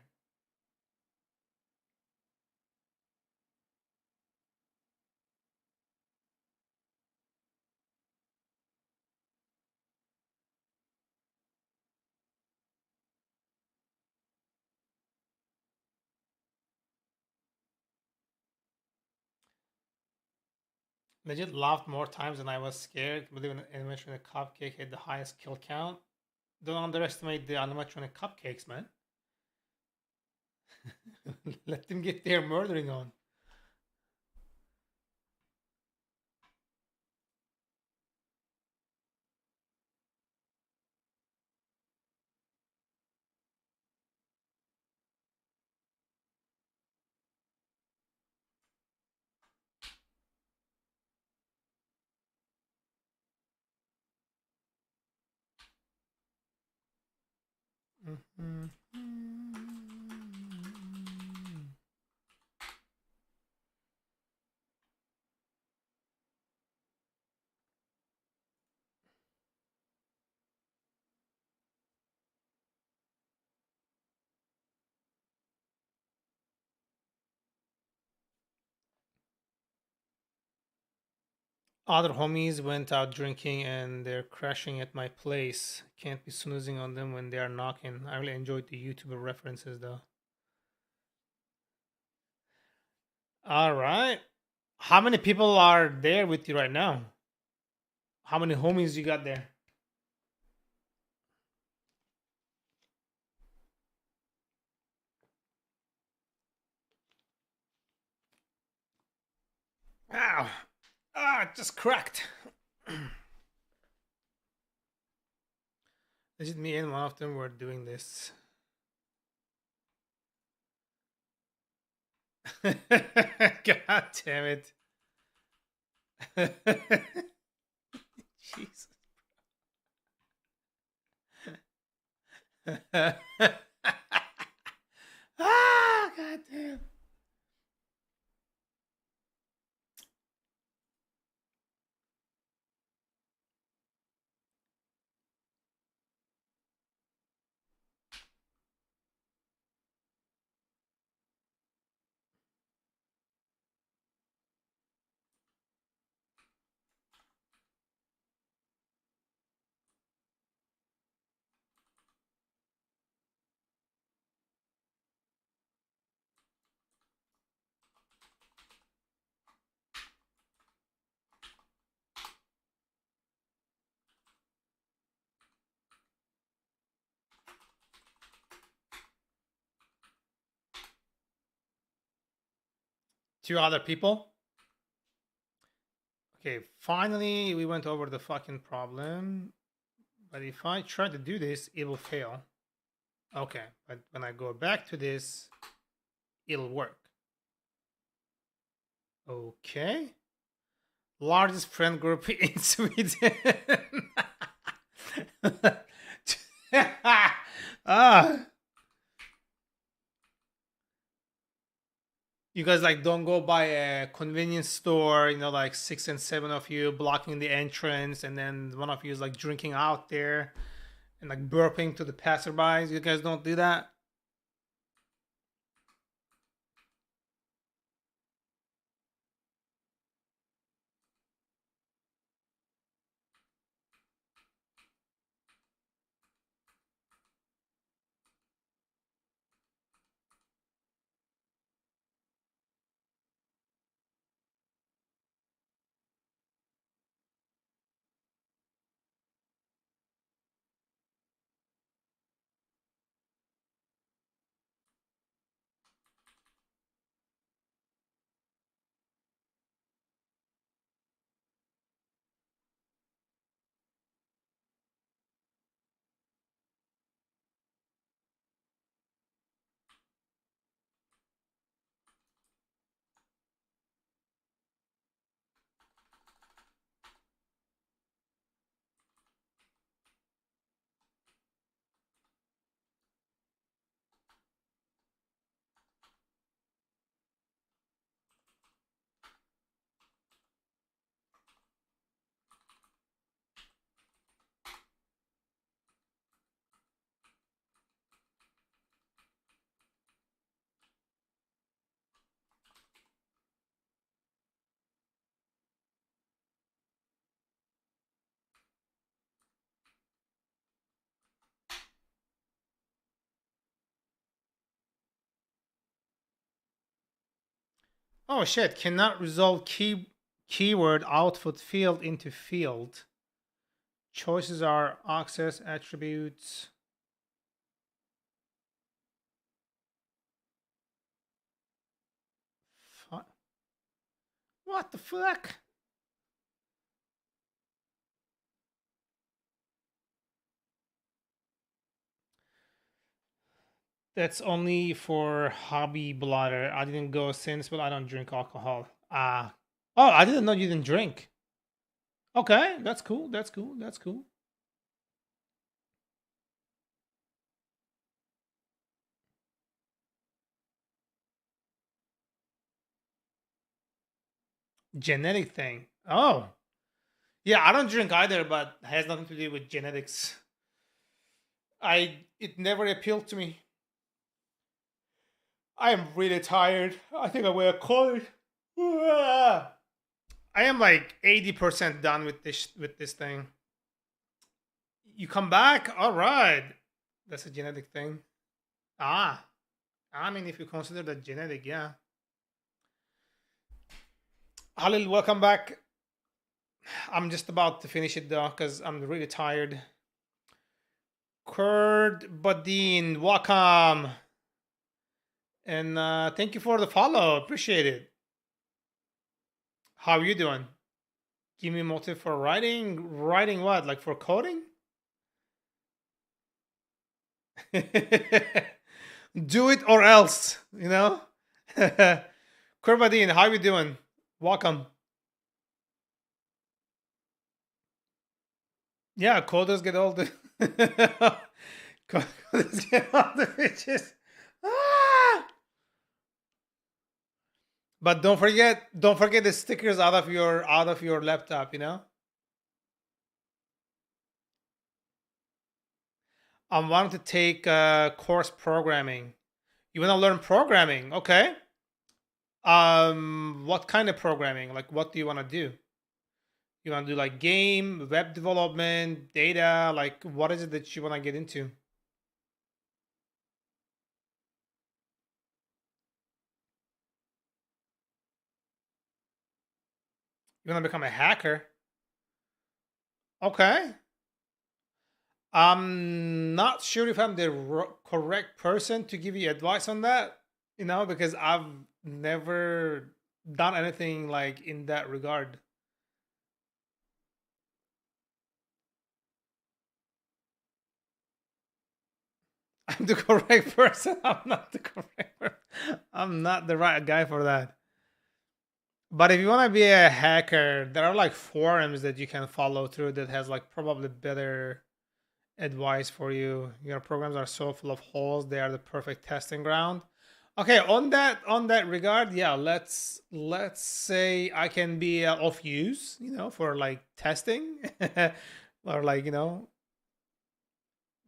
Legit laughed more times than I was scared. Believe an animatronic cupcake had the highest kill count. Don't underestimate the animatronic cupcakes, man. Let them get their murdering on. Mhm. Other homies went out drinking and they're crashing at my place. Can't be snoozing on them when they are knocking. I really enjoyed the YouTuber references though. All right. How many people are there with you right now? How many homies you got there? Ow. Ah, it just cracked. Is it me and one of them were doing this? God damn it. Jesus. Ah, god damn. Two other people. Okay, finally we went over the fucking problem. But if I try to do this, it will fail. Okay, but when I go back to this, it'll work. Okay. Largest friend group in Sweden. Ah. You guys like don't go by a convenience store, like 6 and 7 of you blocking the entrance, and then one of you is like drinking out there and like burping to the passerbys. You guys don't do that? Oh shit, cannot resolve keyword output field into field. Choices are access attributes. What the fuck? That's only for hobby blotter. I didn't go since, but I don't drink alcohol. Oh, I didn't know you didn't drink. Okay, that's cool. That's cool. That's cool. Genetic thing. Oh, yeah. I don't drink either, but it has nothing to do with genetics. It never appealed to me. I am really tired. I think I will call it. I am like 80% done with this thing. You come back? All right. That's a genetic thing. Ah. I mean, if you consider that genetic, yeah. Halil, welcome back. I'm just about to finish it though, because I'm really tired. Kurd Badin, welcome. And thank you for the follow. Appreciate it. How are you doing? Give me motive for writing. Writing what? Like for coding? Do it or else, Kurbadin, how are you doing? Welcome. Yeah, coders get all the coders get all the bitches. Ah! But don't forget the stickers out of your laptop, I wanted to take course programming. You want to learn programming? Okay. What kind of programming? Like, what do you want to do? You want to do like game, web development, data? Like, what is it that you want to get into? You want to become a hacker? Okay. I'm not sure if I'm the correct person to give you advice on that, because I've never done anything like in that regard. I'm the correct person. I'm not the correct person. I'm not the right guy for that. But if you want to be a hacker, there are like forums that you can follow through that has like probably better advice for you. Your programs are so full of holes, they are the perfect testing ground. Okay, on that regard, yeah, let's say I can be of use, for like testing, or like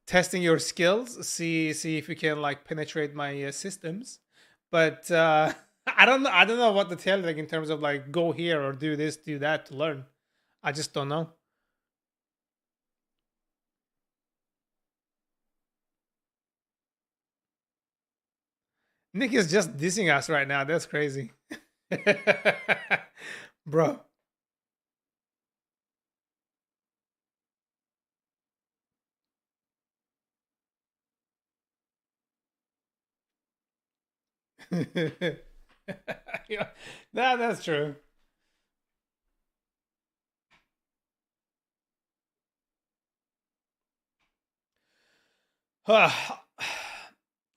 testing your skills, see if you can like penetrate my systems. But I don't know what to tell you, like in terms of like go here or do this, do that to learn. I just don't know. Nick is just dissing us right now. That's crazy, bro. Yeah, that's true.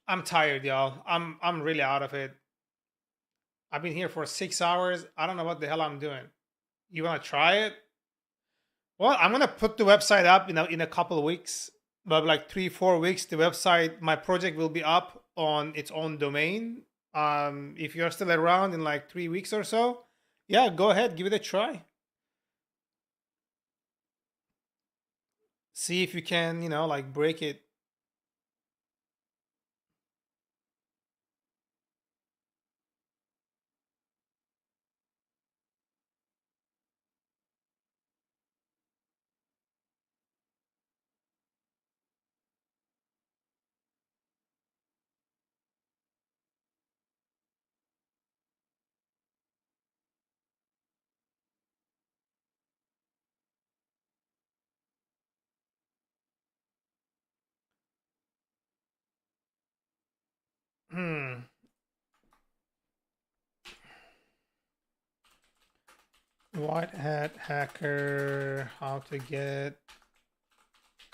I'm tired, y'all. I'm really out of it. I've been here for 6 hours. I don't know what the hell I'm doing. You wanna try it? Well, I'm gonna put the website up in a couple of weeks. But like 3 4 weeks, the website, my project will be up on its own domain. If you're still around in like 3 weeks or so, yeah, go ahead, give it a try. See if you can, like break it. Hmm. White hat hacker, how to get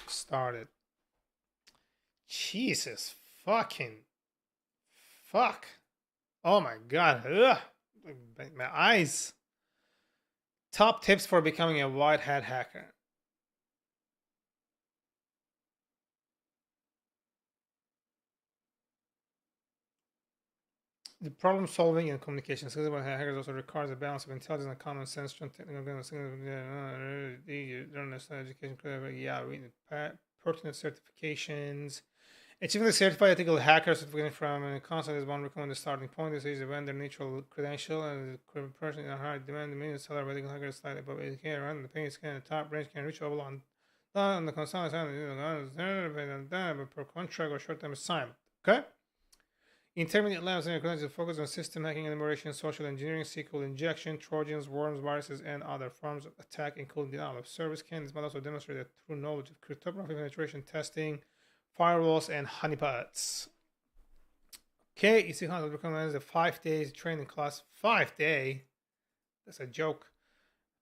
started. Jesus fucking fuck. Oh my god. Ugh. My eyes. Top tips for becoming a white hat hacker. The problem solving and communication skills about hackers also requires a balance of intelligence and common sense, strong technical ability, education. Yeah, we need pertinent certifications. Achieving the certified ethical hacker certificate from a concept is one recommended starting point. This is a vendor neutral credential and the person in a high demand. The minimum salary of ethical hacker is slightly above 8K. Around the pay scan, the top range can reach level on the consultant per contract or short term assignment. Okay? Intermediate levels and to focus on system hacking, enumeration, social engineering, SQL injection, Trojans, worms, viruses, and other forms of attack, including denial of service. Can this might also demonstrate that through knowledge of cryptography, penetration testing, firewalls, and honeypots. Okay, you see how it recommends a 5 days training class. 5 day? That's a joke.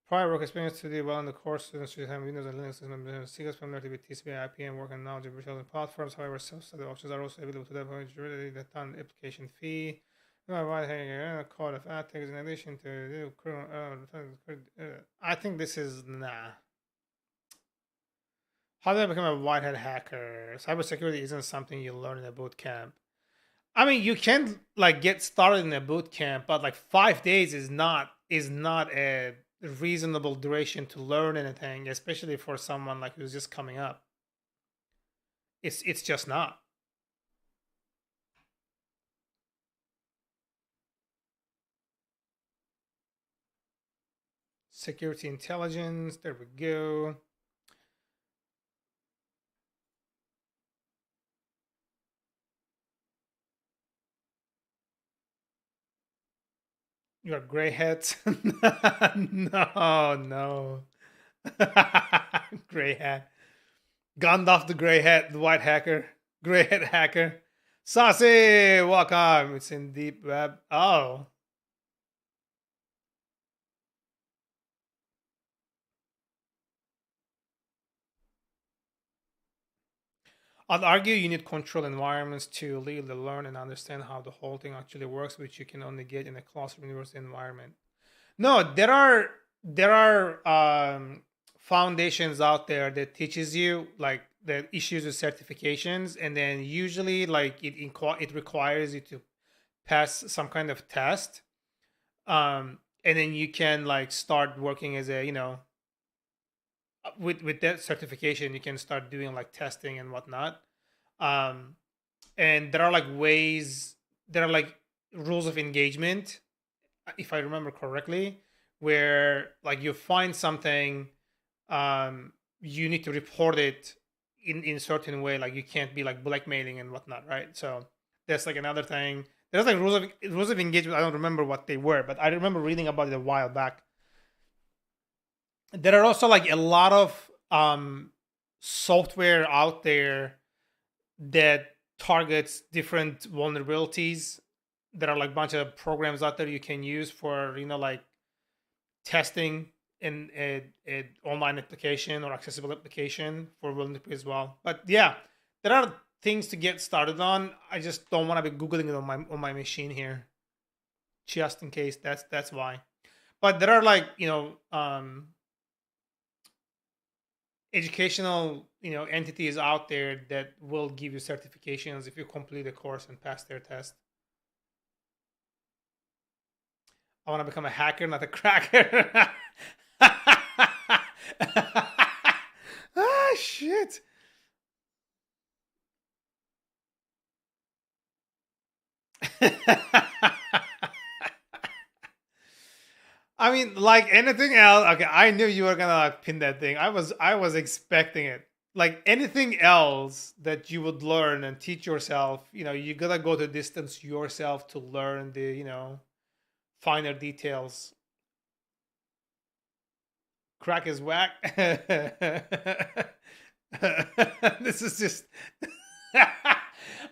Prior work experience to do well in the course, students should have Windows and Linux systems, SQL familiarity with TCP, IP, and work on knowledge of virtual platforms. However, self-study options are also available to them, which really the ton application fee. Code of ethics in addition to I think this is nah. How do I become a white hat hacker? Cybersecurity isn't something you learn in a boot camp. I mean, you can like get started in a boot camp, but like 5 days is not a reasonable duration to learn anything, especially for someone like who's just coming up. It's just not. Security intelligence. There we go. You're gray hats. No, no. Gray hat. Gandalf the gray hat, the white hacker, gray hat hacker. Saucy, welcome. It's in deep web. Oh, I'd argue you need control environments to legally learn and understand how the whole thing actually works, which you can only get in a classroom university environment. No, there are foundations out there that teaches you like the issues with certifications, and then usually like it requires you to pass some kind of test, and then you can like start working as a, with that certification, you can start doing like testing and whatnot. um and there are like ways, there are like rules of engagement, if I remember correctly, where like you find something, you need to report it in a certain way. Like you can't be like blackmailing and whatnot, right? So that's like another thing. There's like rules of engagement. I don't remember what they were, but I remember reading about it a while back. There are also like a lot of software out there that targets different vulnerabilities. There are like a bunch of programs out there you can use for, like testing in a online application or accessible application for vulnerability as well. But yeah, there are things to get started on. I just don't want to be googling it on my machine here, just in case. That's why. But there are like, educational, entities out there that will give you certifications if you complete a course and pass their test. I want to become a hacker, not a cracker. Ah, shit. I mean, like anything else. Okay, I knew you were gonna like pin that thing. I was expecting it. Like anything else that you would learn and teach yourself, you gotta go to distance yourself to learn the, finer details. Crack is whack. This is just.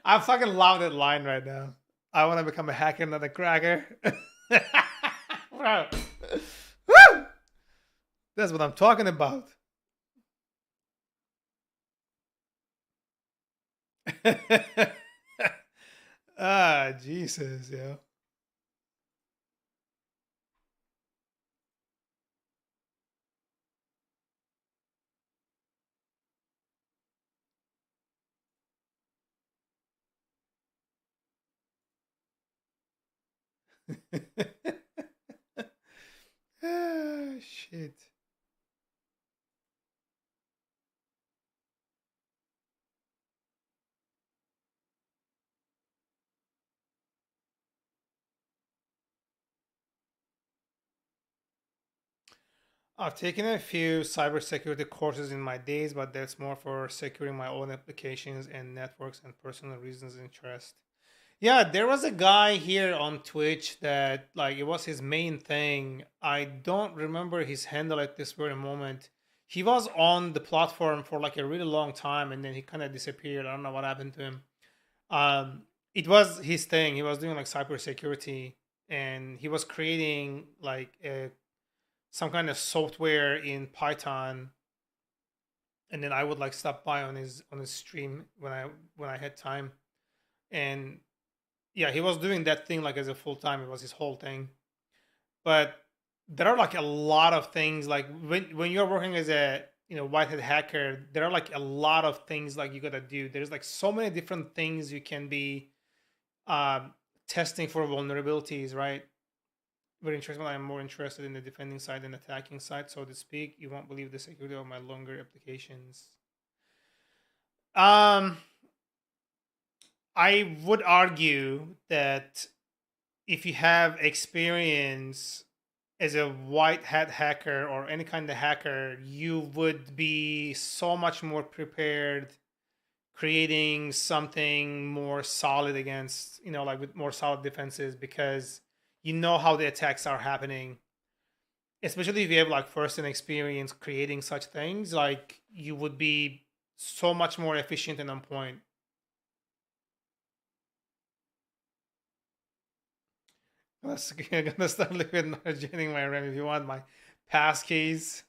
I fucking love that line right now. I want to become a hacker, not a cracker. Bro. Woo! That's what I'm talking about. Ah, Jesus, yo. Ah, shit. I've taken a few cybersecurity courses in my days, but that's more for securing my own applications and networks and personal reasons interest. Yeah, there was a guy here on Twitch that like it was his main thing. I don't remember his handle at this very moment. He was on the platform for like a really long time and then he kind of disappeared. I don't know what happened to him. It was his thing. He was doing like cybersecurity and he was creating like some kind of software in Python, and then I would like stop by on his stream when I had time. And yeah, he was doing that thing like as a full time. It was his whole thing. But there are like a lot of things like when you're working as a, white hat hacker, there are like a lot of things like you gotta do. There's like so many different things you can be um, testing for vulnerabilities, right? Very interesting. I'm more interested in the defending side than attacking side, so to speak. You won't believe the security of my longer applications. Um, I would argue that if you have experience as a white hat hacker or any kind of hacker, you would be so much more prepared creating something more solid against, like with more solid defenses because you know how the attacks are happening. Especially if you have like first hand experience creating such things, like you would be so much more efficient and on point. I'm gonna start living margining my RAM if you want my passkeys.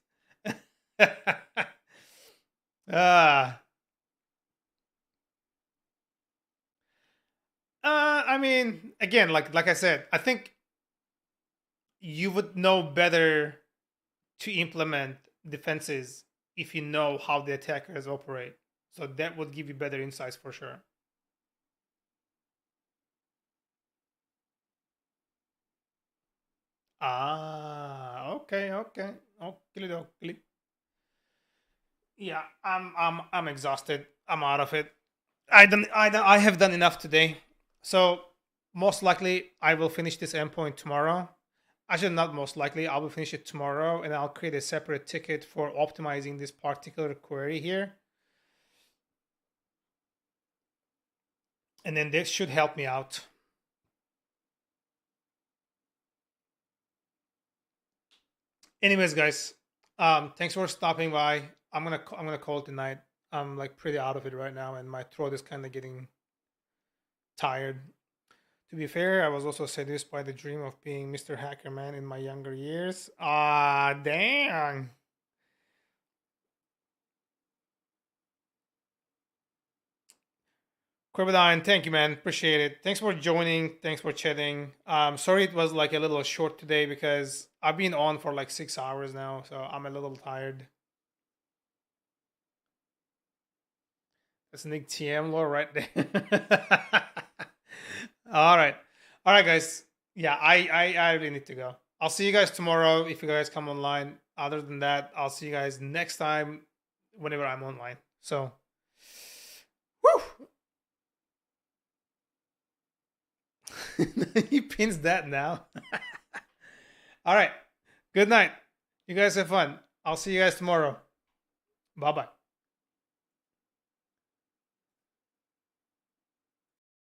Ah, I mean, again, like I said, I think you would know better to implement defenses if you know how the attackers operate. So that would give you better insights for sure. Ah, okay, okay. Okay. Yeah, I'm exhausted. I'm out of it. I have done enough today. So most likely I will finish this endpoint tomorrow. Actually, not most likely. I will finish it tomorrow, and I'll create a separate ticket for optimizing this particular query here. And then this should help me out. Anyways, guys, thanks for stopping by. I'm gonna call it tonight. I'm like pretty out of it right now, and my throat is kind of getting tired. To be fair, I was also seduced by the dream of being Mr. Hackerman in my younger years. Ah, dang. Crocodile, thank you, man. Appreciate it. Thanks for joining. Thanks for chatting. Sorry it was like a little short today because I've been on for like 6 hours now, so I'm a little tired. That's Nick TM lore right there. All right. All right, guys. Yeah, I really need to go. I'll see you guys tomorrow if you guys come online. Other than that, I'll see you guys next time whenever I'm online. So, woo! He pins that now. All right. Good night. You guys have fun. I'll see you guys tomorrow. Bye bye.